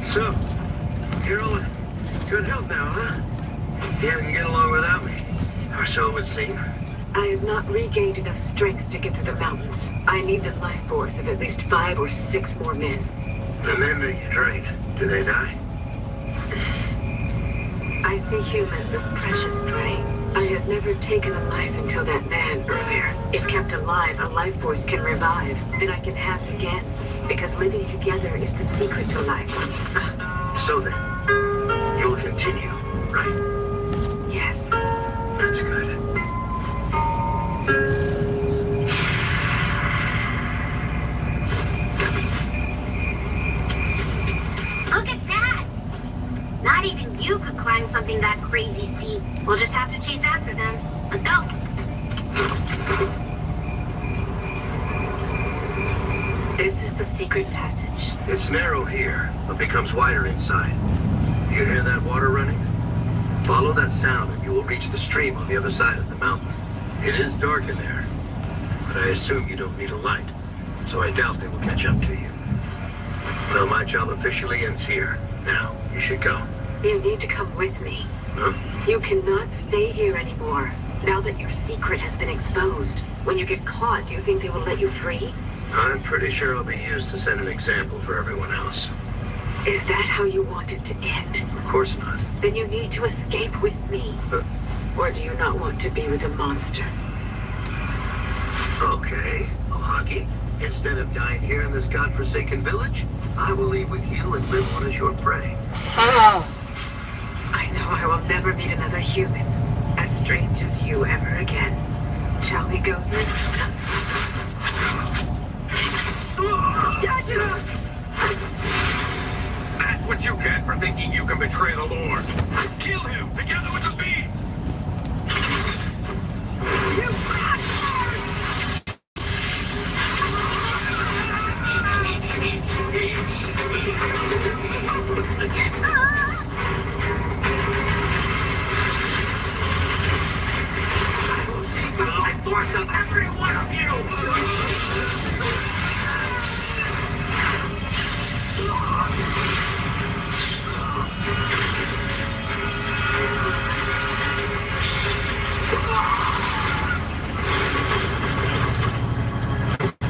So, you're all in good health now, huh? You can get along without me. Or so it would seem. I have not regained enough strength to get through the mountains. I need the life force of at least 5 or 6 more men. The men that you trained, do they die? I see humans as precious prey. I had never taken a life until that man earlier. If kept alive, a life force can revive. Then I can have it again. Because living together is the secret to life. So then, you'll continue, right? Yes. That's good. Look at that! Not even you could climb something that crazy steep. We'll just have to chase after them. Let's go. This is the secret passage. It's narrow here, but becomes wider inside. You hear that water running? Follow that sound and you will reach the stream on the other side of the mountain. It is dark in there, but I assume you don't need a light, so I doubt they will catch up to you. Well, my job officially ends here. Now, you should go. You need to come with me. Huh? You cannot stay here anymore. Now that your secret has been exposed. When you get caught, do you think they will let you free? I'm pretty sure I'll be used to set an example for everyone else. Is that how you want it to end? Of course not. Then you need to escape with me. Or do you not want to be with a monster? Okay, Ohaki. Instead of dying here in this godforsaken village, I will leave with you and live on as your prey. I know I will never meet another human as strange as you ever again. Shall we go then? That's what you get for thinking you can betray the Lord. Kill him together with the beast! You I will take the life force of every one of you!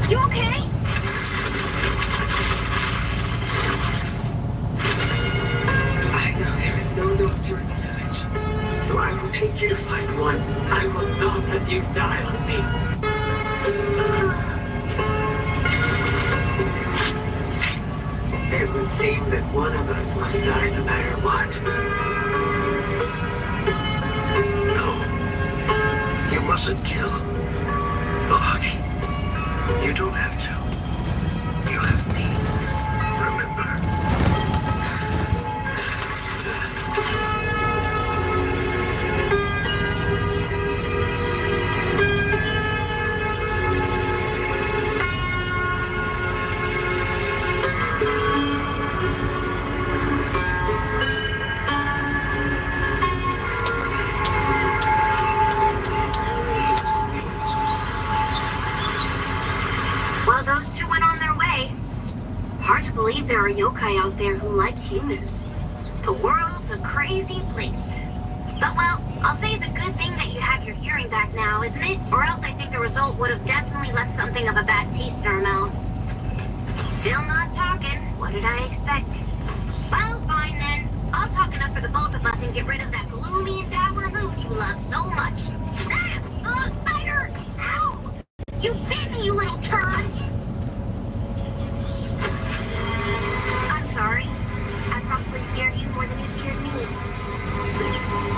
You okay? I know there is no doctor in the village, so I will take you to find one. I will not let you die on me. It would seem that one of us must die no matter what. No. You mustn't kill. You don't have to. You have me. Remember. Well, those two went on their way. Hard to believe there are yokai out there who like humans. The world's a crazy place. But well, I'll say it's a good thing that you have your hearing back now, isn't it? Or else I think the result would have definitely left something of a bad taste in our mouths. Still not talking. What did I expect? Well, fine then. I'll talk enough for the both of us and get rid of that gloomy and dour mood you love so much. Ah! Ugh, spider! Ow! You bit me, you little turd! I'm sorry. I probably scared you more than you scared me.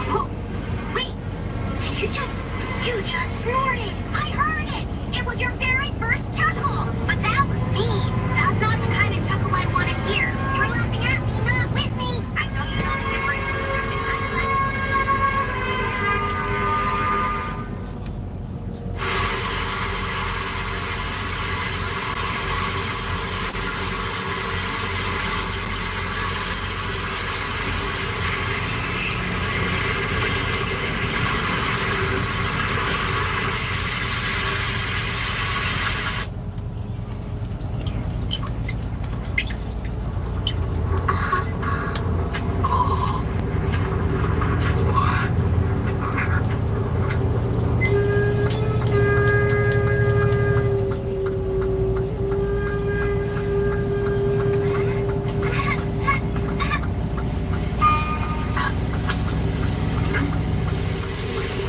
Oh, wait! Did you just snorted! I heard it! It was your very first chuckle! But that was me! That's not the kind of chuckle I want to hear! You're laughing at me, not with me! I know you know the difference.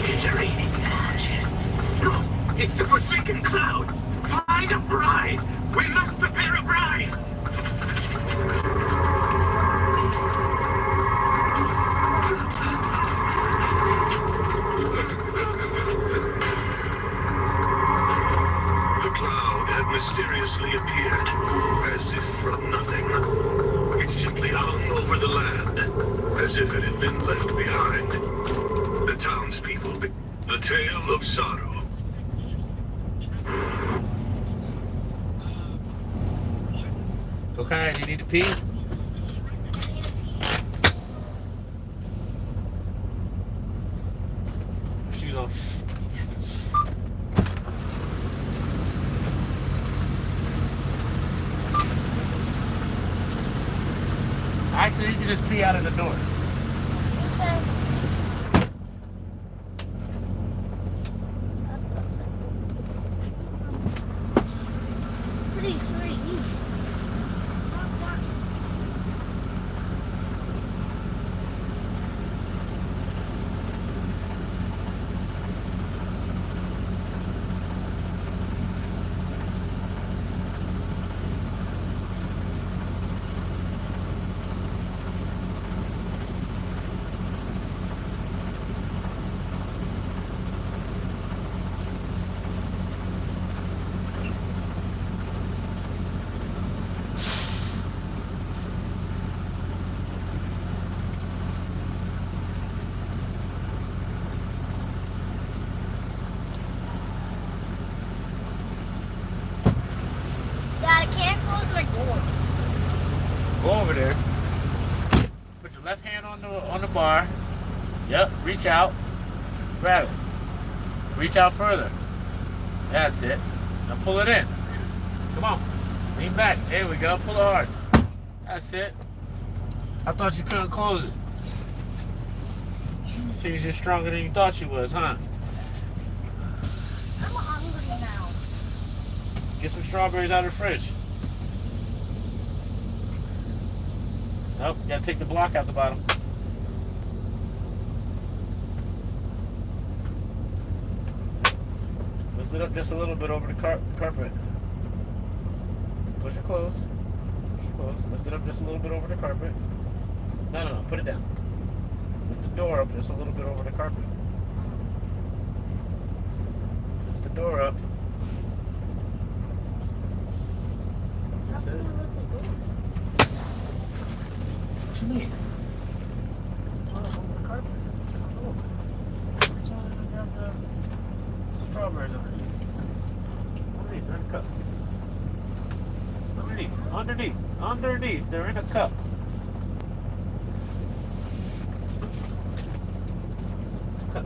It's raining ash. No, it's the Forsaken Cloud. Find a bride. We must prepare a bride. The cloud had mysteriously appeared, as if from nothing. It simply hung over the land, as if it had been left behind. The townspeople, the tale of sorrow. Okay, do you need to pee? Shoes on. Actually, you can just pee out of the door. Okay. It's pretty sweet. Dad, I can't close my door. Go over there. Put your left hand on the bar. Yep, reach out. Grab it. Reach out further. That's it. Now pull it in. Come on. Lean back. There we go. Pull it hard. That's it. I thought you couldn't close it. Seems you're stronger than you thought you was, huh? I'm hungry now. Get some strawberries out of the fridge. Nope, you gotta take the block out the bottom. Lift it up just a little bit over the carpet. Push it close. Push it close. Lift it up just a little bit over the carpet. No, put it down. Lift the door up just a little bit over the carpet. Lift the door up. said. What you mean? Oh, on the carpet. Look. Reach out and grab the strawberries underneath. Underneath, they're in a cup. Underneath, they're in a cup. Cup.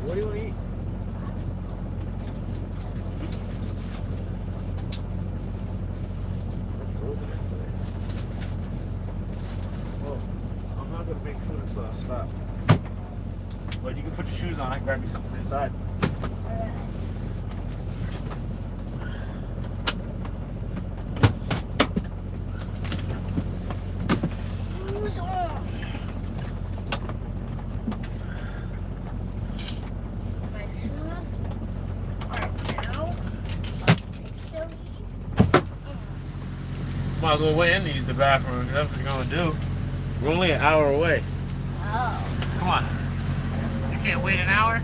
What do you want to eat? Well, I'm not gonna make food until I stop. But you can put your shoes on. I can grab you something inside. Shoes off. My shoes are now officially. Might as well wait in and use the bathroom. That's what you're gonna do. We're only an hour away. Oh. Come on. You can't wait an hour?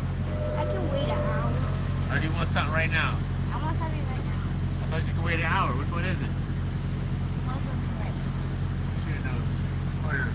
I can wait an hour. Or do you want something right now? I want something right now. I thought you could wait an hour. Which one is it? I want something right now. See your nose. Oh, yeah.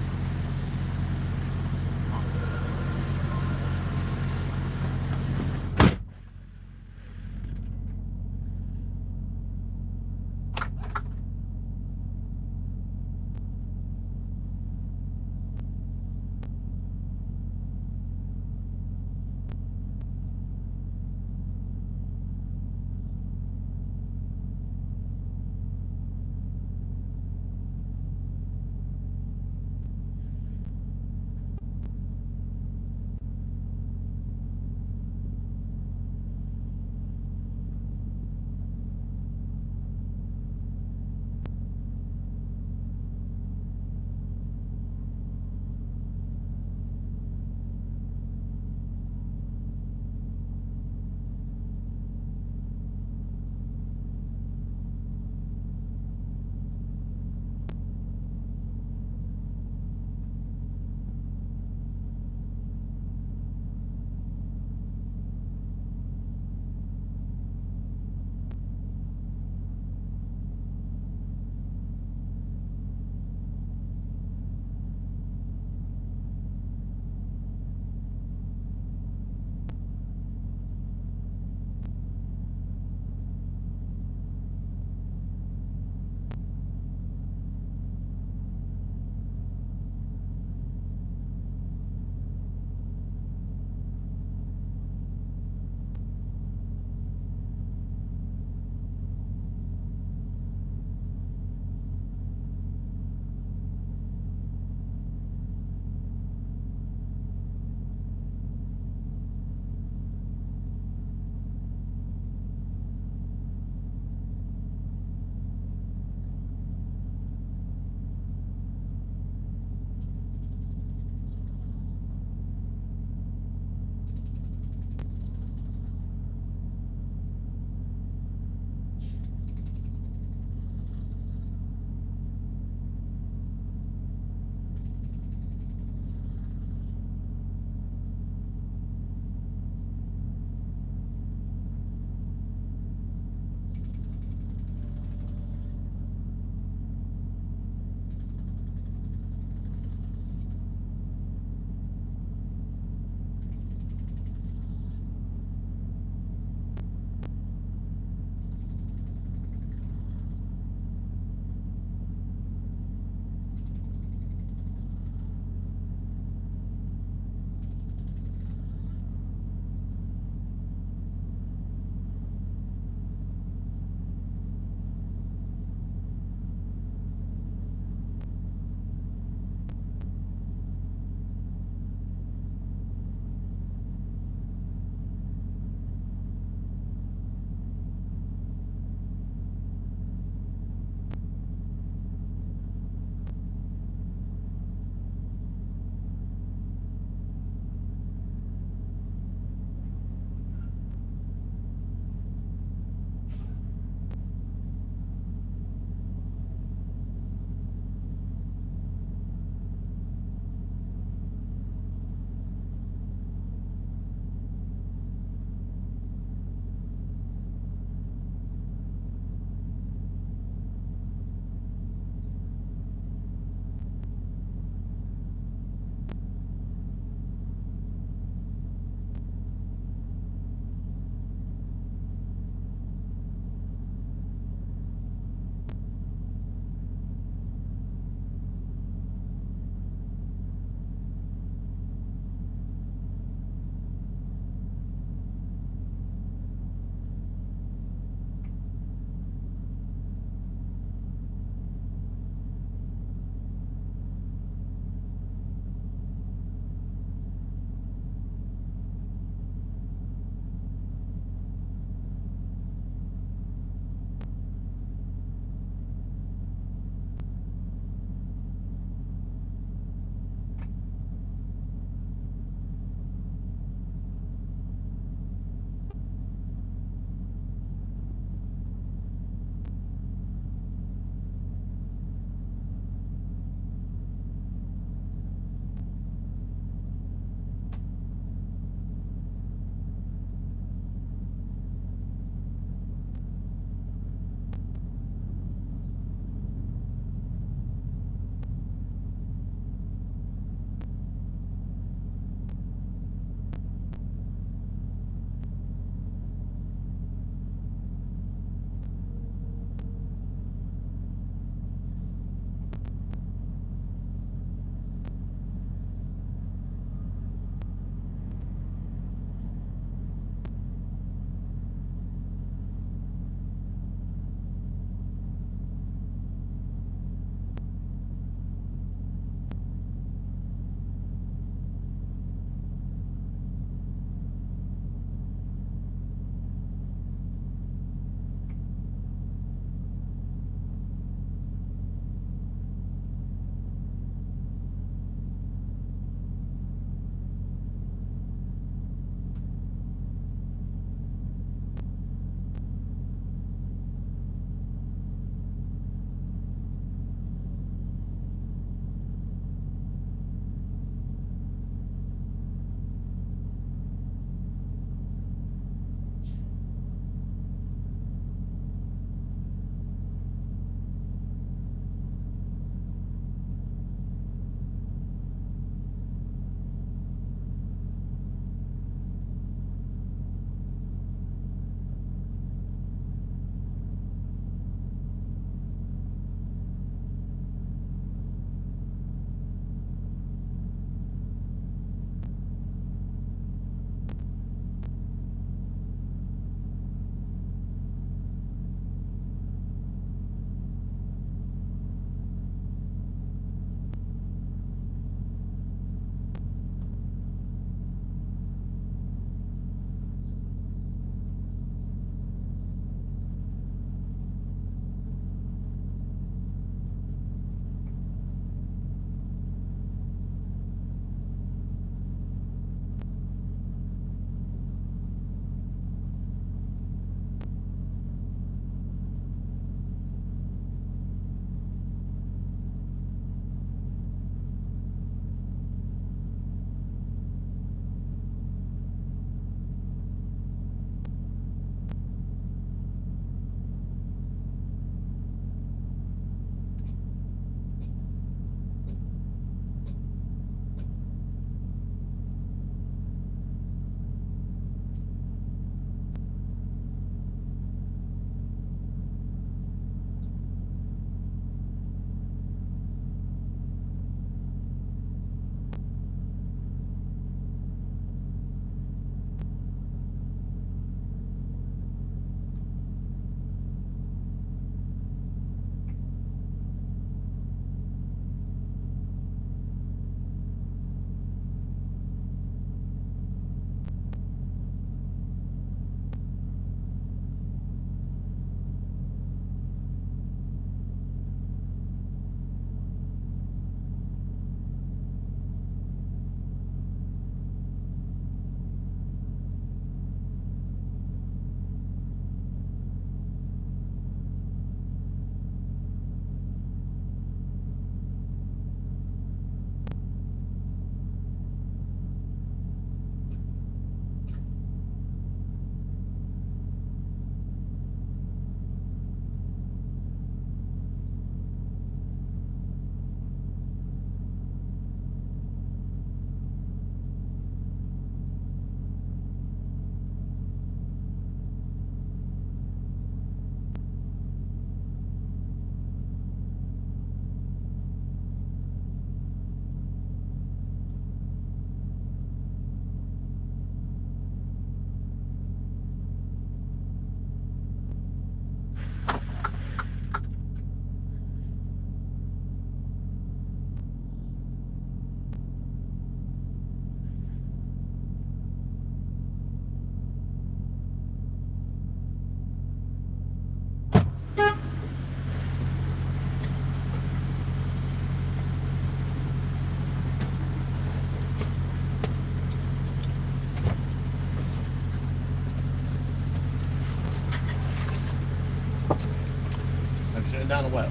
down to what?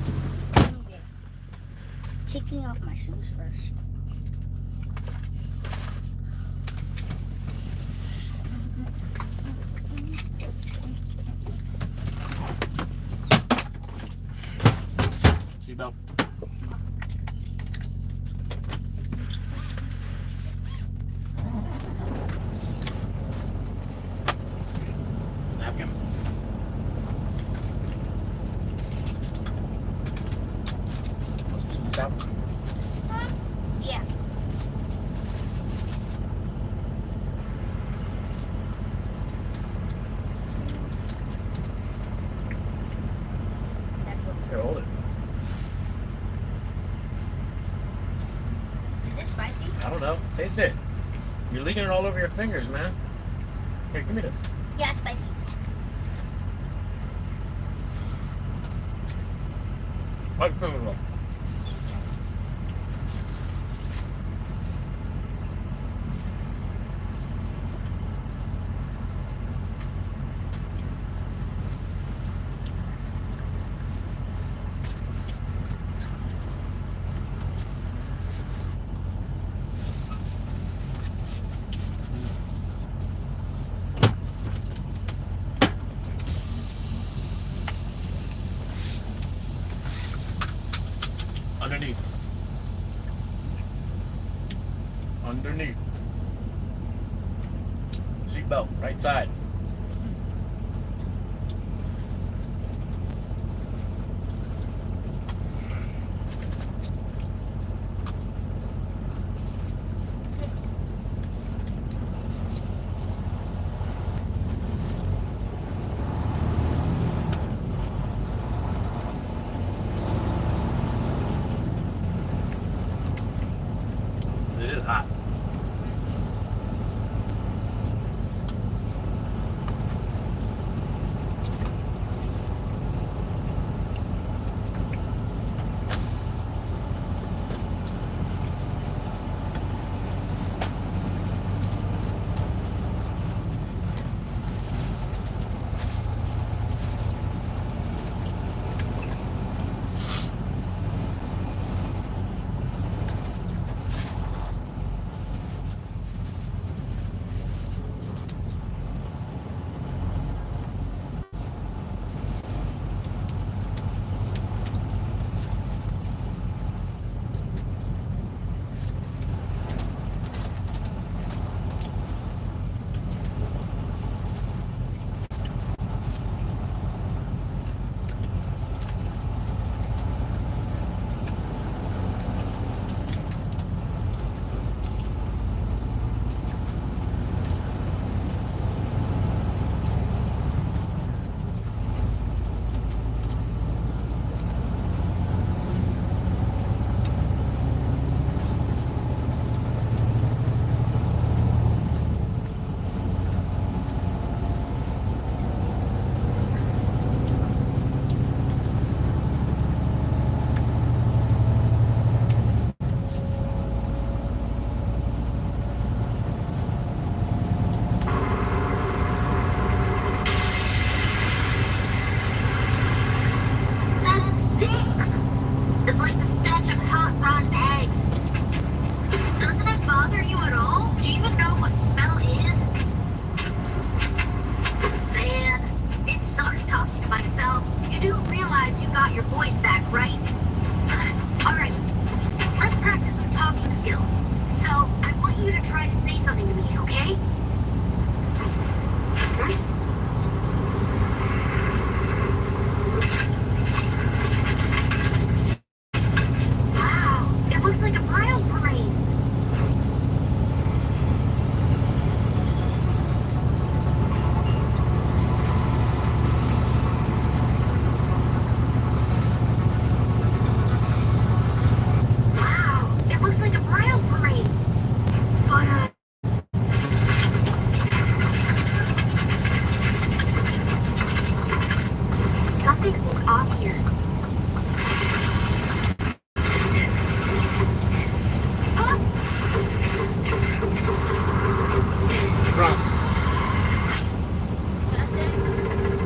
Okay. Taking off my shoes first. Seatbelt. Napkin. Stop. Yeah. Here, hold it. Is it spicy? I don't know. Taste it. You're leaking it all over your fingers, man. Here, give me the. Yeah, spicy. Wipe your fingers off. Underneath. Underneath. Seatbelt, right side. It is hot.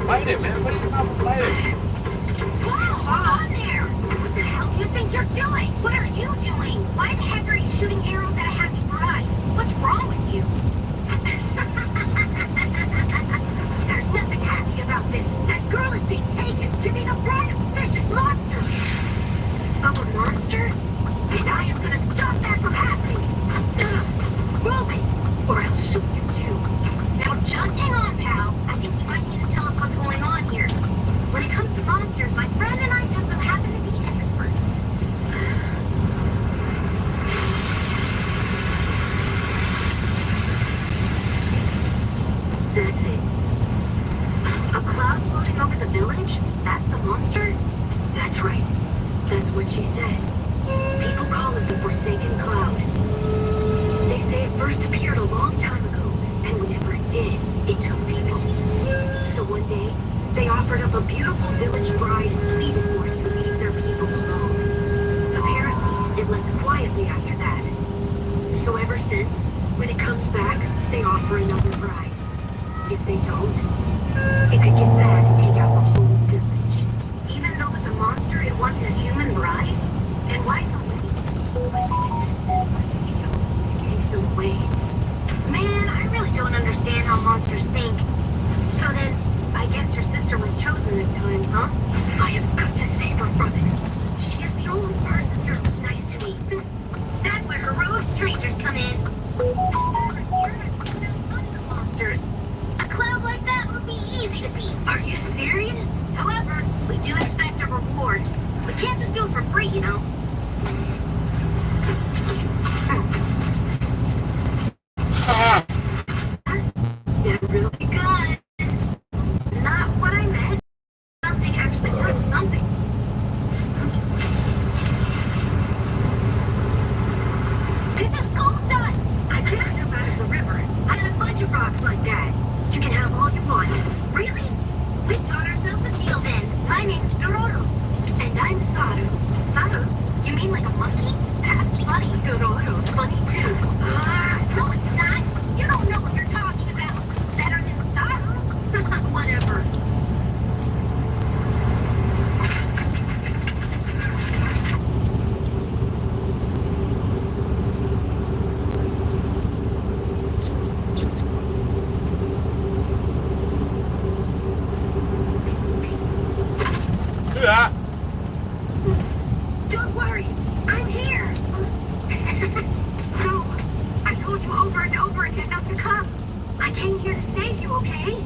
Bite it, man. Put it in your mouth and bite it. you're doing? What are you doing? Why the heck are you shooting arrows at a happy bride? What's wrong with you? There's nothing happy about this. That girl is being taken to be the bride of a vicious monster. Of a monster? And I am gonna stop that from happening. Move it, or I'll shoot you too. Now just hang on, pal. I think you might need to tell us what's going on here. When it comes to monsters, my friend and I just so happen to be experts. That's it. A cloud floating over the village? That's the monster? That's right. That's what she said. People call it the Forsaken Cloud. They say it first appeared a long time ago, and whenever it did, it took people. So one day, they offered up a beautiful village bride and pleaded for it to leave their people alone. Apparently, it left quietly after that. So ever since, when it comes back, they offer another bride. If they don't, it could get bad and take out the whole village. Even though it's a monster, it wants a human bride? And why so many? It takes them away. Man, I really don't understand how monsters think. So then, I guess your sister was chosen this time, huh? I have got to save her from it. She is the only person here who's nice to me. That's where heroic strangers come in. Tons of monsters. A cloud like that would be easy to beat. Are you serious? However, we do expect a reward. We can't just do it for free, you know. They're really good. Not what I meant. Something actually worth something. This is gold dust! I picked them out of the river. Out of a bunch of rocks like that. You can have all you want. Really? We've got ourselves a deal then. My name's Dororo. And I'm Saru. Saru? You mean like a monkey? That's funny. Dororo's funny too. No it's not. You don't know what you're talking about. Better than Saru. Whatever. Don't worry, I'm here. No, I told you over and over again not to come. I came here to save you, okay?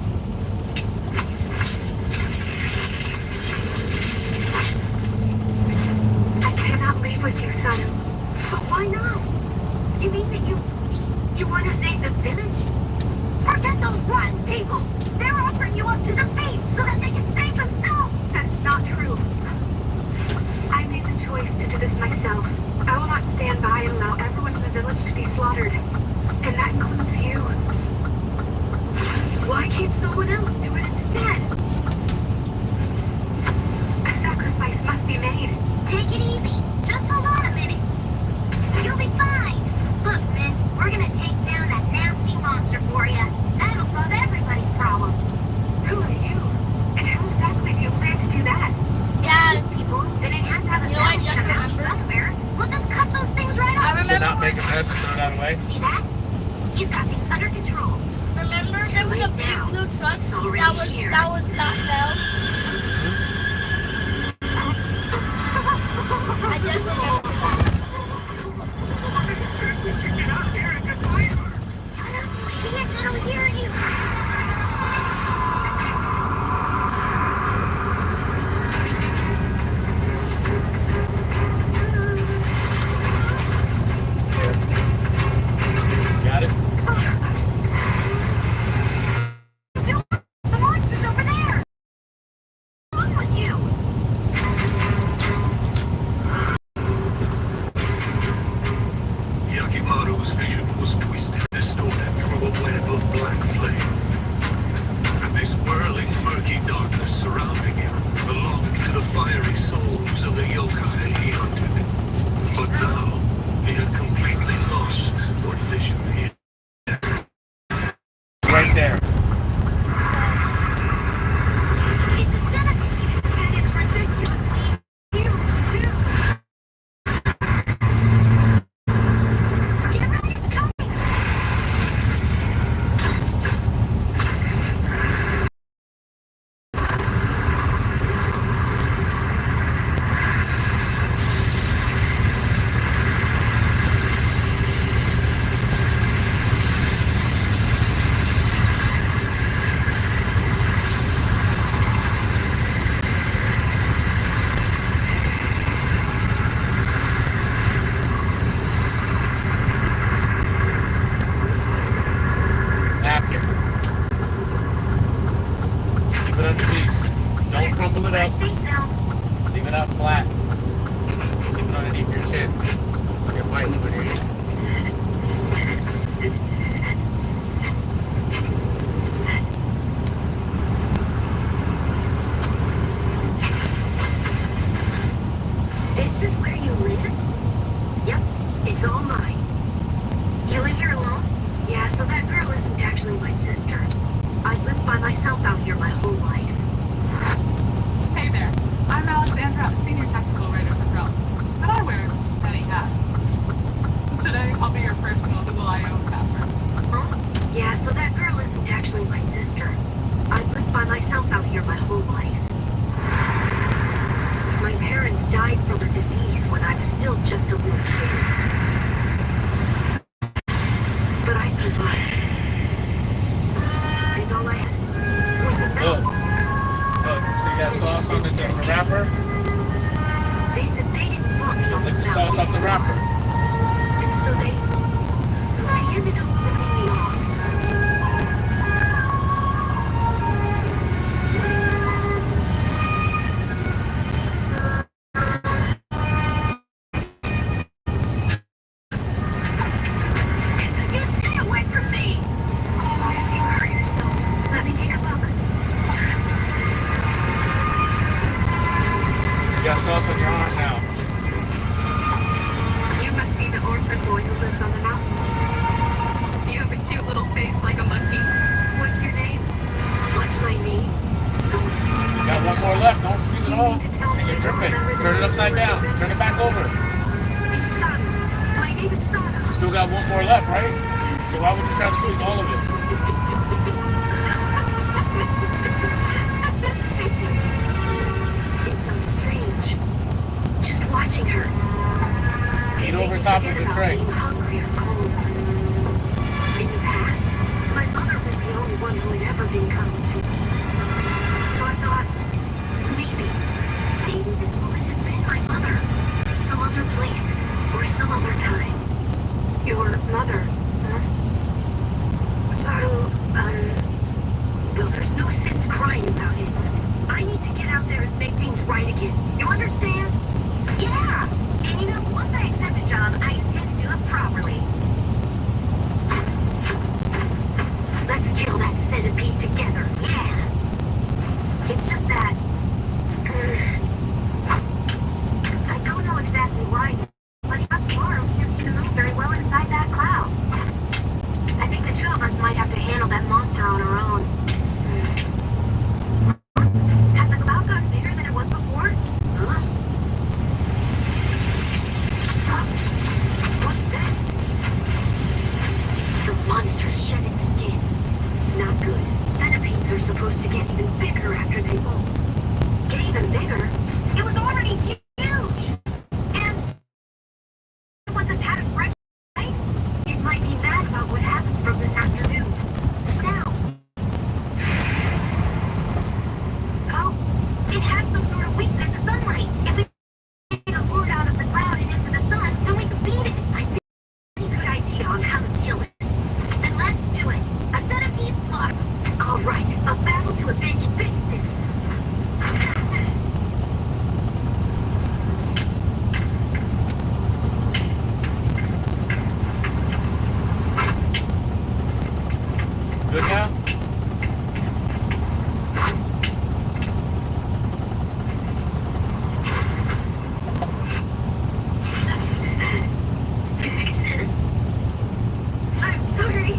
I cannot leave with you, son. But why not? You mean that you want to save the village? Forget those rotten people. They're offering you up to the beast so that they can save themselves. That's not true. I made the choice to do this myself. I will not stand by and allow everyone in the village to be slaughtered. And that includes you. Why can't someone else do it instead? A sacrifice must be made. Take it easy. Just hold on a minute. You'll be fine. Look, miss, we're gonna take down that nasty monster for you. That'll solve everybody's problems. Who are you? And how exactly do you plan to do that? Yeah, people, then it has to have a I just remembered. somewhere. We'll just cut those things right off. I remember. To not make a mess and throw that away. See that? He's got things under control. Remember, there was a big blue truck that fell. I just remembered that. We should get out here and just fight her. Shut up, idiots, I don't hear you. Got it? The monster's over there. What's wrong with you? Leave it underneath. Don't crumble it up. Leave it out flat. Keep it underneath your chin. It might leave it here. This is where you live? Yep, it's all mine. You live here alone? Yeah, so that girl isn't actually my sister. I've lived by myself out here my whole life. Hey there, I'm Alexandra, senior technical writer for Burley, but I wear many hats. Today, I'll be your personal Google I/O capper. Yeah, so that girl isn't actually my sister. I've lived by myself out here my whole life. My parents died from a disease when I was still just a little kid. But I survived. And all I had was the milk. Look, see that sauce on the wrapper? They said they didn't want me on the Lick the sauce off the wrapper. And so they ended up letting me off. You stay away from me! I see you hurt yourself. Let me take a look. You got sauce on your arm now. You must be the orphan boy who lives on the mountain. You have a cute little face like a monkey. What's your name? What's my name? You got one more left. Don't squeeze it all. And you're dripping. Turn it upside down. Turn it back over. It's Sada. My name is Sada. You still got one more left, right? So why would you try to squeeze all of it? It felt strange. Just watching her. Eat over top of the tray. Being hungry or cold. In the past, my mother was the only one who had ever been kind to me. So I thought, maybe this woman had been my mother. Some other place, or some other time. Your mother, huh? Saru, well, there's no sense crying about it. I need to get out there and make things right again. You understand? Yeah! And you know, once I accept a job, I intend to do it properly. Let's kill that centipede together. Yeah. It's just that I don't know exactly why, but tomorrow can't seem to move very well inside that cloud. I think the two of us might have to handle that monster on our own. Has the cloud gotten bigger than it was before? Huh? What's this? The monster's shedding skin. Not good. Centipedes are supposed to get even bigger after they molt. Get even bigger? It was already huge! And once it's had a fresh life, it might be mad about what happened from this afternoon. Now. Oh, it has some sort of weakness to sunlight. If it get a board out of the cloud and into the sun, then we can beat it. I think it's a good idea on how to kill it. Then let's do it. A centipede slaughter. All right, a battle to avenge fixes. Good now? Fixes. I'm sorry.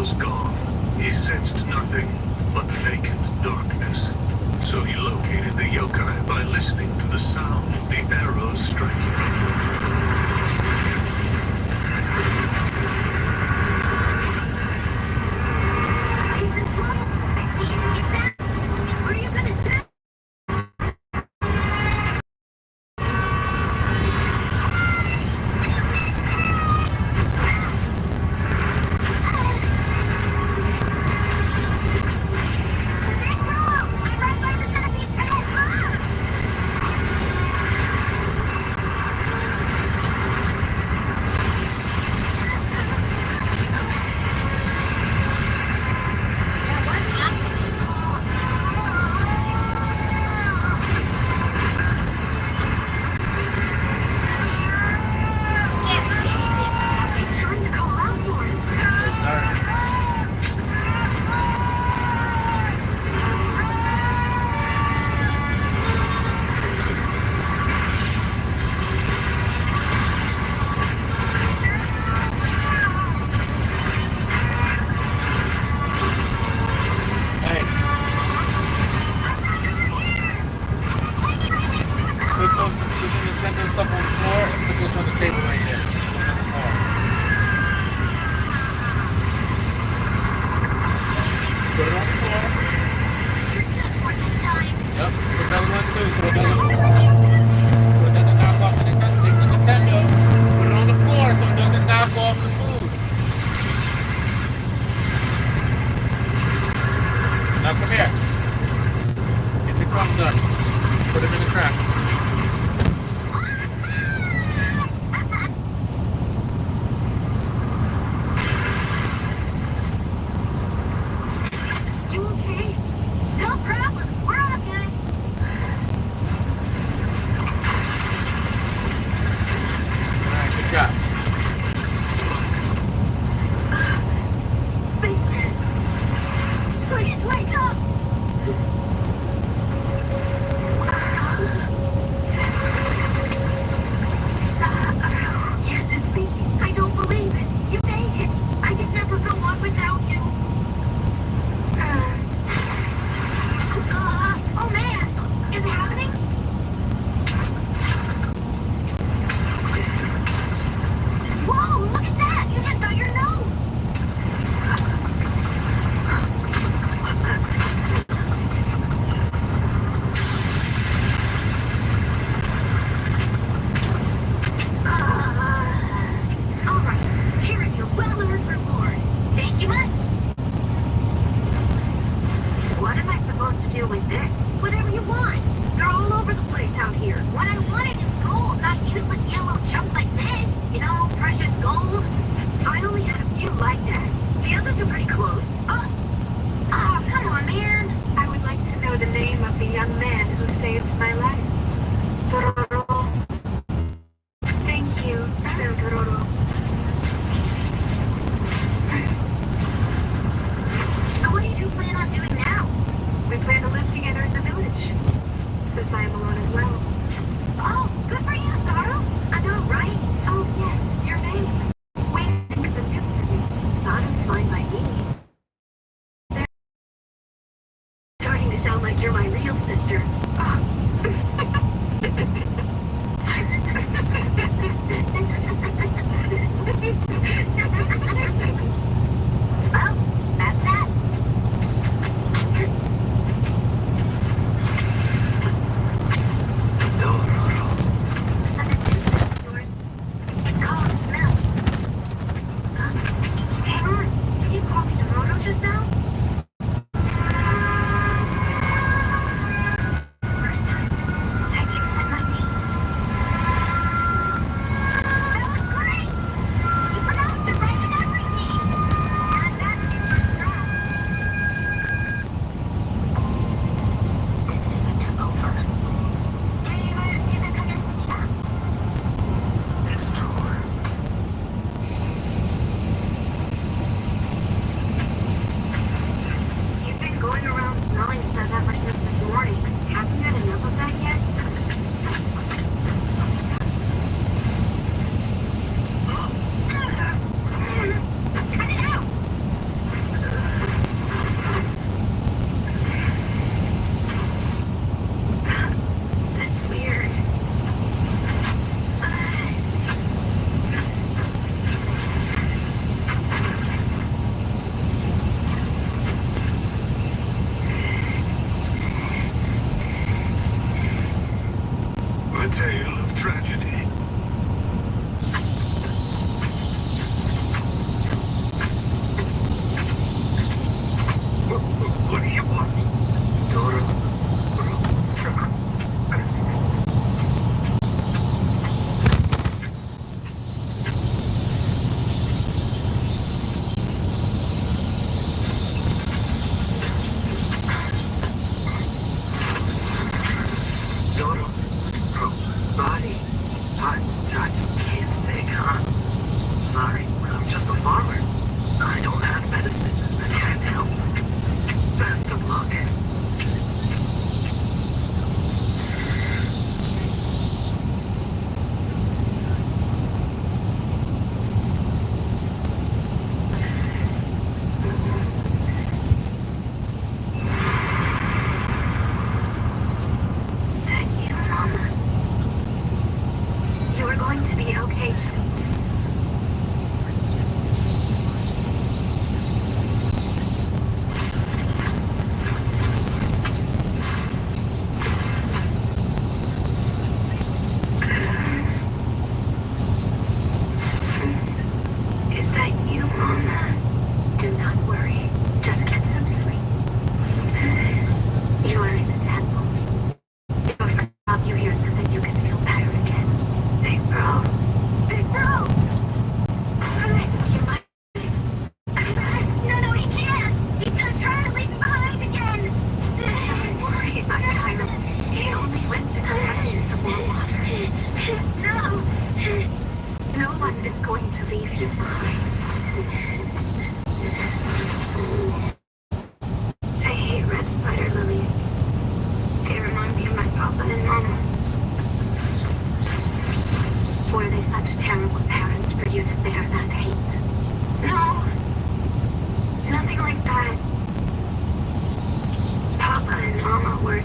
was gone. He sensed nothing but vacant darkness. So he located the yokai by listening to the sound of the arrows striking upward. He's in trouble. I see him. It's that. What are you gonna do?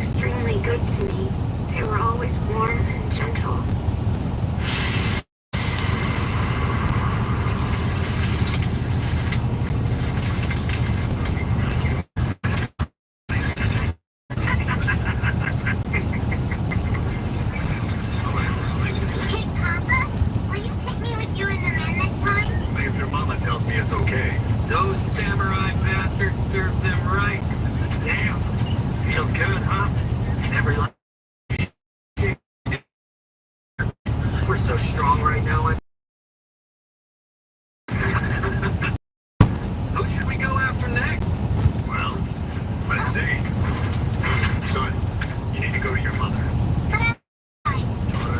extremely good to me. They were always warm and gentle. Hey, Papa, will you take me with you and the man next time? Only if your mama tells me it's okay. Those samurai bastards serves them right. Damn. Feels good, huh? Every life. We're so strong right now. Who should we go after next? Well, let's see. Son, you need to go to your mother. Oh,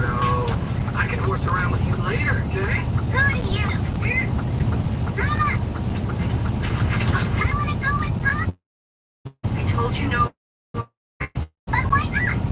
no. I can horse around with you later, okay? Who are you? Mama! I want to go with Pop. I told you no. But why not?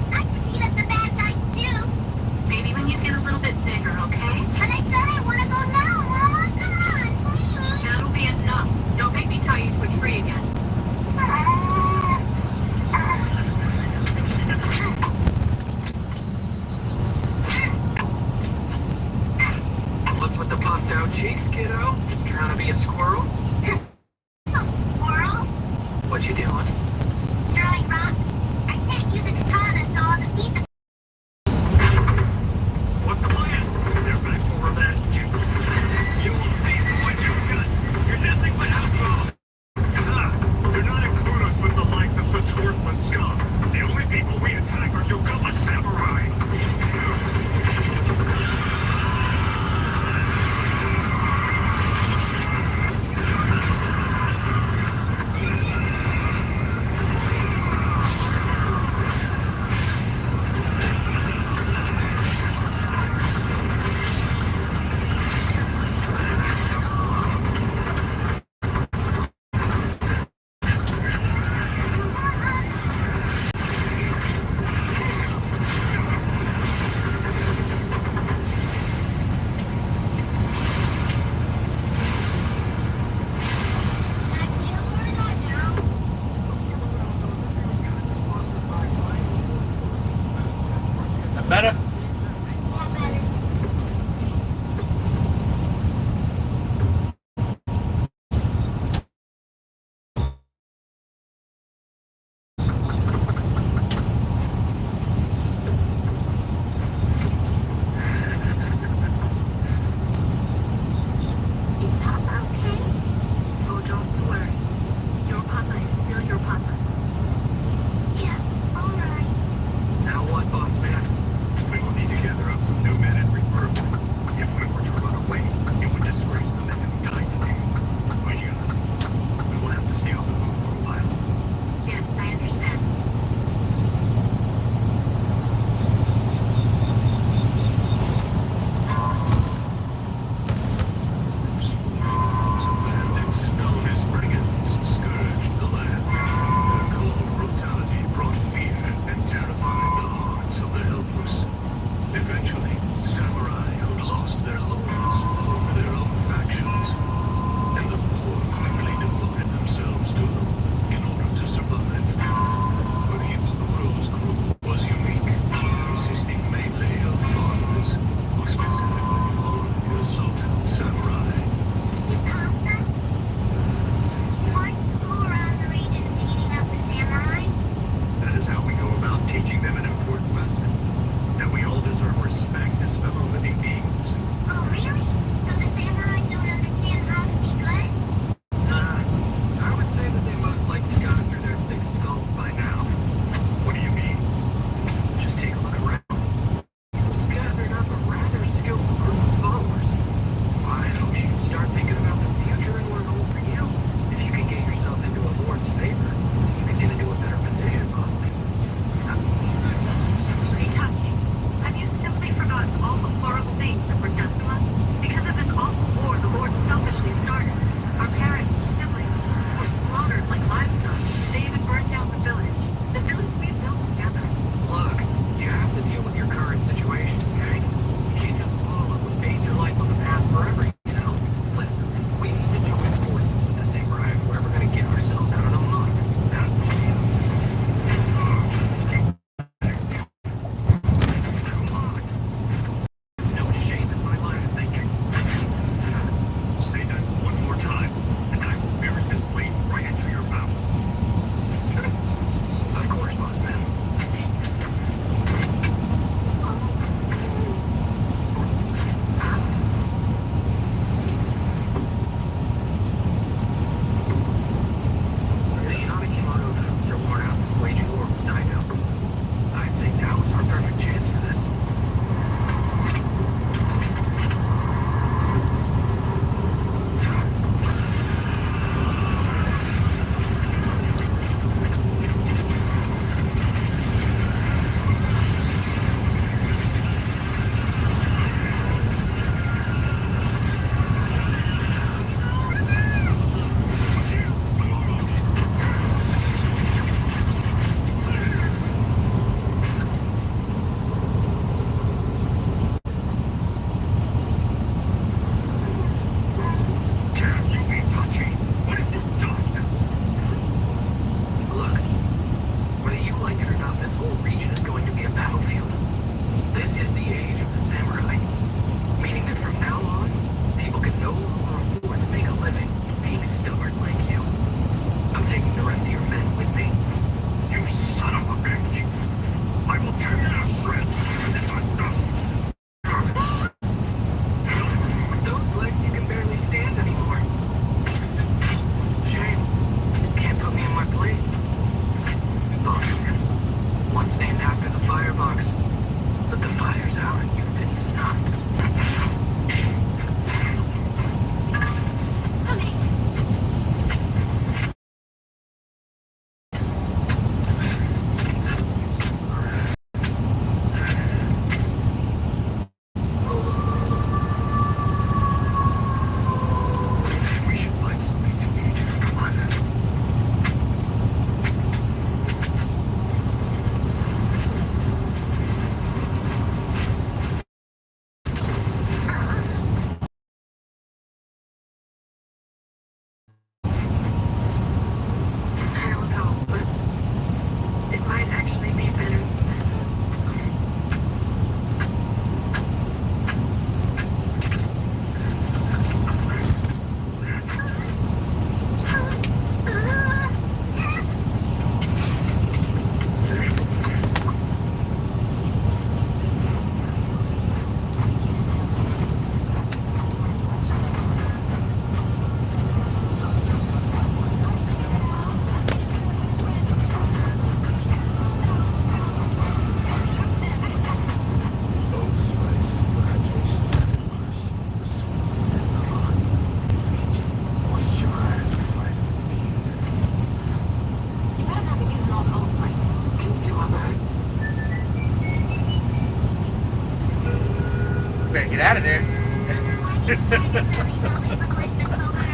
get out of there.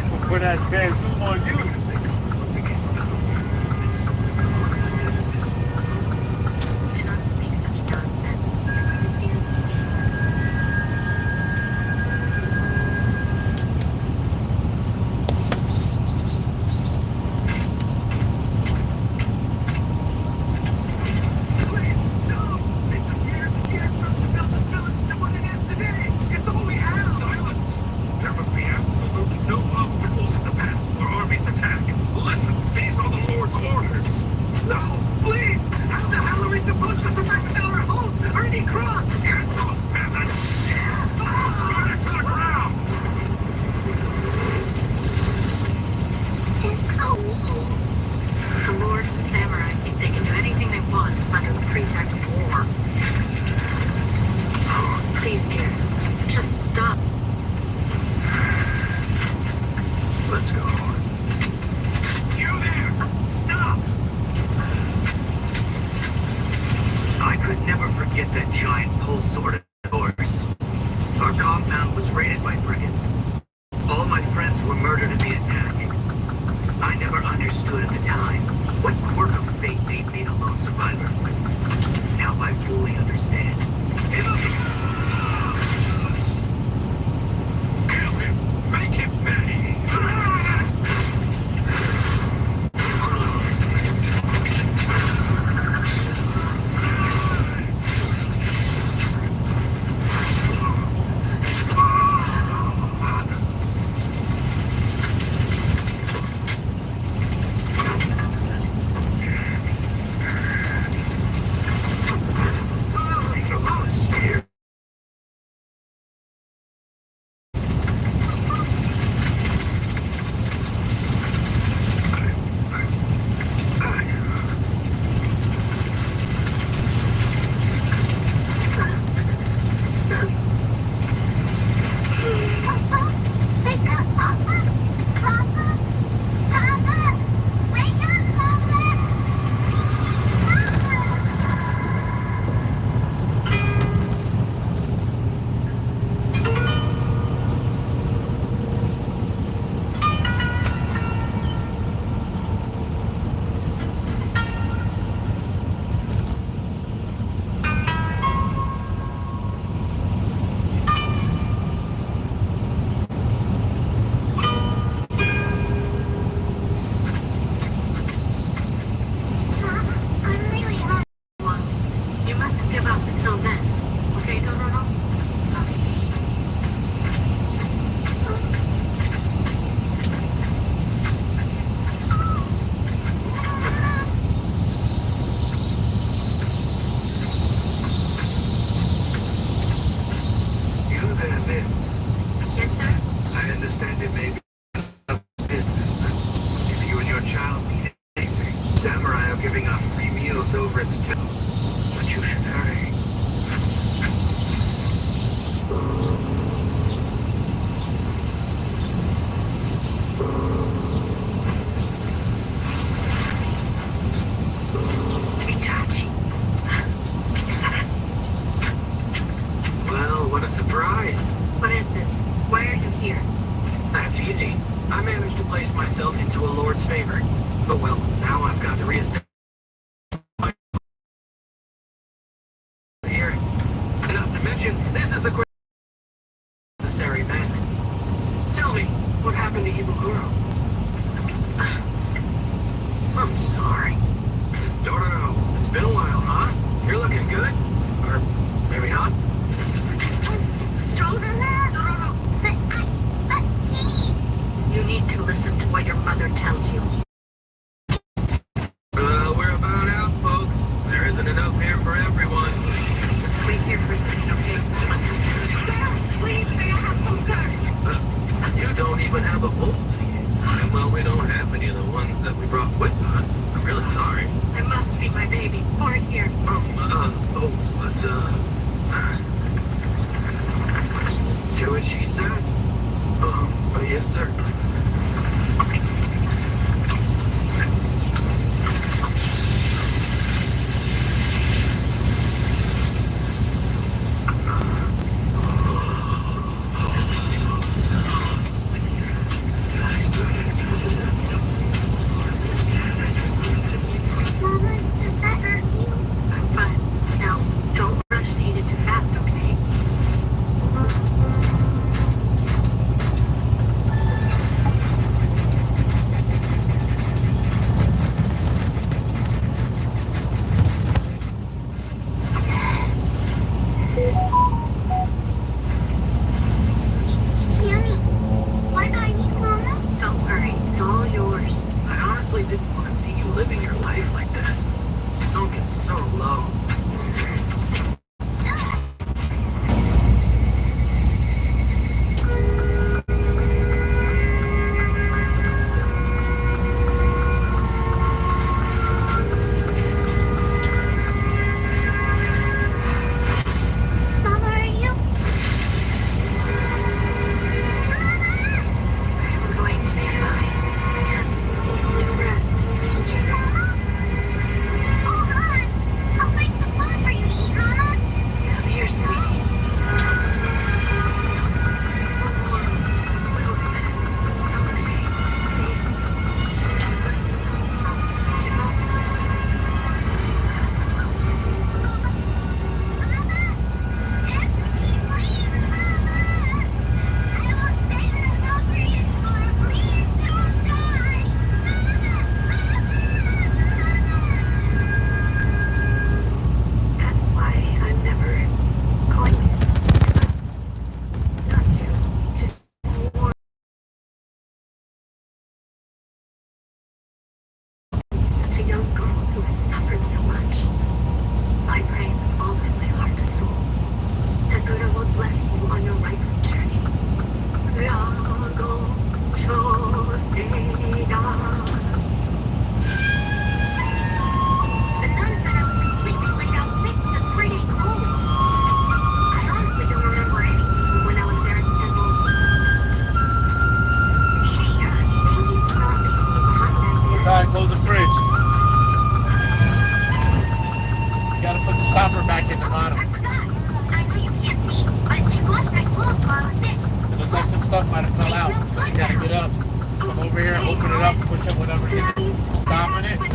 Before that bad zoom on you. Do not speak such nonsense. Understand? There must be absolutely no obstacles in the path where armies attack. Listen, these are the Lord's orders. No, please! How the hell are we supposed to survive without our homes or any crops? Hands off, peasant! Run it to the ground! It's so mean. The lords and samurai think they can do anything they want under the pretext of war. Oh, please, dear. Just stop. Let's go. You there! Stop! I could never forget that giant pole sword of yours. Our compound was raided by brigands. All my friends were murdered in the attack. I never understood at the time what quirk of fate made me the lone survivor. Now I fully understand. Kill him! Make him pay! didn't want to see you living your life like this. Sunken so low. Mama, are you? I'm going to be fine. Just need to rest. Yes, Mama? Hold on. I'll make some food for you to eat, Mama. Come here, sweetie. Little bit. Someday. Please. Listen. Give up. That's why I'm never going to give up. Not to war. Such a young girl who has suffered so much. I pray with all of my heart and soul. Tundra will bless you on your rightful journey. Viago Chosteda. The nun said I was completely laid out sick with a 3-day cold. I honestly don't remember anything when I was there at the temple. Hey, thank you for not leaving me behind back there. Alright, close the fridge. You gotta put the stopper back in the bottom. I know you can't see, but she washed my clothes while I was sick. It looks like some stuff might have fell out, so you gotta get up, come over here, open it up, push up whatever's in it, stop it, put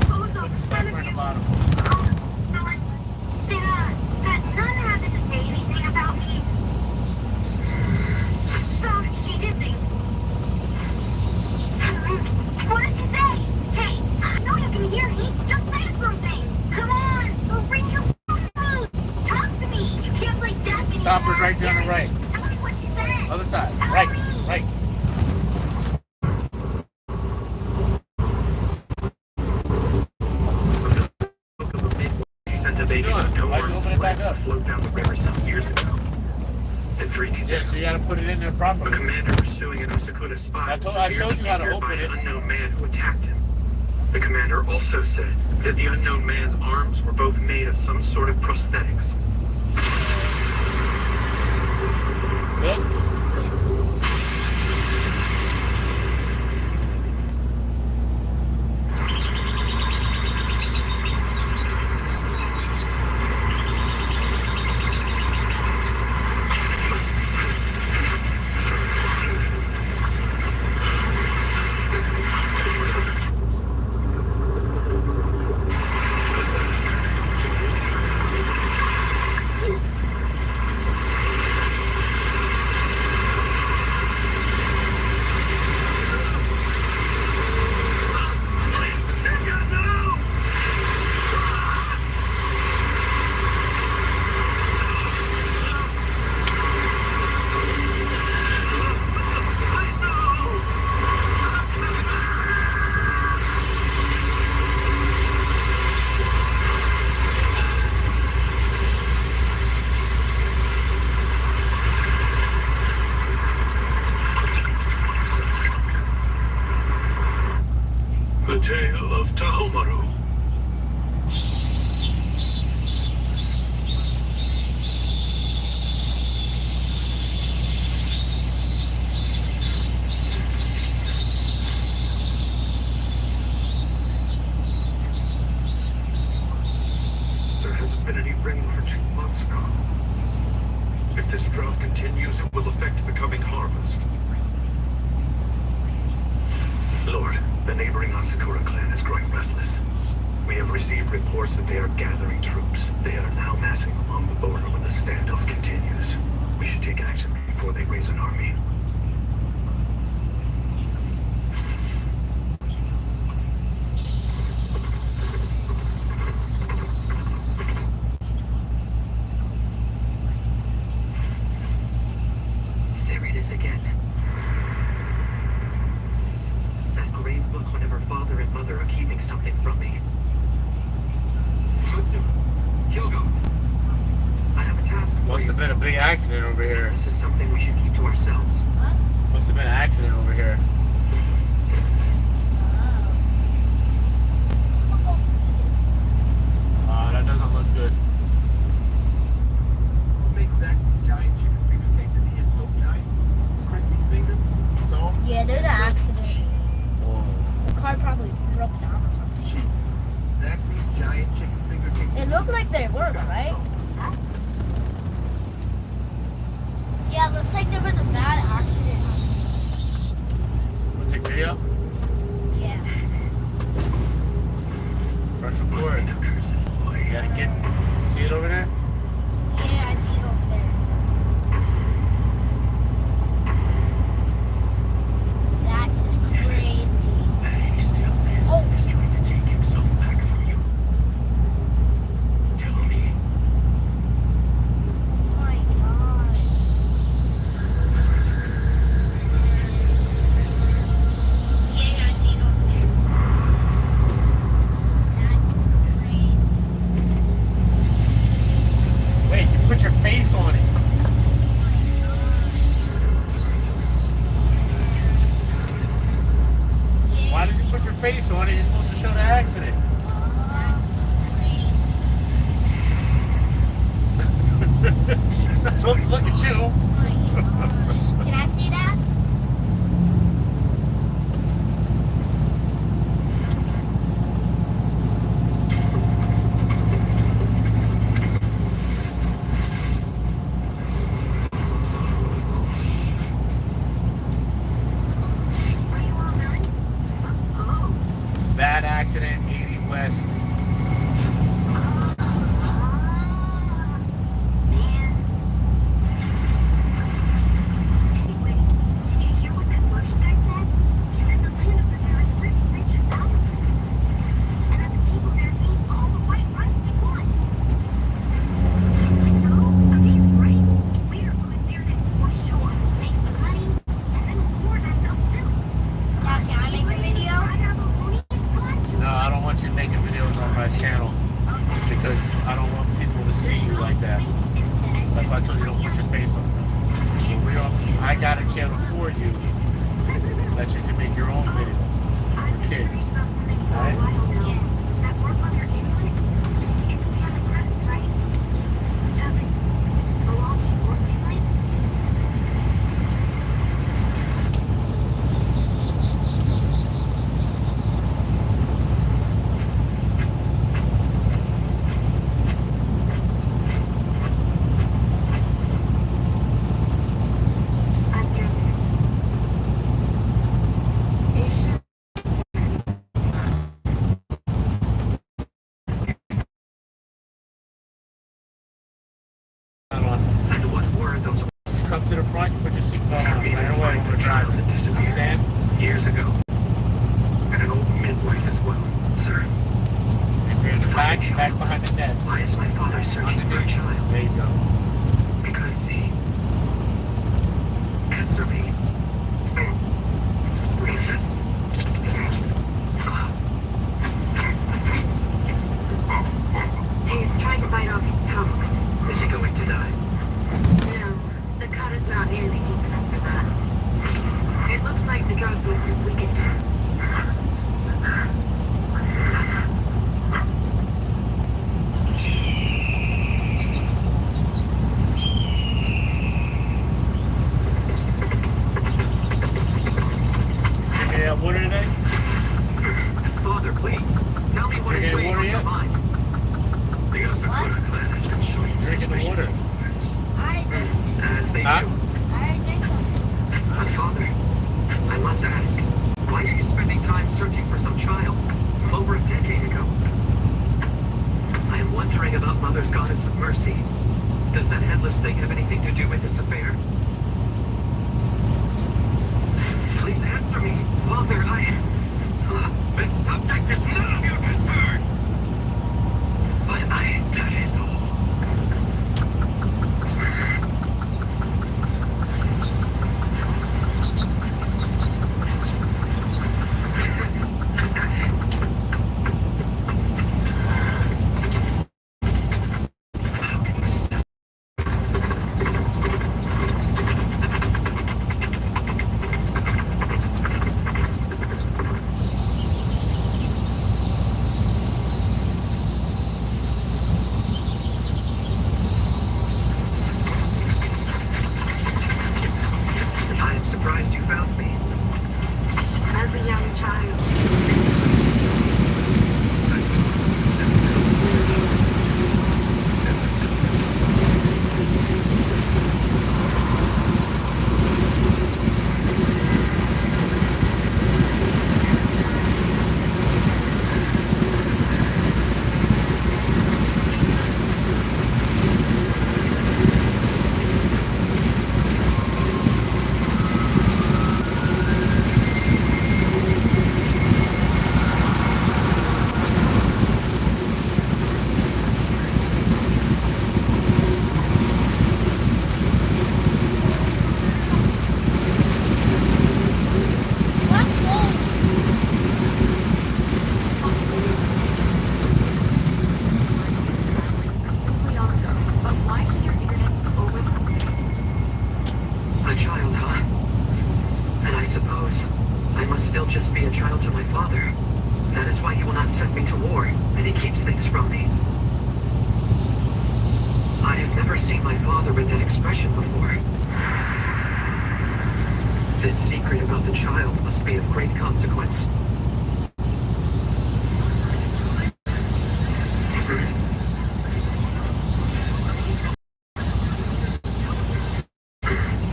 the stopper in the bottom. Did that nun happen to say anything about me? So she did think. What did she say? Hey, I know you can hear me. Just say something. Come on, or bring your food. Talk to me. You can't play deaf anymore. Stopper's right there on the right. Tell me what she said. Other side, right, right. She sent a baby with no arms and legs to float down the river some years ago. And 3 days Yeah, so you gotta put it in there a properly. commander pursuing an Osakuna spy I showed you how to open by it. an unknown man who attacked him. The commander also said that the unknown man's arms were both made of some sort of prosthetics. Good. The Tale of Tahomaru. There hasn't been any rain for 2 months now. If this drought continues, it will affect the coming harvest. Lord, the neighboring Asakura clan is growing restless. We have received reports that they are gathering troops. They are now massing along the border when the standoff continues. We should take action before they raise an army. There it is again. That grave book whenever Father and Mother are keeping something from me. Hudson, Hugo, I have a task for Must you. have been a big accident over here. This is something we should keep to ourselves. Must have been an accident over here. That doesn't look good. What makes Zaxby's giant chicken finger quesadilla so giant? Crispy finger? So? Yeah, there's an accident. The car probably broke down or something. Zaxby's giant chicken finger quesadilla. It looked like they worked, right? Yeah, it looks like there was a bad accident. Wanna take video? Yeah. Rush report. You gotta get. You see it over there? Yeah, I see it over there. That is crazy. Oh. He's trying to take himself back from you. Tell me. Oh my god. Yeah, I see it over there. That is crazy. Wait, you put your face on it. Why did you put your face on it? You're supposed to show the accident. I'm supposed to look at you. Can I see that? Bad accident, 80 West. Now, can I make a video? No, I don't want you making videos on my channel because I don't want people to see you like that. That's why I told you don't put your face on it. But I got a channel for you that you can make your own video for kids. Alright? Come to the front, put your seatbelt on, right away when we're driving. Understand? Years ago. And an old midwife as well, sir. If you're in the back behind the net. Why is my father searching for a child? There you go. Because he... Answer me. He's trying to bite off his tongue. Is he going to die? No, the cut is not nearly deep enough for that. It looks like the drug must have weakened him. Did you get water today? Father, please, tell me what is Drinking weighing water on your yet? mind. The Sequoia clan has been showing Drinking the water. As they do. But Father, I must ask, why are you spending time searching for some child from over a decade ago? I am wondering about Mother's goddess of mercy. Does that headless thing have anything to do with this affair? Please answer me. Father, this subject is none of your concern. But that is all. my father. That is why he will not send me to war, and he keeps things from me. I have never seen my father with that expression before. This secret about the child must be of great consequence.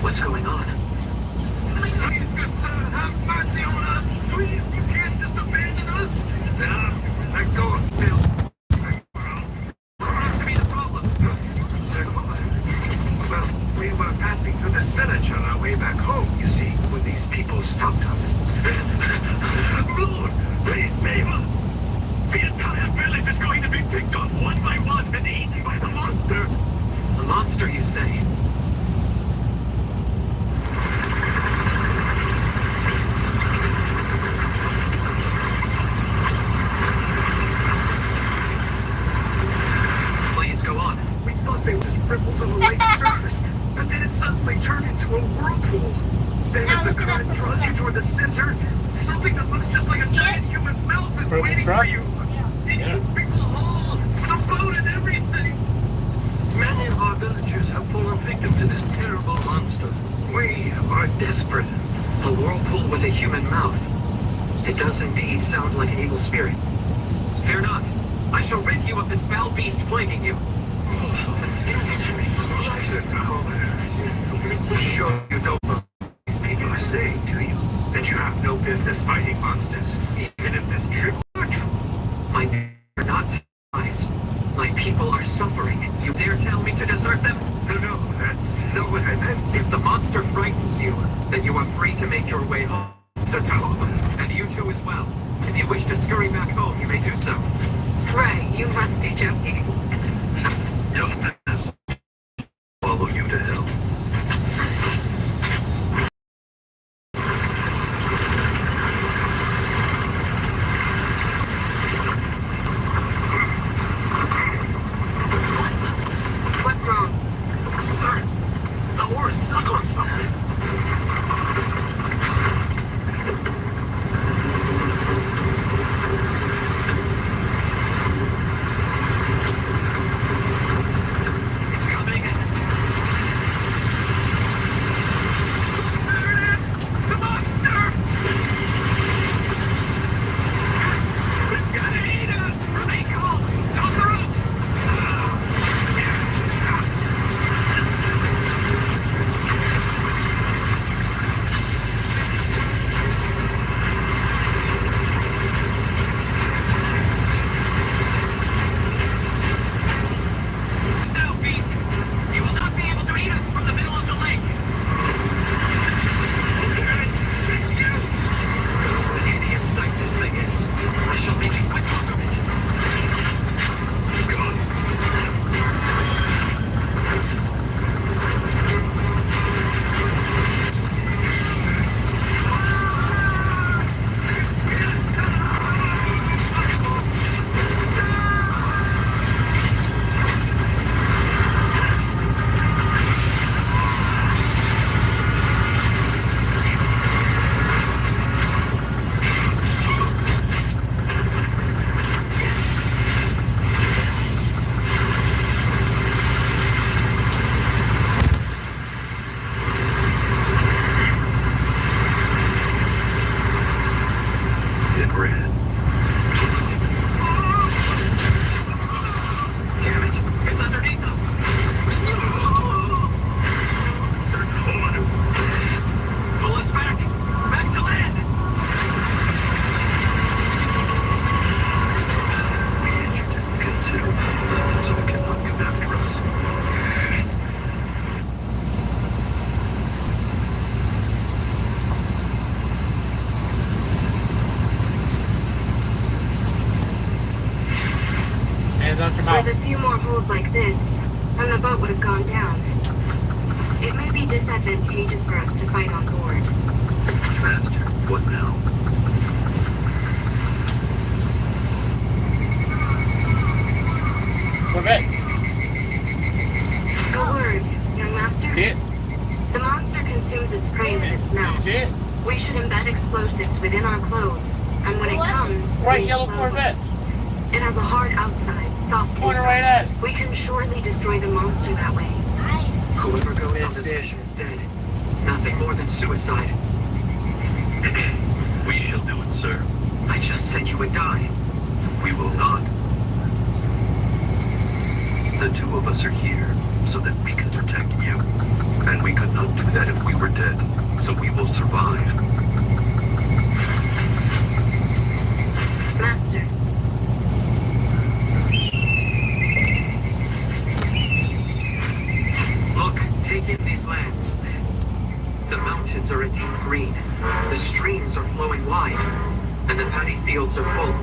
What's going on? Please, good sir, have mercy on us. Please, you can't just abandon us. Let go of Phil. What seems to be the problem? Sir, well, we were passing through this village on our way back home, you see, when these people stopped us. Lord, please save us. The entire village is going to be picked off one by one and eaten by the monster. The monster, you say? Please go on. We thought they were just ripples on a lake surface, but then it suddenly turned into a whirlpool. Then as the current draws you toward the center, something that looks just like a giant human mouth is waiting for you. It eats people whole, the boat and everything. Many of our villagers have fallen victim to this terrible monster. We are desperate. A whirlpool with a human mouth. It does indeed sound like an evil spirit. Fear not. I shall rid you of this foul beast plaguing you. Sit down. Sure you don't know what these people are saying, do you? That you have no business fighting monsters, even if this trip were true. My people are not lies. My people are suffering. You dare tell me to desert them? No, that's not what I meant. If the monster frightens you, then you are free to make your way home. Sit down. And you too as well. If you wish to scurry back home, you may do so. Ray, you must be joking. Don't pass. Follow you to hell. What's wrong? Sir, the oar is stuck on something. It's coming. There it is! The monster! It's gonna eat us! Remain calm. Top the ropes. Now, beast. You will not be able to eat us from the middle of the lake. It's you! An hideous sight this thing is. I shall make a quick look of it. It ran. Damn it. It's underneath us. Sir, hold on. Pull us back. Back to land. We injured it considerably, so it cannot come after us. Hands on your mouth. With a few more holes like this, and the boat would have gone down. It may be disadvantageous for us to fight on board. Master, what now? Corvette. A word, young master. See it? The monster consumes its prey with its mouth. You see it? We should embed explosives within our clothes, and when Bright yellow Corvette. It has a hard outside, soft Pointer inside. right at it. We can surely destroy the monster that way. Whoever goes on this mission is dead. Nothing more than suicide. We shall do it, sir. I just said you would die. We will not. The two of us are here so that we can protect you. And we could not do that if we were dead. So we will survive. Master. Look, take in these lands. The mountains are a deep green. The streams are flowing wide. And the paddy fields are full.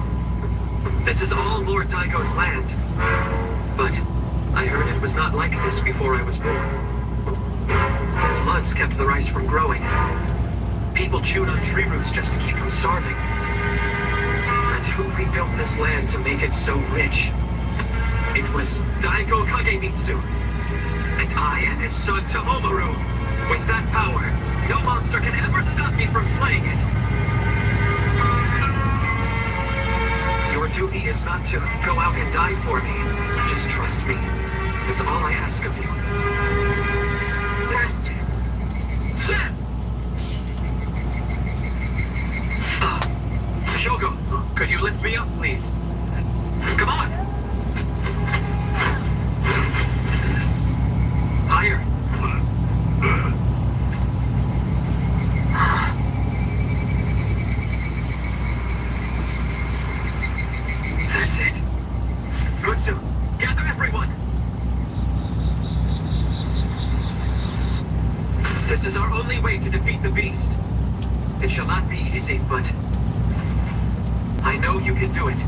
This is all Lord Daigo's land. But I heard it was not like this before I was born. Floods kept the rice from growing. People chewed on tree roots just to keep from starving. And who rebuilt this land to make it so rich? It was Daigo Kagemitsu. And I am his son Tohomaru. With that power, no monster can ever stop me from slaying it. Your duty is not to go out and die for me. Just trust me. It's all I ask of you. Master. Sir! Shogo, could you lift me up, please? Come on! Higher. That's it. Gutsu, gather everyone. This is our only way to defeat the beast. It shall not be easy, but I know you can do it.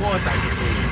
course I can breathe.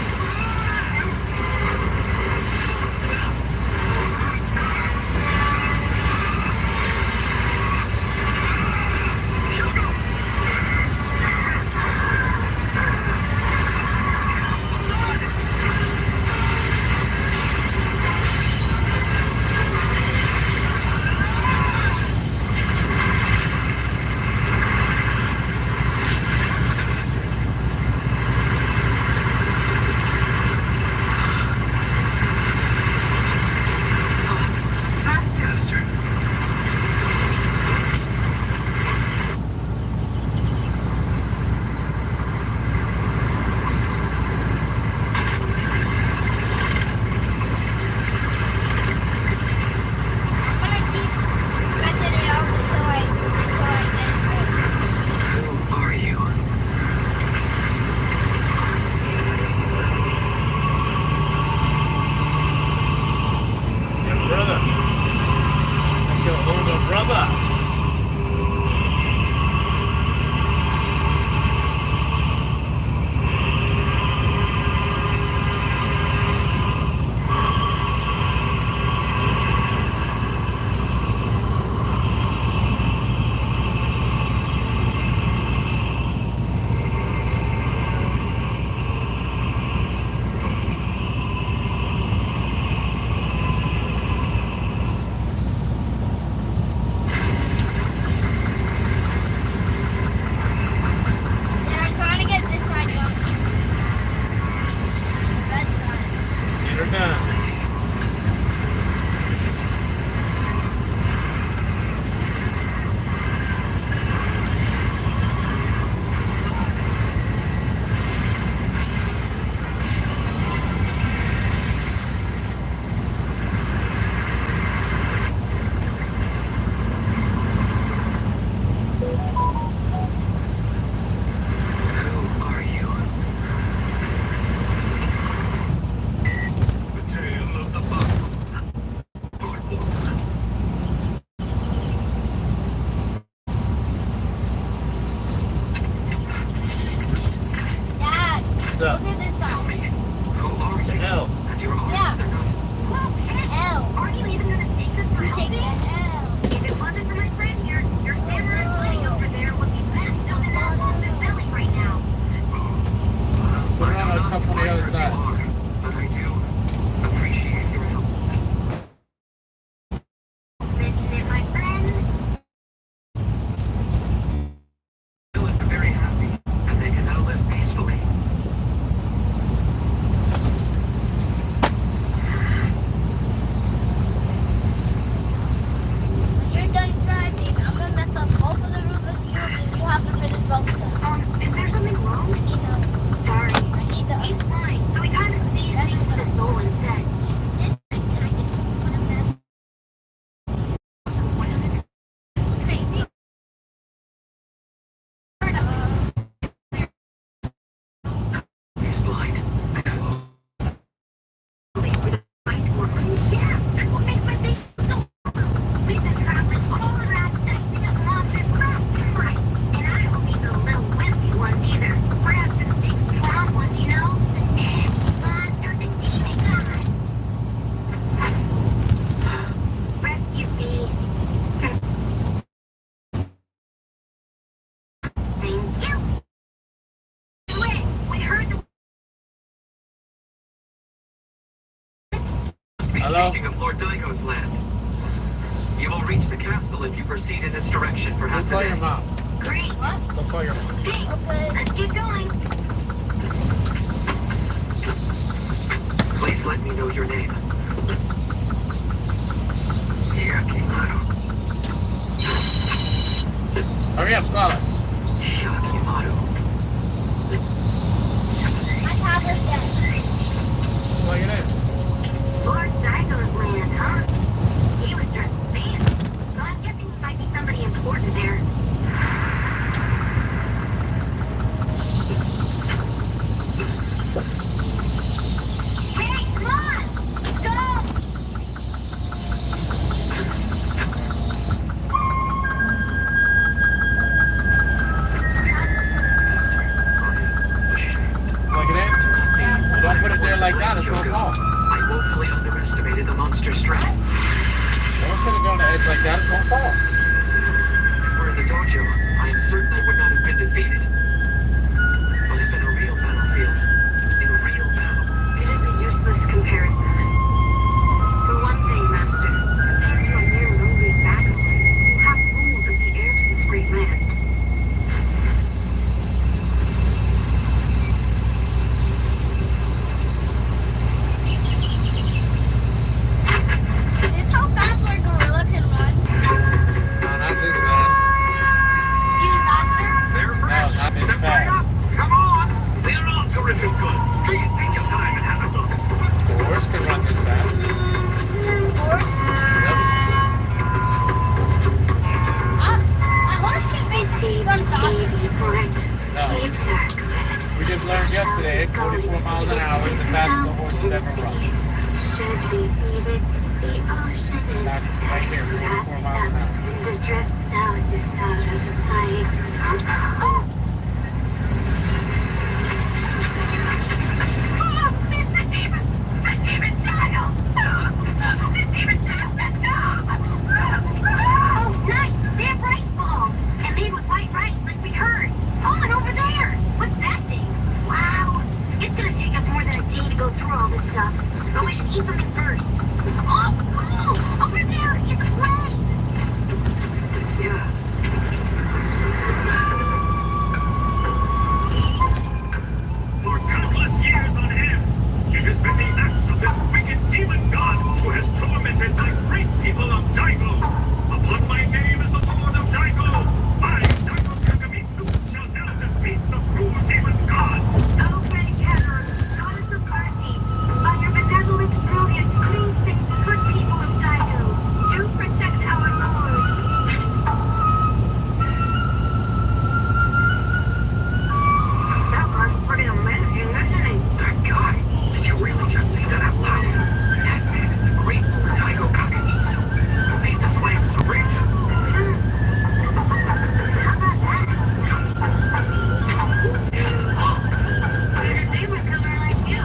Look at this side. What's the L? Yeah. L. Aren't you even gonna take this You take that L. If it wasn't for my friend here, your samurai buddy over there would be fast building that wall in his belly right now. Put it on the top on the other side. But I do appreciate your help. Mention it, my friend. They're very happy, and they can now live peacefully. When you're done driving, I'm gonna mess up both of the Rubik's Cubes and you have to finish both of them. Is there something wrong? I need to. Sorry. I need to. He's blind, so he kind of sees things with his soul instead. This can I get one of this? It's crazy. He's blind. Yeah, that's what makes my face so we've been traveling all around dicing up monsters crap. Right. And I don't need the little wimpy ones either. We're after the big strong ones, you know? The nasty monsters and demon gods. Rescue me. Thank you. Wait, we heard the Hello? Speaking of Lord Daigo's land, you will reach the castle if you proceed in this direction for half Go the call day. your mom. great. What? Go call your mom. Thanks. Okay. Let's get going. Please let me know your name. Yakimaru. Hurry up, call it. Yakimaru. My tablet's dead. Plug it in. Lord Daigo's land, huh? He was dressed fancy, so I'm guessing he might be somebody important there. Hey, come on! like that, it's gonna fall. I woefully underestimated the monster's strength. Don't sit it on the edge like that, it's gonna fall. If we're in the dojo, I am certain I would not have been defeated. But if in a real battlefield, in a real battle, It is a useless comparison. For one thing, Master, compared to a mere lowly vagabond, you have rules as the heir to this great land. Is this how fast our gorilla can run? No, not this fast. Even faster? they're No, fresh. not this Step right fast. up. Come on. They're all terrific goods. Please take your time and have a look. The horse can run this fast. Horse? A horse can basically run faster than a horse. No. We just learned yesterday, 44 miles an hour is the fastest a horse has ever run. Should we leave it to the ocean and That's right here, 44 miles an hour. to drift out just out of sight? Oh! It's the demon! The demon child! The demon child! Oh, nice! They have rice balls! And made with white rice, like we heard! Oh, and over there! What's that thing? Wow! It's gonna take us more than a day to go through all this stuff. But we should eat something first. Oh, cool! Over there! It's a plane! Yeah. For countless years on end, it has been the acts of this wicked demon god who has tormented my great people of Daigo. Upon my name as the Lord of Daigo, I, Daigo Kakamitsu, shall now defeat the cruel demon god. Oh, great Emperor, Goddess of Mercy, by your benevolent brilliance, please save the good people of Daigo. Do protect our Lord. That was pretty amazing, isn't it? That guy. Did you really just say that out loud? That man is the great Lord Daigo Kakamitsu, who made this land so rich. How about that? He's a demon killer like you.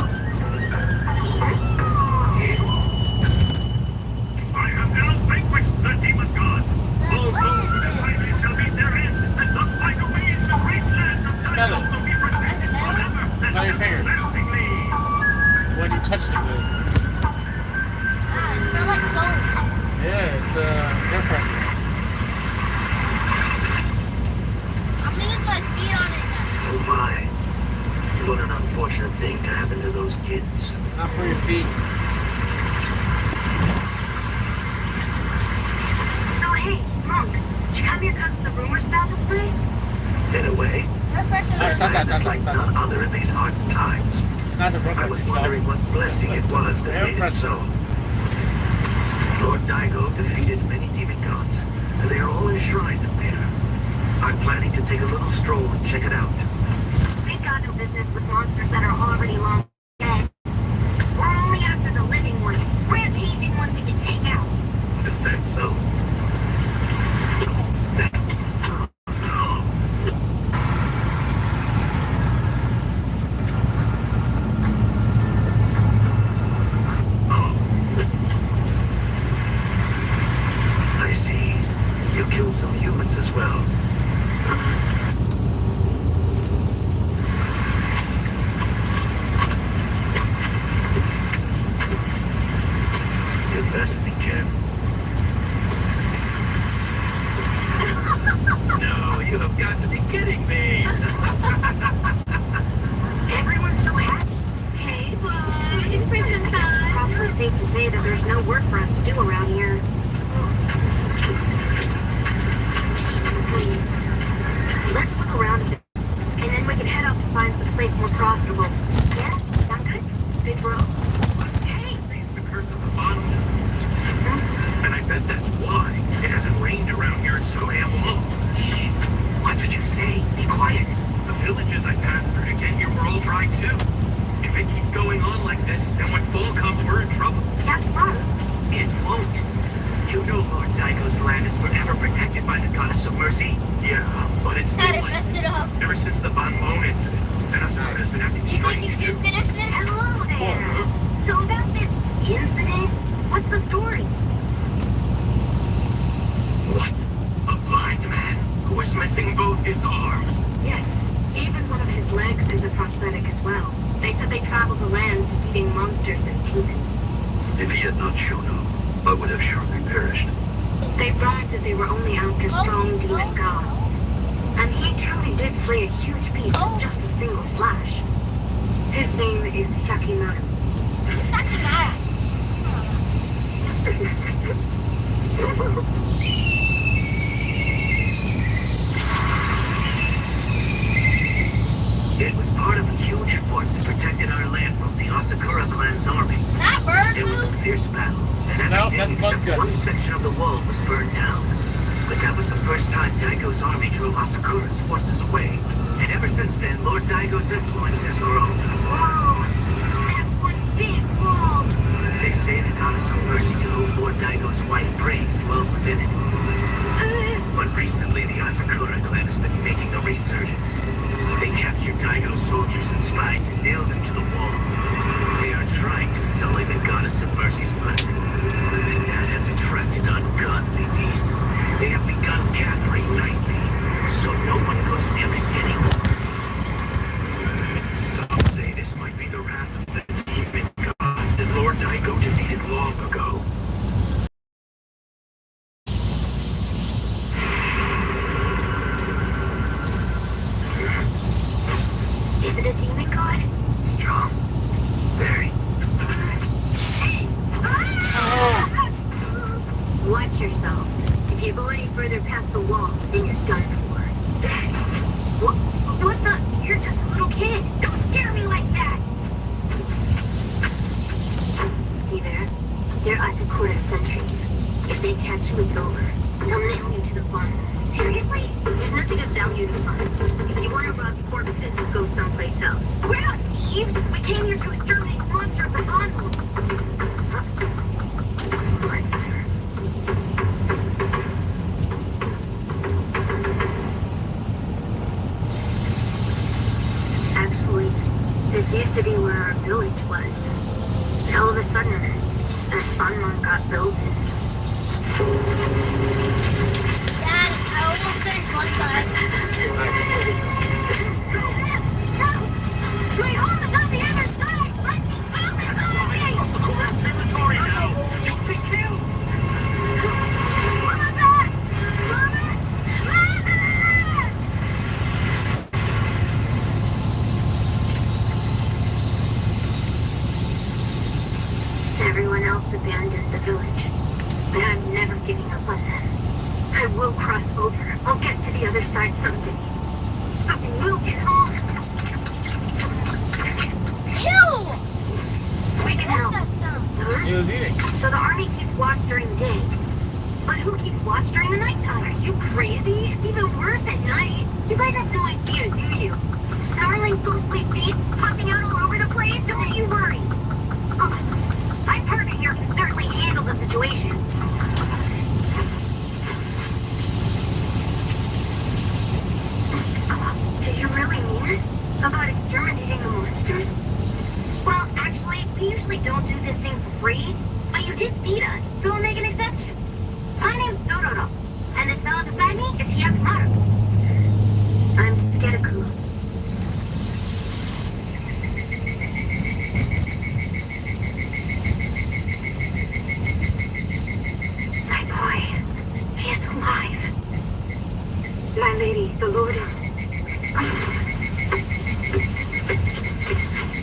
I have now vanquished the demon god. All those who deny me shall meet their end, and thus find a way into the great land of Smell Daigo it. will be protected forever. Smell your finger. Lastingly. When you touched it good. Ah, it smells like soap. Yeah, it's air freshener. I'm gonna use my feet on it now. Oh my. What an unfortunate thing to happen to those kids. Not for your feet. So hey, Monk, did you come here because of the rumors about this place? In a way, Air freshener. this land is like none other in these hard times. It's not the I Brooklyn was itself. wondering what blessing it was that Air made it freshener. so. Lord Daigo defeated many demon gods, and they are all enshrined up there. I'm planning to take a little stroll and check it out. We've got no business with monsters that are already long dead. We're only after the living ones, rampaging ones we can take out. Is that so? I see. You killed some humans as well. You best be careful. No, you have got to be kidding me. Everyone's so happy. Hey, looking for some fun. It's probably safe to say that there's no work for us to do around here. Let's look around a bit, and then we can head out to find some place more profitable. Yeah? Sound good? Big bro? Hey! It's the curse of the bottom. And I bet that's why it hasn't rained around here in so damn long. Shh. What did you say? Be quiet. The villages I passed through to get here were all dry too. If it keeps going on like this, then when fall comes, we're in trouble. That's wrong. It won't. You know Lord Daigo's land is forever protected by the Goddess of Mercy. Yeah, but it's Gotta been mess it up. ever since the Banmon incident. And Asuna has been acting You think strange you too. can finish this? Hello there. So about this incident, what's the story? What? A blind man who is missing both his arms? Yes, even one of his legs is a prosthetic as well. They said they traveled the lands defeating monsters and demons. If he had not shown up, I would have surely perished. They bragged that they were only after strong demon gods. And he truly did slay a huge beast with just a single slash. His name is Yakimura. It was part of a huge fort that protected our land from the Asakura clan's army. There was a fierce battle, and everything except one section of the wall was burned down. But that was the first time Daigo's army drove Asakura's forces away. And ever since then, Lord Daigo's influence has grown. Whoa! That's one big wall! They say the goddess of mercy to whom Lord Daigo's wife prays dwells within it. But recently, the Asakura clan has been making a resurgence. They captured Daigo's soldiers and spies and nailed them to the wall. They are trying to sully the goddess of mercy's blessing. And that has attracted ungodly beasts. They have begun gathering nightly, so no one goes near it anymore. Some say this might be the wrath of the demon gods that Lord Daigo defeated long ago. Is it a demon god? Strong. Very. Watch yourselves. If you go any further past the wall, then you're done for. What the? You're just a little kid. Don't scare me like that. See there? They're Asakura sentries. If they catch you, it's over. They'll nail you to the farm. Seriously? There's nothing of value to find. If you want to rob corpses, go someplace else. We're not thieves. We came here to exterminate the monster of the bundle. Monster. Actually, this used to be where our village was. And all of a sudden, that farm got built and... Dad, I almost finished one side. My home is on the other side! Let me out! It's correct territory now! You'll be killed! Mama! Mama! Mama! Everyone else abandoned the village. But I'm never giving up on them. I will cross over. I'll get to the other side someday. But we'll get home. Ew! We can help. That sound. He was eating. So the army keeps watch during the day. But who keeps watch during the nighttime? Are you crazy? It's even worse at night. You guys have no idea, do you? Snarling ghostly beasts popping out all over the place? Don't you worry. Oh, my partner here can certainly handle the situation. Do you really mean it? About exterminating the monsters? Well, actually, we usually don't do this thing for free, but you did feed us, so we'll make an exception. My name's Dororo, and this fella beside me is Hyakumaru. I'm Skepticism. My boy, he is alive. My lady, the Lord is...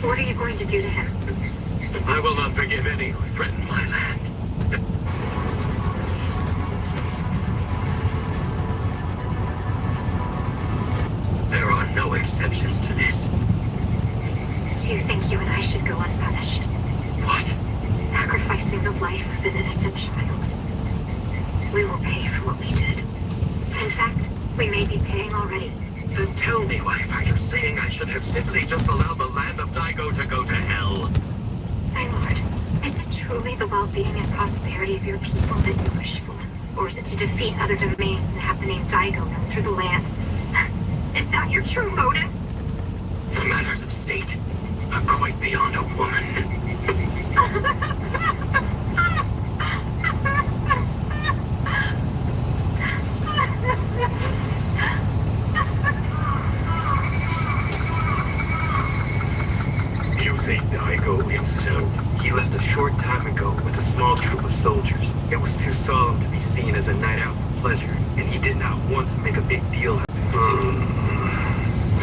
What are you going to do to him? I will not forgive any who threaten my land. There are no exceptions to this. Do you think you and I should go unpunished? What? Sacrificing the life of an innocent child. We will pay for what we did. In fact, we may be paying already. Then tell me, wife, are you saying I should have simply just allowed the land of Daigo to go to hell? My lord, is it truly the well-being and prosperity of your people that you wish for? Or is it to defeat other domains and have the name Daigo known through the land? Is that your true motive? Matters of state are quite beyond a woman. St. Daigo himself. He left a short time ago with a small troop of soldiers. It was too solemn to be seen as a night out for pleasure, and he did not want to make a big deal out of it.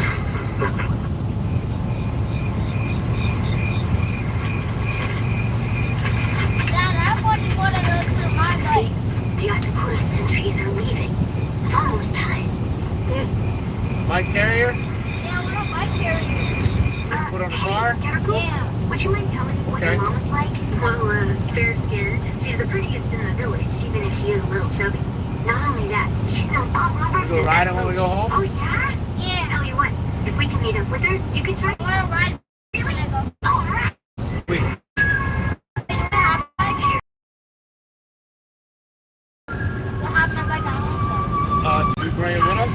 Dad, I wanted one of those for my bike. The Asakura sentries are leaving. It's almost time. Bike carrier? Yeah, I want a bike carrier. Put on the car? Yeah. Would you mind telling me what Okay. your mom is like? Well, fair-skinned. She's the prettiest in the village, even if she is a little chubby. Not only that, she's known all over You go riding when we go home? Oh, yeah? Yeah. Tell you what, if we can meet up with her, you can try. I want to ride when I go. All right. Sweet. You'll have my bike at home Did you bring it with us?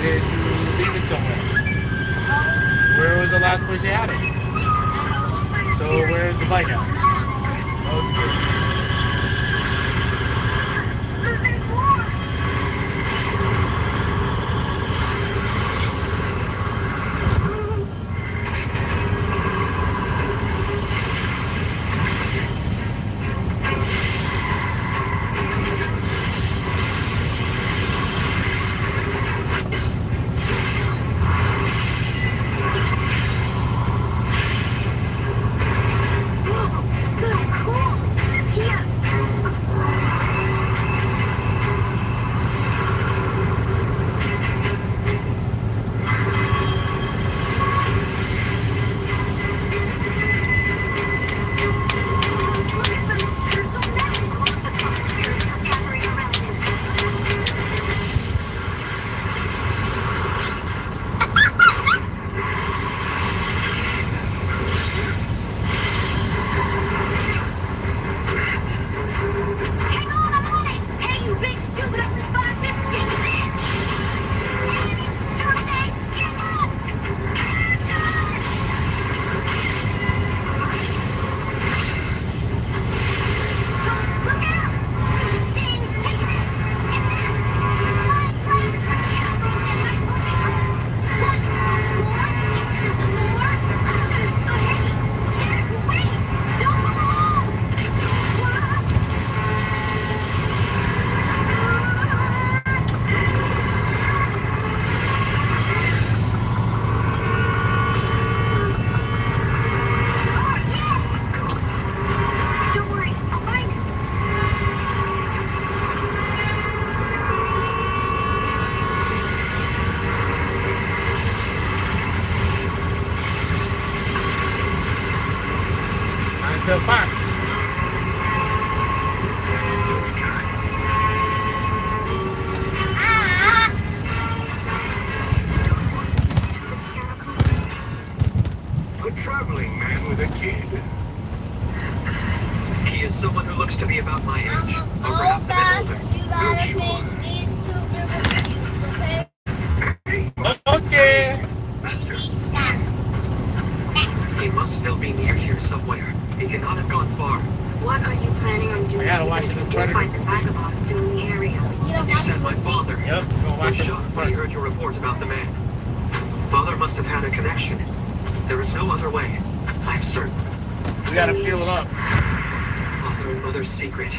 Did you leave it somewhere? though. Where was the last place you had it? So where's the bike at? Okay. There's more. To Fox. A traveling man with a kid. He is someone who looks to be about my age, or Oh, perhaps a Dad, bit older. you gotta finish these two Rubik's Cubes, okay? Okay. He must still be near here somewhere. He cannot have gone far. What are you planning on doing? I gotta watch it in if you Predator. find the vagabonds still in the area? You said my father. Yep, go was watch it. shocked when he heard your report about the man. Father must have had a connection. There is no other way. I'm certain. We gotta feel it up. Father and mother's secret.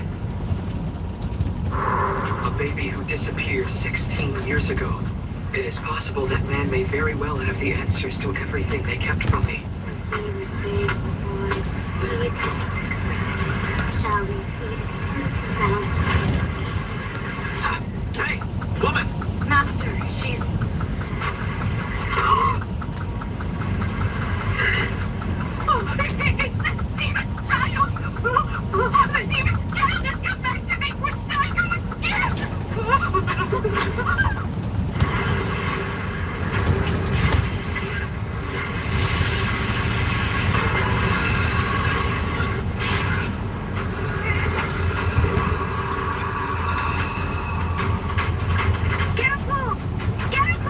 A baby who disappeared 16 years ago. It is possible that man may very well have the answers to everything they kept from me. Shall we feed it to the Hey, woman! Master, she's... It's the demon child! The demon child has come back to make for Steiger again! Careful! Careful!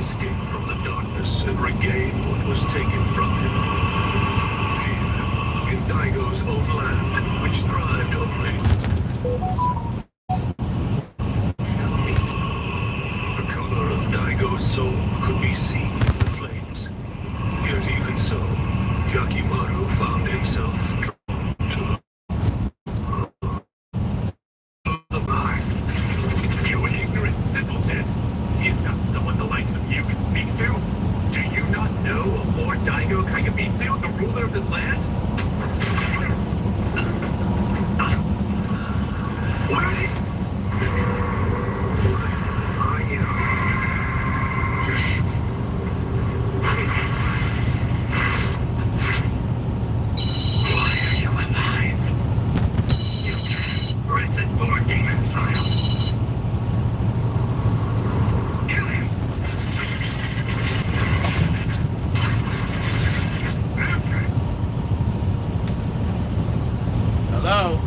escape from the darkness and regain what was taken from him. Here, in Daigo's own land, which thrived only. Shall meet. The color of Daigo's soul could be seen in the flames. Yet even so, Yakimaru found himself drawn to the You ignorant simpleton! He is not someone the likes of you can speak to. Do you not know of Lord Daigo Kagamitsu, the ruler of this land? What are you? Why are you alive? You damn wretched poor demon child. Kill him. Hello?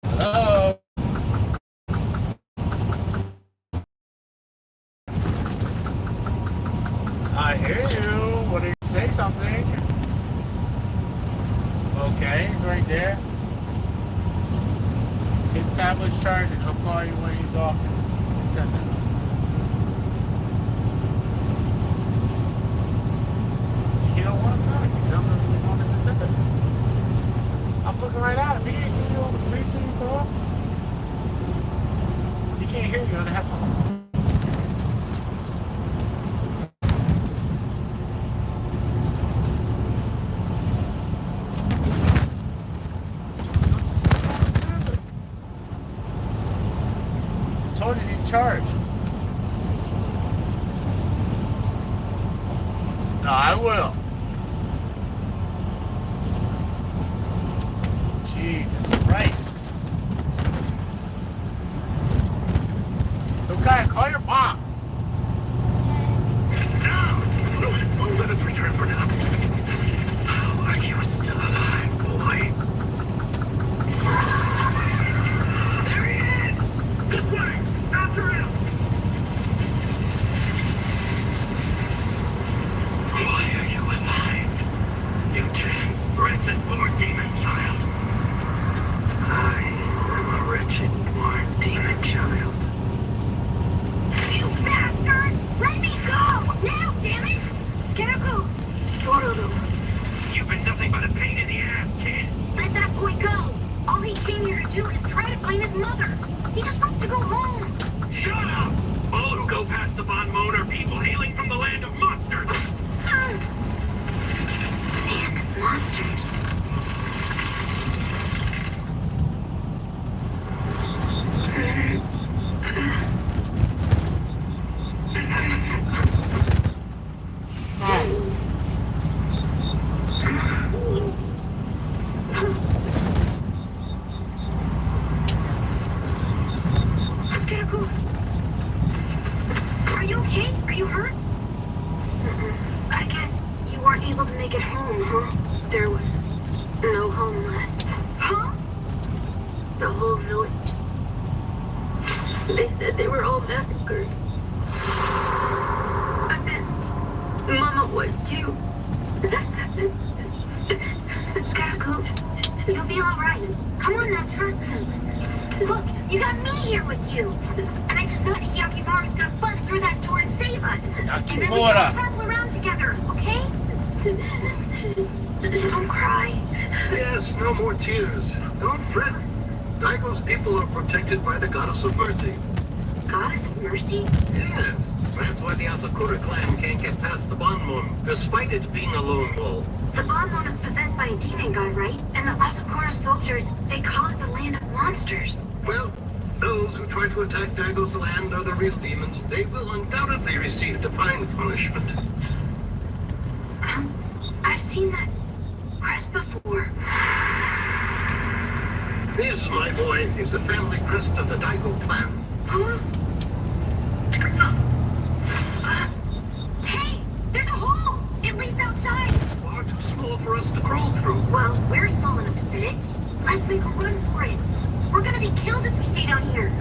Hello? I hear you. What do you say something? Okay, he's right there. His tablet's charging. He'll call you when he's off his attendant. He don't want to talk. He's on his attendant. I'm looking right at him. He ain't see you on the free scene call. He can't hear you on the headphones. Told you to charge. No, I will. Jesus Christ. Okay, call your mom. No, let us return for now. How are you still alive, boy? There he is! This way! After him! Why are you alive? You damn wretched poor demon child. I am a wretched poor demon child. You bastard! Let me go! Now, damn it! Skeptical! Dororo. You've been nothing but a pain in the ass, kid! Let that boy go! All he came here to do is try to find his mother. He just wants to go home. Shut up! All who go past the Bon Mon are people hailing from the land of monsters! Land of monsters. Skeptical. Are you okay? Are you hurt? I guess you weren't able to make it home, huh? There was no home left. Huh? The whole village. They said they were all massacred. I bet Mama was too. Skeptical, you'll be alright. Come on now, trust me. Look, you got me here with you. And I just know that Yakimaru's gonna bust through that door and save us. And then we can travel around together, okay? Don't cry. Yes, no more tears. Don't fret. Daigo's people are protected by the Goddess of Mercy. Goddess of Mercy? Yes. That's why the Asakura clan can't get past the Bon Mon, despite it being a lone wolf. The Bon Mon is possessed by a demon god, right? And the Asakura soldiers, they call it the land of monsters. Well, those who try to attack Daigo's land are the real demons. They will undoubtedly receive divine punishment. I've seen that crest before. This, my boy, is the family crest of the Daigo clan. Huh? Hey, there's a hole! It leads outside! Far too small for us to crawl through. Well, we're small enough to fit it. Let's make a run for it. We're gonna be killed if we stay down here.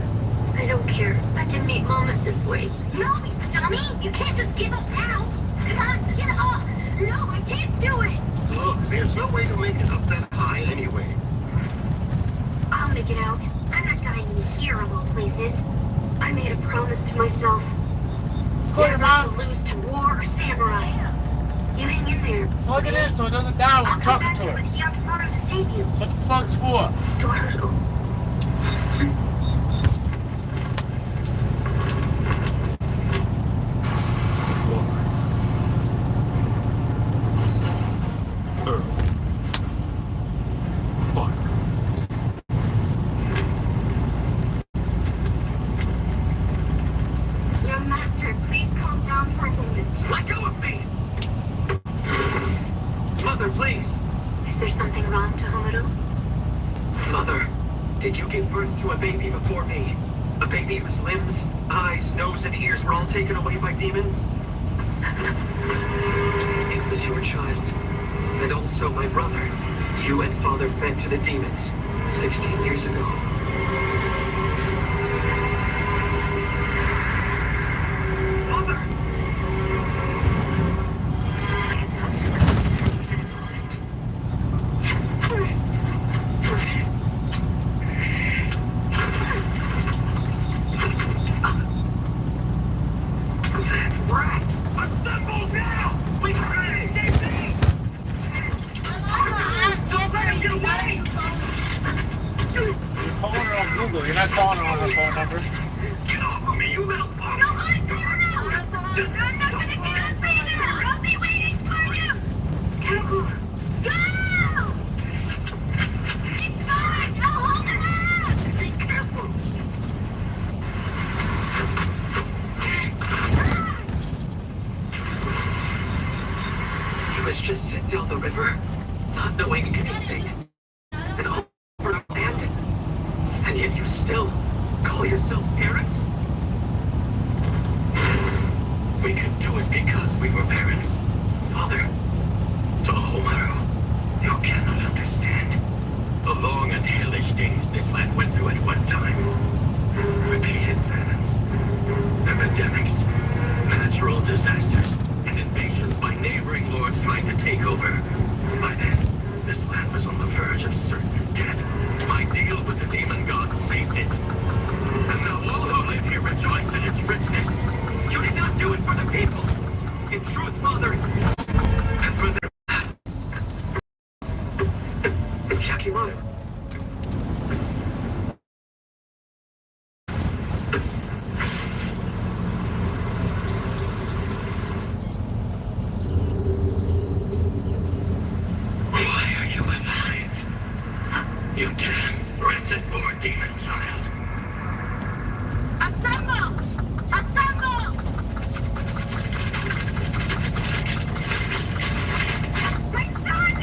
I don't care. I can meet Mama this way. No! You can't just give up now. Come on, get up. No, I can't do it. Look, there's no way to make it up that high anyway. I'll make it out. I'm not dying here of all places. I made a promise to myself. Never to lose to war or samurai. You hang in there. Plug it in so it doesn't die when I'm talking to her. Here tomorrow to save you. What the plug's for? Young master, please calm down for a moment. Let go of me! Mother, please! Is there something wrong, Tohomaru? Mother, did you give birth to a baby before me? A baby whose limbs, eyes, nose, and ears were all taken away by demons? It was your child, and also my brother. You and father fed to the demons 16 years ago. Mother! That rat! Assemble now! We have to escape me! Don't let him get away! You're calling her on Google. You're not calling her on her phone number. Get off of me, you little punk! No, I'm not gonna get up either! I'll be waiting for you! Skeptical, go! Keep going! I'll hold it up! Be careful! He was just sent down the river, not knowing anything. And all over the land. And yet you still call yourselves parents? We could do it because we were parents. Father, Tohomaru, you cannot understand. The long and hellish days this land went through at one time. Repeated famines, epidemics, natural disasters, and invasions by neighboring lords trying to take over. By then, this land was on the verge of certain death. My deal with the demon god saved it. And now all who live here rejoice in its richness. You did not do it for the people. In truth, Father, and for their... Shakimaru. Why are you alive? You damn rancid-born demon child. Assemble! Assemble! My son!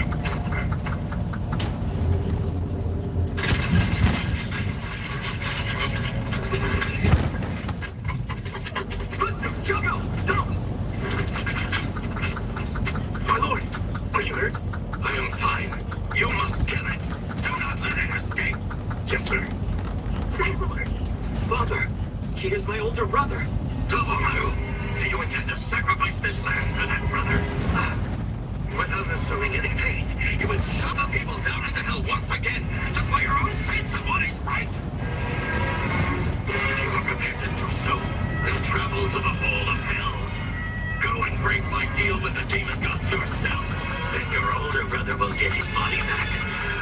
Butsu, Kyogo, don't! My lord, are you hurt? I am fine. You must kill it. Do not let it escape. Yes, sir. My lord. Father, he is my older brother. Tohomaru, do you intend to sacrifice this land for that brother? Without assuming any pain, you would shove the people down into hell once again, just for your own sense of what is right? If you are prepared to do so, then travel to the hall of hell. Go and break my deal with the demon gods yourself. Then your older brother will get his body back,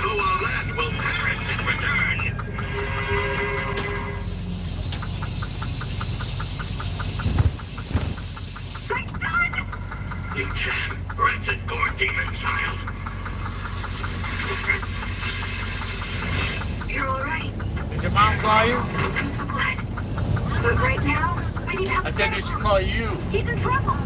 though our land will perish in return. My son! You damn wretched-born demon child. You're all right. Did your mom call you? I'm so glad. But right now, we need help. I said they should call you. He's in trouble.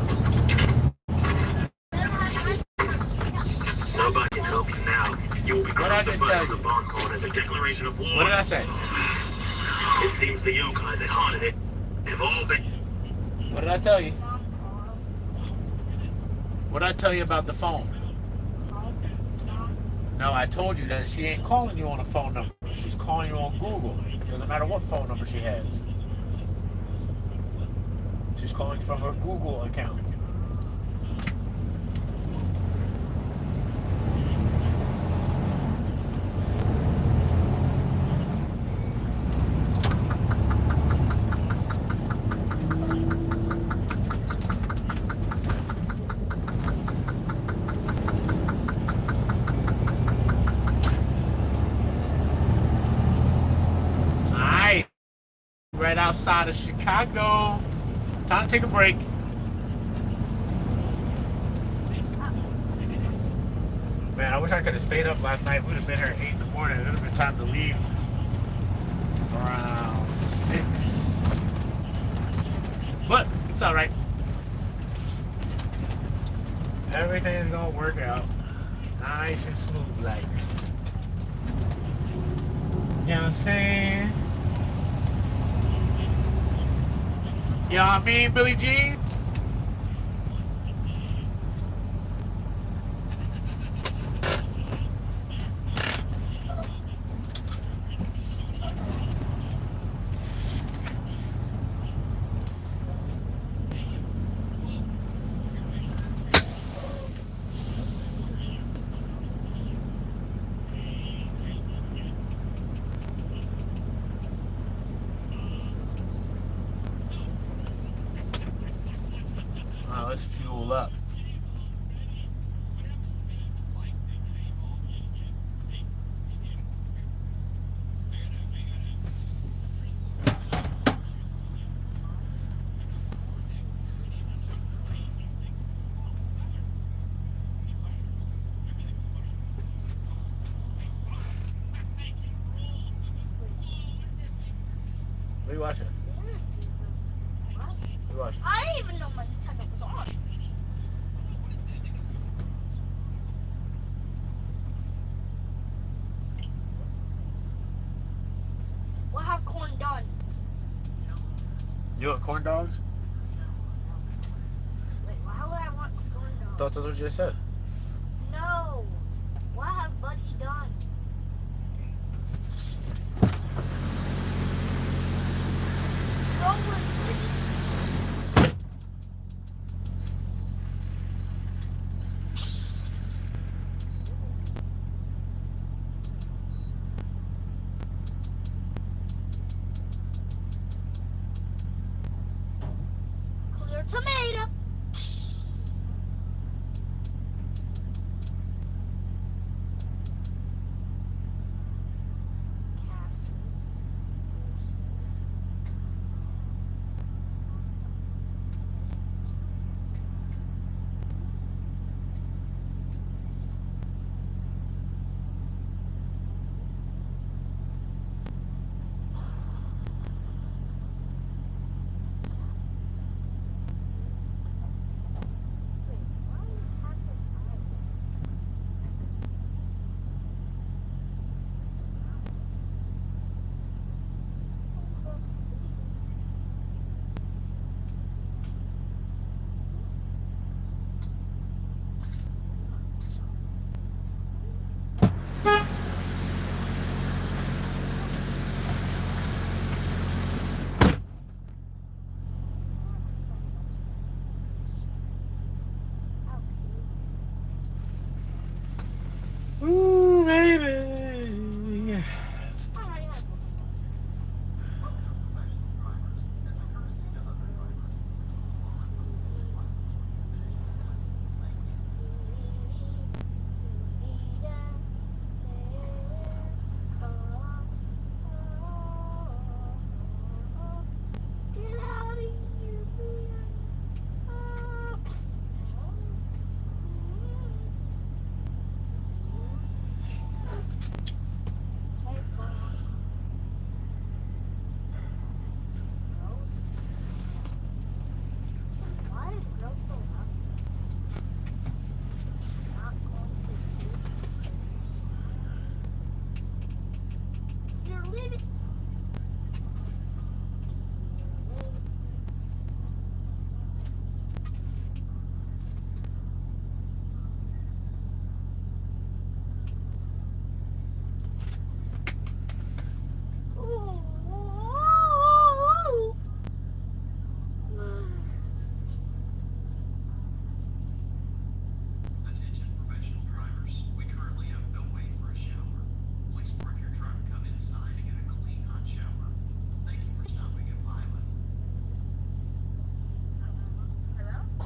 Nobody can help you now. You will be What did I just crucified tell on the you? bonfire as a declaration of war. What did I say? It seems the yokai that haunted it have all been... What did I tell you? What did I tell you about the phone? No, I told you that she ain't calling you on a phone number. She's calling you on Google. Doesn't matter what phone number she has. She's calling from her Google account. Alright. Right outside of Chicago. Time to take a break. Man, I wish I could have stayed up last night. We'd have been here at 8 in the morning. It would have been time to leave around 6. But it's alright. Everything's gonna work out nice and smooth like. You know what I'm saying? You know what I mean, Billie Jean? Let's fuel up. What are you watching? What are you watching? I didn't even know my time was on. We'll have corn done. You want corn dogs? Wait, why would I want corn dogs? Thought that's what you just said. No. We'll have Buddy done. Clear tomato.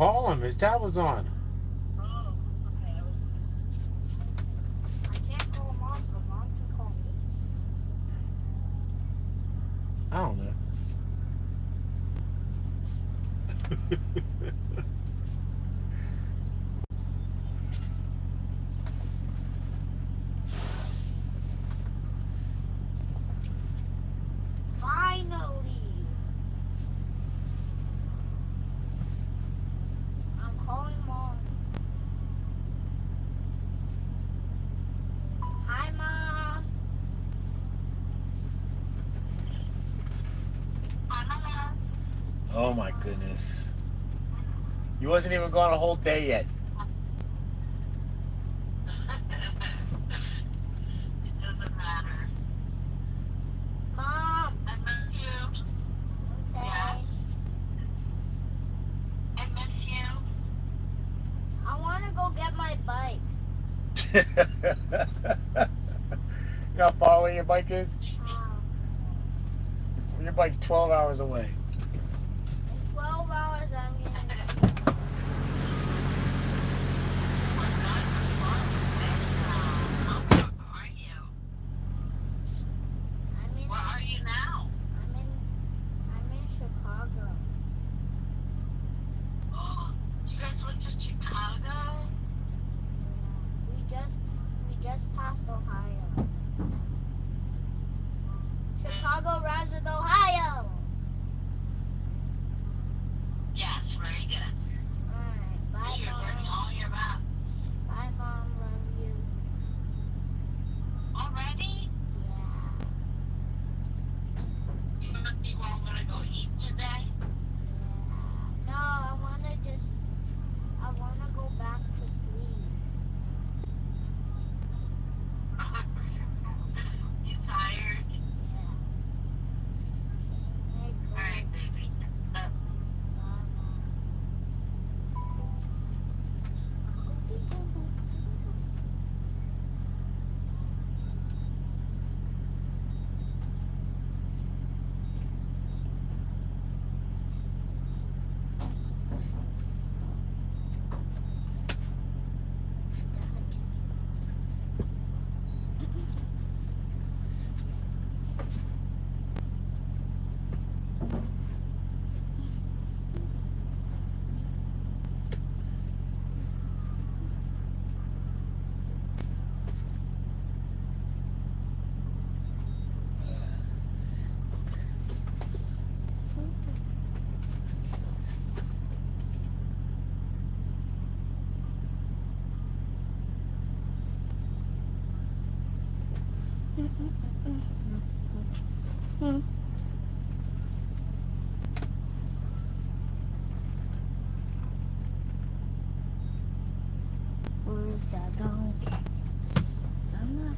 call him. His tab was on. Oh, okay. I can't call Mom, but Mom can call me. I don't know. Finally! I'm calling Mom. Hi, Mom. Oh my goodness. You wasn't even gone a whole day yet. Mom. I miss you. Okay. Yeah. I miss you. I want to go get my bike. You know how far away your bike is? Your bike's 12 hours away. In 12 hours, I'm going to... Where are you now? I'm in Chicago. You guys went to Chicago? Yeah. We just passed Ohio. Chicago rhymes with Ohio. Yes, very good. Alright, bye, Mom. You're learning all your math. Bye, Mom. Love you. Already? You think I'm gonna go eat today? Yeah. No, I wanna go back to sleep. You tired? Yeah. Alright, baby. Where's that going? I'm not back.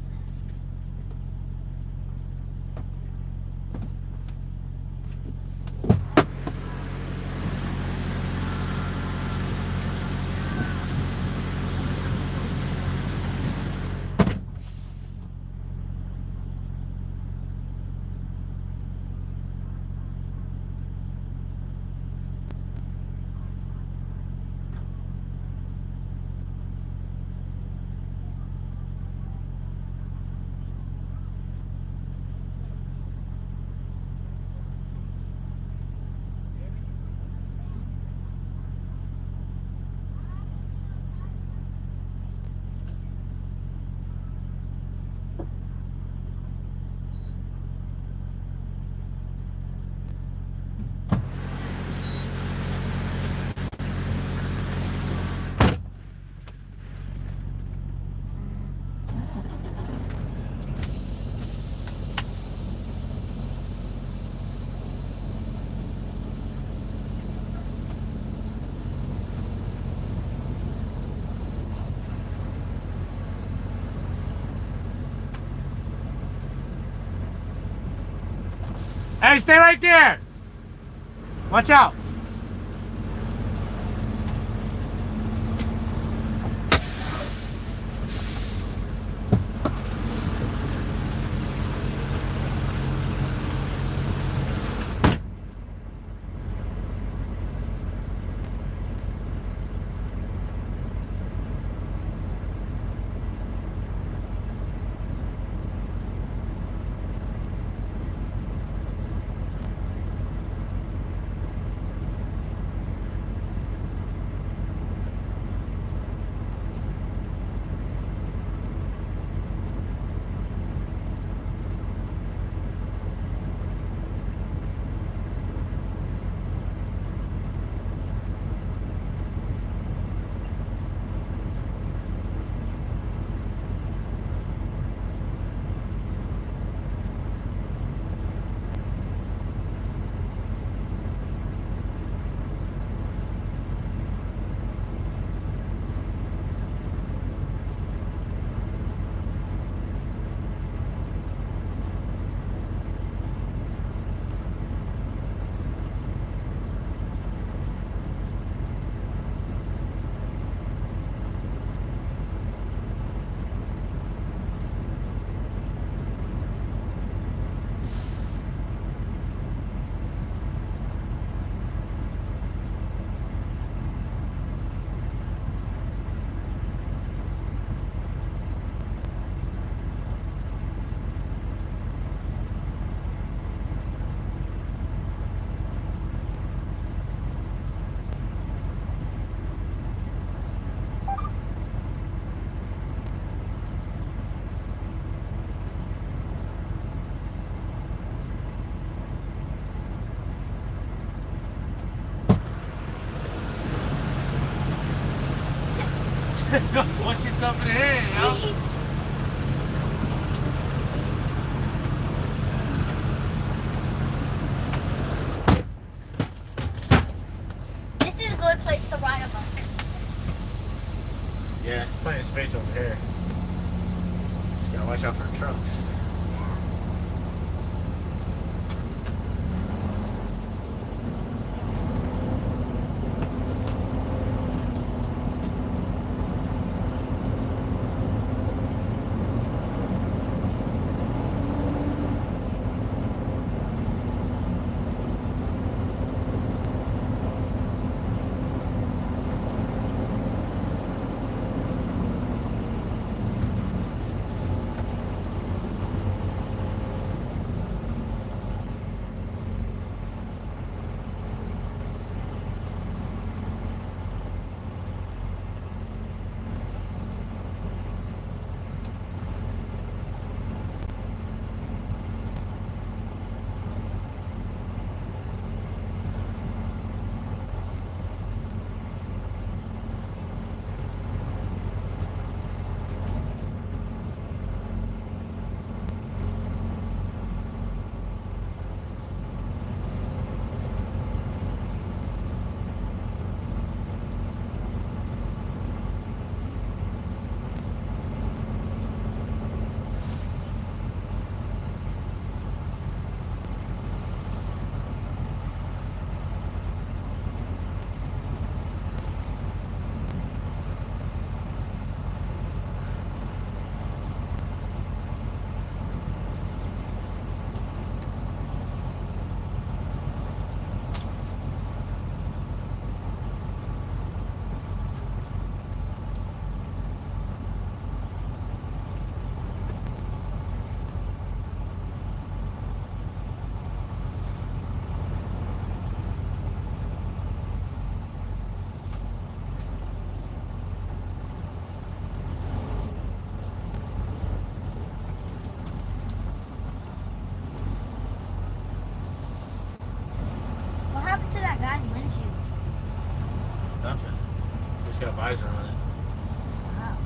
Hey, stay right there! Watch out! Punch yourself in the head, yo. This is a good place to ride a bike. Yeah, there's plenty of space over here. You gotta watch out for the trucks. What happened to that guy's windshield? Nothing. Just got a visor on it. Wow.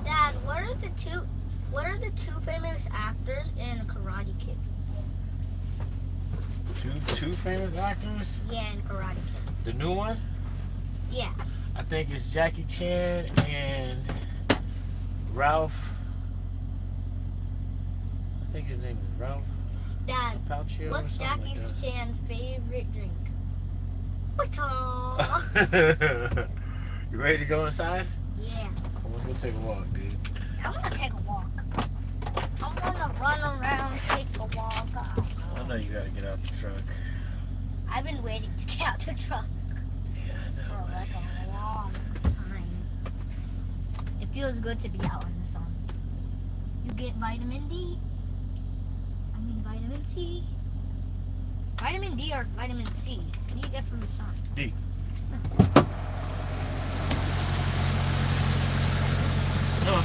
Dad, what are the two famous actors in Karate Kid? Two famous actors? Yeah, in Karate Kid. The new one? Yeah. I think it's Jackie Chan and Ralph. I think his name is Ralph. Dad, Palcio or what's something Jackie like Chan's favorite drink? that. You ready to go inside? Yeah. Well, let's go take a walk, dude. I want to take a walk. I want to run around, take a walk. I know you gotta get out the truck. I've been waiting to get out the truck for like a long time. It feels good to be out in the sun. You get vitamin D. I mean vitamin C. Vitamin D or vitamin C? What do you get from the sun? D. No.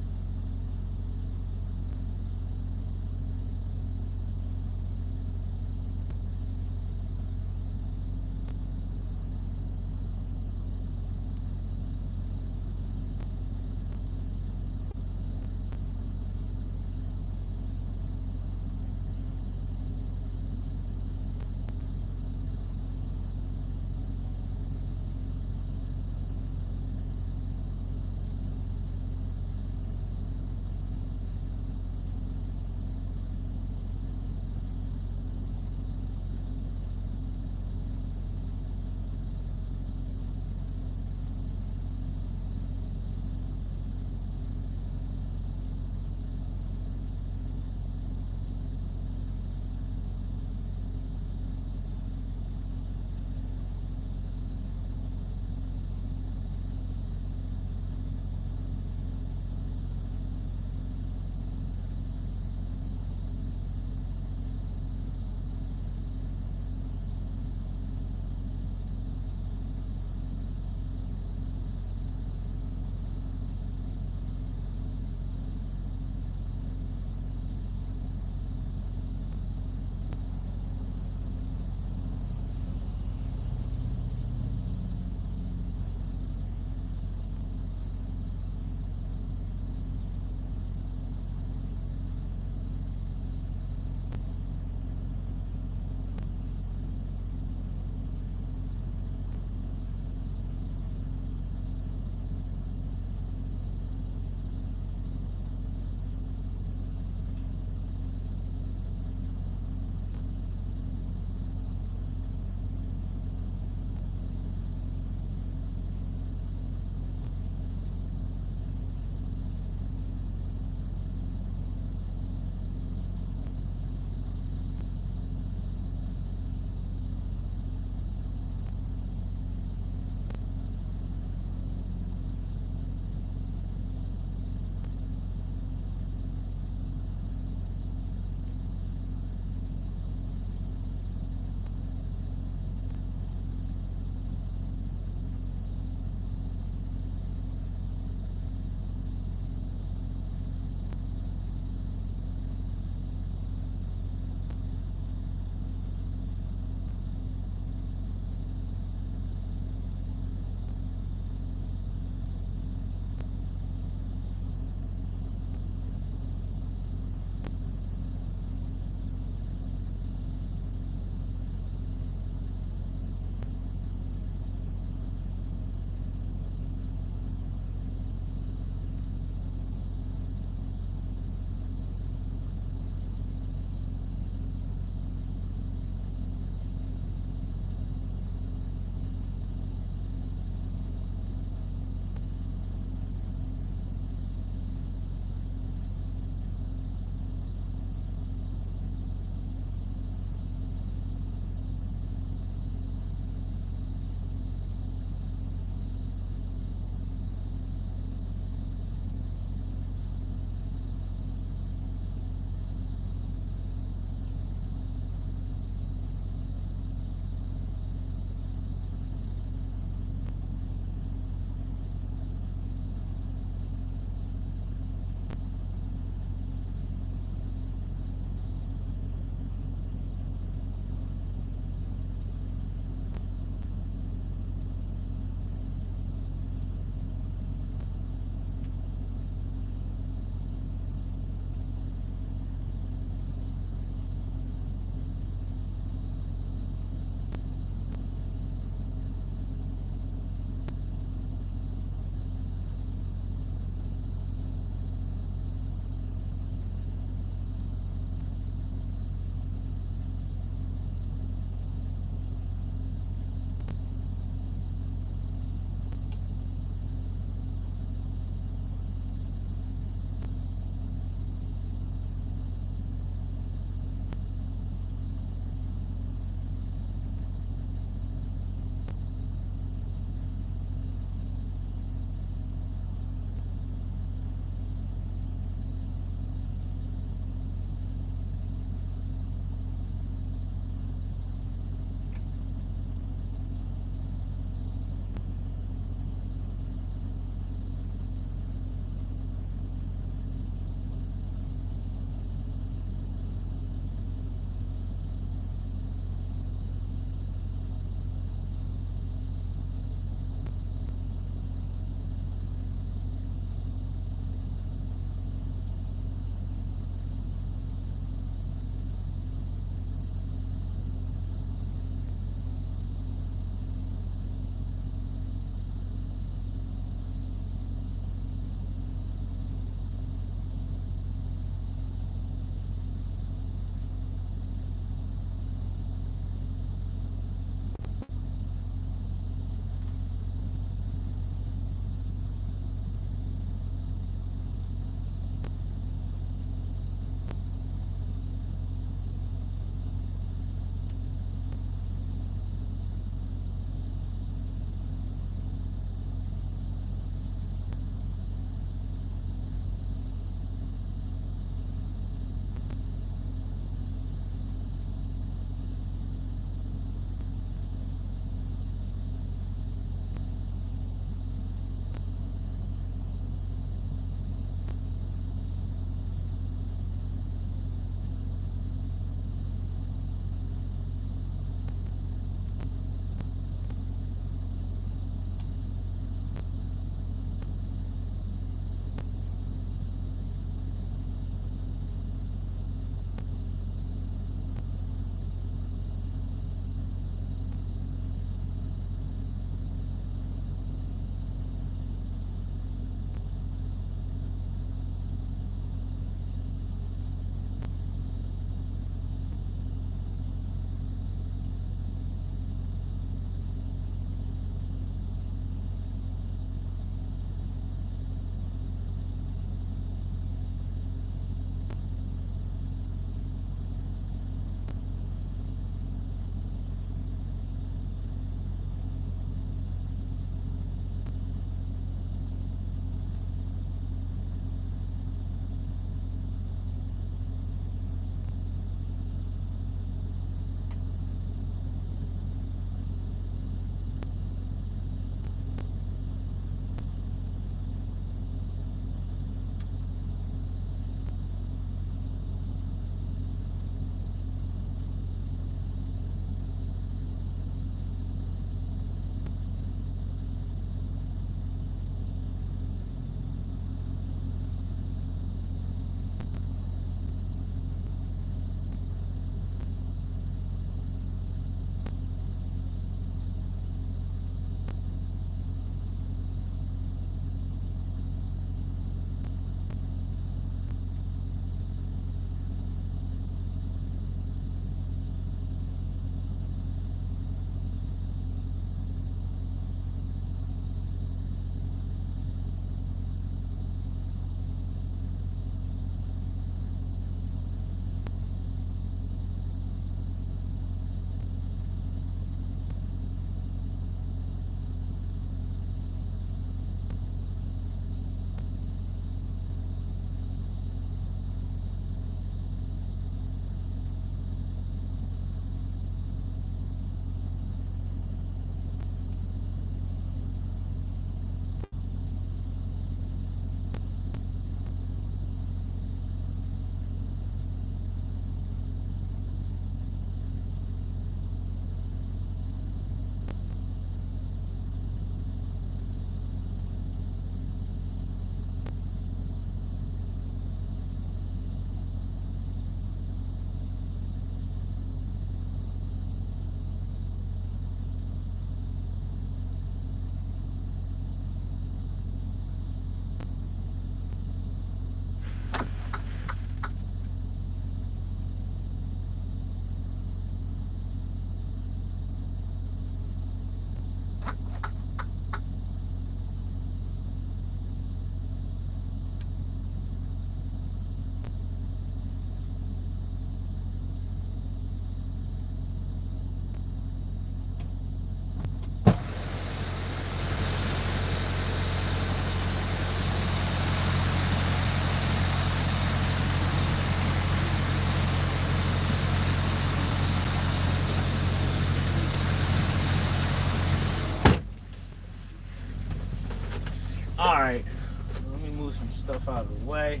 stuff out of the way.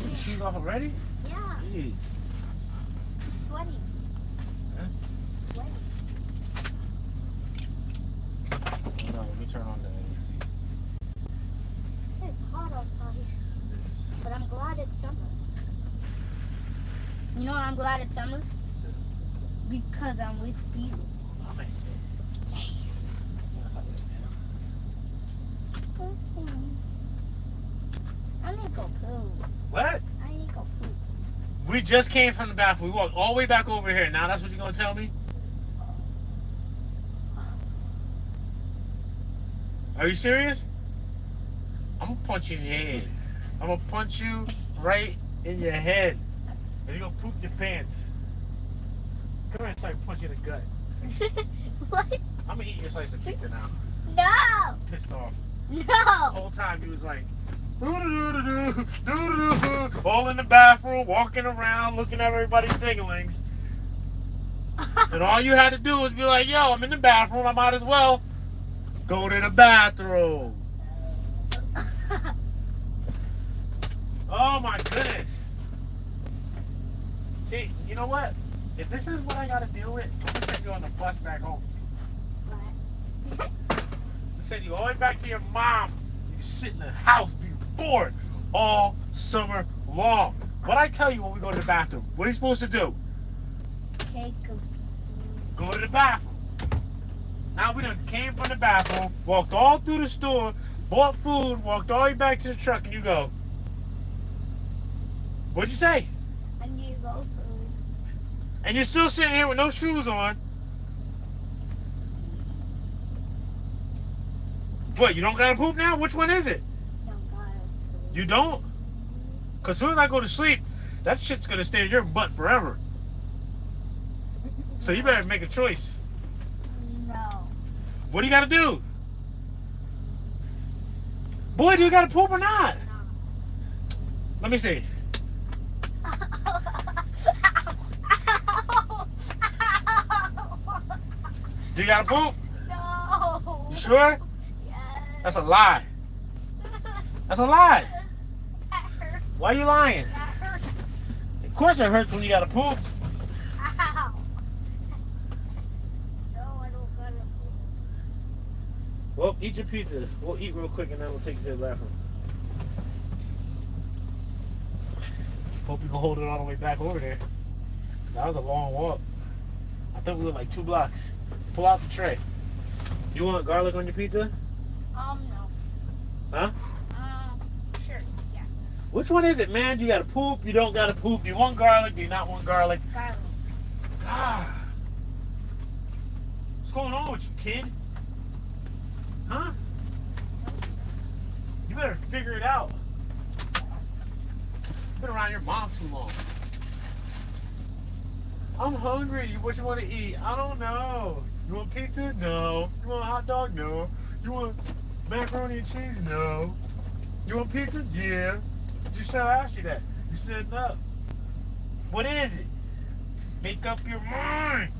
Your shoes off already? Yeah. Jeez. I'm sweating. Huh? Sweating. No, let me turn on the AC. It's hot outside. But I'm glad it's summer. You know what I'm glad it's summer? Because I'm with you. I need to go poo. What? I need to go poo. We just came from the bathroom. We walked all the way back over here. Now that's what you're gonna tell me? Are you serious? I'm gonna punch you in your head. I'm gonna punch you right in your head. And you're gonna poop your pants. Come here and start punching the gut. What? I'm gonna eat your slice of pizza now. No! Pissed off. No! The whole time he was like, all in the bathroom, walking around, looking at everybody's dinglings. And all you had to do was be like, yo, I'm in the bathroom, I might as well go to the bathroom. Oh my goodness. See, you know what? If this is what I gotta deal with, I'm gonna send you on the bus back home. What? Send you all the way back to your mom. You can sit in the house, be bored all summer long. What I tell you when we go to the bathroom, what are you supposed to do? Take a... Go to the bathroom. Now we done came from the bathroom, walked all through the store, bought food, walked all the way back to the truck, and you go, what'd you say? I need to go poo. And you're still sitting here with no shoes on. What, you don't gotta poop now? Which one is it? Don't gotta poo. You don't? Because as soon as I go to sleep, that shit's gonna stay in your butt forever. So you better make a choice. No. What do you gotta do? Boy, do you gotta poop or not? Let me see. Do you gotta poop? No. You sure? Yes. That's a lie. That's a lie. That hurts. Why are you lying? That hurts. Of course it hurts when you gotta poop. Ow. No, I don't gotta poo. Well, eat your pizza. We'll eat real quick and then we'll take you to the bathroom. Hope you can hold it all the way back over there. That was a long walk. I think we went like 2 blocks. Pull out the tray. You want garlic on your pizza? No. Huh? Sure, yeah. Which one is it, man? Do you gotta poop? You don't gotta poop? Do you want garlic? Do you not want garlic? Garlic. God. What's going on with you, kid? Huh? You better figure it out. You've been around your mom too long. I'm hungry. What you want to eat? I don't know. You want pizza? No. You want a hot dog? No. You want macaroni and cheese? No. You want pizza? Yeah. Just said I asked you that. You said no. What is it? Make up your mind.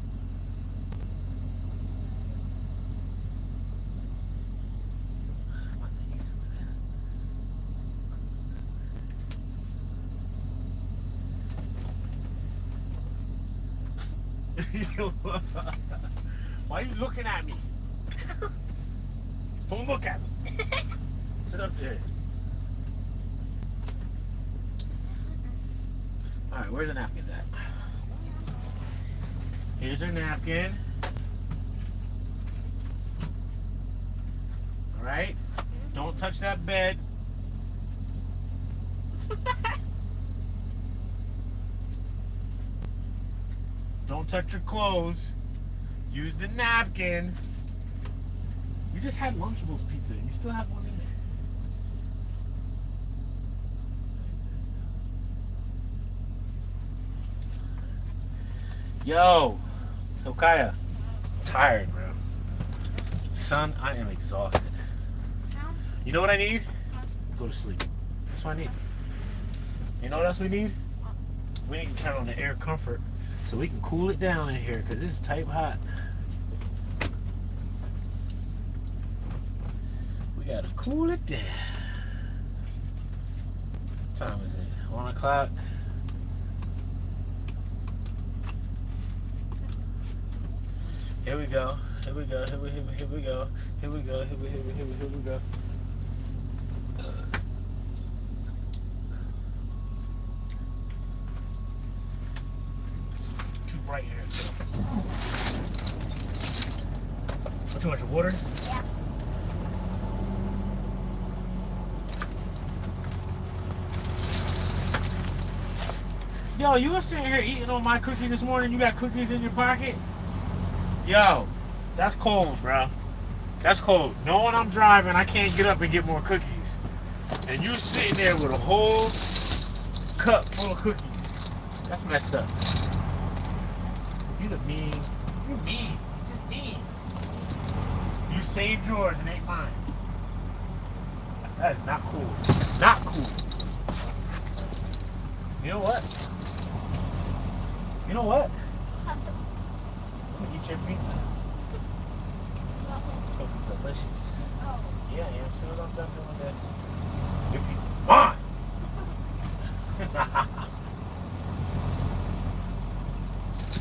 Why are you looking at me? Don't look at me. Sit up there. Alright, where's the napkin at? Here's your napkin. Alright? Don't touch that bed. Don't touch your clothes. Use the napkin. You just had Lunchables pizza. You still have one in there. Yo, Hilkiah, I'm tired, bro. Son, I am exhausted. You know what I need? Go to sleep. That's what I need. You know what else we need? We need to turn on the air comfort so we can cool it down in here because it's type hot. We gotta cool it down. time is it? 1 o'clock? Here we go. Here we go. Here we go. Here we go. Here we go. Here we go. Too bright here. Too much water? Yeah. Yo, you were sitting here eating on my cookies this morning. You got cookies in your pocket? Yo, that's cold, bro. That's cold. Knowing I'm driving, I can't get up and get more cookies. And you sitting there with a whole cup full of cookies. That's messed up. You're mean. You mean. Just mean. You saved yours and ain't mine. That is not cool. Not cool. You know what? You know what? I'm gonna eat your pizza. It's gonna be delicious. Yeah, I am. As soon as I'm done doing this, your pizza's mine.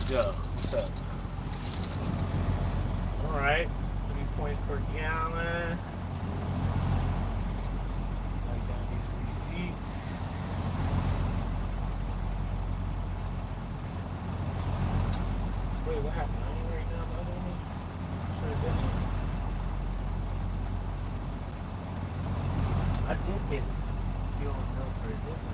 Yo, what's up? All right, 3 points per gallon. Write down these receipts. Wait, what happened? I ain't writing down the other one? Sure didn't. I did get fuel and milk for it, didn't I?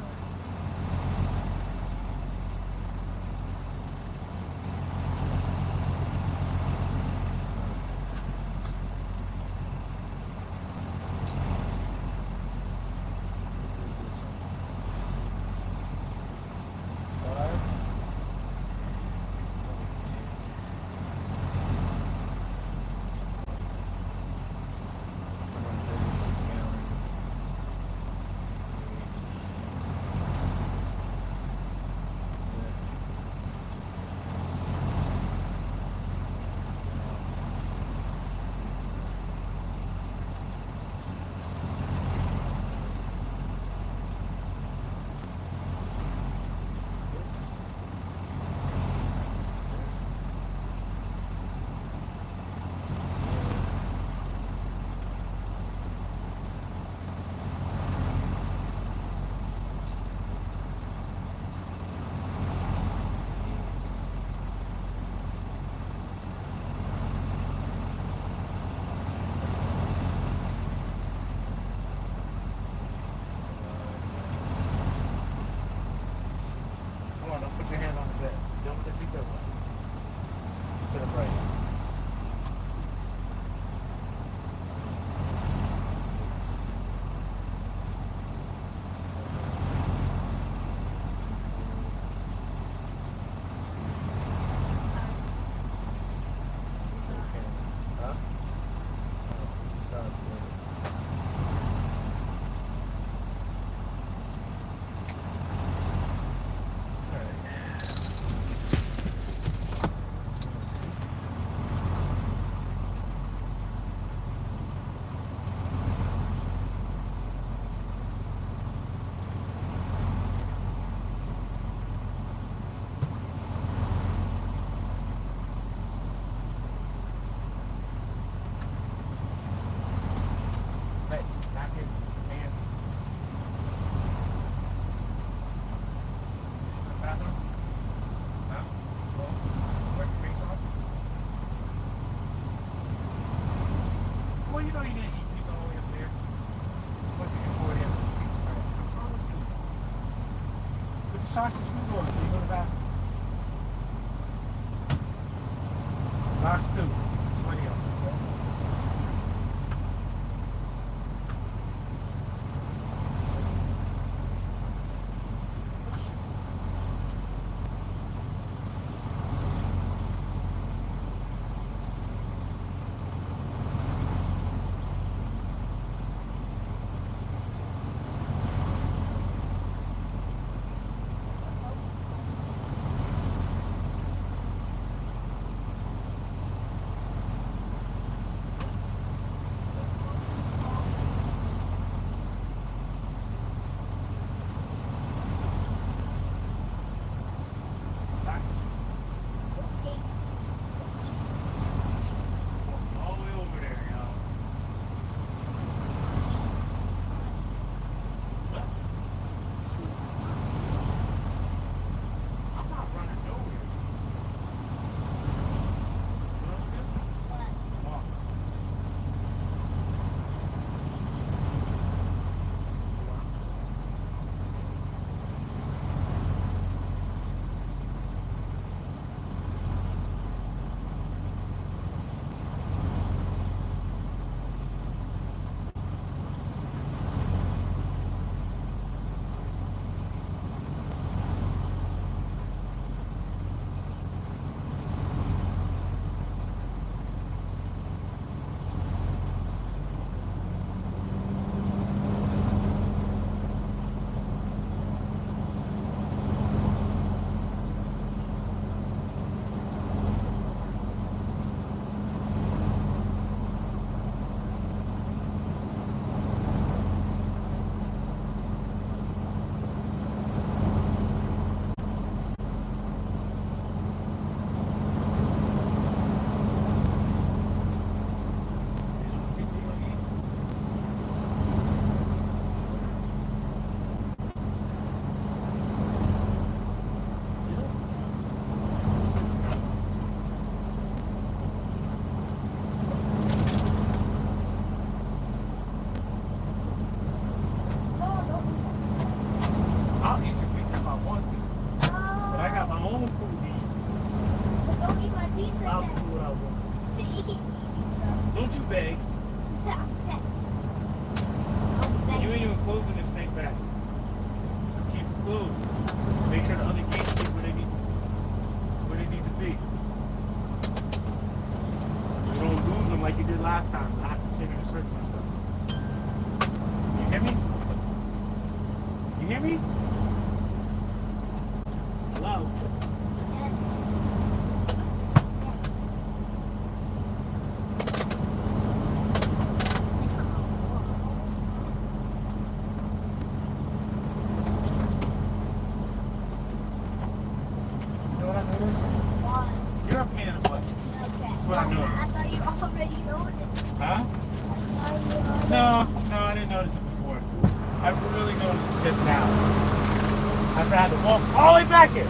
Sausage food order, so you go to the bathroom. Socks too. Sweaty up. my own food to eat. But don't eat my pizza. I'll do what I want. Don't you beg. You ain't even closing this thing back. Keep it closed. Make sure the other gates get where they need to be. So don't lose them like you did last time. I have to send you the search and stuff. You hear me? You hear me? Hello? You're a pain in the butt. That's what I noticed. I thought you already noticed. Huh? No, I didn't notice it before. I really noticed it just now. After I had to walk all the way back here.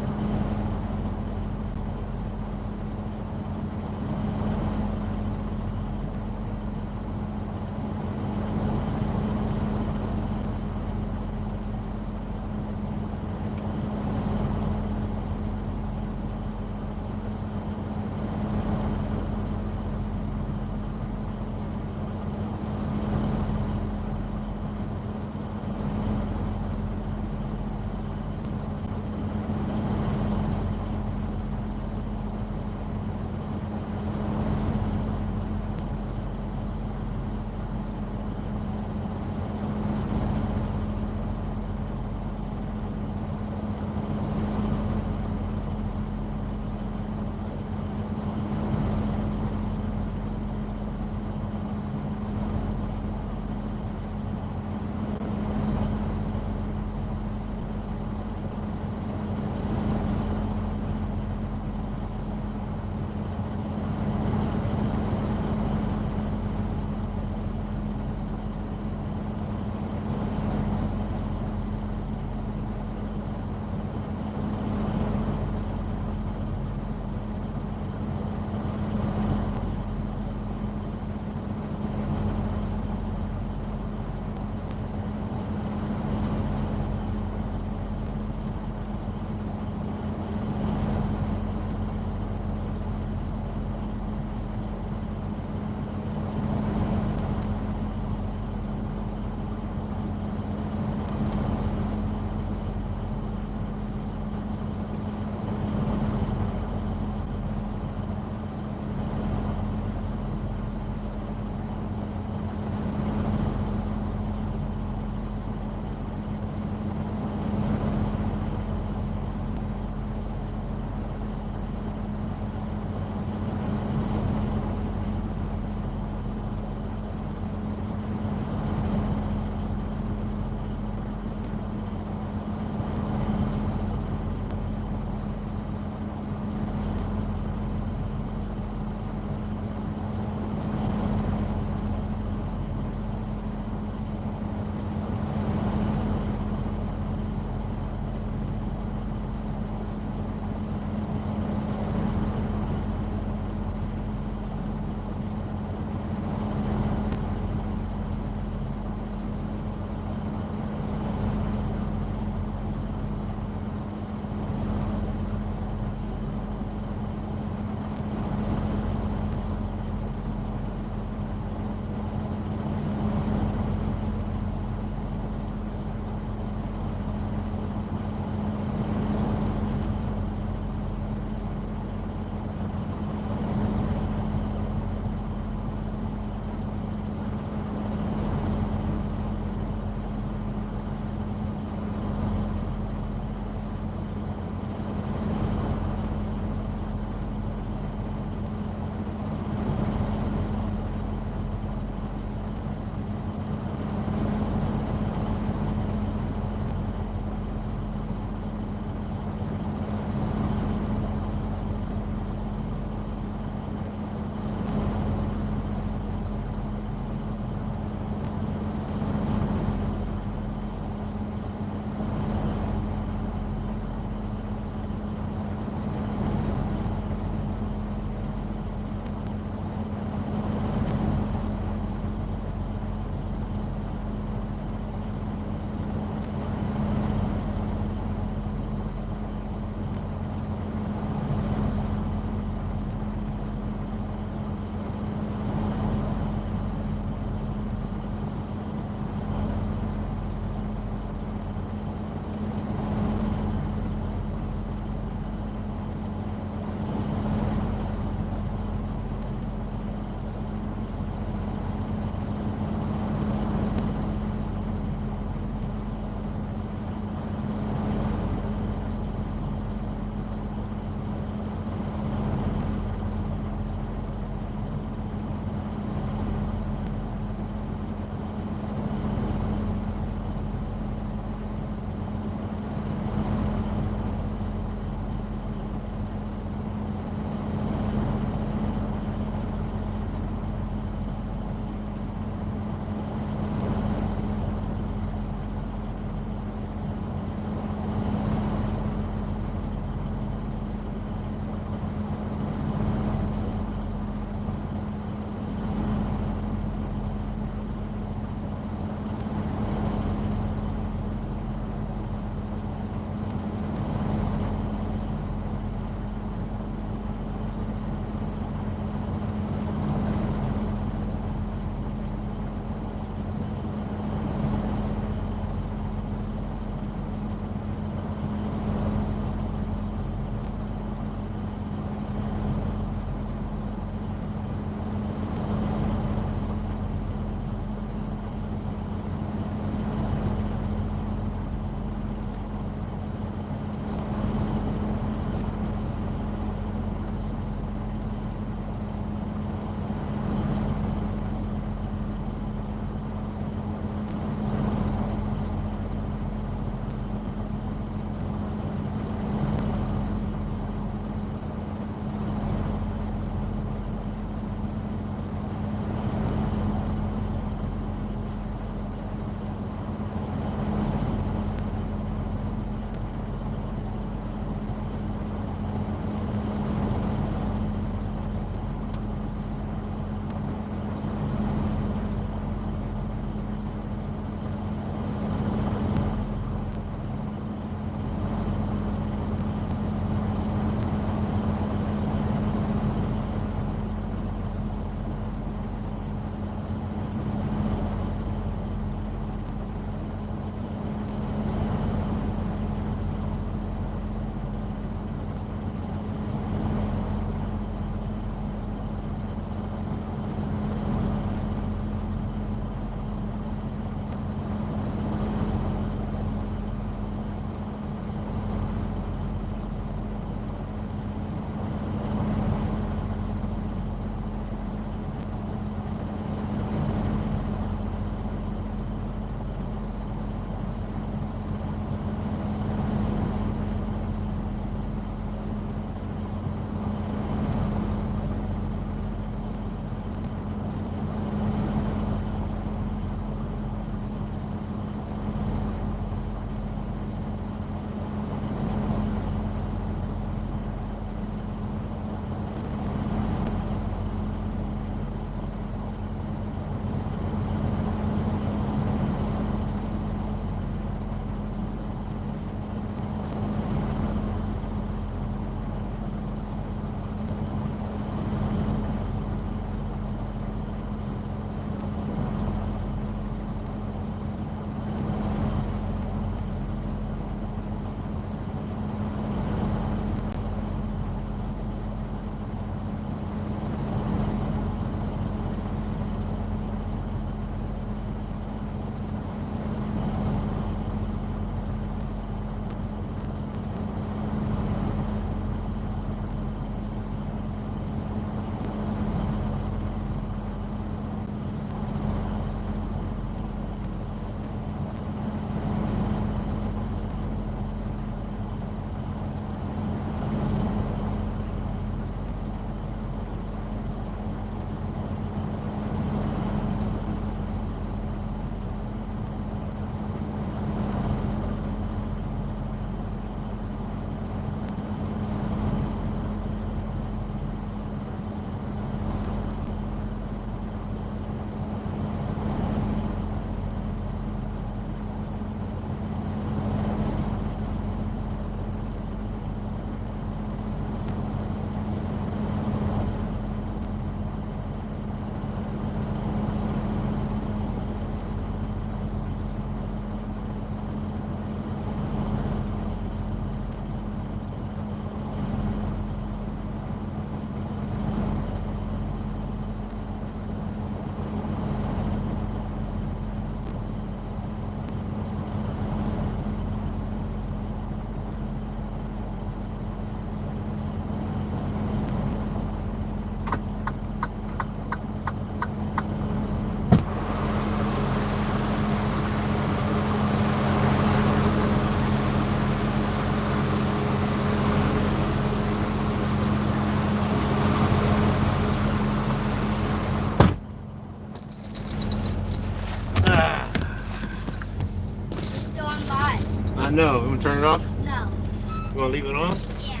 no. You want to turn it off? No. You want to leave it on? Yeah.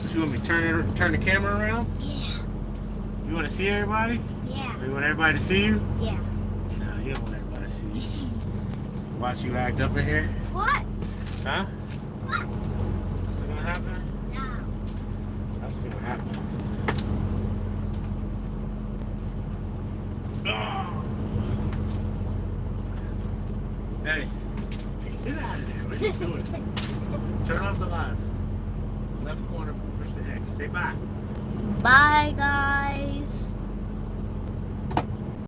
You want me to turn the camera around? Yeah. You want to see everybody? Yeah. You want everybody to see you? Yeah. No, you don't want everybody to see you. Watch you act up in here? What? Huh? What? What's gonna happen? No. That's what's gonna happen. Oh. Hey, get out of there. What are you doing? Turn off the live. Left corner, push the X. Say bye. Bye, guys.